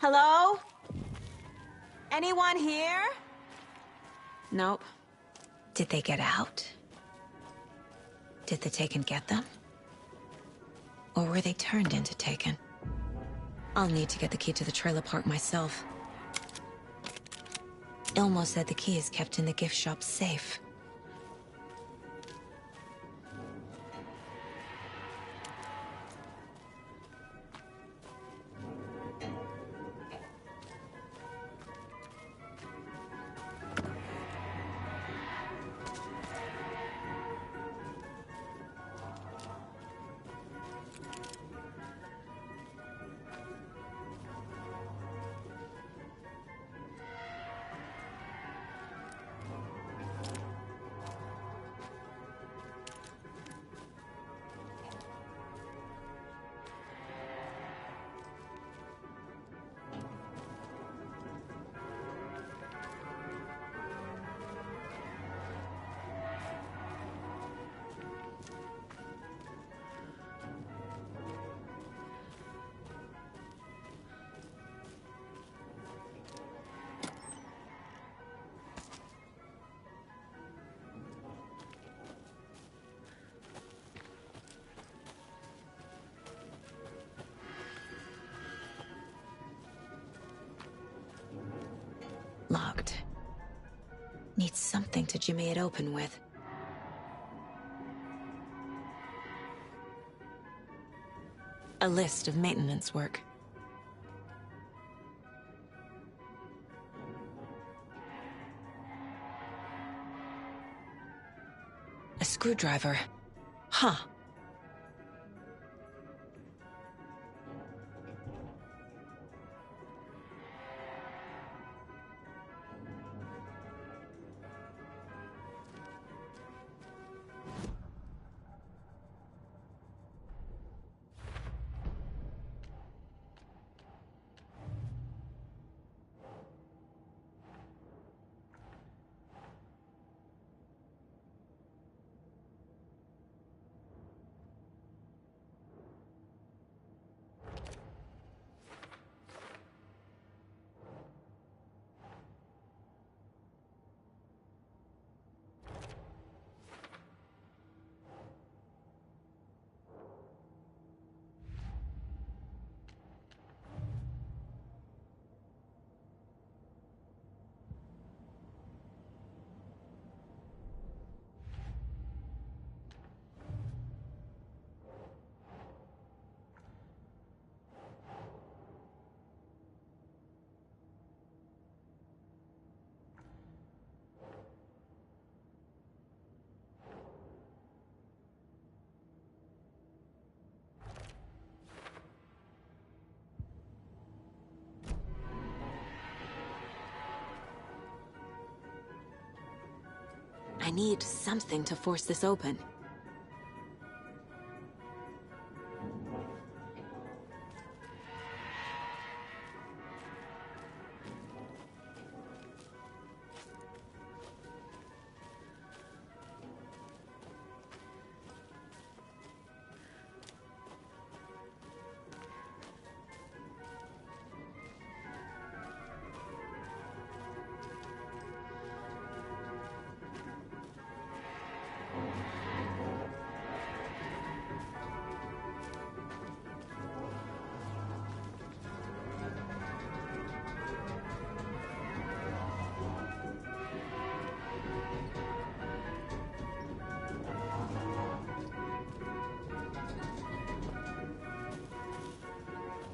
Hello? Anyone here? Nope. Did they get out? Did the Taken get them? Or were they turned into Taken? I'll need to get the key to the trailer park myself. Ilmo said the key is kept in the gift shop's safe. Locked. Need something to jimmy it open with. A list of maintenance work. A screwdriver. Huh. I need something to force this open.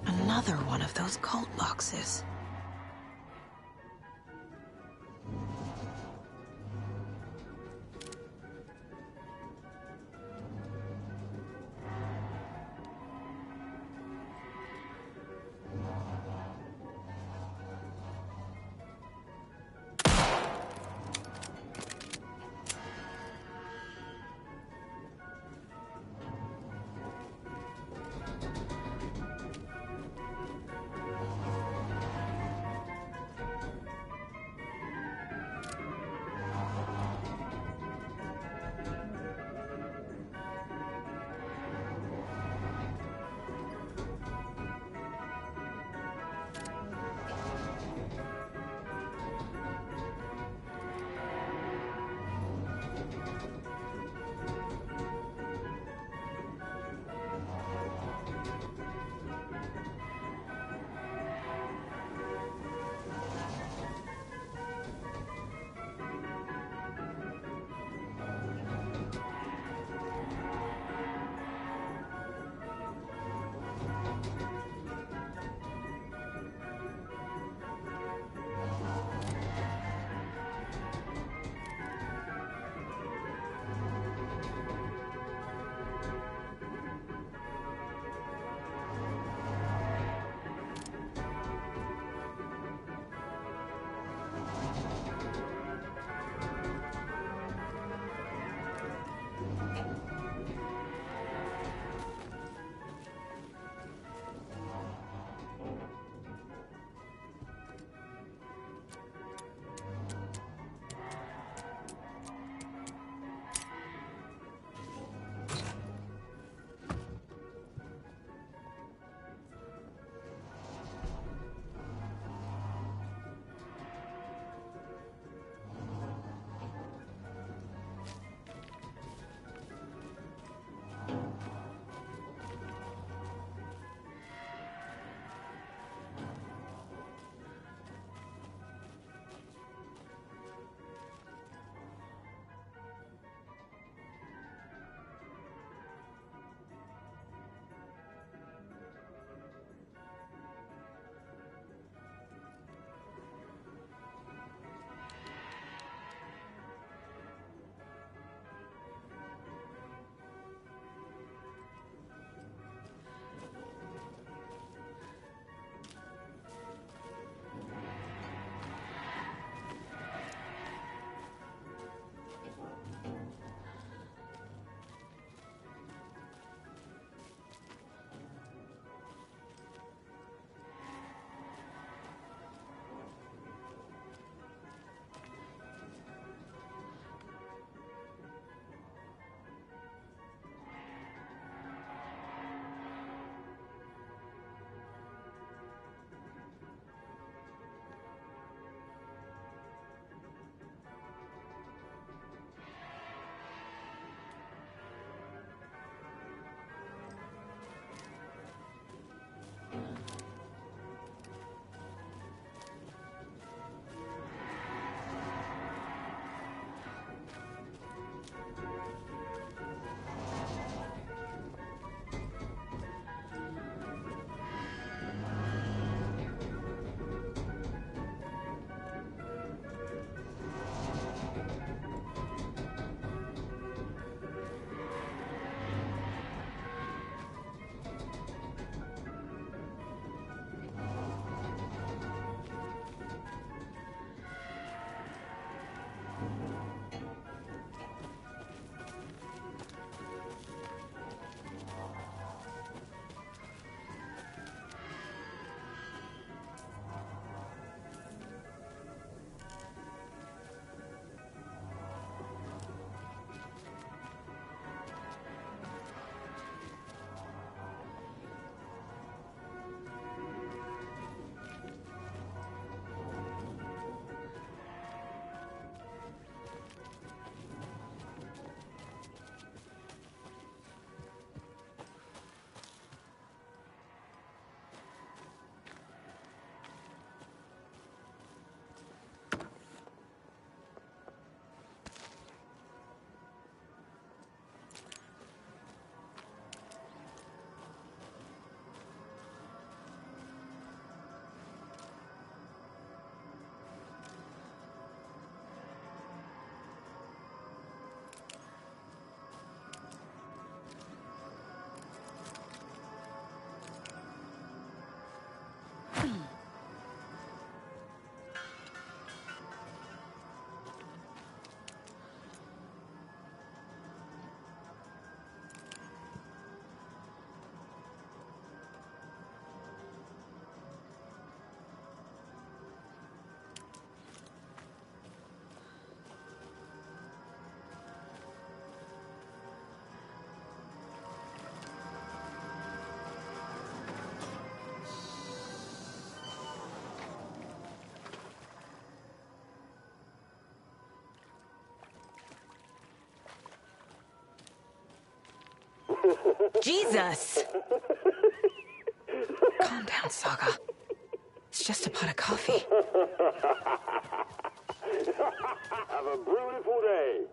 Another one of those cult boxes. Jesus! Calm down, Saga. It's just a pot of coffee. Have a beautiful day.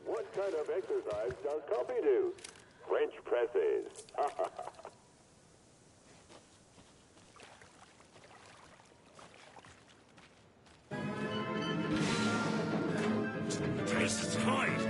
What kind of exercise does coffee do? French presses. Jesus Christ!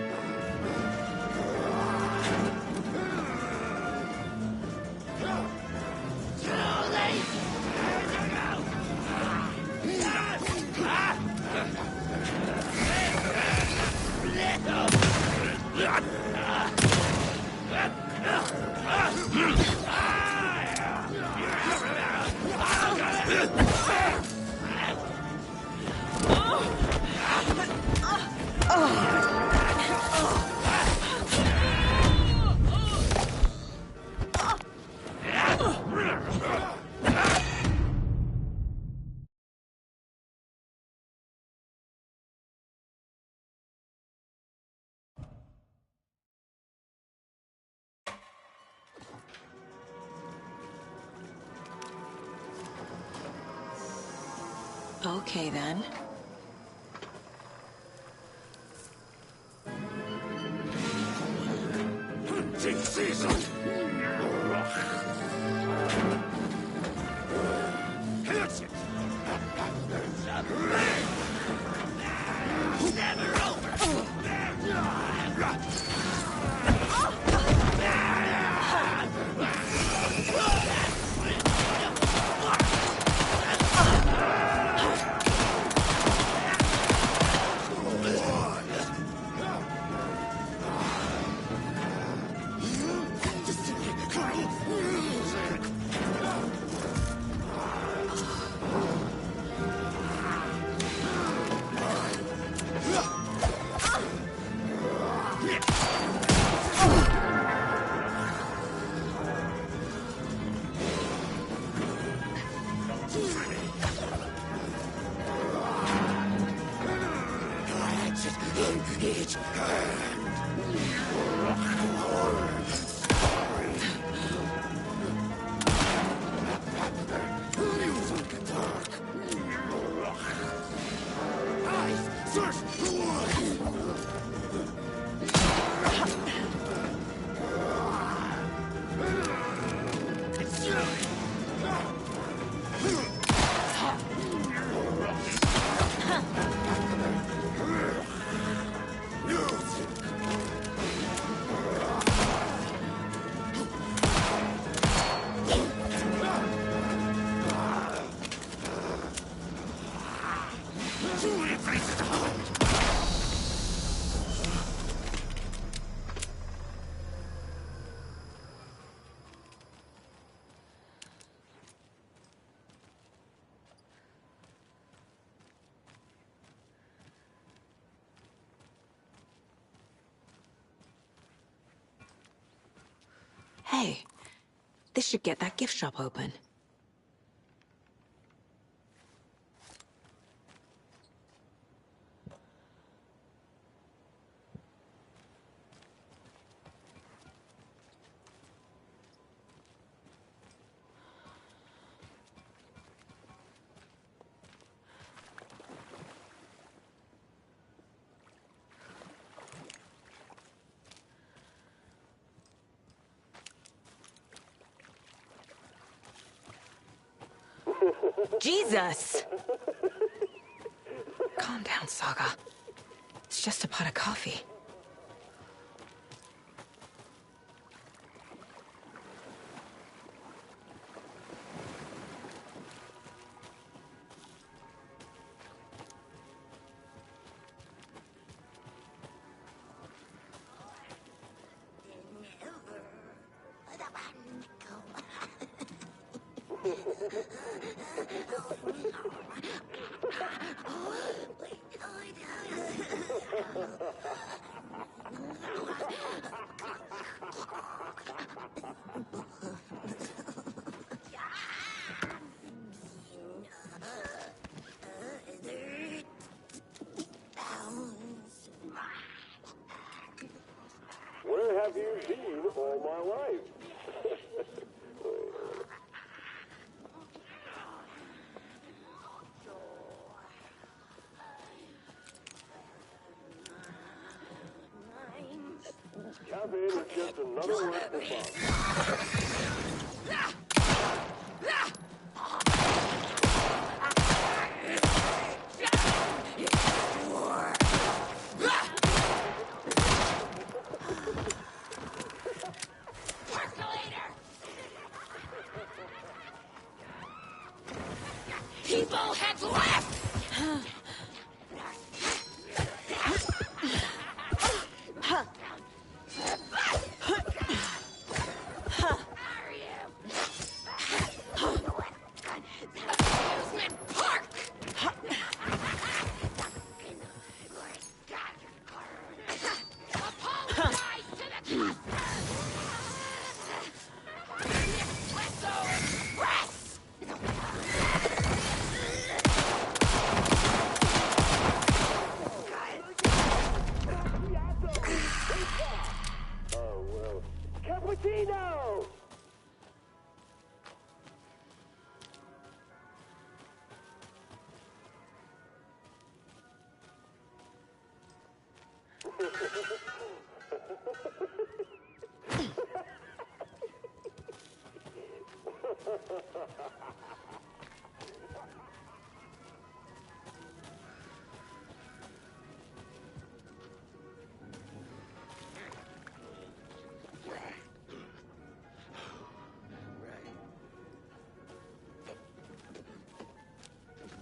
Okay, then. Hunting season! Catch it! Never over! Each Hey, this should get that gift shop open. Jesus! Calm down, Saga. It's just a pot of coffee. Where have you been all my life? Caffeine is just another word for fun. People have left! Oh, well. Cappuccino!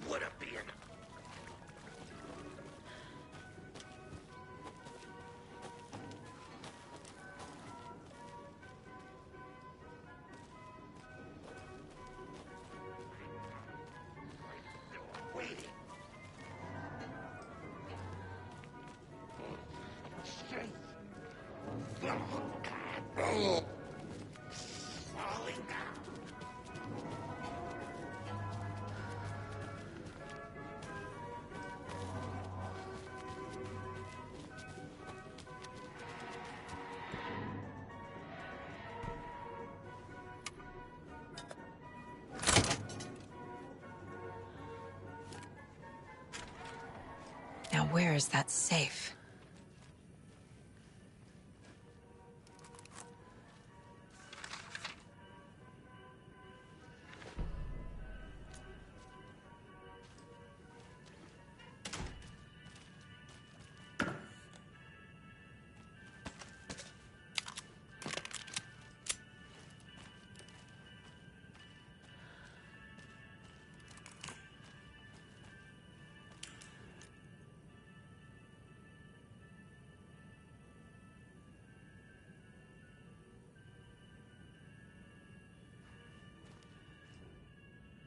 Would have been. Waiting. Strength. Falling down. Now where is that safe?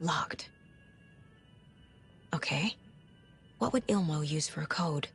Locked. Okay. What would Ilmo use for a code?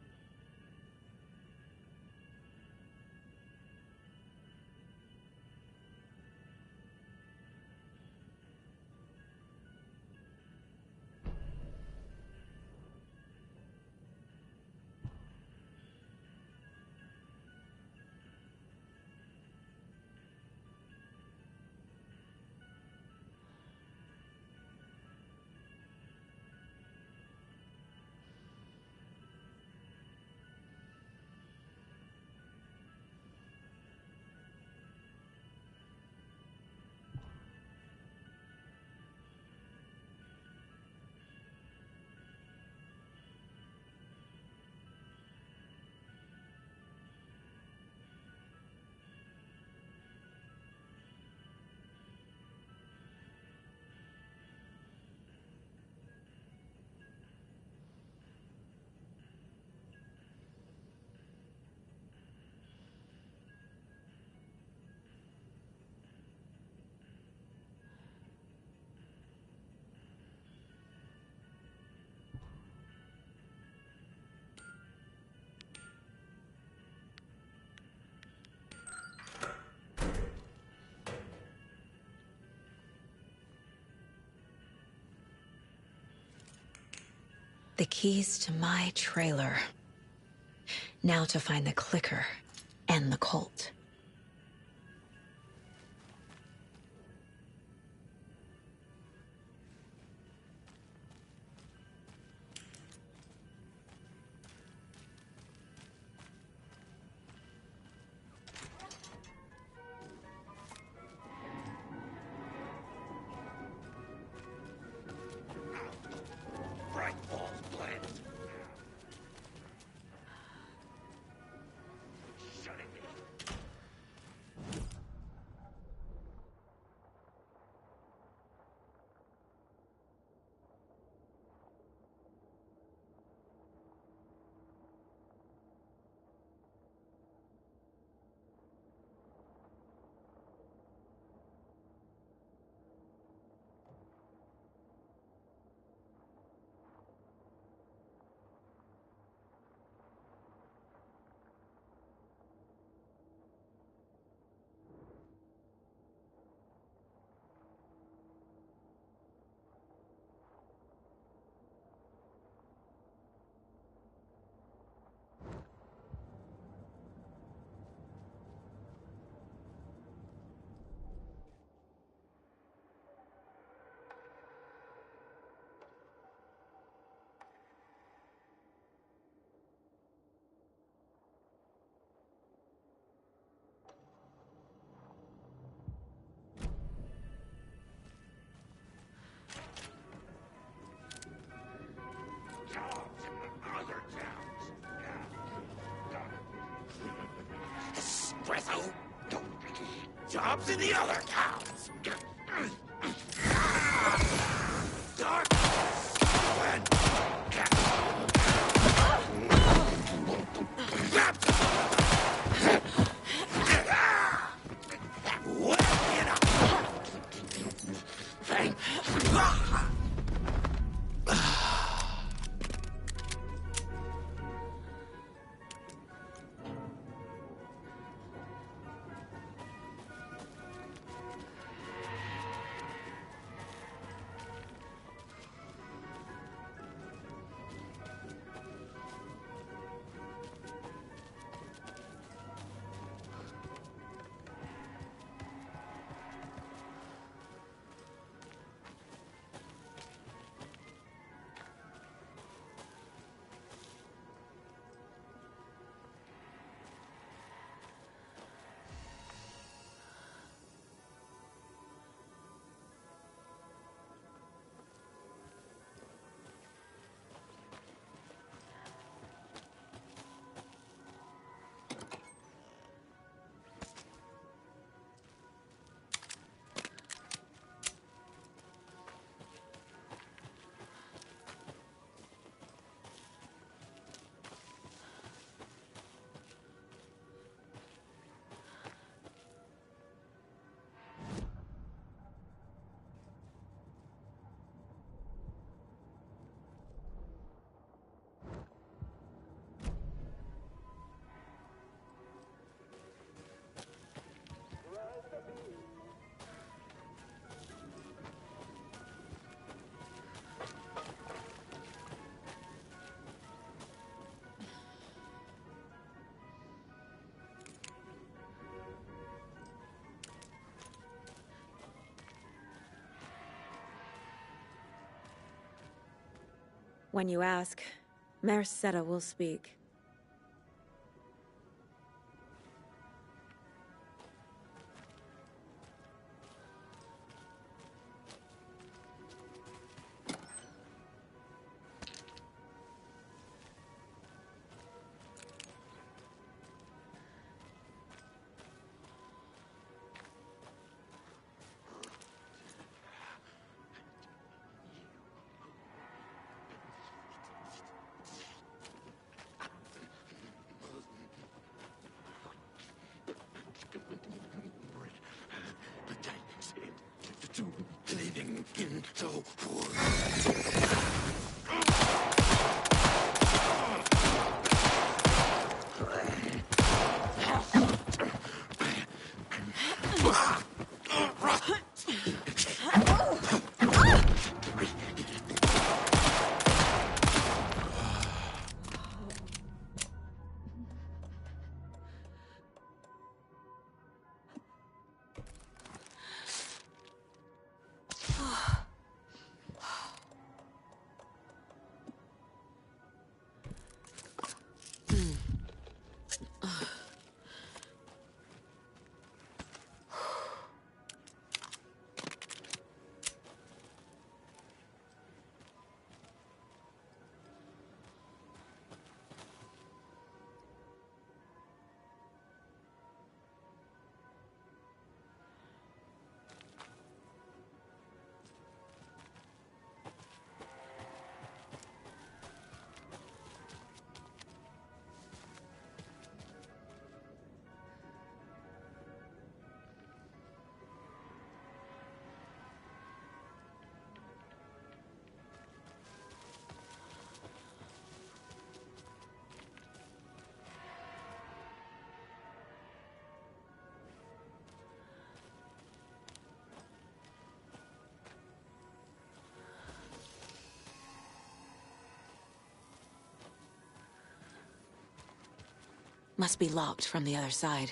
the keys to my trailer. Now to find the clicker and the cult. Espresso. Jobs in the other towns. Dark. When you ask, Merceda will speak. Living in the Must be locked from the other side.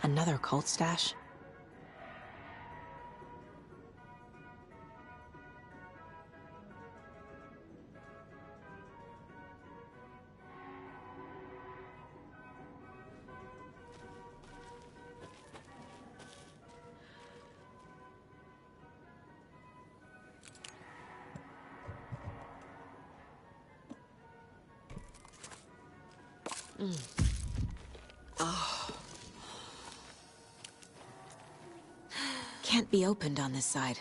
Another cult stash? Oh. Can't be opened on this side.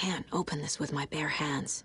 can't open this with my bare hands.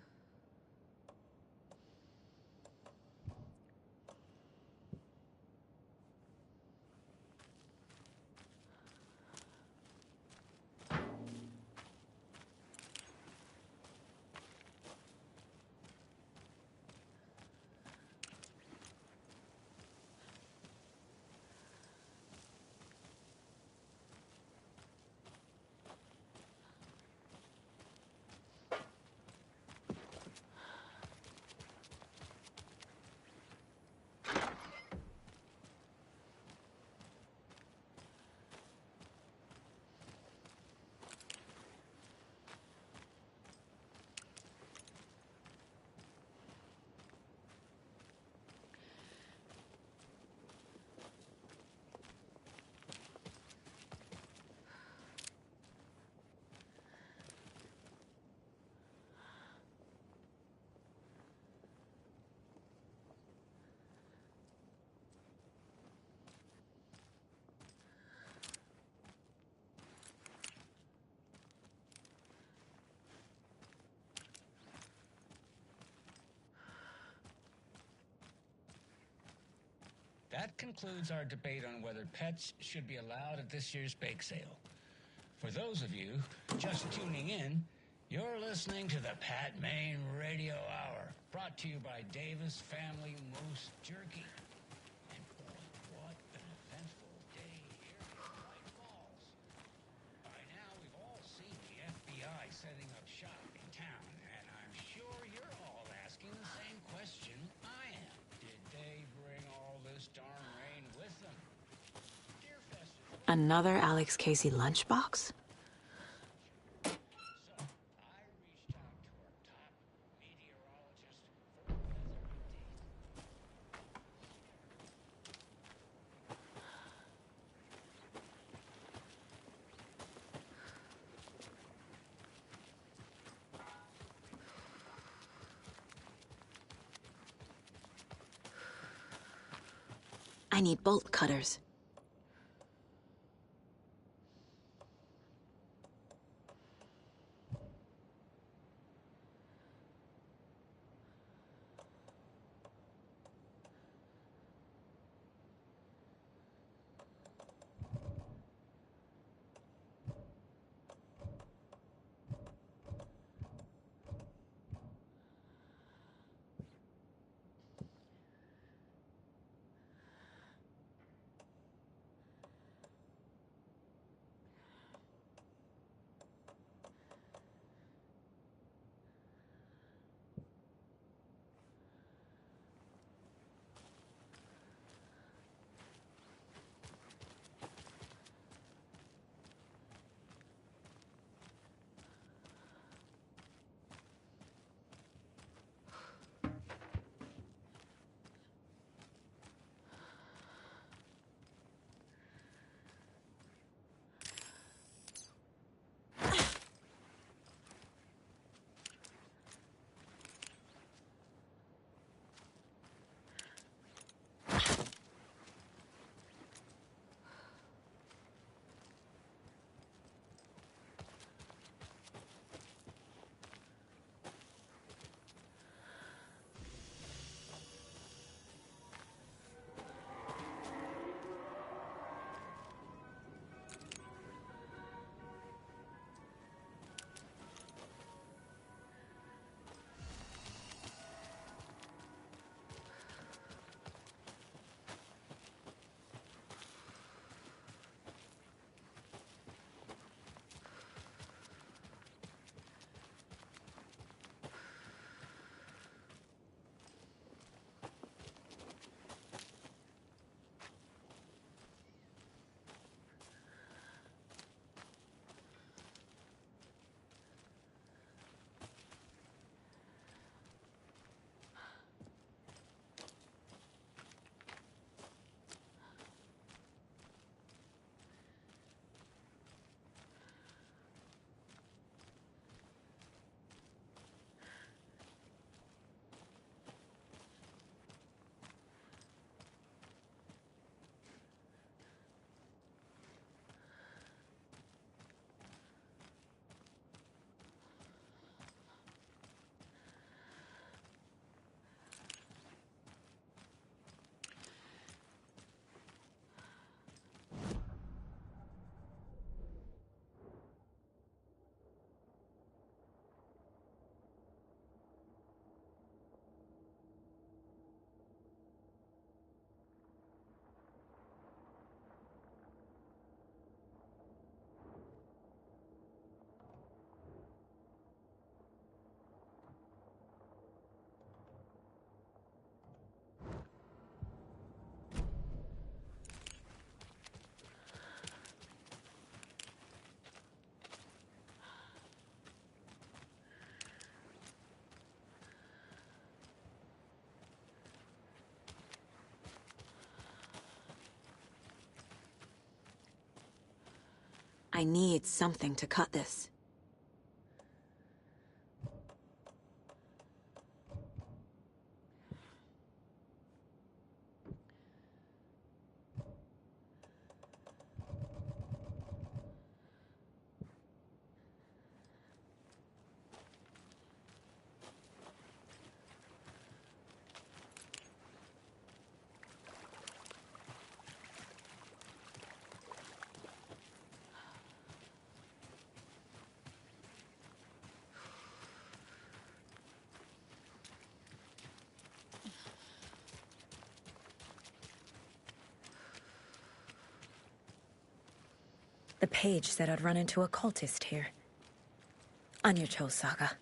That concludes our debate on whether pets should be allowed at this year's bake sale. For those of you just tuning in, you're listening to the Pat Maine Radio Hour, brought to you by Davis Family Moose Jerky. And boy, what an eventful day here in Bright Falls. By now, we've all seen the FBI setting up shop in town, and I'm sure you're all asking the same question I am. Did they bring all this darn rain with them? Another Alex Casey lunchbox? I need bolt cutters. I need something to cut this. The page said I'd run into a cultist here. On your toes, Saga.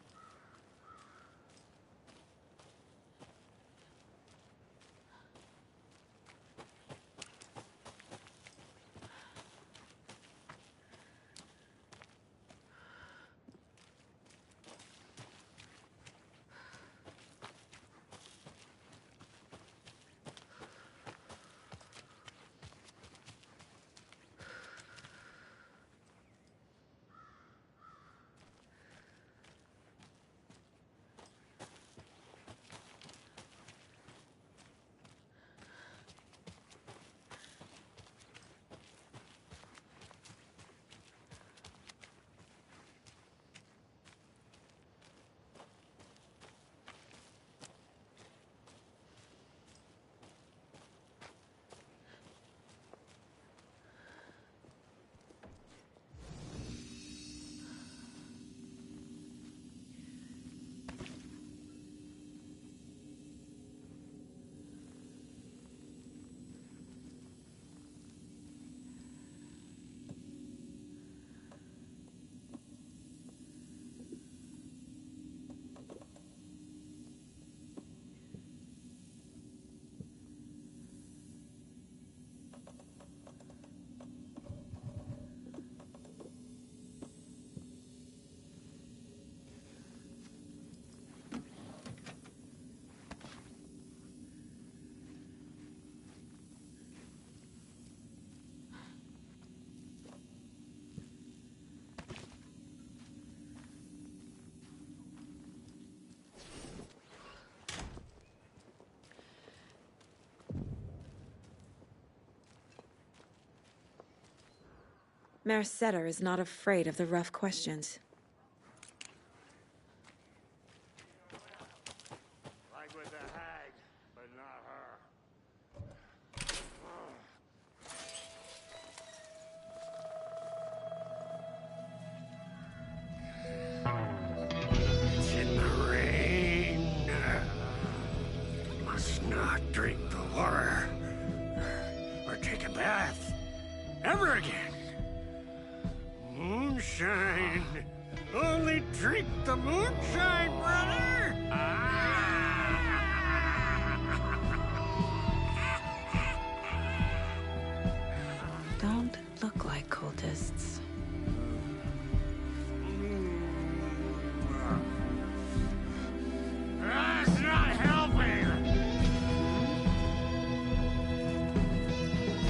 Merceder is not afraid of the rough questions. Like with the hag, but not her. It's in the rain. Must not drink the water. Or take a bath. Ever again. Moonshine. Only drink the moonshine, brother! Don't look like cultists. That's not helping!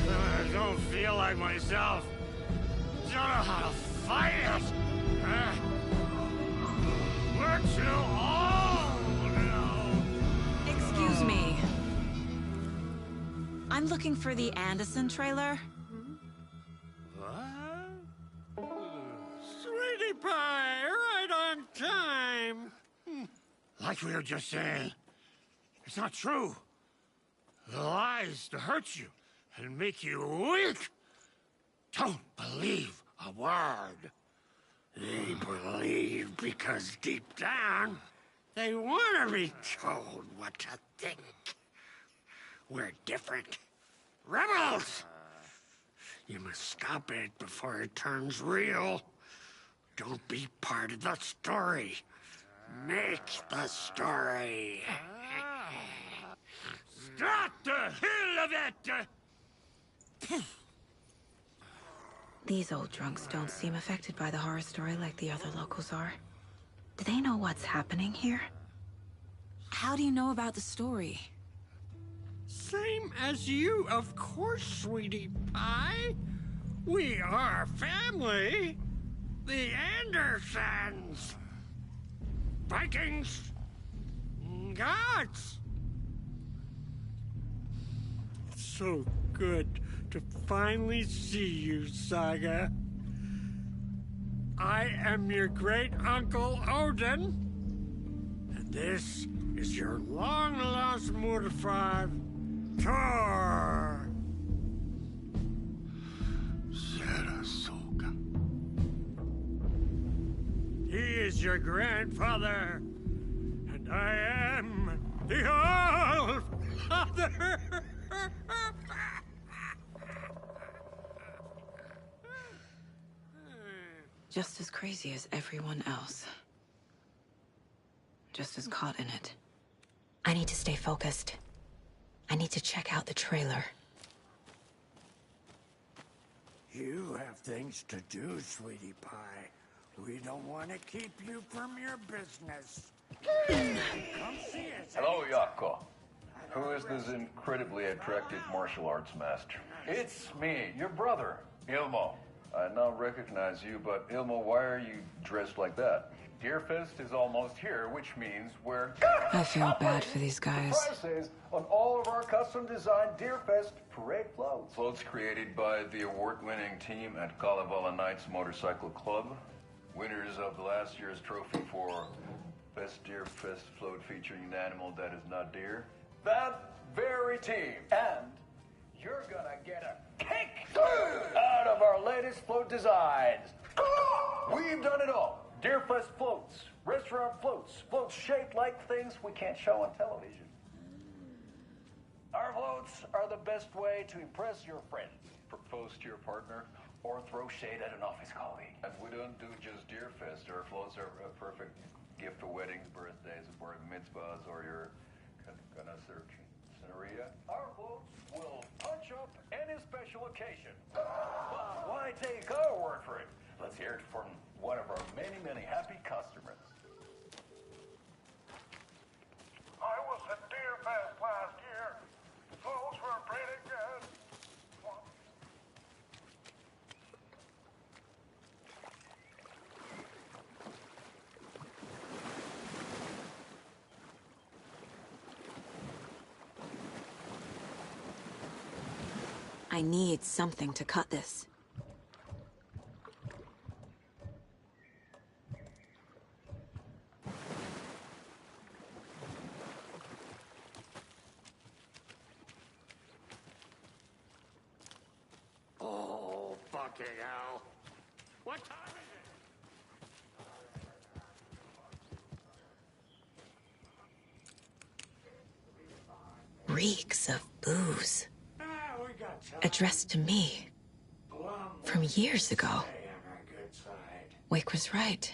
I don't feel like myself. Don't know how to fight it! We're too old now! Excuse me. I'm looking for the Anderson trailer. What? Sweetie pie, right on time! Like we were just saying, it's not true. The lies to hurt you and make you weak. Don't believe a word. They believe because deep down, they want to be told what to think. We're different. Rebels! You must stop it before it turns real. Don't be part of the story. Make the story. Stop the hell of it! These old drunks don't seem affected by the horror story like the other locals are. Do they know what's happening here? How do you know about the story? Same as you, of course, sweetie pie. We are family. The Andersons. Vikings. Gods. So good to finally see you, Saga. I am your great uncle Odin, and this is your long-lost mortified Thor. Sarasota. He is your grandfather, and I am the All-Father. Just as crazy as everyone else. Just as caught in it. I need to stay focused. I need to check out the trailer. You have things to do, sweetie pie. We don't want to keep you from your business. Come see us. Hello, Yako. Who is this incredibly attractive martial arts master? It's me, your brother, Ilmo. I now recognize you, but Ilmo, why are you dressed like that? Deerfest is almost here, which means we're... I feel bad for these guys. Prices on all of our custom-designed Deerfest parade floats. Floats created by the award-winning team at Kalevala Knights Motorcycle Club. Winners of last year's trophy for Best Deerfest float featuring an animal that is not deer. That very team. And you're gonna get a kick out of our latest float designs. We've done it all. Deerfest floats, restaurant floats, floats shaped like things we can't show on television. Our floats are the best way to impress your friends, propose to your partner, or throw shade at an office colleague. And we don't do just Deerfest. Our floats are a perfect gift for weddings, birthdays, bar mitzvahs, or your kind of scenario. Our floats will punch up any special occasion. But why take our word for it? Let's hear it from one of our many, many happy customers. I was at Deerfest last year. Floats were pretty good. I need something to cut this. Oh, fucking hell. What time is it? Reeks of booze. Addressed to me. From years ago. Wake was right.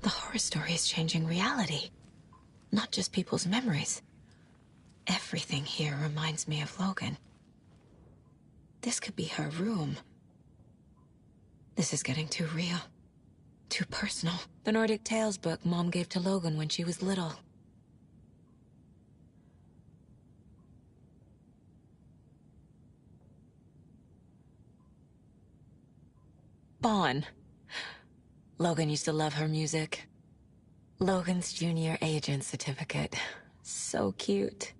The horror story is changing reality. Not just people's memories. Everything here reminds me of Logan. This could be her room. This is getting too real. Too personal. The Nordic Tales book Mom gave to Logan when she was little. Bon. Logan used to love her music. Logan's junior agent certificate. So cute.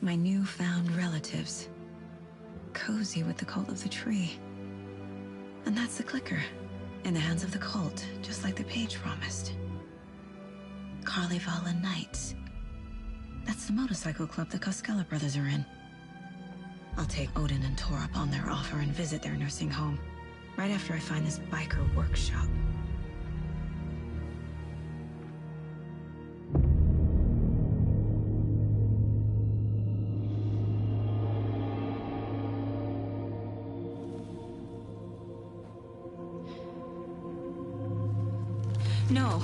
My newfound relatives. Cozy with the cult of the tree. And that's the clicker. In the hands of the cult, just like the page promised. Kalevala Knights. That's the motorcycle club the Koskela brothers are in. I'll take Odin and Tor up on their offer and visit their nursing home. Right after I find this biker workshop. No.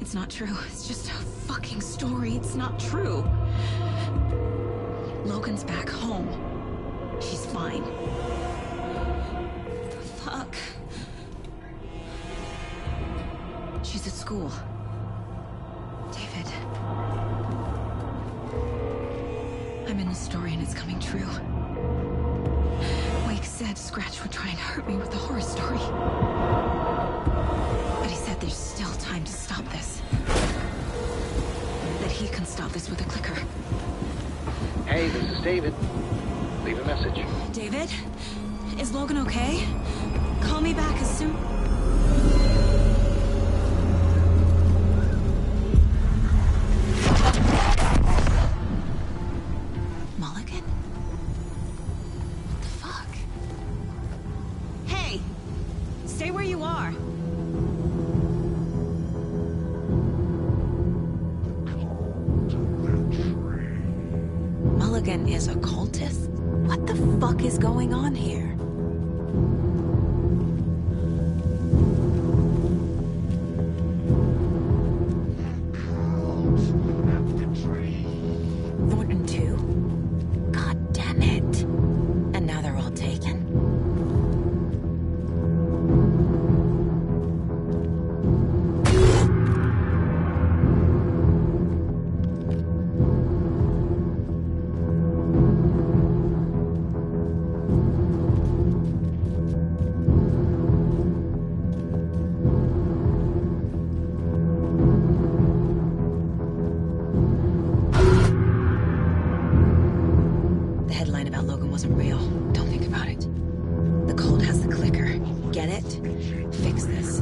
It's not true. It's just a fucking story. It's not true. Logan's back home. She's fine. Fuck. She's at school. David. I'm in the story and it's coming true. Wake said Scratch would try and hurt me with the horror story. But he said there's still time to stop this. That he can stop this with a clicker. Hey, this is David. Leave a message. David? Is Logan okay? Call me back as soon... Mulligan? What the fuck? Hey! Stay where you are. Mulligan is a cultist? What the fuck is going on here? Thornton 2? God damn it. And now they're all taken? The headline about Logan wasn't real. Don't think about it. The cult has the clicker. Get it? Fix this.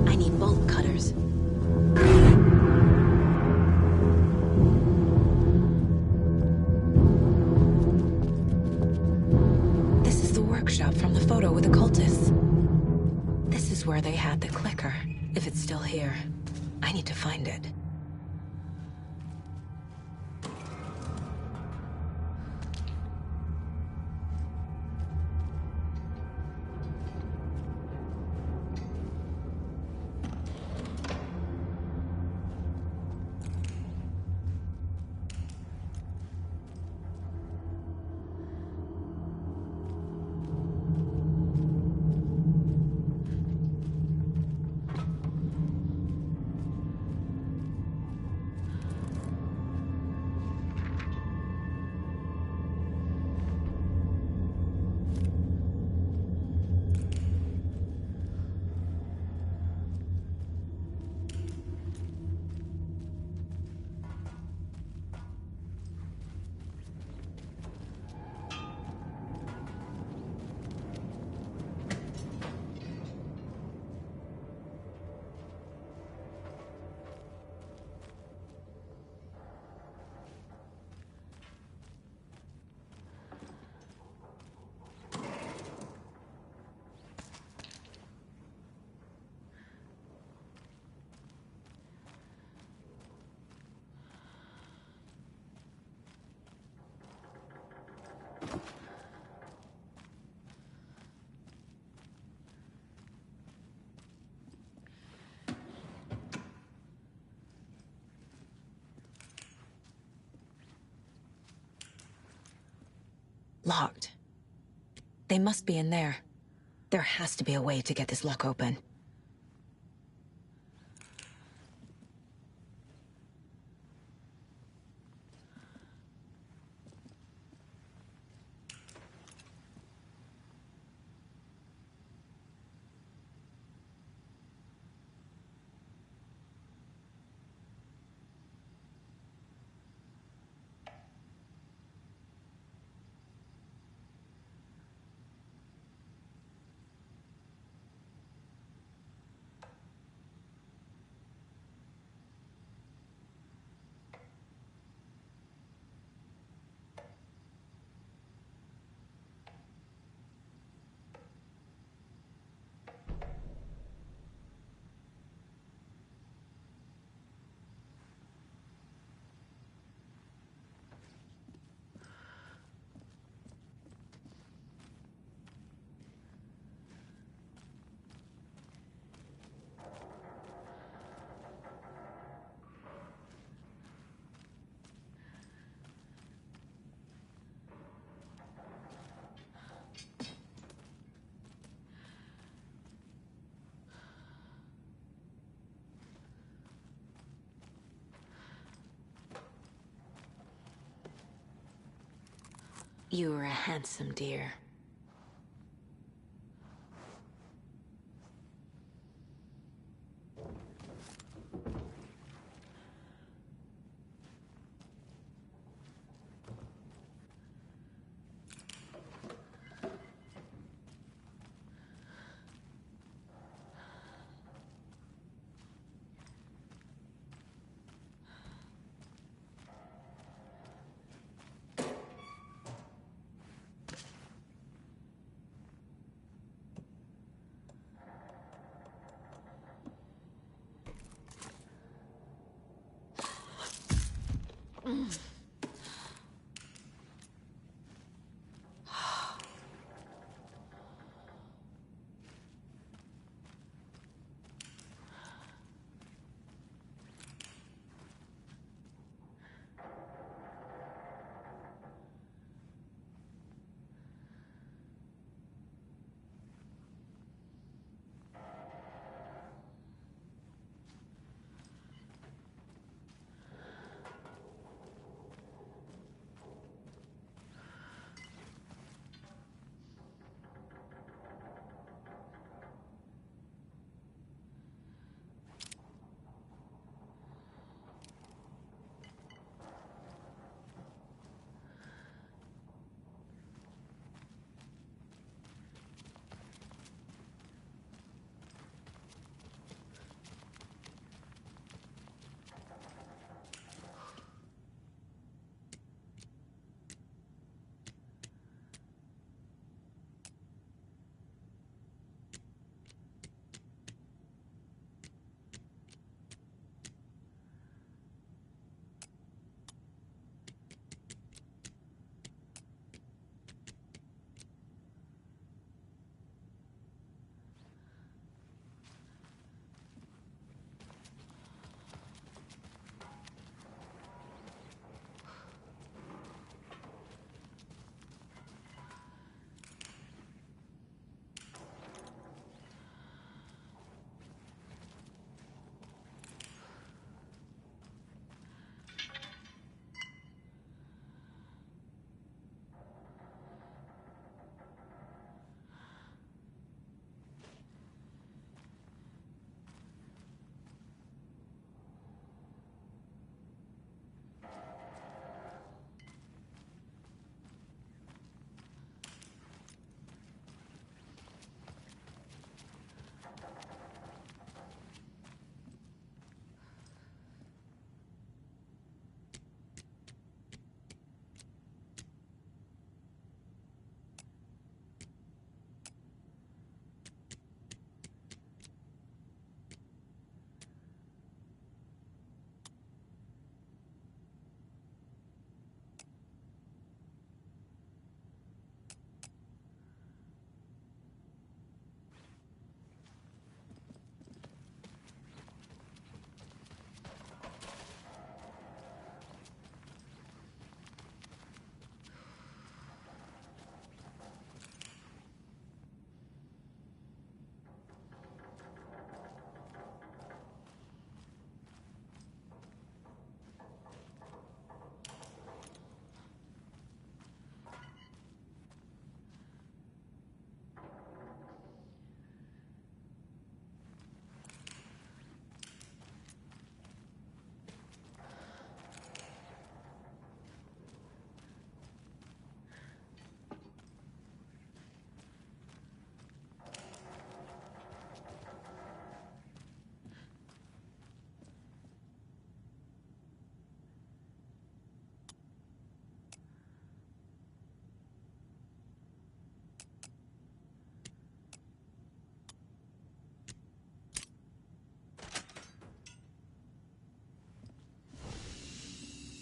I need bolt cutters. This is the workshop from the photo with the cultists. This is where they had the clicker. If it's still here, I need to find it. Locked. They must be in there. There has to be a way to get this lock open. You were a handsome deer.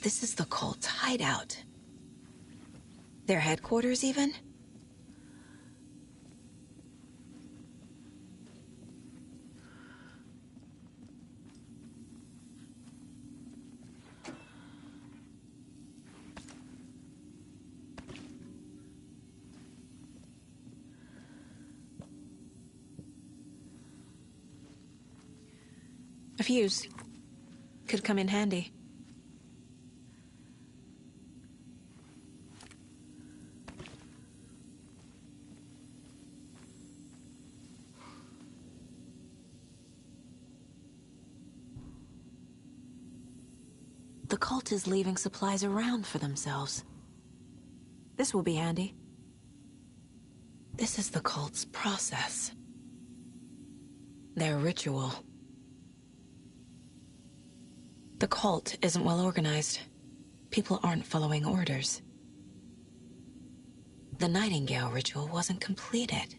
This is the cult's hideout. Their headquarters, even? A fuse. Could come in handy. The cult is leaving supplies around for themselves. This will be handy. This is the cult's process. Their ritual. The cult isn't well organized. People aren't following orders. The Nightingale ritual wasn't completed.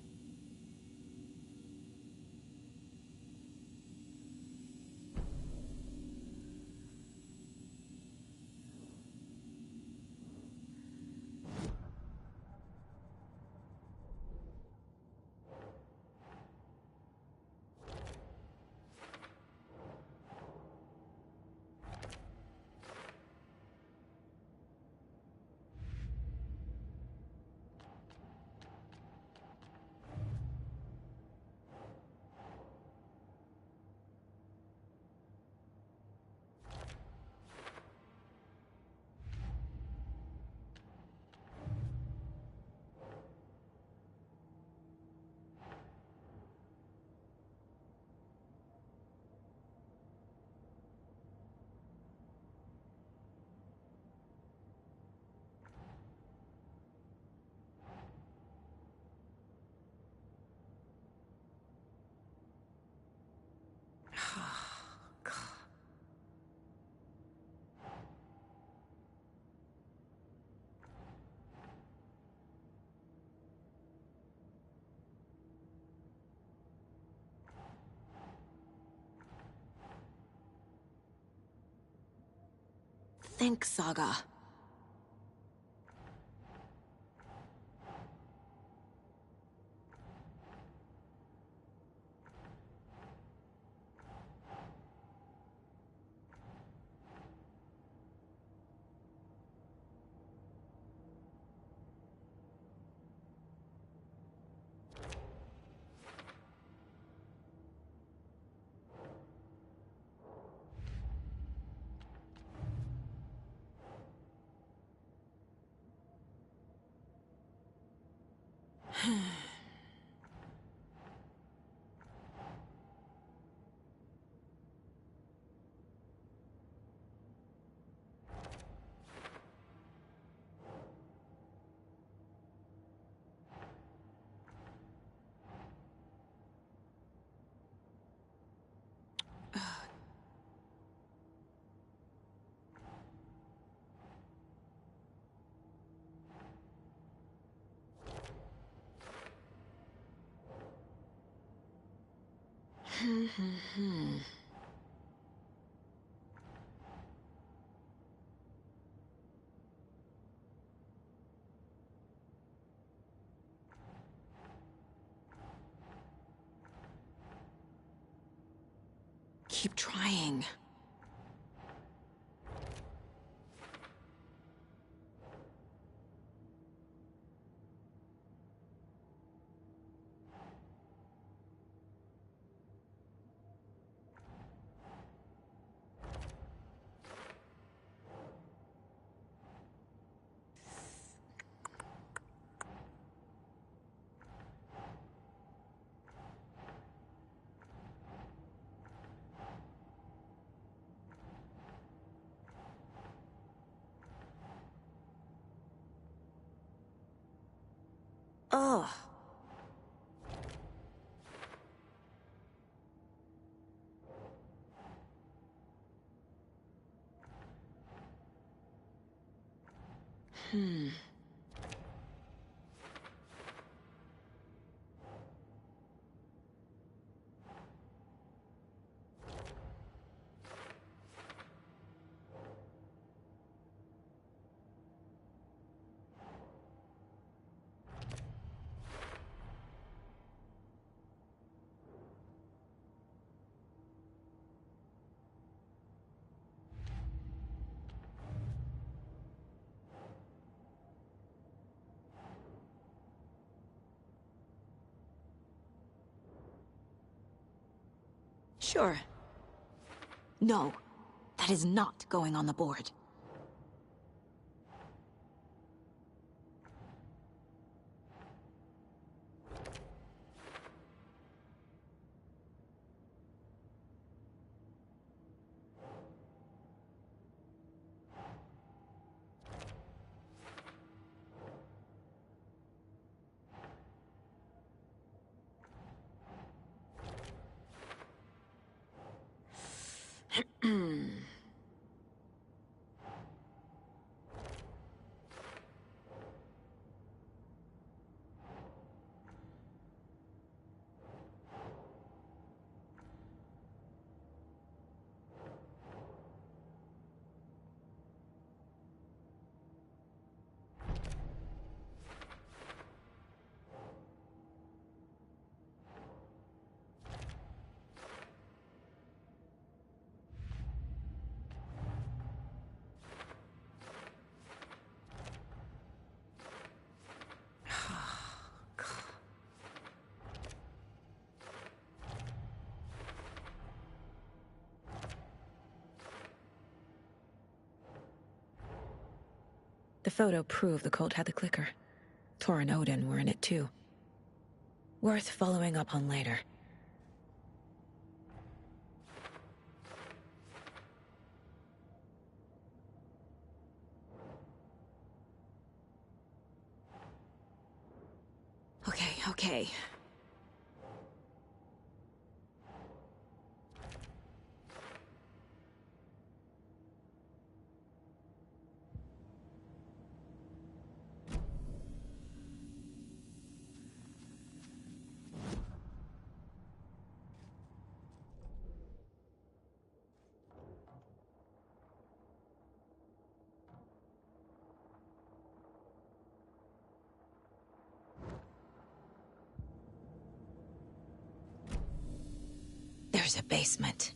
Think, Saga. Keep trying. Ugh. Sure. No, that is not going on the board. photo proved the cult had the clicker. Tor and Odin were in it too. Worth following up on later. Okay. There's a basement.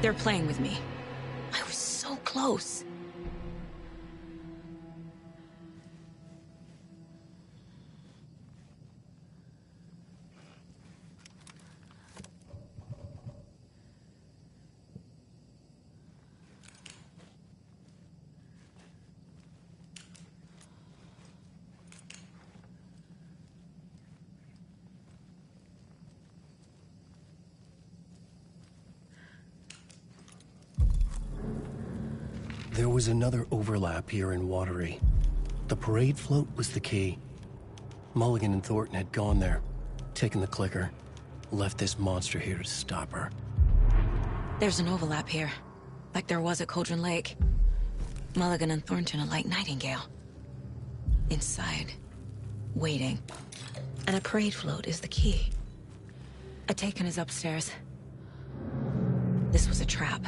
They're playing with me. I was so close. There was another overlap here in Watery. The parade float was the key. Mulligan and Thornton had gone there, taken the clicker, left this monster here to stop her. There's an overlap here, like there was at Cauldron Lake. Mulligan and Thornton are like Nightingale. Inside, waiting. And a parade float is the key. Atakan is upstairs. This was a trap.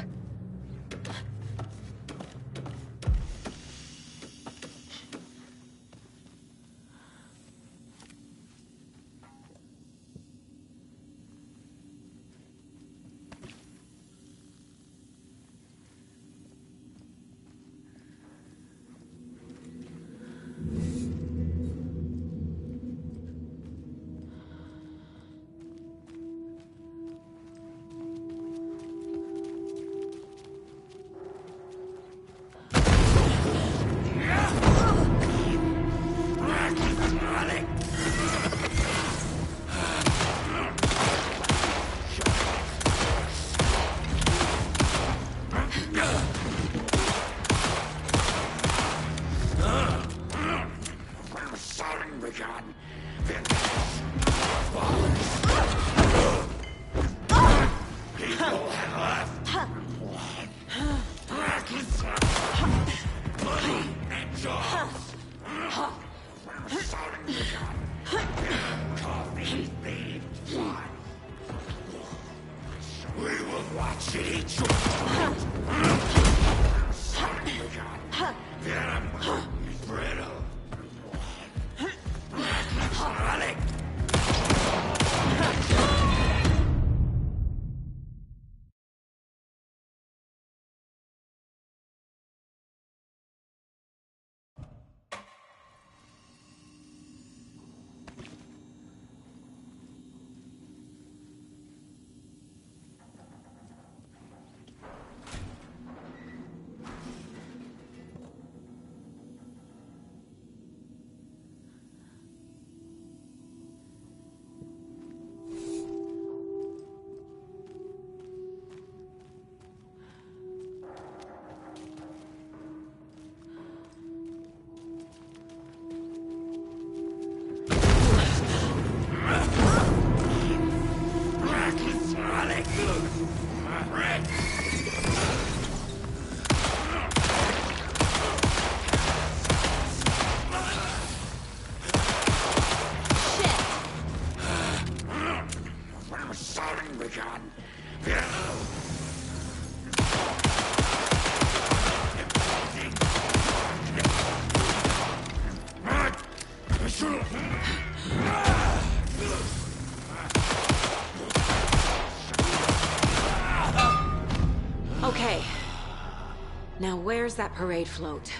Where's that parade float?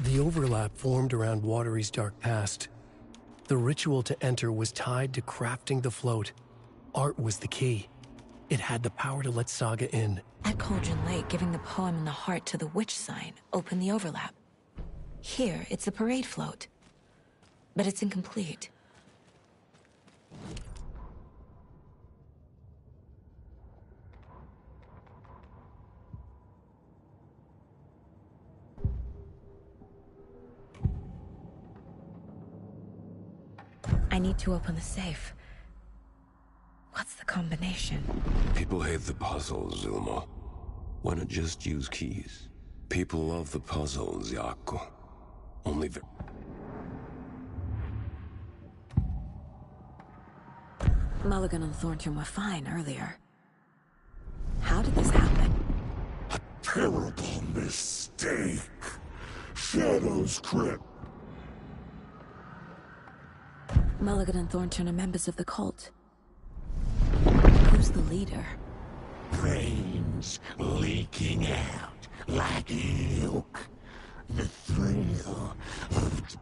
The overlap formed around Watery's dark past. The ritual to enter was tied to crafting the float. Art was the key. It had the power to let Saga in. At Cauldron Lake, giving the poem and the heart to the witch sign opened the overlap. Here, it's the parade float. But it's incomplete. I need to open the safe. What's the combination? People hate the puzzles, Ilmo. Why not just use keys? People love the puzzles, Yaku. Only Mulligan and Thornton were fine earlier. How did this happen? A terrible mistake. Shadow's Crypt. Mulligan and Thornton are members of the cult. Who's the leader? Brains leaking out like milk. The thrill of...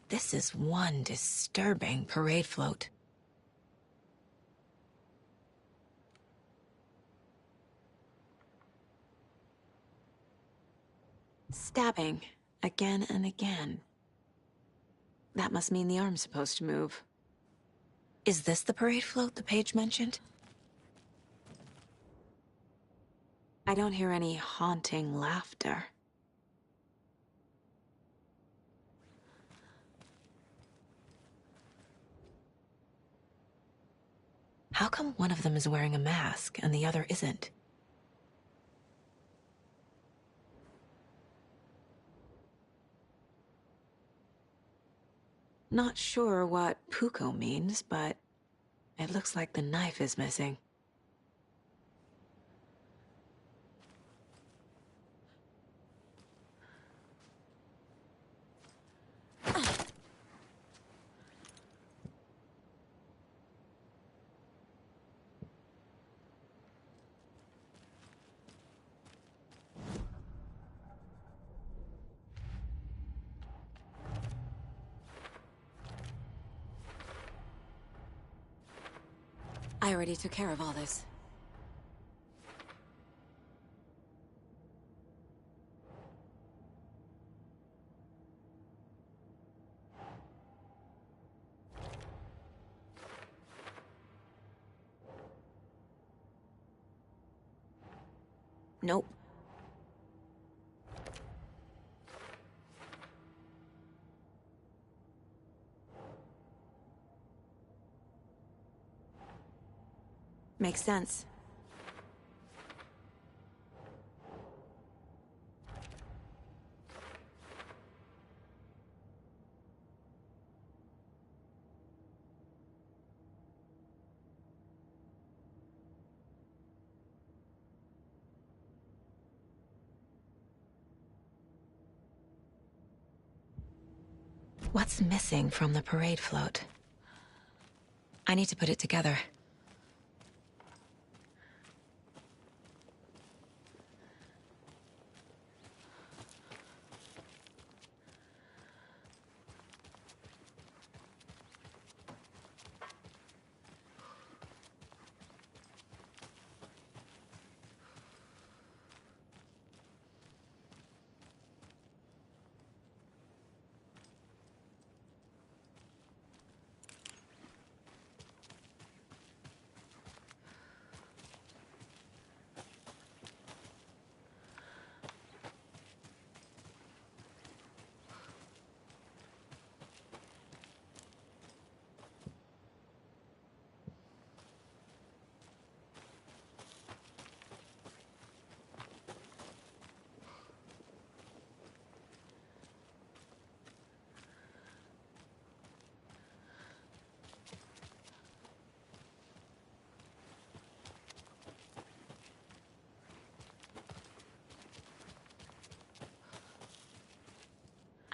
This is one disturbing parade float. Stabbing, again and again. That must mean the arm's supposed to move. Is this the parade float the page mentioned? I don't hear any haunting laughter. How come one of them is wearing a mask and the other isn't? Not sure what Puko means, but it looks like the knife is missing. I already took care of all this. Nope. Makes sense. What's missing from the parade float? I need to put it together.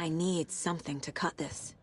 I need something to cut this.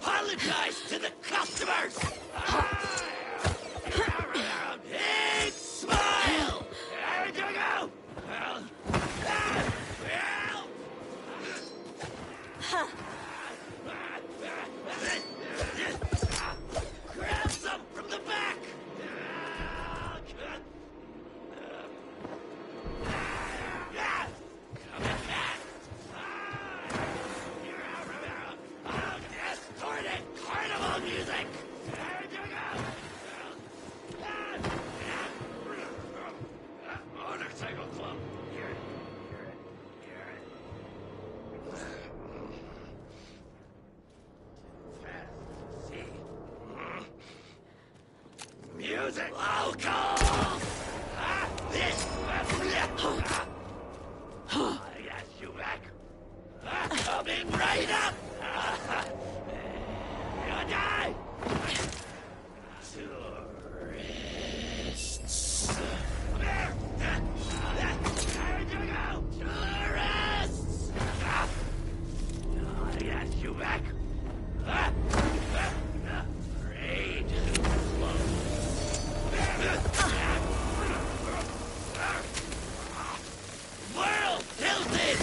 Apologize to the customers! Big smile! Grab some from the back! Distorted carnival music! Motorcycle club! Music! Local! This! I got you back! Coming right up! You'll die! Tourists! Come here! Where'd you go? Tourists! I got you back! Raid! World tilted!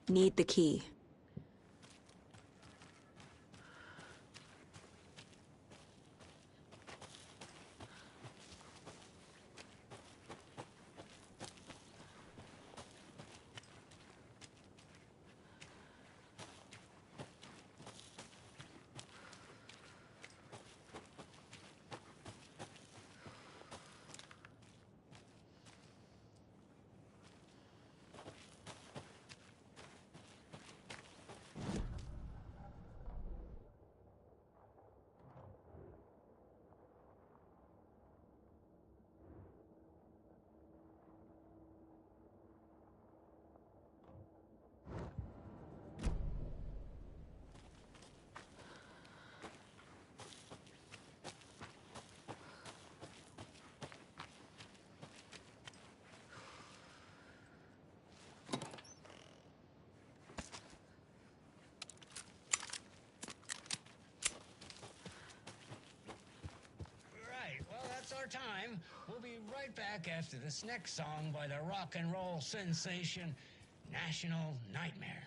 Need the key. Our time. We'll be right back after this next song by the rock and roll sensation, National Nightmare.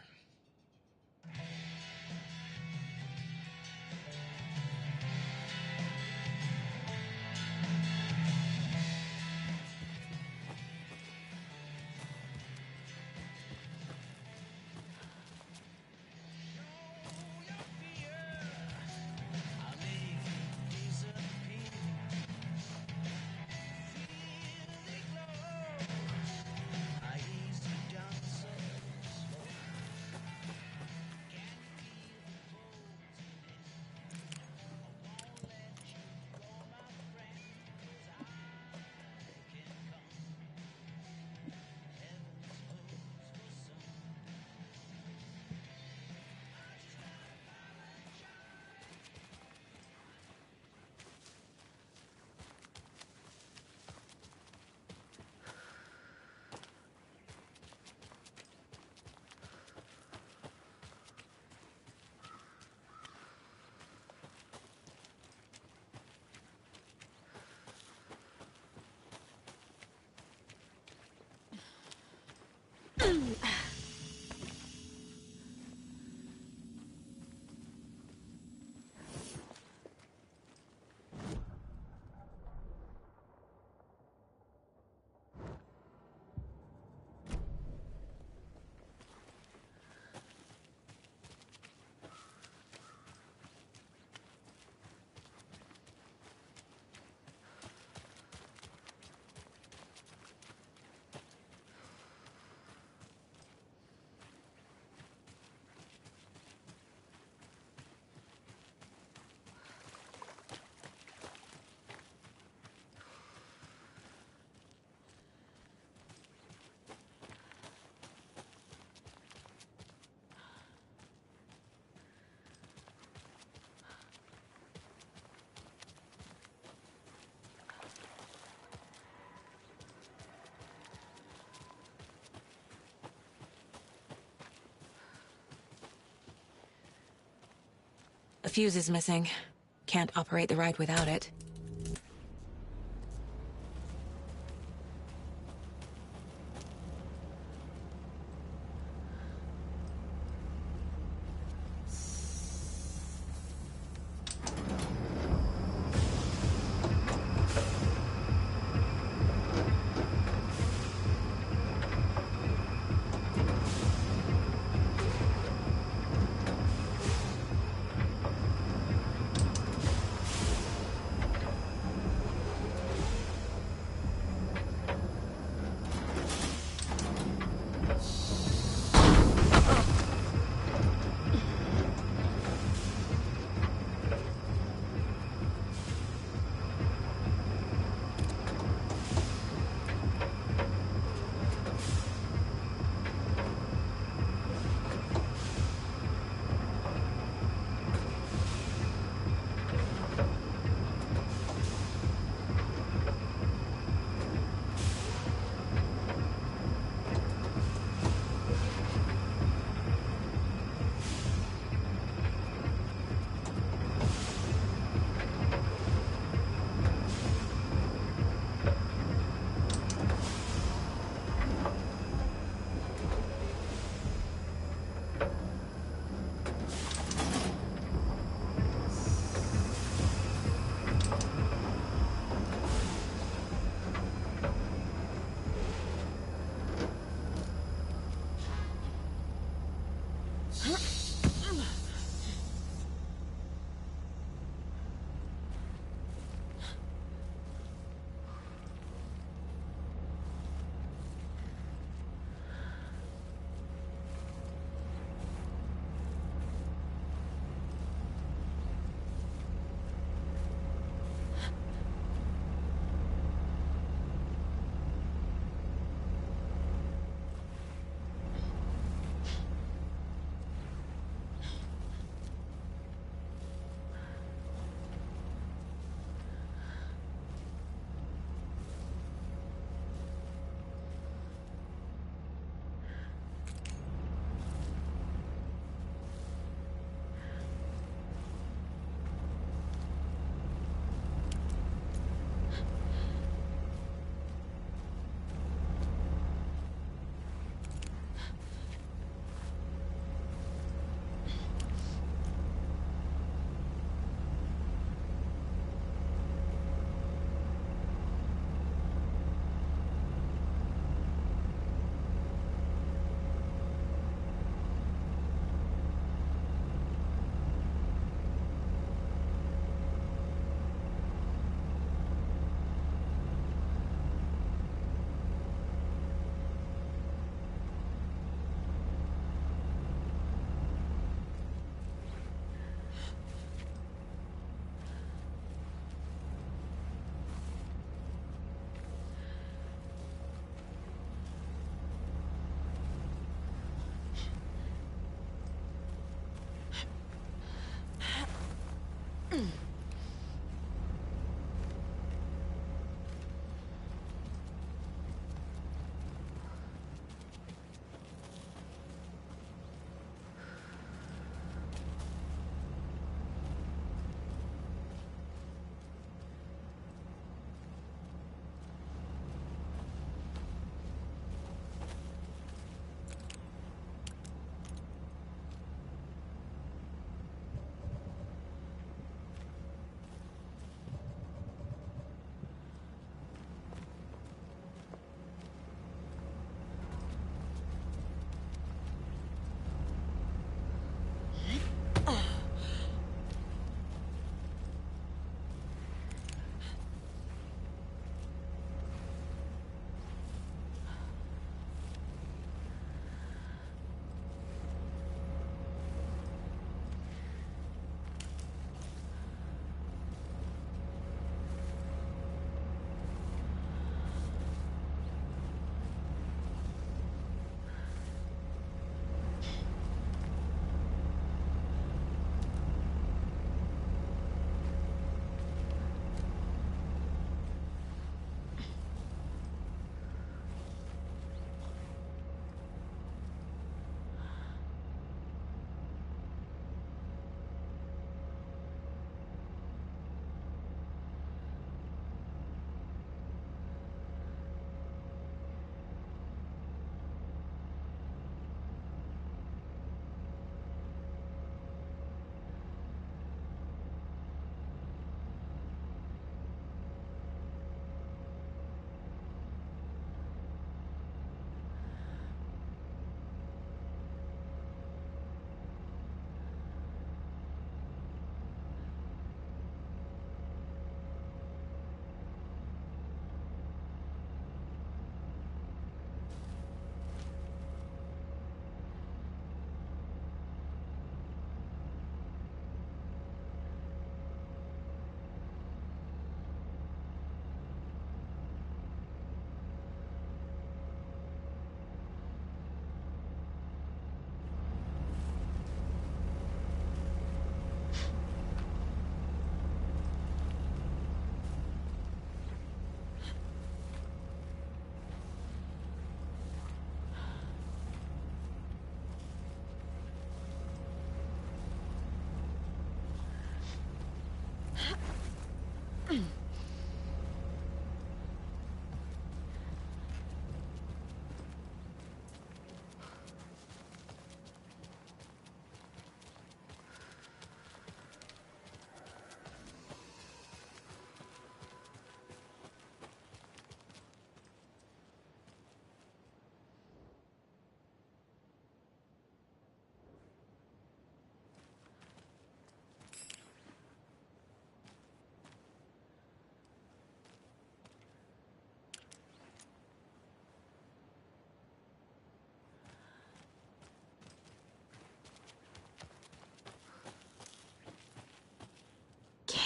A fuse is missing. Can't operate the ride without it.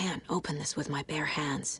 can't open this with my bare hands.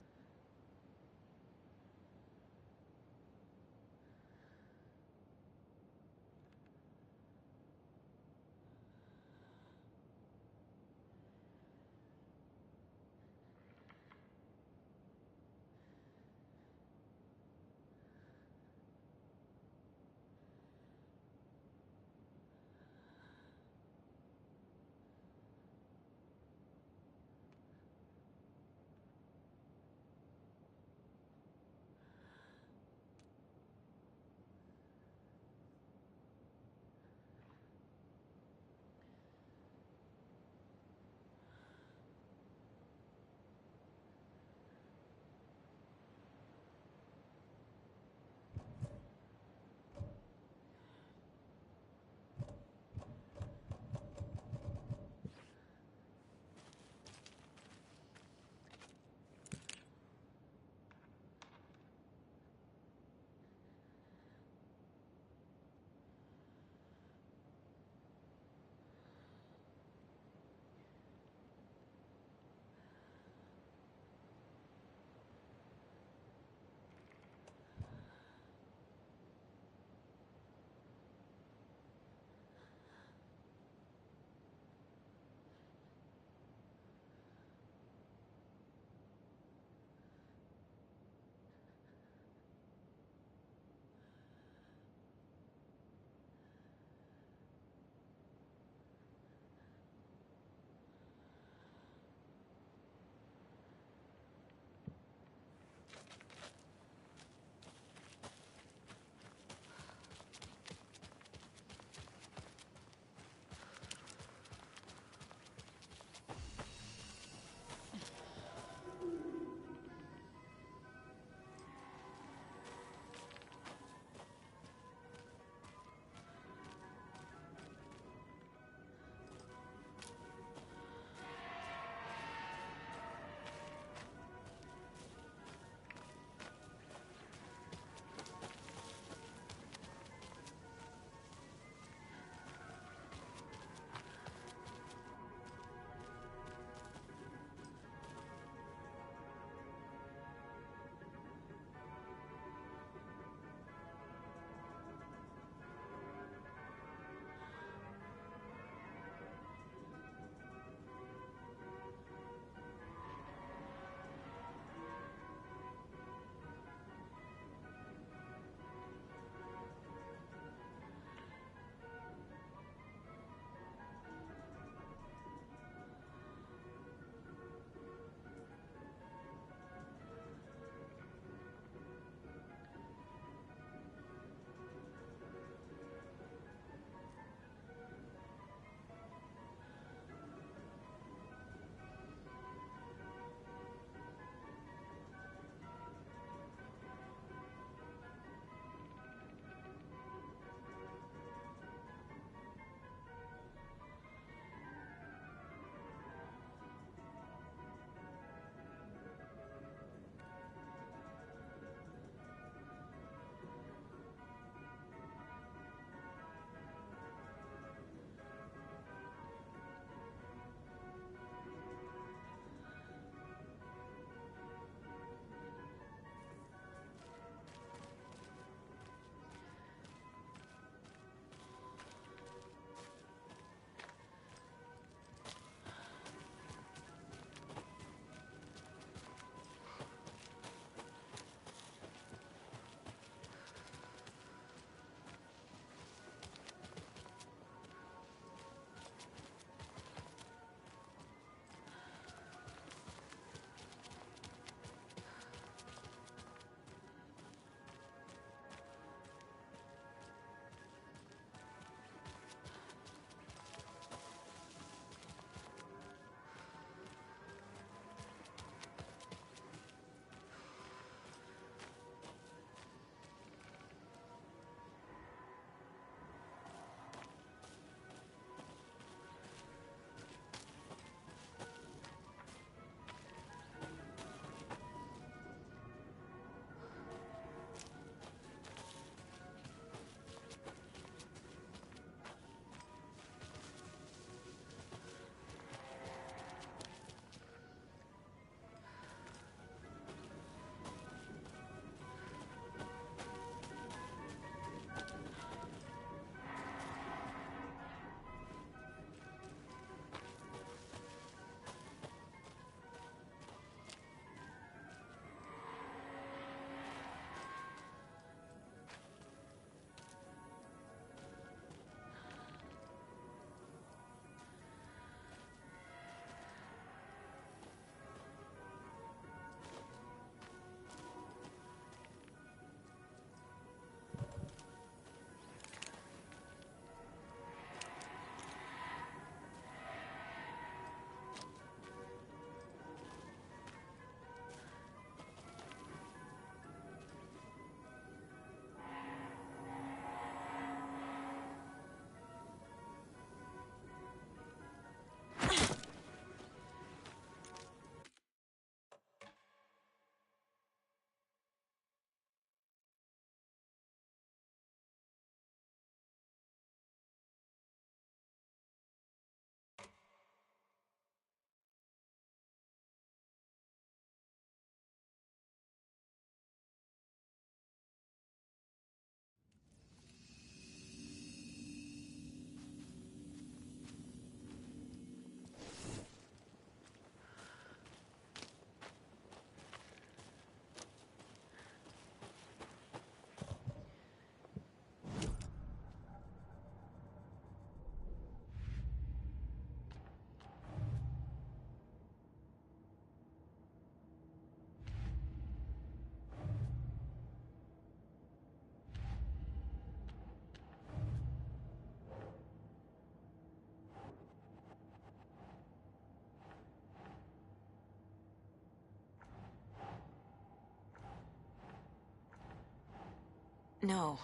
No.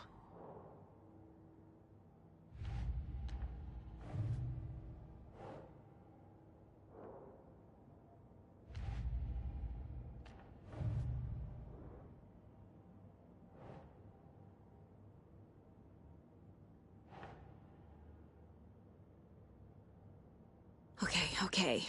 Okay.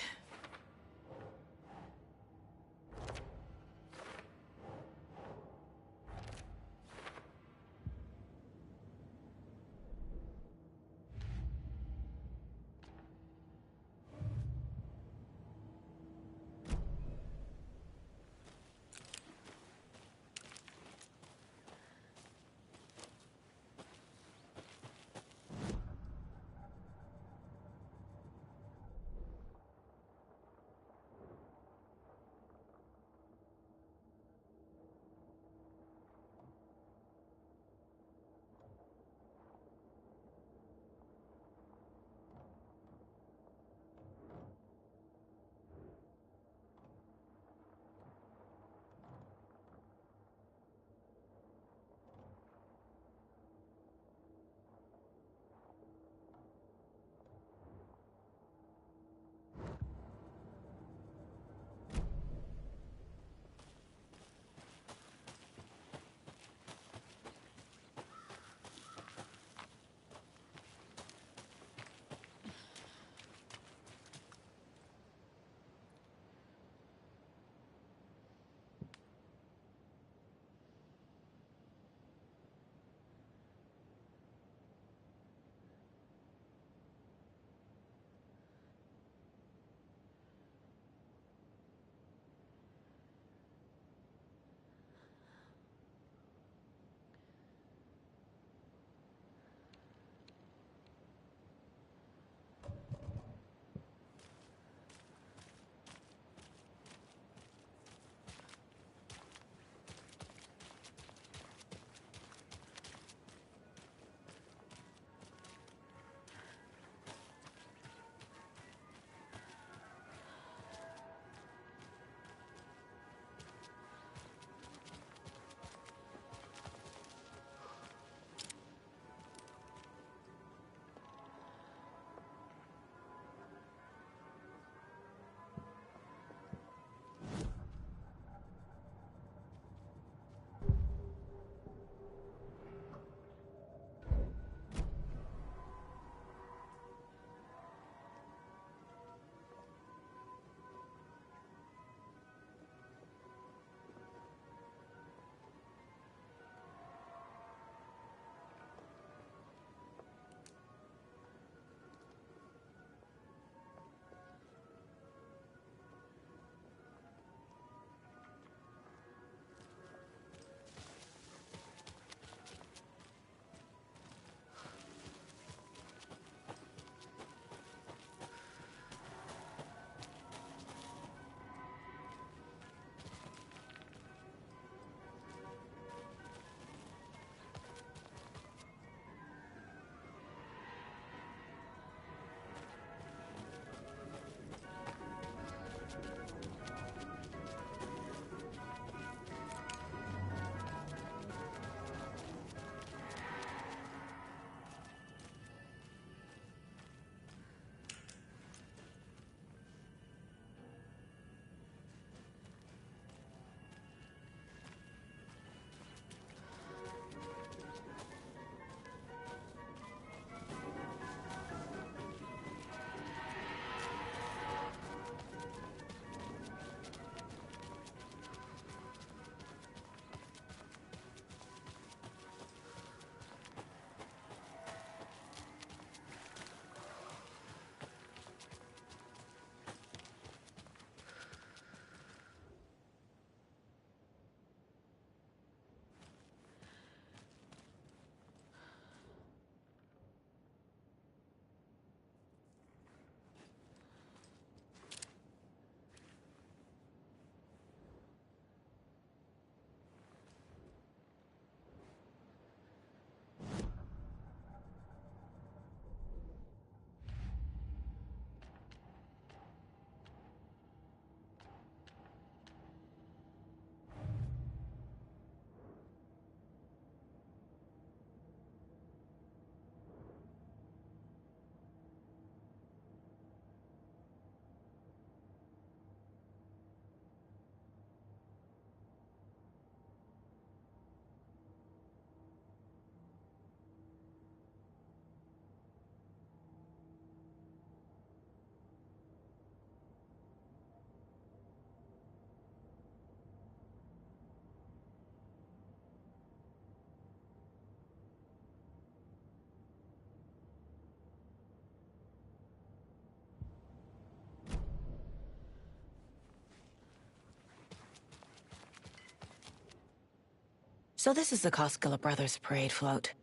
So this is the Koskela Brothers parade float.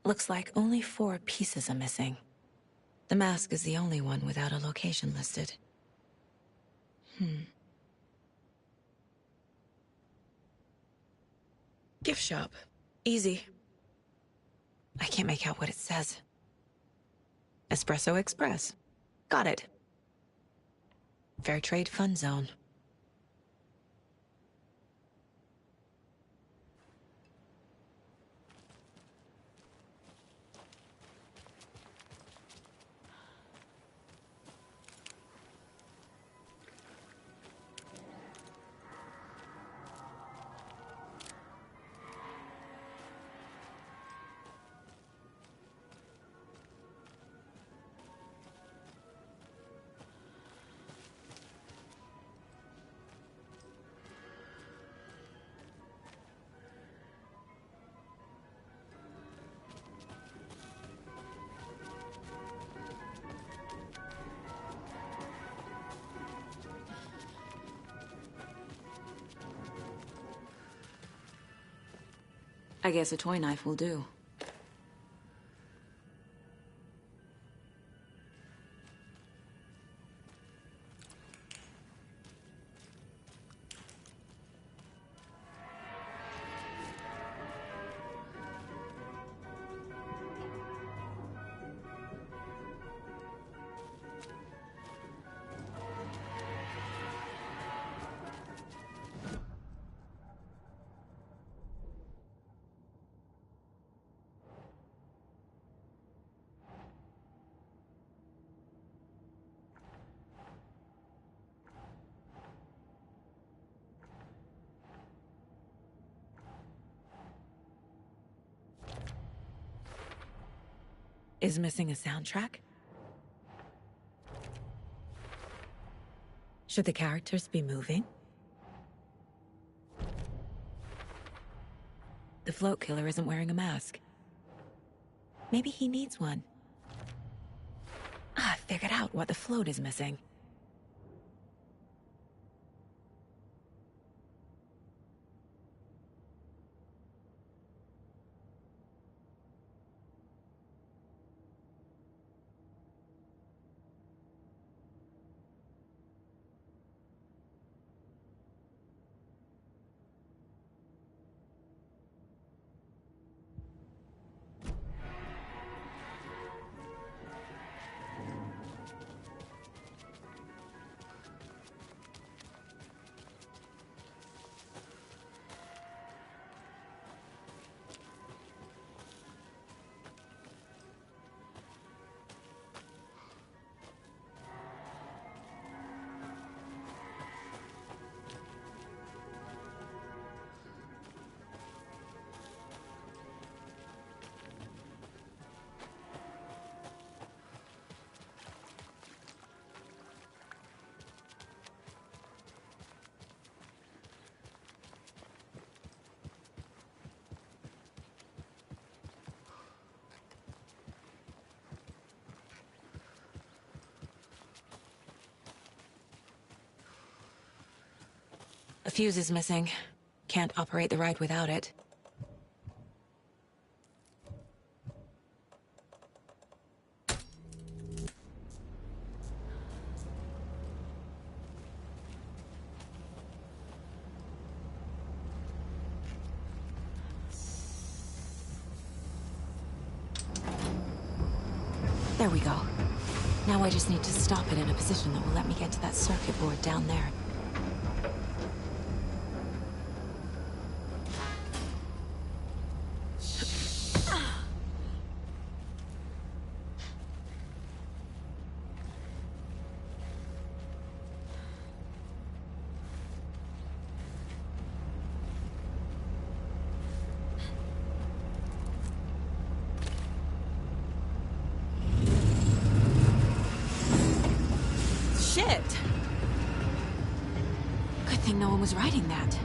Looks like only 4 pieces are missing. The mask is the only one without a location listed. Gift shop. Easy. I can't make out what it says. Espresso Express. Got it. Fair Trade Fun Zone. I guess a toy knife will do. Is missing a soundtrack? Should the characters be moving? The float killer isn't wearing a mask. Maybe he needs one. I figured out what the float is missing. A fuse is missing. Can't operate the ride without it. There we go. Now I just need to stop it in a position that will let me get to that circuit board down there. Shit! Good thing no one was riding that.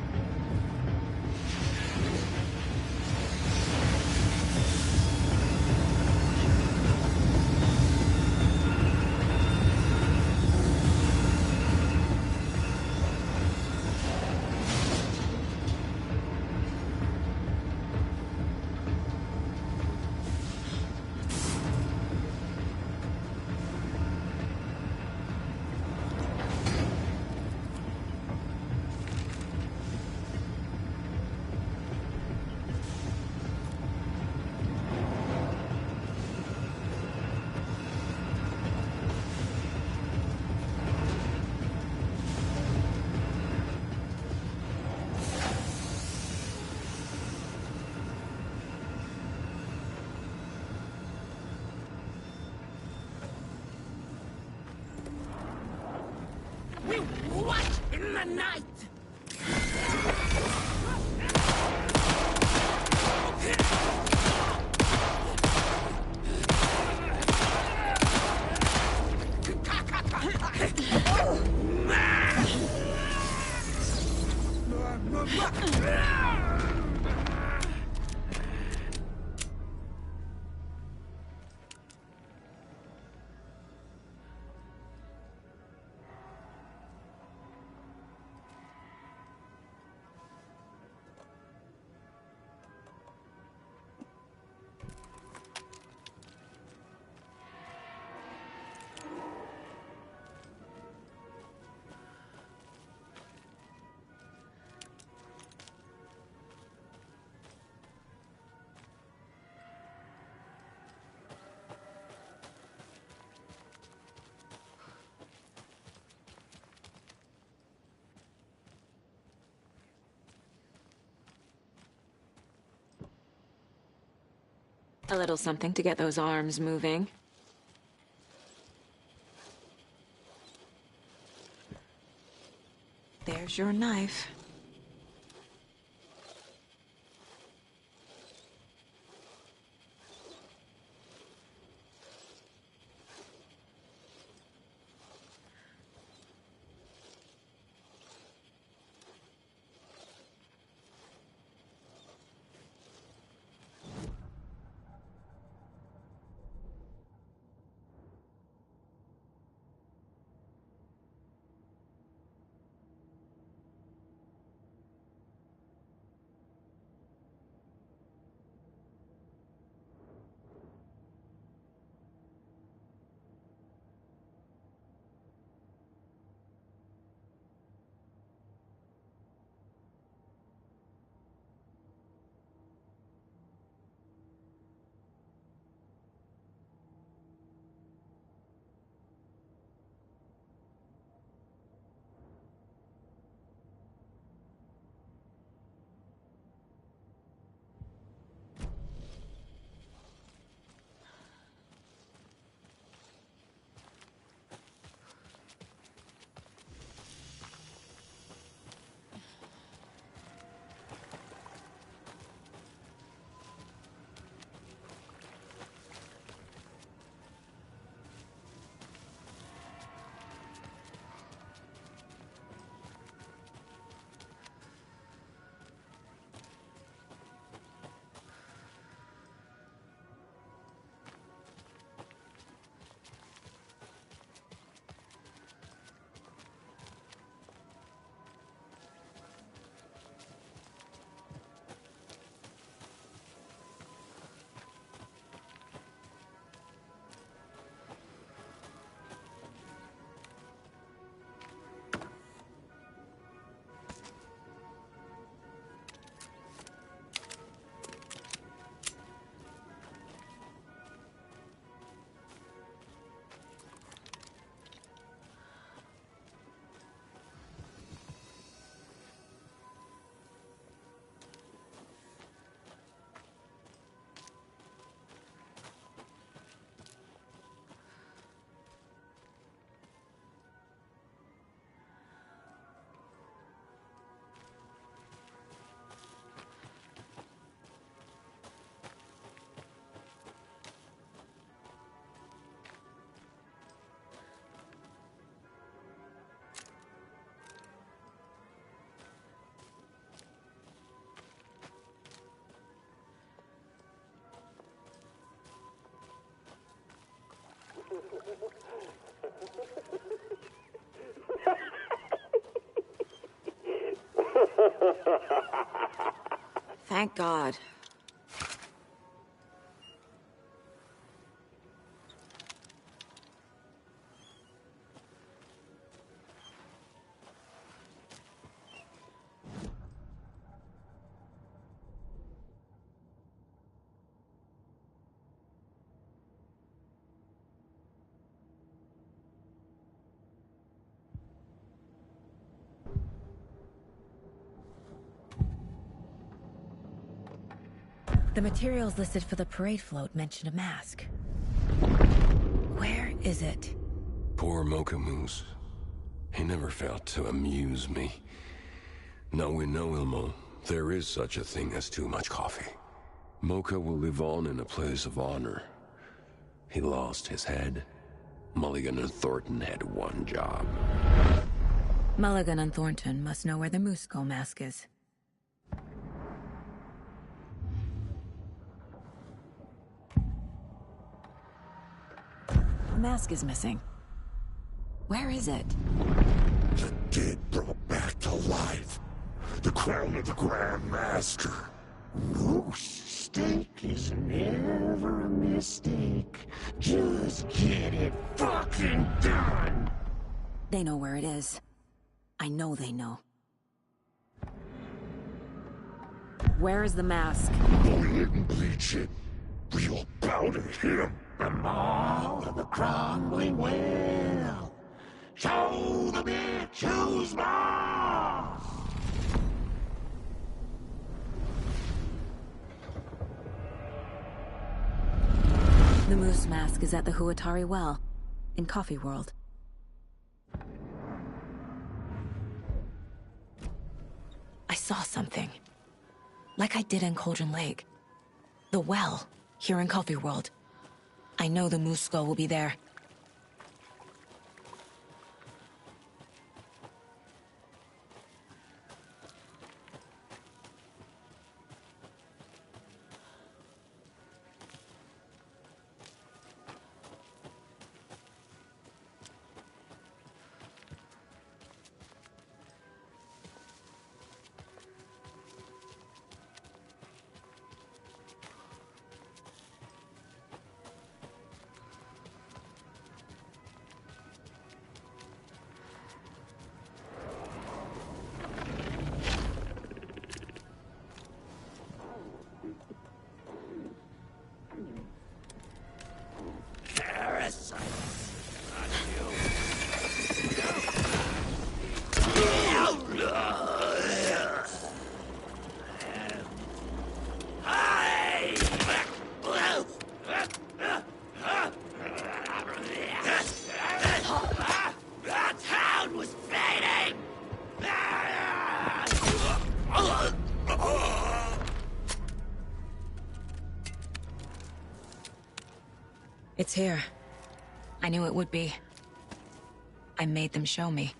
tonight! A little something to get those arms moving. There's your knife. Thank God. The materials listed for the parade float mention a mask. Where is it? Poor Mocha Moose. He never failed to amuse me. Now we know, Ilmo, there is such a thing as too much coffee. Mocha will live on in a place of honor. He lost his head. Mulligan and Thornton had one job. Mulligan and Thornton must know where the Moose Skull mask is. The mask is missing. Where is it? The dead brought back to life. The crown of the Grand Master. Moose steak is never a mistake. Just get it fucking done. They know where it is. I know they know. Where is the mask? Boil it and bleach it. We'll powder him. The maw of the crumbling well. Show the bitch who's boss. The moose mask is at the Huatari Well, in Coffee World. I saw something. Like I did in Cauldron Lake. The well, here in Coffee World. I know the Moose Skull will be there. It's here. I knew it would be. I made them show me.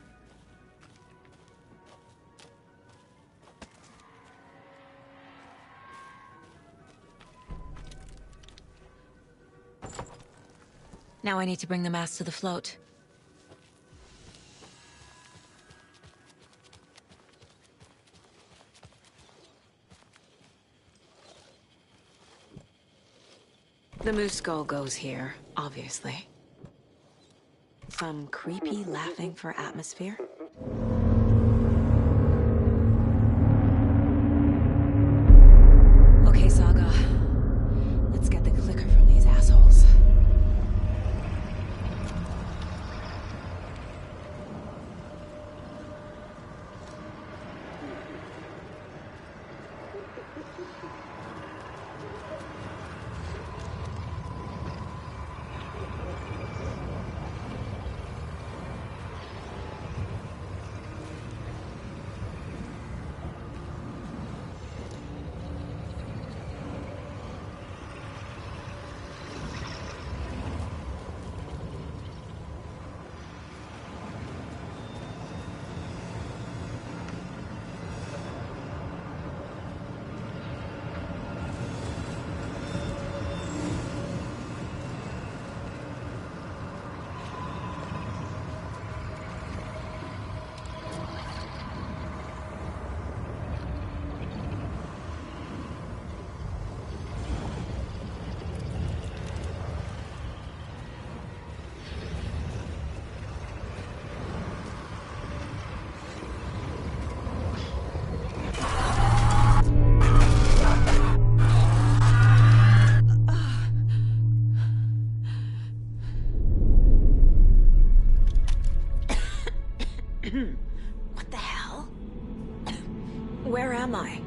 Now I need to bring the mask to the float. The Moose Skull goes here, obviously. Some creepy laughing for atmosphere? Okay, Saga. Let's get the clicker from these assholes. What the hell? Where am I?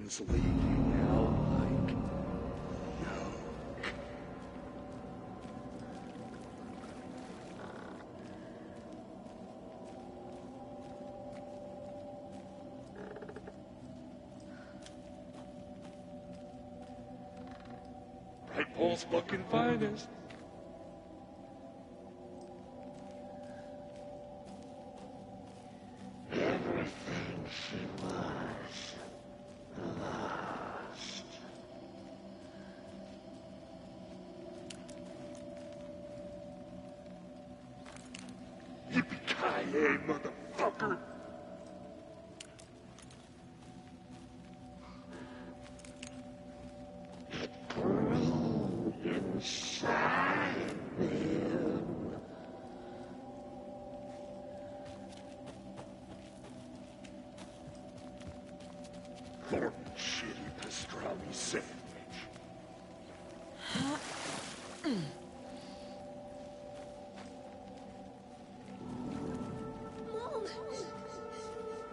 Victims League you now like? No. Right, Paul's fucking finest. Everything she was lost. Yippee-ki-yay, motherfucker! It grew inside them. Horrible, shitty pastrami sandwich. Mom!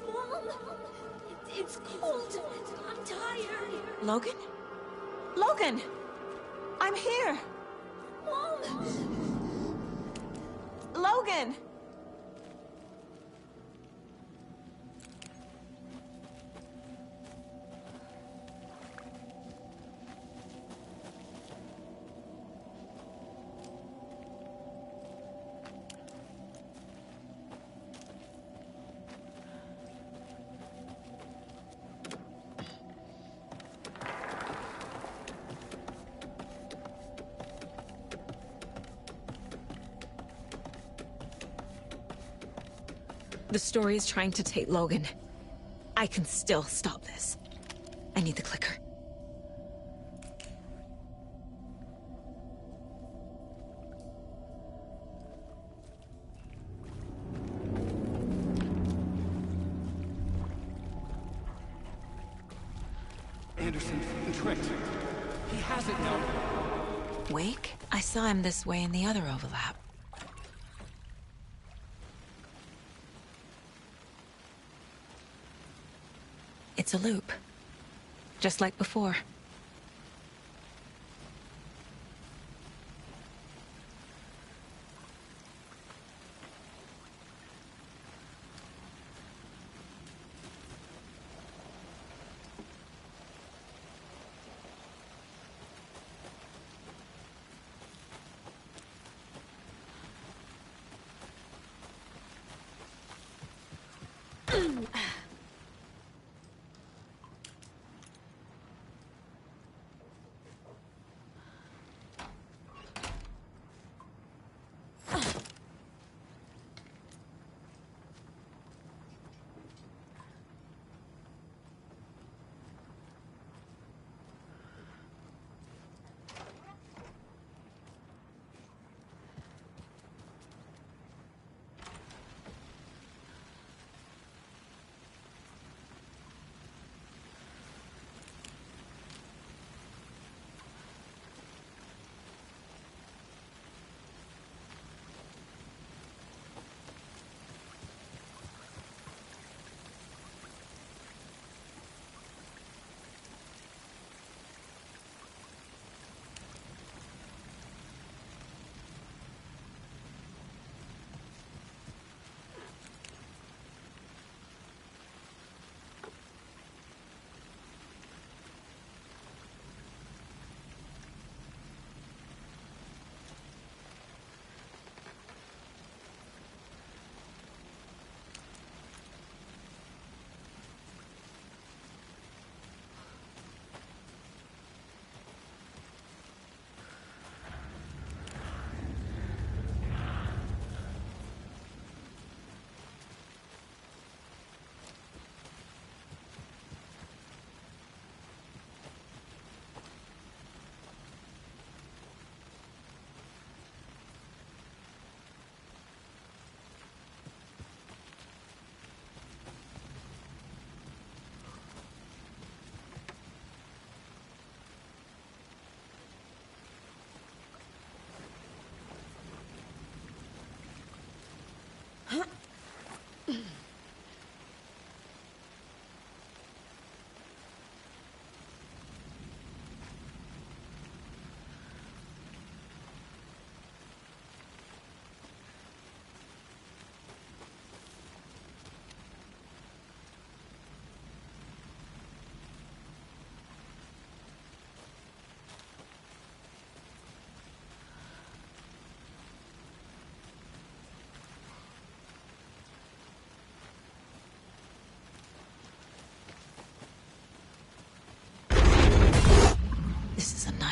Mom! It's cold. I'm tired. Logan? Logan! I'm here! Mom! Logan! The story is trying to take Logan. I can still stop this. I need the clicker. Anderson's been tricked. He has it now. Wake? I saw him this way in the other overlap. It's a loop. Just like before.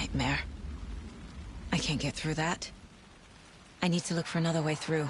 nightmare. I can't get through that. I need to look for another way through.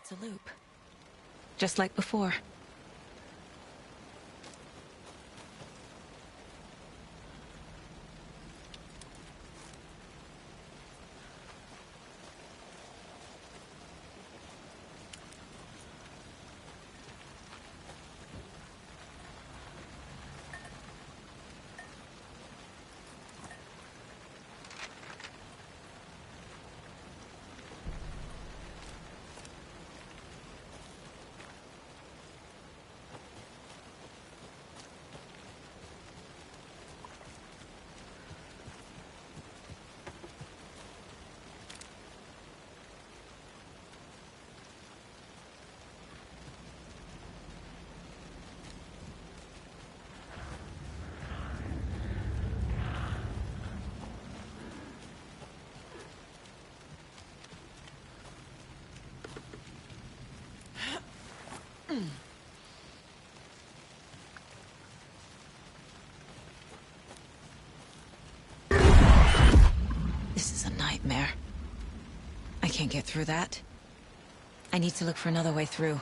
It's a loop. Just like before. nightmare. I can't get through that. I need to look for another way through.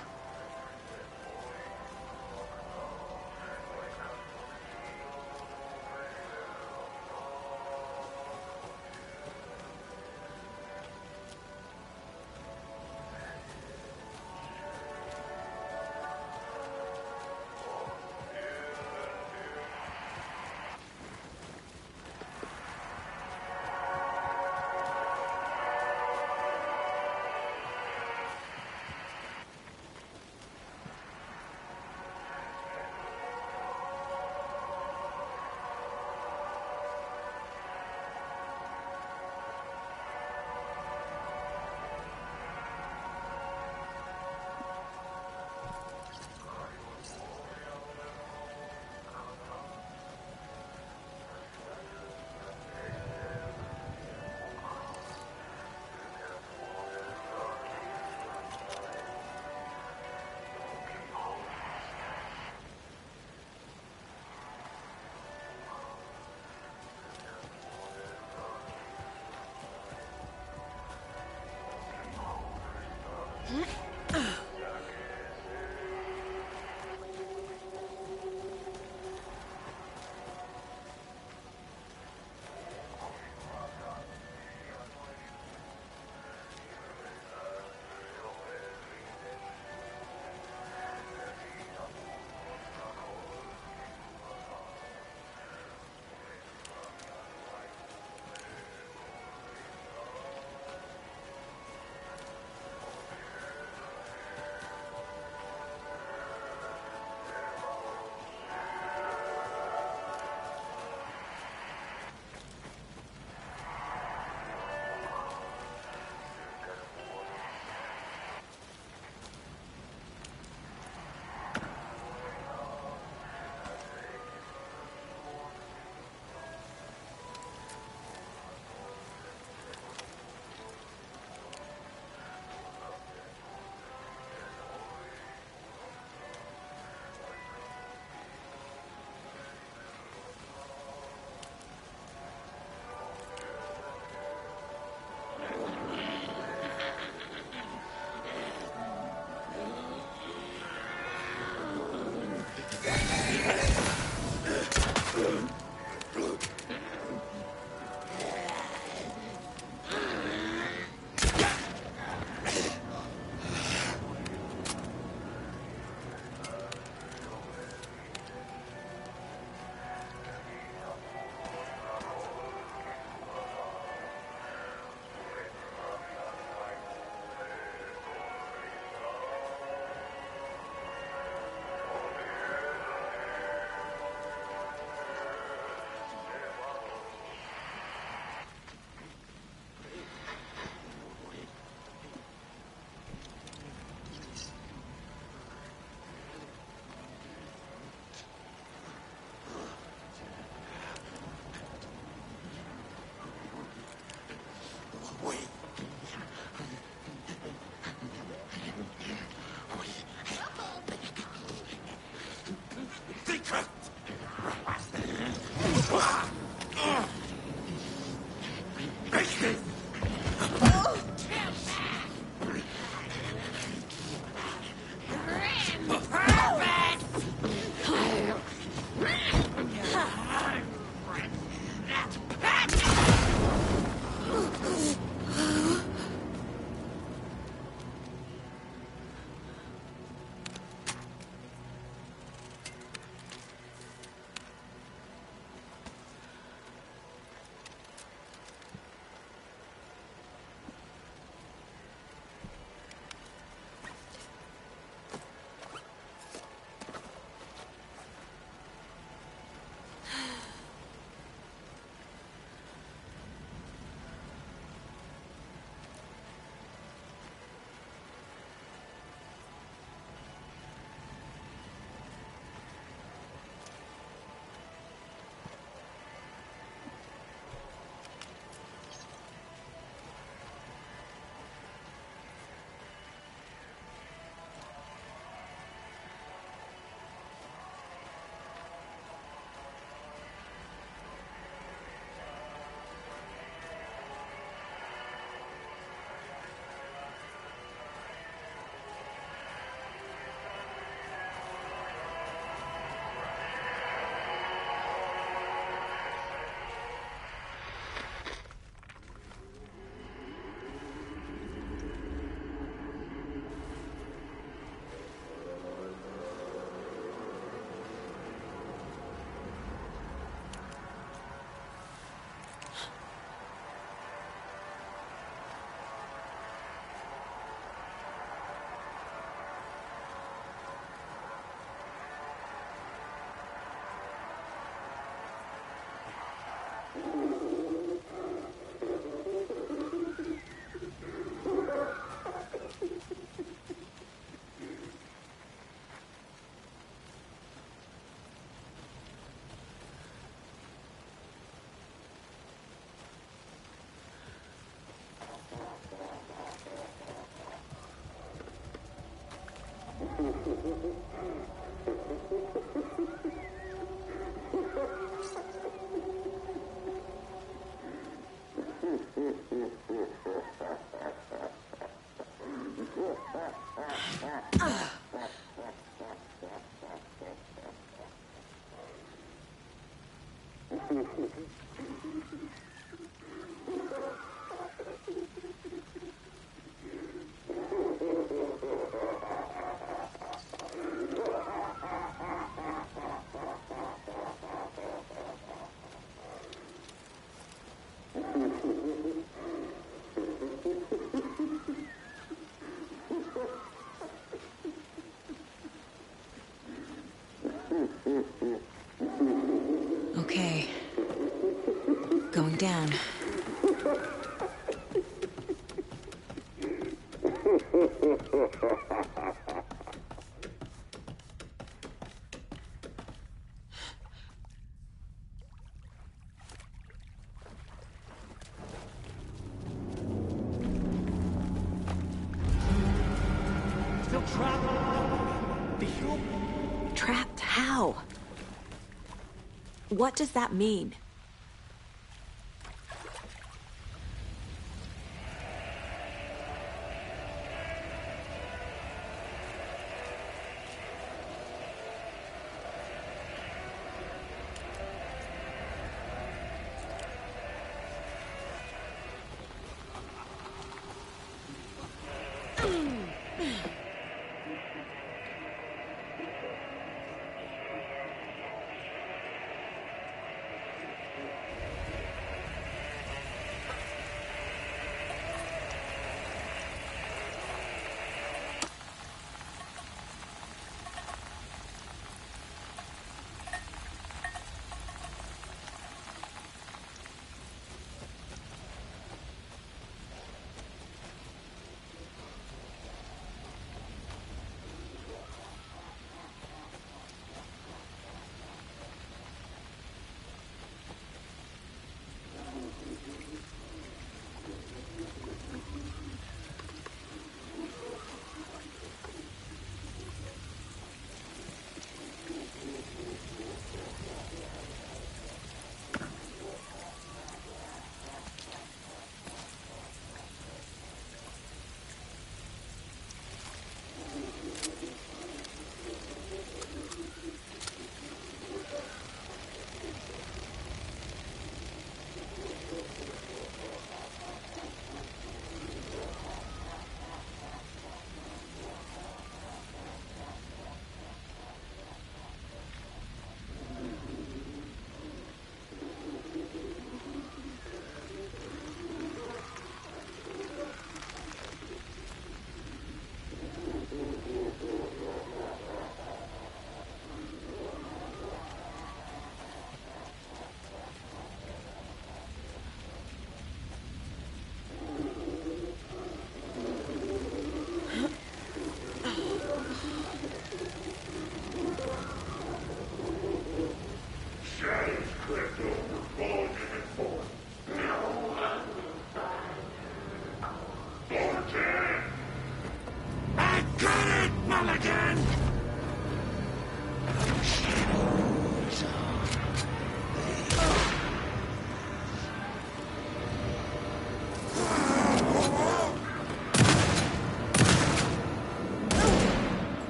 Okay. Going down. Still trapped. The human. Trapped how? What does that mean?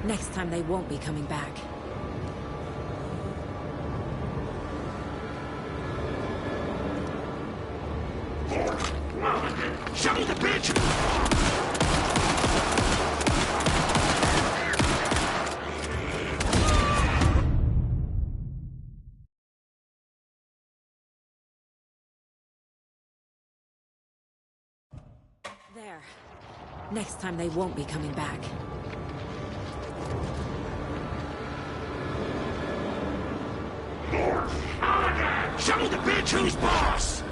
Next time they won't be coming back. Show me the bitch! There. Next time they won't be coming back. Show me the bitch who's boss!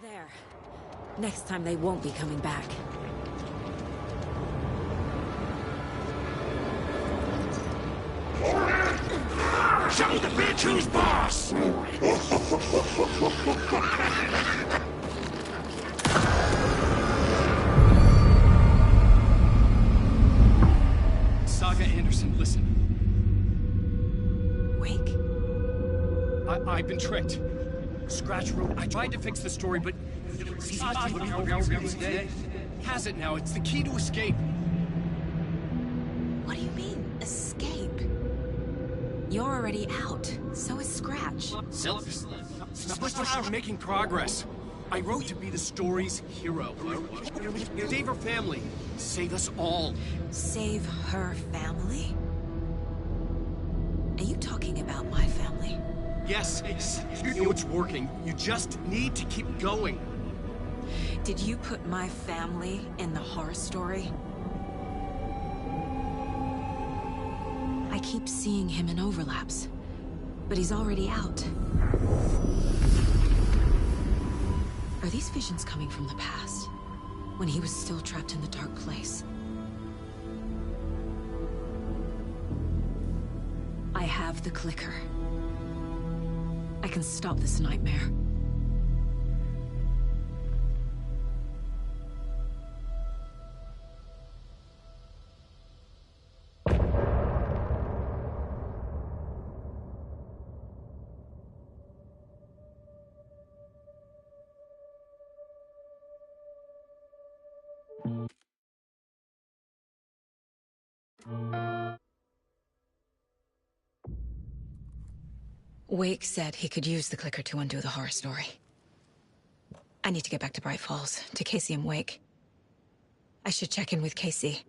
There. Next time they won't be coming back. Show me the bitch who's boss! Saga Anderson, listen. Wake? I've been tricked. Scratch wrote. I tried to fix the story, but has it now. It's the key to escape. What do you mean, escape? You're already out. So is Scratch. We're making progress. I wrote to be the story's hero. Save her family. Save us all. Save her family? Are you talking about my family? Yes, you know it's working. You just need to keep going. Did you put my family in the horror story? I keep seeing him in overlaps, but he's already out. Are these visions coming from the past, when he was still trapped in the dark place? I have the clicker. I can stop this nightmare. Wake said he could use the clicker to undo the horror story. I need to get back to Bright Falls, to Casey and Wake. I should check in with Casey.